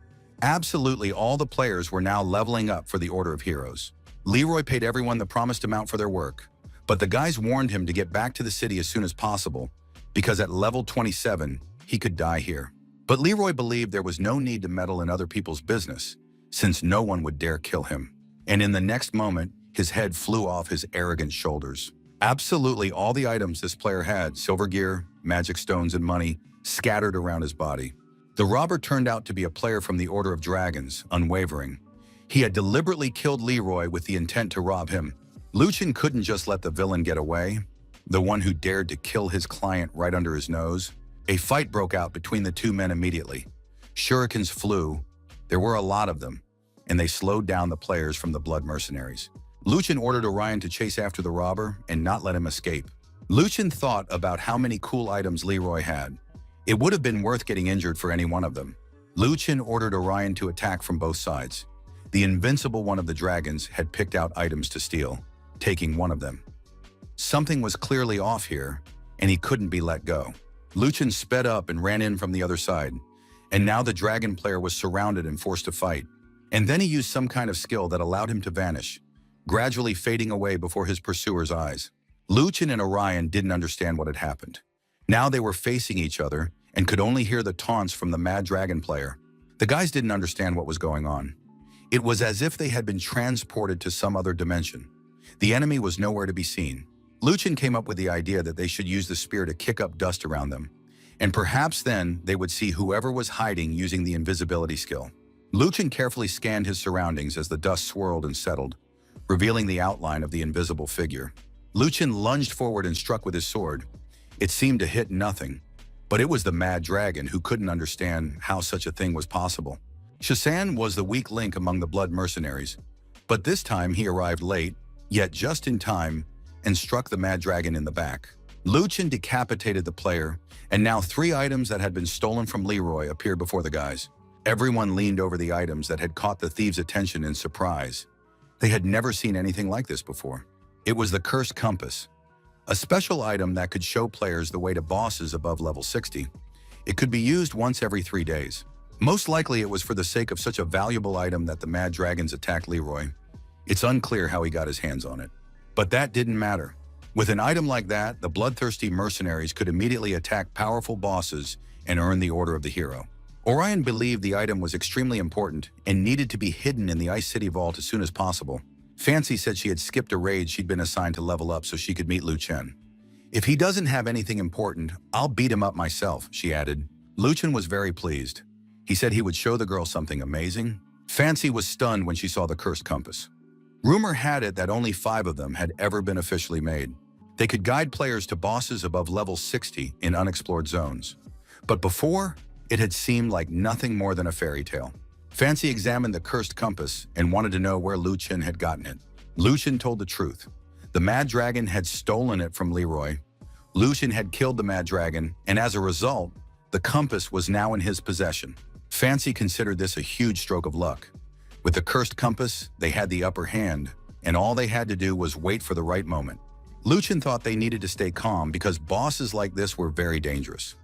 Absolutely all the players were now leveling up for the Order of Heroes. Leroy paid everyone the promised amount for their work, but the guys warned him to get back to the city as soon as possible because at level 27, he could die here. But Leroy believed there was no need to meddle in other people's business, since no one would dare kill him. And in the next moment, his head flew off his arrogant shoulders. Absolutely all the items this player had, silver gear, magic stones, and money, scattered around his body. The robber turned out to be a player from the Order of Dragons, unwavering. He had deliberately killed Leroy with the intent to rob him. Luchin couldn't just let the villain get away, the one who dared to kill his client right under his nose. A fight broke out between the two men immediately. Shurikens flew. There were a lot of them, and they slowed down the players from the blood mercenaries. Luchin ordered Orion to chase after the robber and not let him escape. Luchin thought about how many cool items Leroy had. It would have been worth getting injured for any one of them. Luchin ordered Orion to attack from both sides. The invincible one of the dragons had picked out items to steal, taking one of them. Something was clearly off here, and he couldn't be let go. Luchin sped up and ran in from the other side, and now the dragon player was surrounded and forced to fight. And then he used some kind of skill that allowed him to vanish, gradually fading away before his pursuer's eyes. Luchin and Orion didn't understand what had happened. Now they were facing each other and could only hear the taunts from the mad dragon player. The guys didn't understand what was going on. It was as if they had been transported to some other dimension. The enemy was nowhere to be seen. Luchin came up with the idea that they should use the spear to kick up dust around them, and perhaps then they would see whoever was hiding using the invisibility skill. Luchin carefully scanned his surroundings as the dust swirled and settled, revealing the outline of the invisible figure. Luchin lunged forward and struck with his sword. It seemed to hit nothing, but it was the mad dragon who couldn't understand how such a thing was possible. Shusan was the weak link among the blood mercenaries, but this time he arrived late, yet just in time, and struck the mad dragon in the back. Luchin decapitated the player, and now 3 items that had been stolen from Leroy appeared before the guys. Everyone leaned over the items that had caught the thieves' attention in surprise. They had never seen anything like this before. It was the Cursed Compass, a special item that could show players the way to bosses above level 60. It could be used once every 3 days. Most likely it was for the sake of such a valuable item that the mad dragons attacked Leroy. It's unclear how he got his hands on it. But that didn't matter. With an item like that, the bloodthirsty mercenaries could immediately attack powerful bosses and earn the Order of the Hero. Orion believed the item was extremely important and needed to be hidden in the Ice City Vault as soon as possible. Fancy said she had skipped a raid she'd been assigned to level up so she could meet Luchin. "If he doesn't have anything important, I'll beat him up myself," she added. Luchin was very pleased. He said he would show the girl something amazing. Fancy was stunned when she saw the Cursed Compass. Rumor had it that only 5 of them had ever been officially made. They could guide players to bosses above level 60 in unexplored zones. But before, it had seemed like nothing more than a fairy tale. Fancy examined the Cursed Compass and wanted to know where Luchin had gotten it. Luchin told the truth. The Mad Dragon had stolen it from Leroy. Luchin had killed the Mad Dragon, and as a result, the compass was now in his possession. Fancy considered this a huge stroke of luck. With the Cursed Compass, they had the upper hand, and all they had to do was wait for the right moment. Luchin thought they needed to stay calm because bosses like this were very dangerous.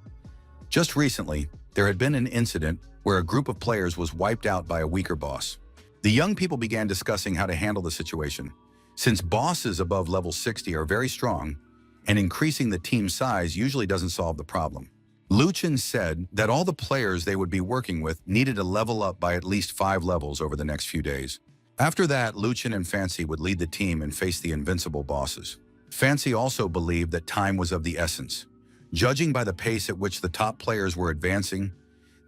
Just recently, there had been an incident where a group of players was wiped out by a weaker boss. The young people began discussing how to handle the situation. Since bosses above level 60 are very strong, and increasing the team size usually doesn't solve the problem. Luchin said that all the players they would be working with needed to level up by at least 5 levels over the next few days. After that, Luchin and Fancy would lead the team and face the invincible bosses. Fancy also believed that time was of the essence. Judging by the pace at which the top players were advancing,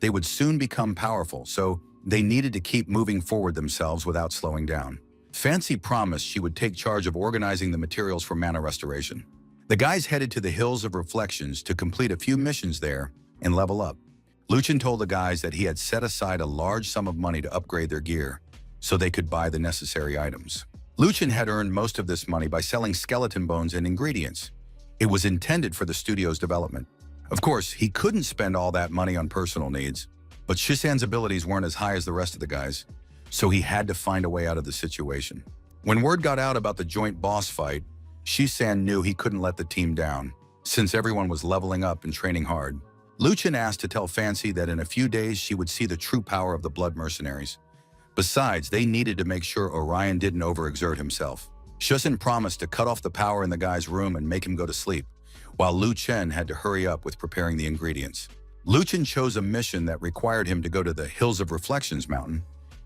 they would soon become powerful, so they needed to keep moving forward themselves without slowing down. Fancy promised she would take charge of organizing the materials for mana restoration. The guys headed to the Hills of Reflections to complete a few missions there and level up. Luchin told the guys that he had set aside a large sum of money to upgrade their gear, so they could buy the necessary items. Luchin had earned most of this money by selling skeleton bones and ingredients. It was intended for the studio's development. Of course, he couldn't spend all that money on personal needs, but Shisan's abilities weren't as high as the rest of the guys, so he had to find a way out of the situation. When word got out about the joint boss fight, Shisan knew he couldn't let the team down, since everyone was leveling up and training hard. Luchin asked to tell Fancy that in a few days she would see the true power of the Blood Mercenaries. Besides, they needed to make sure Orion didn't overexert himself. Shisan promised to cut off the power in the guy's room and make him go to sleep, while Lu Chen had to hurry up with preparing the ingredients. Luchin chose a mission that required him to go to the Hills of Reflections mountain,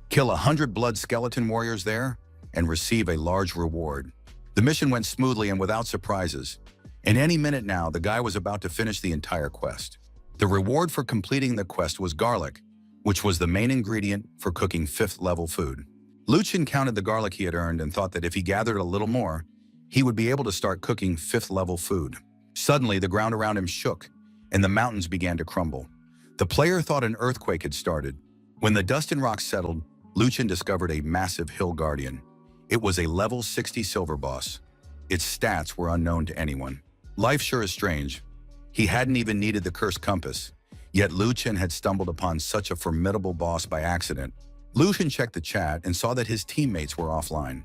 kill 100 blood skeleton warriors there, and receive a large reward. The mission went smoothly and without surprises. In any minute now, the guy was about to finish the entire quest. The reward for completing the quest was garlic, which was the main ingredient for cooking 5th level food. Luchin counted the garlic he had earned and thought that if he gathered a little more, he would be able to start cooking 5th level food. Suddenly, the ground around him shook, and the mountains began to crumble. The player thought an earthquake had started. When the dust and rocks settled, Luchin discovered a massive hill guardian. It was a level 60 silver boss. Its stats were unknown to anyone. Life sure is strange. He hadn't even needed the cursed compass, yet Luchin had stumbled upon such a formidable boss by accident. Luchin checked the chat and saw that his teammates were offline.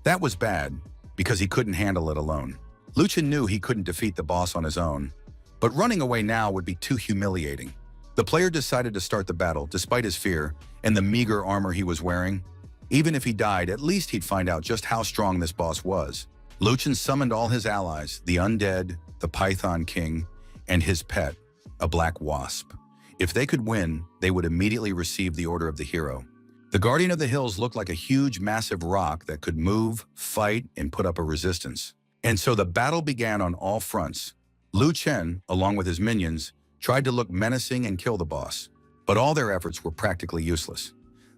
That was bad, because he couldn't handle it alone. Luchin knew he couldn't defeat the boss on his own, but running away now would be too humiliating. The player decided to start the battle despite his fear and the meager armor he was wearing. Even if he died, at least he'd find out just how strong this boss was. Luchin summoned all his allies, the undead, the Python King, and his pet, a black wasp. If they could win, they would immediately receive the Order of the Hero. The Guardian of the Hills looked like a huge, massive rock that could move, fight, and put up a resistance. And so the battle began on all fronts. Lu Chen, along with his minions, tried to look menacing and kill the boss, but all their efforts were practically useless.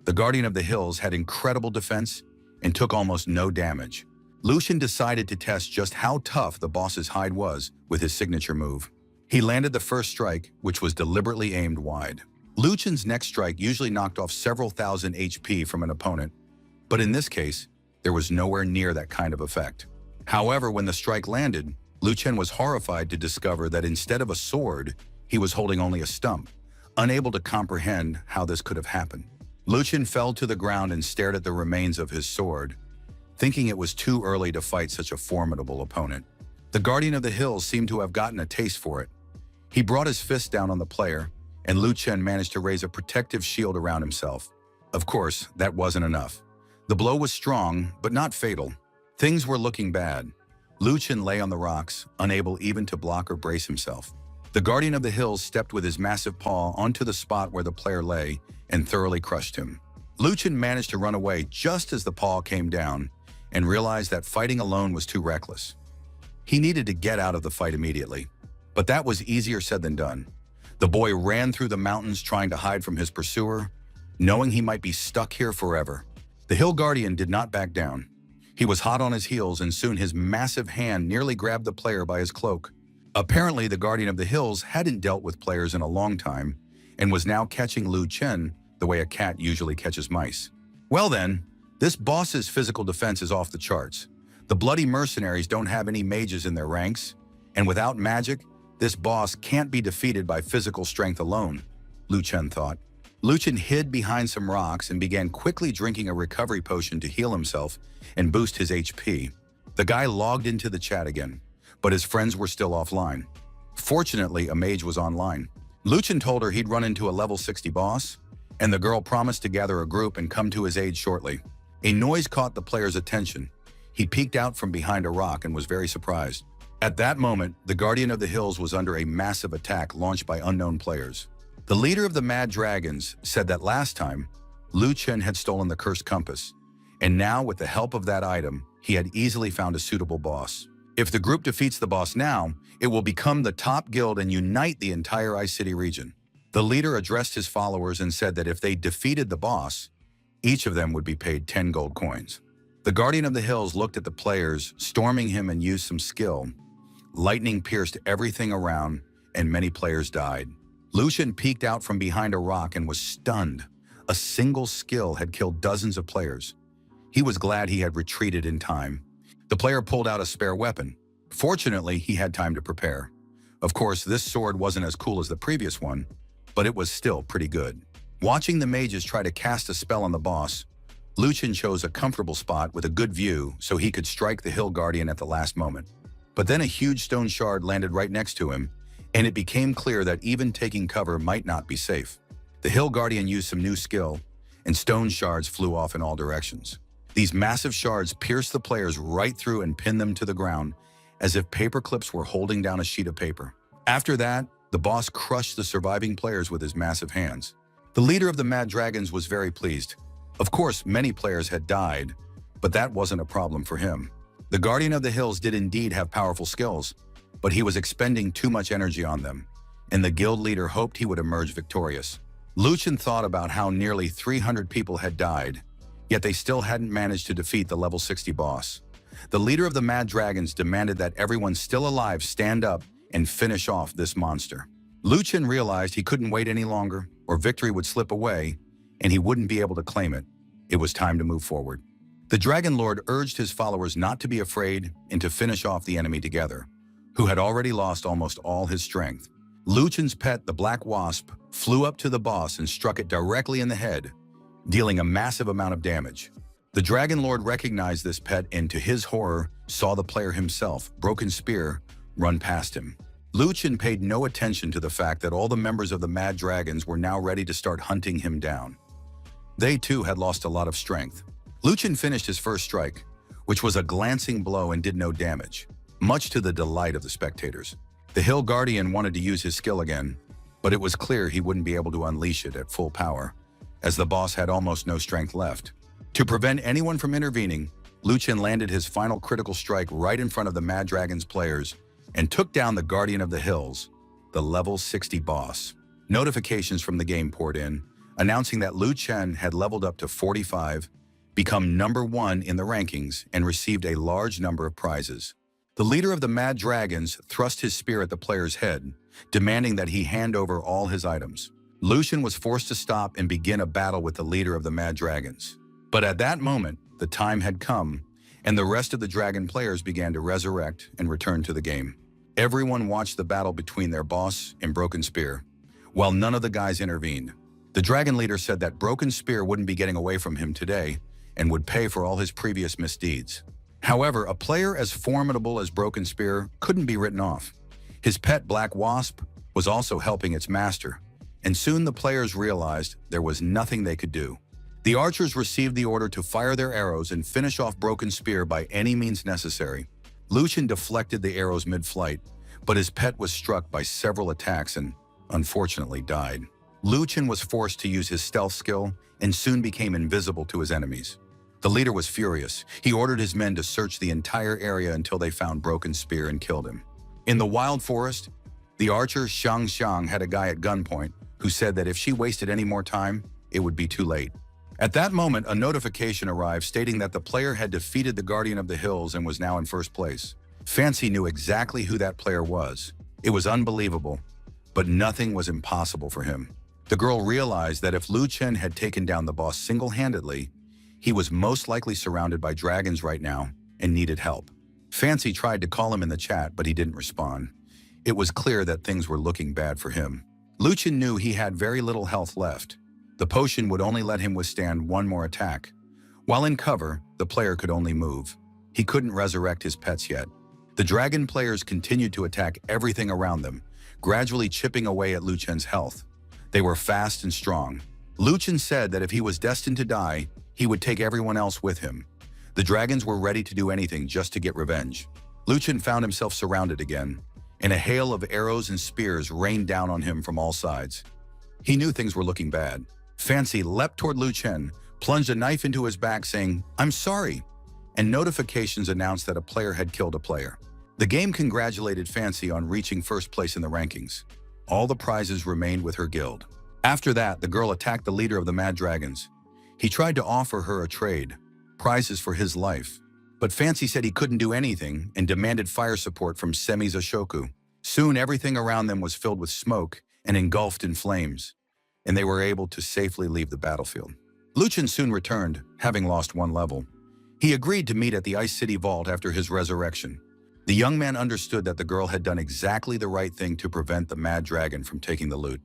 The Guardian of the Hills had incredible defense and took almost no damage. Luchin decided to test just how tough the boss's hide was with his signature move. He landed the first strike, which was deliberately aimed wide. Luchin's next strike usually knocked off several thousand HP from an opponent, but in this case, there was nowhere near that kind of effect. However, when the strike landed, Lu Chen was horrified to discover that instead of a sword, he was holding only a stump, unable to comprehend how this could have happened. Luchin fell to the ground and stared at the remains of his sword, thinking it was too early to fight such a formidable opponent. The Guardian of the Hills seemed to have gotten a taste for it. He brought his fist down on the player, and Lu Chen managed to raise a protective shield around himself. Of course, that wasn't enough. The blow was strong, but not fatal. Things were looking bad. Lu Chen lay on the rocks, unable even to block or brace himself. The Guardian of the Hills stepped with his massive paw onto the spot where the player lay and thoroughly crushed him. Lu Chen managed to run away just as the paw came down and realized that fighting alone was too reckless. He needed to get out of the fight immediately, but that was easier said than done. The boy ran through the mountains trying to hide from his pursuer, knowing he might be stuck here forever. The Hill Guardian did not back down. He was hot on his heels, and soon his massive hand nearly grabbed the player by his cloak. Apparently, the Guardian of the Hills hadn't dealt with players in a long time and was now catching Lu Chen the way a cat usually catches mice. Well then, this boss's physical defense is off the charts. The bloody mercenaries don't have any mages in their ranks, and without magic, this boss can't be defeated by physical strength alone, Lu Chen thought. Lu Chen hid behind some rocks and began quickly drinking a recovery potion to heal himself and boost his HP. The guy logged into the chat again, but his friends were still offline. Fortunately, a mage was online. Lu Chen told her he'd run into a level 60 boss, and the girl promised to gather a group and come to his aid shortly. A noise caught the player's attention. He peeked out from behind a rock and was very surprised. At that moment, the Guardian of the Hills was under a massive attack launched by unknown players. The leader of the Mad Dragons said that last time, Lu Chen had stolen the cursed compass, And now, with the help of that item, he had easily found a suitable boss. If the group defeats the boss now, it will become the top guild and unite the entire Ice City region. The leader addressed his followers and said that if they defeated the boss, each of them would be paid 10 gold coins. The Guardian of the Hills looked at the players, storming him, and used some skill. Lightning pierced everything around, and many players died. Lucian peeked out from behind a rock and was stunned. A single skill had killed dozens of players. He was glad he had retreated in time. The player pulled out a spare weapon. Fortunately, he had time to prepare. Of course, this sword wasn't as cool as the previous one, but it was still pretty good. Watching the mages try to cast a spell on the boss, Lucian chose a comfortable spot with a good view so he could strike the Hill Guardian at the last moment. But then a huge stone shard landed right next to him, and it became clear that even taking cover might not be safe. The Hill Guardian used some new skill, and stone shards flew off in all directions. These massive shards pierced the players right through and pinned them to the ground, as if paper clips were holding down a sheet of paper. After that, the boss crushed the surviving players with his massive hands. The leader of the Mad Dragons was very pleased. Of course, many players had died, but that wasn't a problem for him. The Guardian of the Hills did indeed have powerful skills, but he was expending too much energy on them, and the guild leader hoped he would emerge victorious. Lucian thought about how nearly 300 people had died, yet they still hadn't managed to defeat the level 60 boss. The leader of the Mad Dragons demanded that everyone still alive stand up and finish off this monster. Lucian realized he couldn't wait any longer, or victory would slip away, and he wouldn't be able to claim it. It was time to move forward. The Dragon Lord urged his followers not to be afraid and to finish off the enemy together, who had already lost almost all his strength. Lucian's pet, the Black Wasp, flew up to the boss and struck it directly in the head, dealing a massive amount of damage. The Dragon Lord recognized this pet and, to his horror, saw the player himself, Broken Spear, run past him. Lucian paid no attention to the fact that all the members of the Mad Dragons were now ready to start hunting him down. They too had lost a lot of strength. Lucian finished his first strike, which was a glancing blow and did no damage, much to the delight of the spectators. The Hill Guardian wanted to use his skill again, but it was clear he wouldn't be able to unleash it at full power, as the boss had almost no strength left. To prevent anyone from intervening, Lucian landed his final critical strike right in front of the Mad Dragons players and took down the Guardian of the Hills, the level 60 boss. Notifications from the game poured in, announcing that Lucian had leveled up to 45, become #1 in the rankings, and received a large number of prizes. The leader of the Mad Dragons thrust his spear at the player's head, demanding that he hand over all his items. Lucian was forced to stop and begin a battle with the leader of the Mad Dragons. But at that moment, the time had come, and the rest of the dragon players began to resurrect and return to the game. Everyone watched the battle between their boss and Broken Spear, while none of the guys intervened. The dragon leader said that Broken Spear wouldn't be getting away from him today and would pay for all his previous misdeeds. However, a player as formidable as Broken Spear couldn't be written off. His pet Black Wasp was also helping its master, and soon the players realized there was nothing they could do. The archers received the order to fire their arrows and finish off Broken Spear by any means necessary. Lucian deflected the arrows mid-flight, but his pet was struck by several attacks and, unfortunately, died. Lucian was forced to use his stealth skill and soon became invisible to his enemies. The leader was furious. He ordered his men to search the entire area until they found Broken Spear and killed him. In the wild forest, the archer Shang Xiang had a guy at gunpoint who said that if she wasted any more time, it would be too late. At that moment, a notification arrived stating that the player had defeated the Guardian of the Hills and was now in first place. Fancy knew exactly who that player was. It was unbelievable, but nothing was impossible for him. The girl realized that if Lucian had taken down the boss single-handedly, he was most likely surrounded by dragons right now and needed help. Fancy tried to call him in the chat, but he didn't respond. It was clear that things were looking bad for him. Lucian knew he had very little health left. The potion would only let him withstand one more attack. While in cover, the player could only move. He couldn't resurrect his pets yet. The dragon players continued to attack everything around them, gradually chipping away at Lucian's health. They were fast and strong. Lucian said that if he was destined to die, he would take everyone else with him. The dragons were ready to do anything just to get revenge. Lucian found himself surrounded again, and a hail of arrows and spears rained down on him from all sides. He knew things were looking bad. Fancy leapt toward Lucian, plunged a knife into his back saying, "I'm sorry," and notifications announced that a player had killed a player. The game congratulated Fancy on reaching first place in the rankings. All the prizes remained with her guild. After that, the girl attacked the leader of the Mad Dragons. He tried to offer her a trade, prizes for his life. But Fancy said he couldn't do anything and demanded fire support from Semi's Ashoku. Soon everything around them was filled with smoke and engulfed in flames, and they were able to safely leave the battlefield. Luchin soon returned, having lost one level. He agreed to meet at the Ice City Vault after his resurrection. The young man understood that the girl had done exactly the right thing to prevent the Mad Dragon from taking the loot.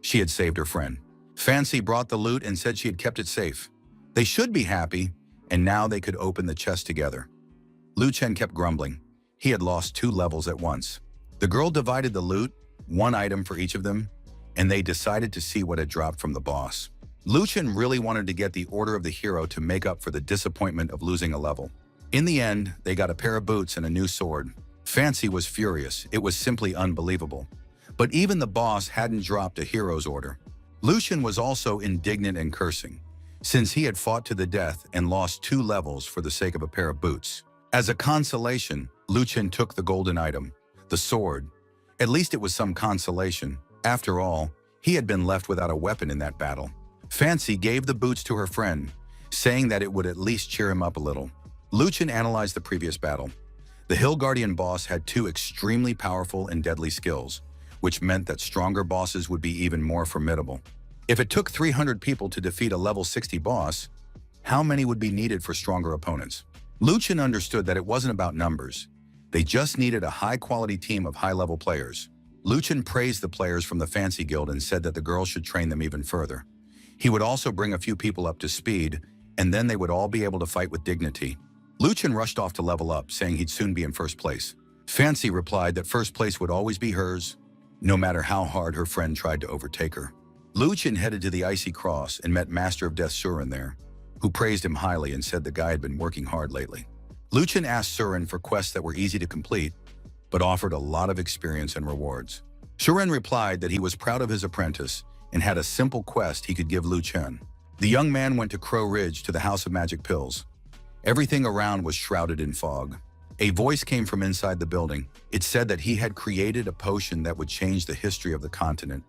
She had saved her friend. Fancy brought the loot and said she had kept it safe. They should be happy, and now they could open the chest together. Lu Chen kept grumbling. He had lost 2 levels at once. The girl divided the loot, 1 item for each of them, and they decided to see what had dropped from the boss. Lu Chen really wanted to get the Order of the Hero to make up for the disappointment of losing a level. In the end, they got a pair of boots and a new sword. Fancy was furious. It was simply unbelievable. But even the boss hadn't dropped a hero's order. Lucien was also indignant and cursing, since he had fought to the death and lost 2 levels for the sake of a pair of boots. As a consolation, Lucien took the golden item, the sword. At least it was some consolation. After all, he had been left without a weapon in that battle. Fancy gave the boots to her friend, saying that it would at least cheer him up a little. Lucien analyzed the previous battle. The Hill Guardian boss had 2 extremely powerful and deadly skills, which meant that stronger bosses would be even more formidable. If it took 300 people to defeat a level 60 boss, how many would be needed for stronger opponents? Lucien understood that it wasn't about numbers. They just needed a high-quality team of high-level players. Lucien praised the players from the Fancy Guild and said that the girl should train them even further. He would also bring a few people up to speed, and then they would all be able to fight with dignity. Lucien rushed off to level up, saying he'd soon be in first place. Fancy replied that first place would always be hers, no matter how hard her friend tried to overtake her. Lucien headed to the Icy Cross and met Master of Death Surin there, who praised him highly and said the guy had been working hard lately. Lucien asked Surin for quests that were easy to complete, but offered a lot of experience and rewards. Surin replied that he was proud of his apprentice and had a simple quest he could give Lucien. The young man went to Crow Ridge to the House of Magic Pills. Everything around was shrouded in fog. A voice came from inside the building. It said that he had created a potion that would change the history of the continent,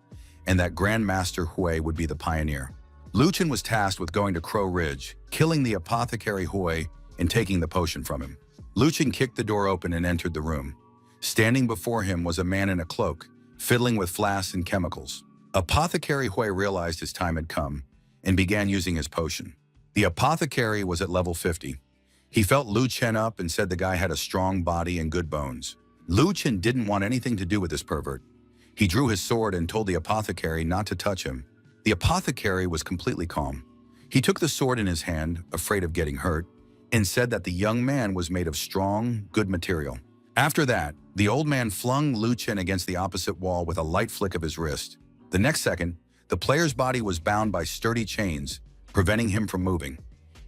and that Grand Master Hui would be the pioneer. Lucien was tasked with going to Crow Ridge, killing the apothecary Hui, and taking the potion from him. Lucien kicked the door open and entered the room. Standing before him was a man in a cloak, fiddling with flasks and chemicals. Apothecary Hui realized his time had come and began using his potion. The apothecary was at level 50. He felt Lucien up and said the guy had a strong body and good bones. Lucien didn't want anything to do with this pervert. He drew his sword and told the apothecary not to touch him. The apothecary was completely calm. He took the sword in his hand, afraid of getting hurt, and said that the young man was made of strong, good material. After that, the old man flung Lucien against the opposite wall with a light flick of his wrist. The next second, the player's body was bound by sturdy chains, preventing him from moving.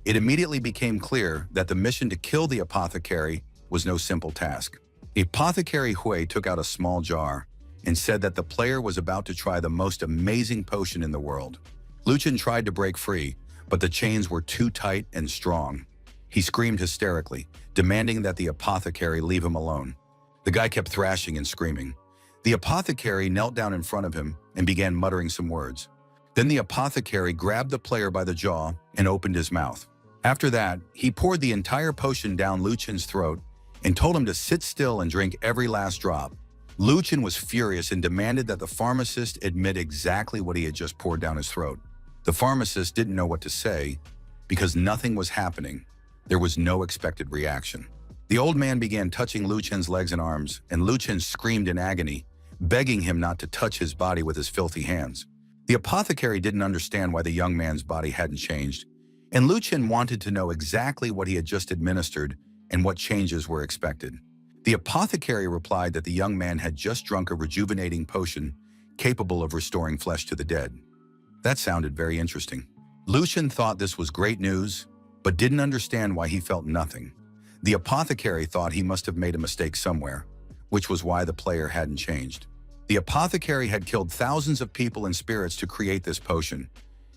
It immediately became clear that the mission to kill the apothecary was no simple task. Apothecary Hui took out a small jar and said that the player was about to try the most amazing potion in the world. Lucien tried to break free, but the chains were too tight and strong. He screamed hysterically, demanding that the apothecary leave him alone. The guy kept thrashing and screaming. The apothecary knelt down in front of him and began muttering some words. Then the apothecary grabbed the player by the jaw and opened his mouth. After that, he poured the entire potion down Lucien's throat and told him to sit still and drink every last drop. Lucien was furious and demanded that the pharmacist admit exactly what he had just poured down his throat. The pharmacist didn't know what to say because nothing was happening. There was no expected reaction. The old man began touching Lucien's legs and arms, and Lucien screamed in agony, begging him not to touch his body with his filthy hands. The apothecary didn't understand why the young man's body hadn't changed, and Lucien wanted to know exactly what he had just administered and what changes were expected. The apothecary replied that the young man had just drunk a rejuvenating potion capable of restoring flesh to the dead. That sounded very interesting. Lucien thought this was great news, but didn't understand why he felt nothing. The apothecary thought he must have made a mistake somewhere, which was why the player hadn't changed. The apothecary had killed thousands of people and spirits to create this potion.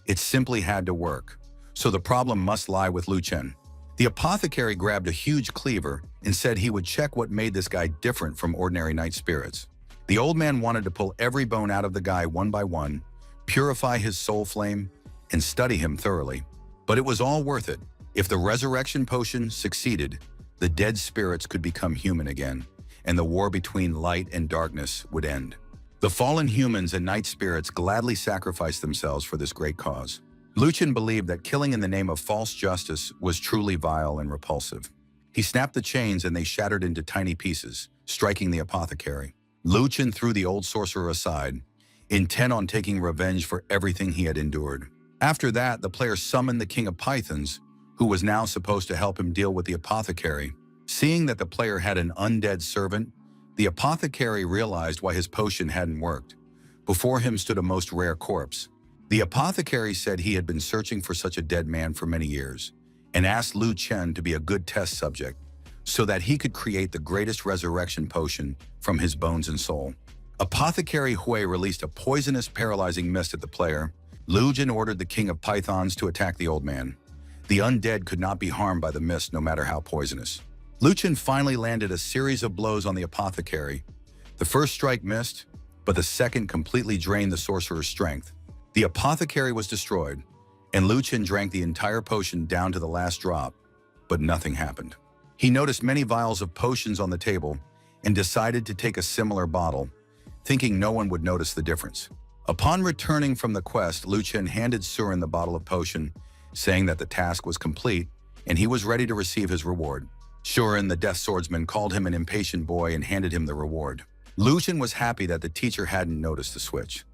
It simply had to work. so the problem must lie with Lu Chen. The apothecary grabbed a huge cleaver and said he would check what made this guy different from ordinary night spirits. The old man wanted to pull every bone out of the guy one by one, purify his soul flame, and study him thoroughly. But it was all worth it. If the resurrection potion succeeded, the dead spirits could become human again, and the war between light and darkness would end. The fallen humans and night spirits gladly sacrificed themselves for this great cause. Lu Chen believed that killing in the name of false justice was truly vile and repulsive. He snapped the chains and they shattered into tiny pieces, striking the apothecary. Lu Chen threw the old sorcerer aside, intent on taking revenge for everything he had endured. After that, the player summoned the King of Pythons, who was now supposed to help him deal with the apothecary. Seeing that the player had an undead servant, the apothecary realized why his potion hadn't worked. Before him stood a most rare corpse. The apothecary said he had been searching for such a dead man for many years, and asked Lu Chen to be a good test subject, so that he could create the greatest resurrection potion from his bones and soul. Apothecary Hui released a poisonous, paralyzing mist at the player. Lu Chen ordered the King of Pythons to attack the old man. The undead could not be harmed by the mist, no matter how poisonous. Lu Chen finally landed a series of blows on the apothecary. The first strike missed, but the second completely drained the sorcerer's strength. The apothecary was destroyed, and Lu Chen drank the entire potion down to the last drop, but nothing happened. He noticed many vials of potions on the table and decided to take a similar bottle, thinking no one would notice the difference. Upon returning from the quest, Lu Chen handed Surin the bottle of potion, saying that the task was complete and he was ready to receive his reward. Surin, the death swordsman, called him an impatient boy and handed him the reward. Lu Chen was happy that the teacher hadn't noticed the switch.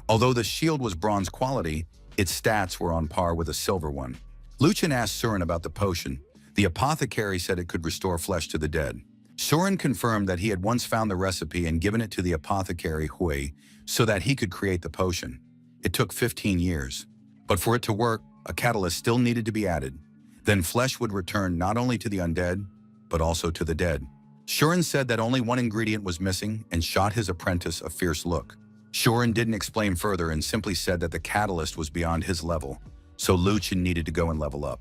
Although the shield was bronze quality, its stats were on par with a silver one. Lu Chen asked Surin about the potion. The apothecary said it could restore flesh to the dead. Surin confirmed that he had once found the recipe and given it to the apothecary Hui so that he could create the potion. It took 15 years. But for it to work, a catalyst still needed to be added. Then flesh would return not only to the undead, but also to the dead. Surin said that only one ingredient was missing and shot his apprentice a fierce look. Surin didn't explain further and simply said that the catalyst was beyond his level, so Lu Chen needed to go and level up.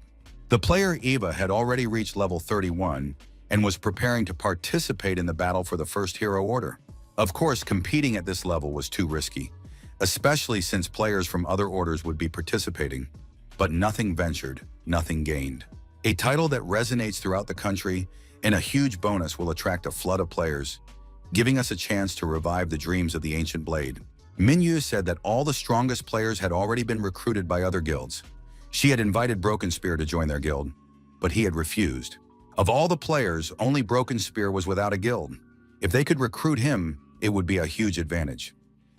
The player Eva had already reached level 31 and was preparing to participate in the battle for the first hero order. Of course, competing at this level was too risky, especially since players from other orders would be participating. But nothing ventured, nothing gained. A title that resonates throughout the country and a huge bonus will attract a flood of players, giving us a chance to revive the dreams of the ancient blade. Manhwa said that all the strongest players had already been recruited by other guilds. She had invited Broken Spear to join their guild, but he had refused. Of all the players, only Broken Spear was without a guild. If they could recruit him, it would be a huge advantage.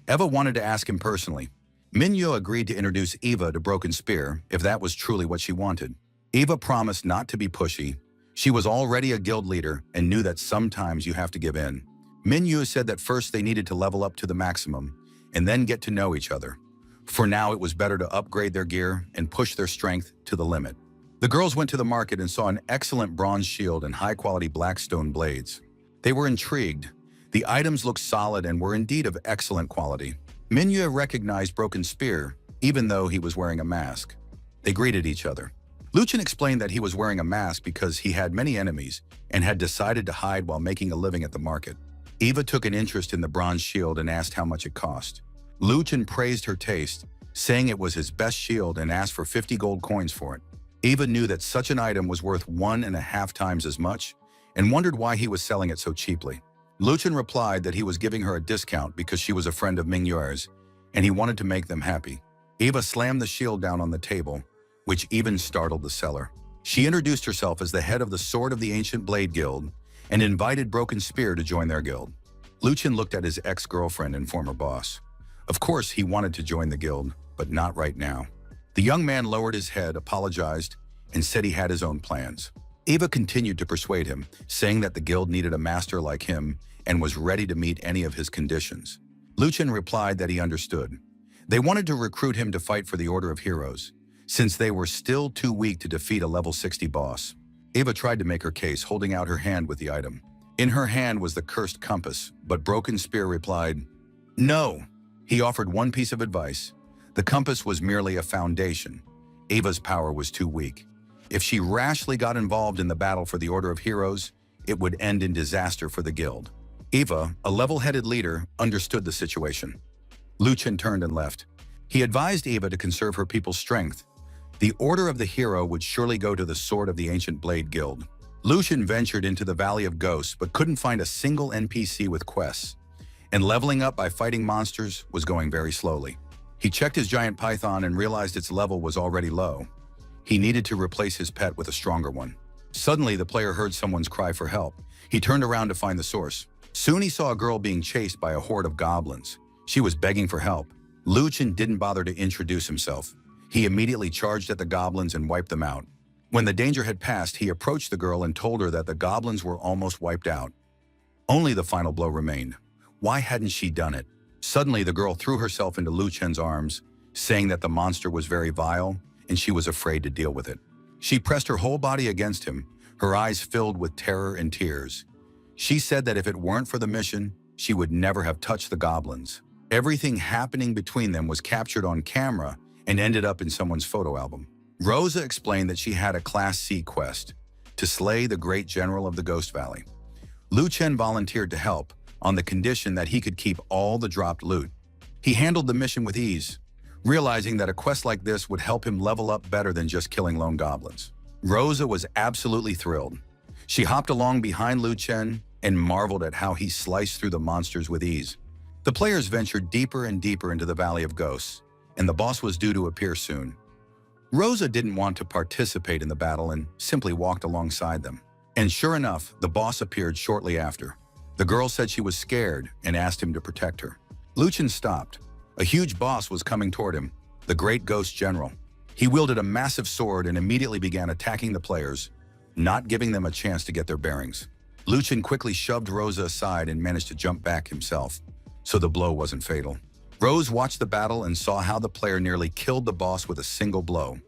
Eva wanted to ask him personally. Manhwa agreed to introduce Eva to Broken Spear if that was truly what she wanted. Eva promised not to be pushy. She was already a guild leader and knew that sometimes you have to give in. Manhwa said that first they needed to level up to the maximum and then get to know each other. For now, it was better to upgrade their gear and push their strength to the limit. The girls went to the market and saw an excellent bronze shield and high-quality black stone blades. They were intrigued. The items looked solid and were indeed of excellent quality. Manhwa recognized Broken Spear, even though he was wearing a mask. They greeted each other. Lu Chen explained that he was wearing a mask because he had many enemies and had decided to hide while making a living at the market. Eva took an interest in the bronze shield and asked how much it cost. Lu Chen praised her taste, saying it was his best shield and asked for 50 gold coins for it. Eva knew that such an item was worth 1.5 times as much and wondered why he was selling it so cheaply. Lu Chen replied that he was giving her a discount because she was a friend of Manhwa's and he wanted to make them happy. Eva slammed the shield down on the table, which even startled the seller. She introduced herself as the head of the Sword of the Ancient Blade Guild and invited Broken Spear to join their guild. Lu Chen looked at his ex-girlfriend and former boss. Of course, he wanted to join the guild, but not right now. The young man lowered his head, apologized, and said he had his own plans. Eva continued to persuade him, saying that the guild needed a master like him and was ready to meet any of his conditions. Lu Chen replied that he understood. They wanted to recruit him to fight for the Order of Heroes, since they were still too weak to defeat a level 60 boss. Eva tried to make her case, holding out her hand with the item. In her hand was the cursed compass, but Broken Spear replied, "No." He offered one piece of advice. The compass was merely a foundation. Ava's power was too weak. If she rashly got involved in the battle for the Order of Heroes, it would end in disaster for the guild. Eva, a level-headed leader, understood the situation. Lu Chen turned and left. He advised Eva to conserve her people's strength. The Order of the Hero would surely go to the Sword of the Ancient Blade Guild. Lu Chen ventured into the Valley of Ghosts but couldn't find a single NPC with quests, and leveling up by fighting monsters was going very slowly. He checked his giant python and realized its level was already low. He needed to replace his pet with a stronger one. Suddenly, the player heard someone's cry for help. He turned around to find the source. Soon he saw a girl being chased by a horde of goblins. She was begging for help. Lu Chen didn't bother to introduce himself. He immediately charged at the goblins and wiped them out. When the danger had passed, he approached the girl and told her that the goblins were almost wiped out. Only the final blow remained. Why hadn't she done it? Suddenly, the girl threw herself into Lu Chen's arms, saying that the monster was very vile and she was afraid to deal with it. She pressed her whole body against him, her eyes filled with terror and tears. She said that if it weren't for the mission, she would never have touched the goblins. Everything happening between them was captured on camera and ended up in someone's photo album. Rosa explained that she had a Class C quest, to slay the great general of the Ghost Valley. Lu Chen volunteered to help, on the condition that he could keep all the dropped loot. He handled the mission with ease, realizing that a quest like this would help him level up better than just killing lone goblins. Rosa was absolutely thrilled. She hopped along behind Lu Chen and marveled at how he sliced through the monsters with ease. The players ventured deeper and deeper into the Valley of Ghosts, and the boss was due to appear soon. Rosa didn't want to participate in the battle and simply walked alongside them. And sure enough, the boss appeared shortly after. The girl said she was scared and asked him to protect her. Lu Chen stopped. A huge boss was coming toward him, the Great Ghost General. He wielded a massive sword and immediately began attacking the players, not giving them a chance to get their bearings. Lu Chen quickly shoved Rosa aside and managed to jump back himself, so the blow wasn't fatal. Rose watched the battle and saw how the player nearly killed the boss with a single blow.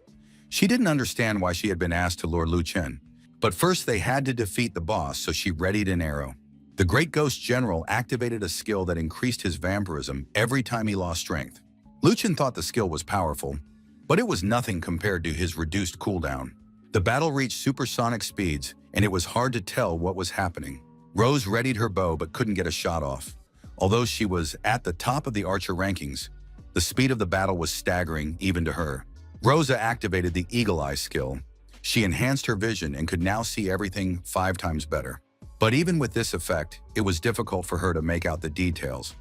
She didn't understand why she had been asked to lure Lu Chen, but first they had to defeat the boss, so she readied an arrow. The Great Ghost General activated a skill that increased his vampirism every time he lost strength. Lu Chen thought the skill was powerful, but it was nothing compared to his reduced cooldown. The battle reached supersonic speeds, and it was hard to tell what was happening. Rose readied her bow but couldn't get a shot off. Although she was at the top of the archer rankings, the speed of the battle was staggering even to her. Rosa activated the Eagle Eye skill. She enhanced her vision and could now see everything 5 times better. But even with this effect, it was difficult for her to make out the details.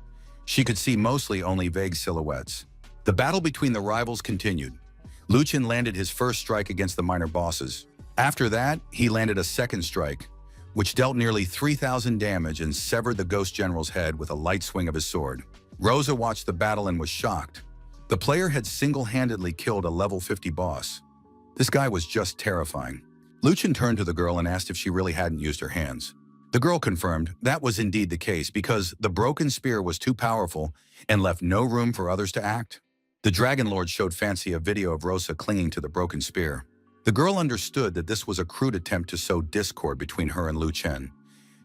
She could see mostly only vague silhouettes. The battle between the rivals continued. Lu Chen landed his first strike against the minor bosses. After that, he landed a second strike, which dealt nearly 3,000 damage and severed the Ghost General's head with a light swing of his sword. Rosa watched the battle and was shocked. The player had single-handedly killed a level 50 boss. This guy was just terrifying. Lu Chen turned to the girl and asked if she really hadn't used her hands. The girl confirmed that was indeed the case because the broken spear was too powerful and left no room for others to act. The Dragon Lord showed Fancy a video of Rosa clinging to the broken spear. The girl understood that this was a crude attempt to sow discord between her and Lu Chen,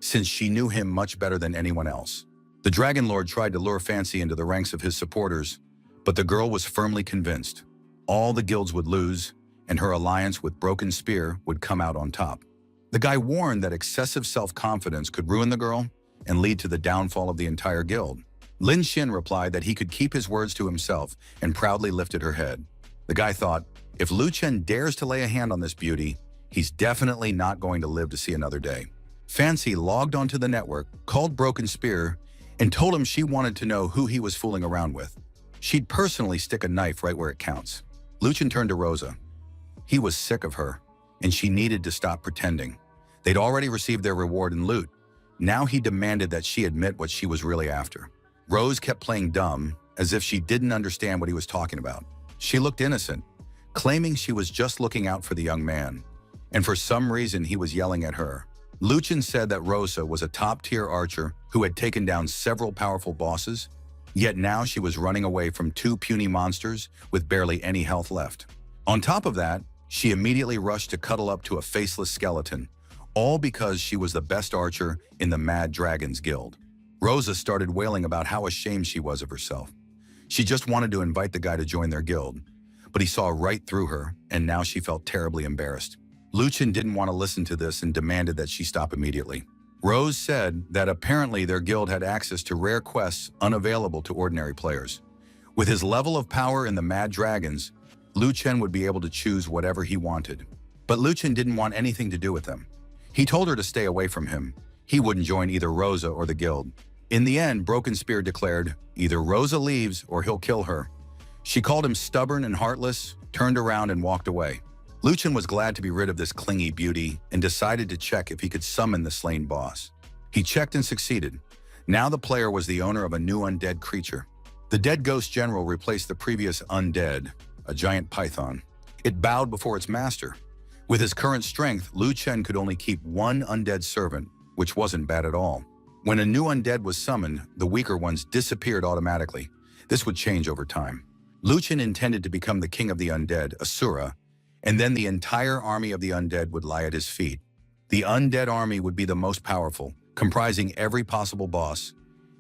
since she knew him much better than anyone else. The Dragon Lord tried to lure Fancy into the ranks of his supporters, but the girl was firmly convinced. All the guilds would lose, and her alliance with Broken Spear would come out on top. The guy warned that excessive self-confidence could ruin the girl and lead to the downfall of the entire guild. Lin Xin replied that he could keep his words to himself and proudly lifted her head. The guy thought, if Lu Chen dares to lay a hand on this beauty, he's definitely not going to live to see another day. Fancy logged onto the network, called Broken Spear, and told him she wanted to know who he was fooling around with. She'd personally stick a knife right where it counts. Lu Chen turned to Rosa. He was sick of her, and she needed to stop pretending. They'd already received their reward in loot. Now he demanded that she admit what she was really after. Rose kept playing dumb, as if she didn't understand what he was talking about. She looked innocent, claiming she was just looking out for the young man, and for some reason he was yelling at her. Lu Chen said that Rosa was a top-tier archer who had taken down several powerful bosses, yet now she was running away from 2 puny monsters with barely any health left. On top of that, she immediately rushed to cuddle up to a faceless skeleton, all because she was the best archer in the Mad Dragons Guild. Rosa started wailing about how ashamed she was of herself. She just wanted to invite the guy to join their guild. but he saw right through her, and now she felt terribly embarrassed. Lu Chen didn't want to listen to this and demanded that she stop immediately. Rose said that apparently their guild had access to rare quests unavailable to ordinary players. With his level of power in the Mad Dragons, Lu Chen would be able to choose whatever he wanted. But Lu Chen didn't want anything to do with them. He told her to stay away from him. He wouldn't join either Rosa or the guild. In the end, Broken Spear declared, either Rosa leaves or he'll kill her. She called him stubborn and heartless, turned around and walked away. Lu Chen was glad to be rid of this clingy beauty and decided to check if he could summon the slain boss. He checked and succeeded. Now the player was the owner of a new undead creature. The dead ghost general replaced the previous undead, a giant python. It bowed before its master. With his current strength, Lu Chen could only keep one undead servant, which wasn't bad at all. When a new undead was summoned, the weaker ones disappeared automatically. This would change over time. Lu Chen intended to become the king of the undead, Asura, and then the entire army of the undead would lie at his feet. The undead army would be the most powerful, comprising every possible boss,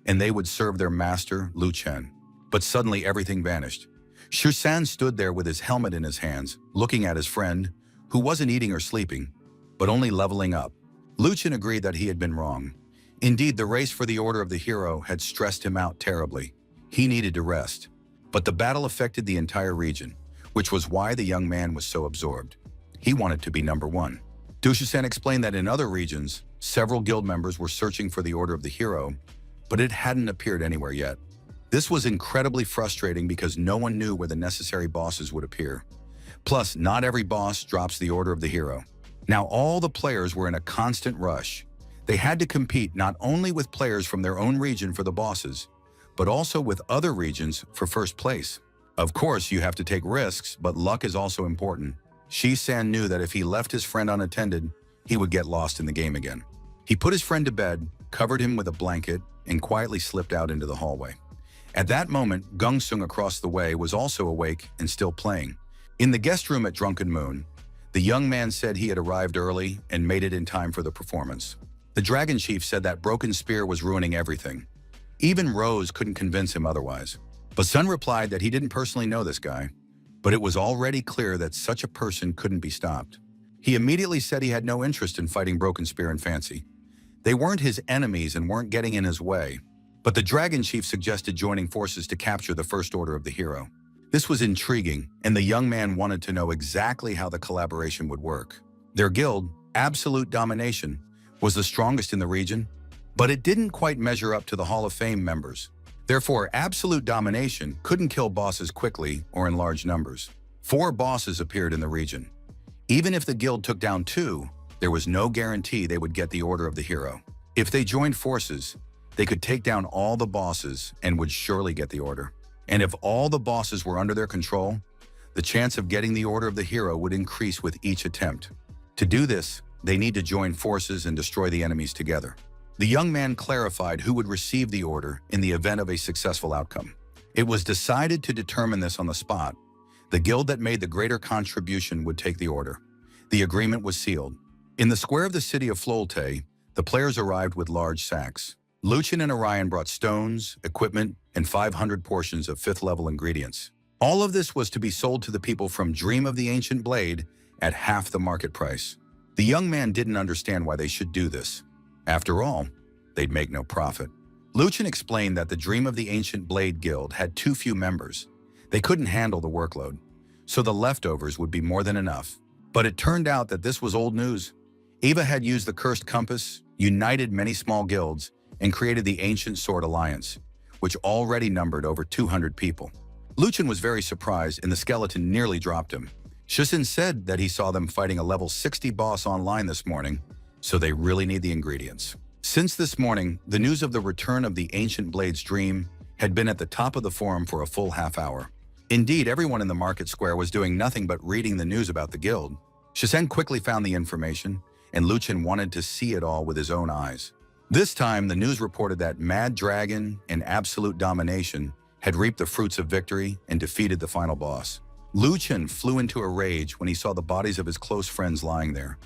and they would serve their master, Lu Chen. But suddenly everything vanished. Shusan stood there with his helmet in his hands, looking at his friend, who wasn't eating or sleeping, but only leveling up. Lu Chen agreed that he had been wrong. Indeed, the race for the Order of the Hero had stressed him out terribly. He needed to rest. But the battle affected the entire region, which was why the young man was so absorbed. He wanted to be number one. Dushusan explained that in other regions, several guild members were searching for the Order of the Hero, but it hadn't appeared anywhere yet. This was incredibly frustrating because no one knew where the necessary bosses would appear. Plus, not every boss drops the Order of the Hero. Now all the players were in a constant rush. They had to compete not only with players from their own region for the bosses, but also with other regions for first place. Of course, you have to take risks, but luck is also important. Shi-san knew that if he left his friend unattended, he would get lost in the game again. He put his friend to bed, covered him with a blanket, and quietly slipped out into the hallway. At that moment, Gung-sung across the way was also awake and still playing. In the guest room at Drunken Moon, the young man said he had arrived early and made it in time for the performance. The Dragon Chief said that Broken Spear was ruining everything. Even Rose couldn't convince him otherwise. But Sun replied that he didn't personally know this guy, but it was already clear that such a person couldn't be stopped. He immediately said he had no interest in fighting Broken Spear and Fancy. They weren't his enemies and weren't getting in his way, but the Dragon Chief suggested joining forces to capture the First Order of the Hero. This was intriguing, and the young man wanted to know exactly how the collaboration would work. Their guild, Absolute Domination, was the strongest in the region, but it didn't quite measure up to the Hall of Fame members. Therefore, Absolute Domination couldn't kill bosses quickly or in large numbers. 4 bosses appeared in the region. Even if the guild took down 2, there was no guarantee they would get the Order of the Hero. If they joined forces, they could take down all the bosses and would surely get the order. And if all the bosses were under their control, the chance of getting the Order of the Hero would increase with each attempt. To do this, they need to join forces and destroy the enemies together. The young man clarified who would receive the order in the event of a successful outcome. It was decided to determine this on the spot. The guild that made the greater contribution would take the order. The agreement was sealed. In the square of the city of Flolte, the players arrived with large sacks. Lu Chen and Orion brought stones, equipment, and 500 portions of 5th-level ingredients. All of this was to be sold to the people from Dream of the Ancient Blade at half the market price. The young man didn't understand why they should do this. After all, they'd make no profit. Lu Chen explained that the Dream of the Ancient Blade Guild had too few members. They couldn't handle the workload, so the leftovers would be more than enough. But it turned out that this was old news. Eva had used the Cursed Compass, united many small guilds, and created the Ancient Sword Alliance, which already numbered over 200 people. Lu Chen was very surprised, and the skeleton nearly dropped him. Shusin said that he saw them fighting a level 60 boss online this morning, so they really need the ingredients. Since this morning, the news of the return of the Ancient Blade's Dream had been at the top of the forum for a full half hour. Indeed, everyone in the market square was doing nothing but reading the news about the guild. Shisen quickly found the information, and Lu Chen wanted to see it all with his own eyes. This time, the news reported that Mad Dragon and Absolute Domination had reaped the fruits of victory and defeated the final boss. Lu Chen flew into a rage when he saw the bodies of his close friends lying there,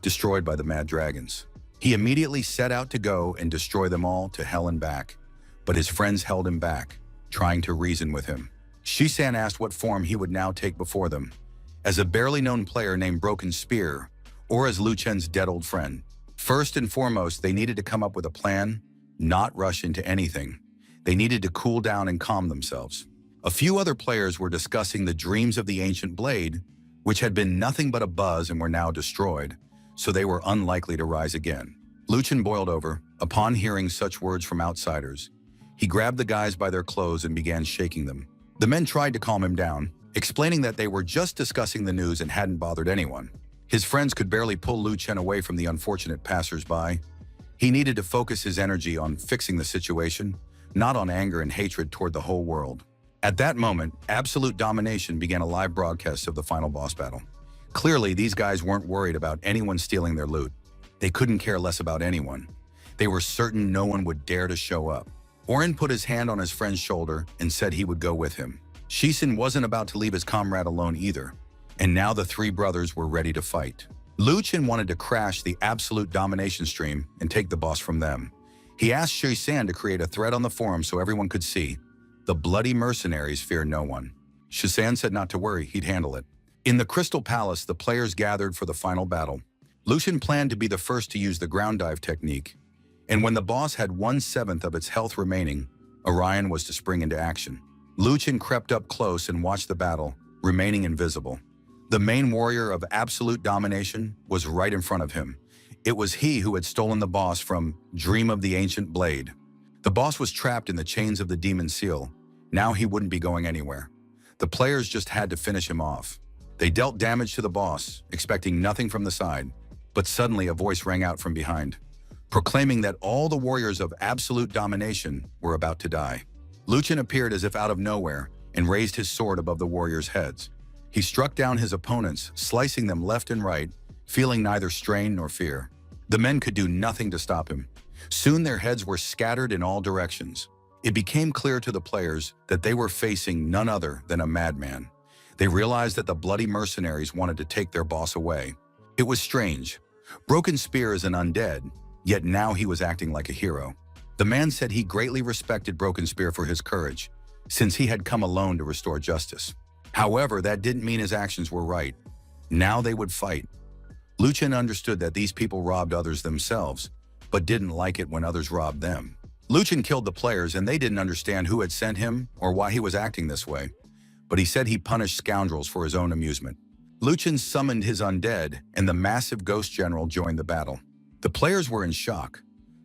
destroyed by the Mad Dragons. He immediately set out to go and destroy them all to hell and back, but his friends held him back, trying to reason with him. Shisan asked what form he would now take before them, as a barely known player named Broken Spear, or as Lu Chen's dead old friend. First and foremost, they needed to come up with a plan, not rush into anything. They needed to cool down and calm themselves. A few other players were discussing the dreams of the ancient blade, which had been nothing but a buzz and were now destroyed, so they were unlikely to rise again. Lu Chen boiled over upon hearing such words from outsiders. He grabbed the guys by their clothes and began shaking them. The men tried to calm him down, explaining that they were just discussing the news and hadn't bothered anyone. His friends could barely pull Lu Chen away from the unfortunate passers-by. He needed to focus his energy on fixing the situation, not on anger and hatred toward the whole world. At that moment, Absolute Domination began a live broadcast of the final boss battle. Clearly, these guys weren't worried about anyone stealing their loot. They couldn't care less about anyone. They were certain no one would dare to show up. Orin put his hand on his friend's shoulder and said he would go with him. Shisan wasn't about to leave his comrade alone either, and now the three brothers were ready to fight. Lu Chen wanted to crash the Absolute Domination stream and take the boss from them. He asked Shisan to create a thread on the forum so everyone could see. The bloody mercenaries fear no one. Shisan said not to worry, he'd handle it. In the Crystal Palace, the players gathered for the final battle. Lu Chen planned to be the first to use the ground dive technique, and when the boss had 1/7 of its health remaining, Orion was to spring into action. Lu Chen crept up close and watched the battle, remaining invisible. The main warrior of Absolute Domination was right in front of him. It was he who had stolen the boss from Dream of the Ancient Blade. The boss was trapped in the chains of the Demon Seal. Now he wouldn't be going anywhere. The players just had to finish him off. They dealt damage to the boss, expecting nothing from the side, but suddenly a voice rang out from behind, proclaiming that all the warriors of Absolute Domination were about to die. Lu Chen appeared as if out of nowhere and raised his sword above the warriors' heads. He struck down his opponents, slicing them left and right, feeling neither strain nor fear. The men could do nothing to stop him. Soon their heads were scattered in all directions. It became clear to the players that they were facing none other than a madman. They realized that the bloody mercenaries wanted to take their boss away. It was strange. Broken Spear is an undead, yet now he was acting like a hero. The man said he greatly respected Broken Spear for his courage, since he had come alone to restore justice. However, that didn't mean his actions were right. Now they would fight. Lu Chen understood that these people robbed others themselves, but didn't like it when others robbed them. Lu Chen killed the players and they didn't understand who had sent him or why he was acting this way, but he said he punished scoundrels for his own amusement. Lu Chen summoned his undead and the massive ghost general joined the battle. The players were in shock.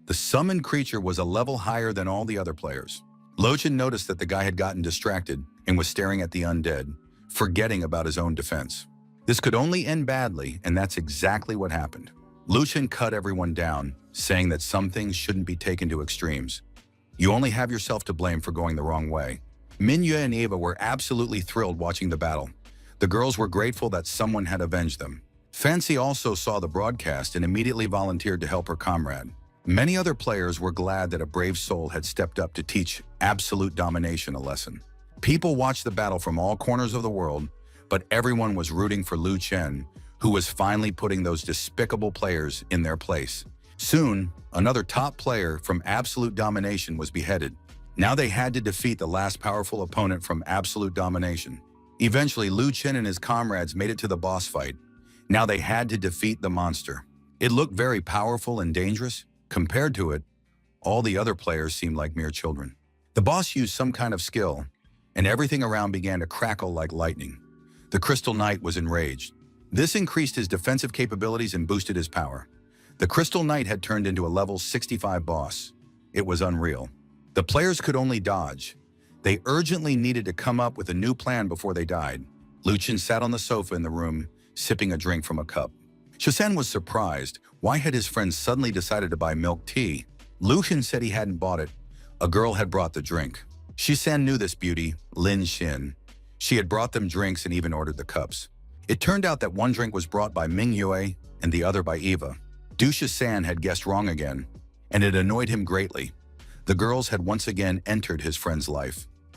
The summoned creature was a level higher than all the other players. Lu Chen noticed that the guy had gotten distracted and was staring at the undead, forgetting about his own defense. This could only end badly, and that's exactly what happened. Lu Chen cut everyone down, saying that some things shouldn't be taken to extremes. You only have yourself to blame for going the wrong way. Manhwa and Eva were absolutely thrilled watching the battle. The girls were grateful that someone had avenged them. Fancy also saw the broadcast and immediately volunteered to help her comrade. Many other players were glad that a brave soul had stepped up to teach Absolute Domination a lesson. People watched the battle from all corners of the world, but everyone was rooting for Lu Chen, who was finally putting those despicable players in their place. Soon, another top player from Absolute Domination was beheaded. Now they had to defeat the last powerful opponent from Absolute Domination. Eventually, Lu Chen and his comrades made it to the boss fight. Now they had to defeat the monster. It looked very powerful and dangerous. Compared to it, all the other players seemed like mere children. The boss used some kind of skill, and everything around began to crackle like lightning. The Crystal Knight was enraged. This increased his defensive capabilities and boosted his power. The Crystal Knight had turned into a level 65 boss. It was unreal. The players could only dodge. They urgently needed to come up with a new plan before they died. Lu Chen sat on the sofa in the room, sipping a drink from a cup. Shisan was surprised. Why had his friends suddenly decided to buy milk tea? Lu Chen said he hadn't bought it. A girl had brought the drink. Shisan knew this beauty, Lin Xin. She had brought them drinks and even ordered the cups. It turned out that one drink was brought by Manhwa and the other by Eva. Du Shisan had guessed wrong again, and it annoyed him greatly. The girls had once again entered his friend's life.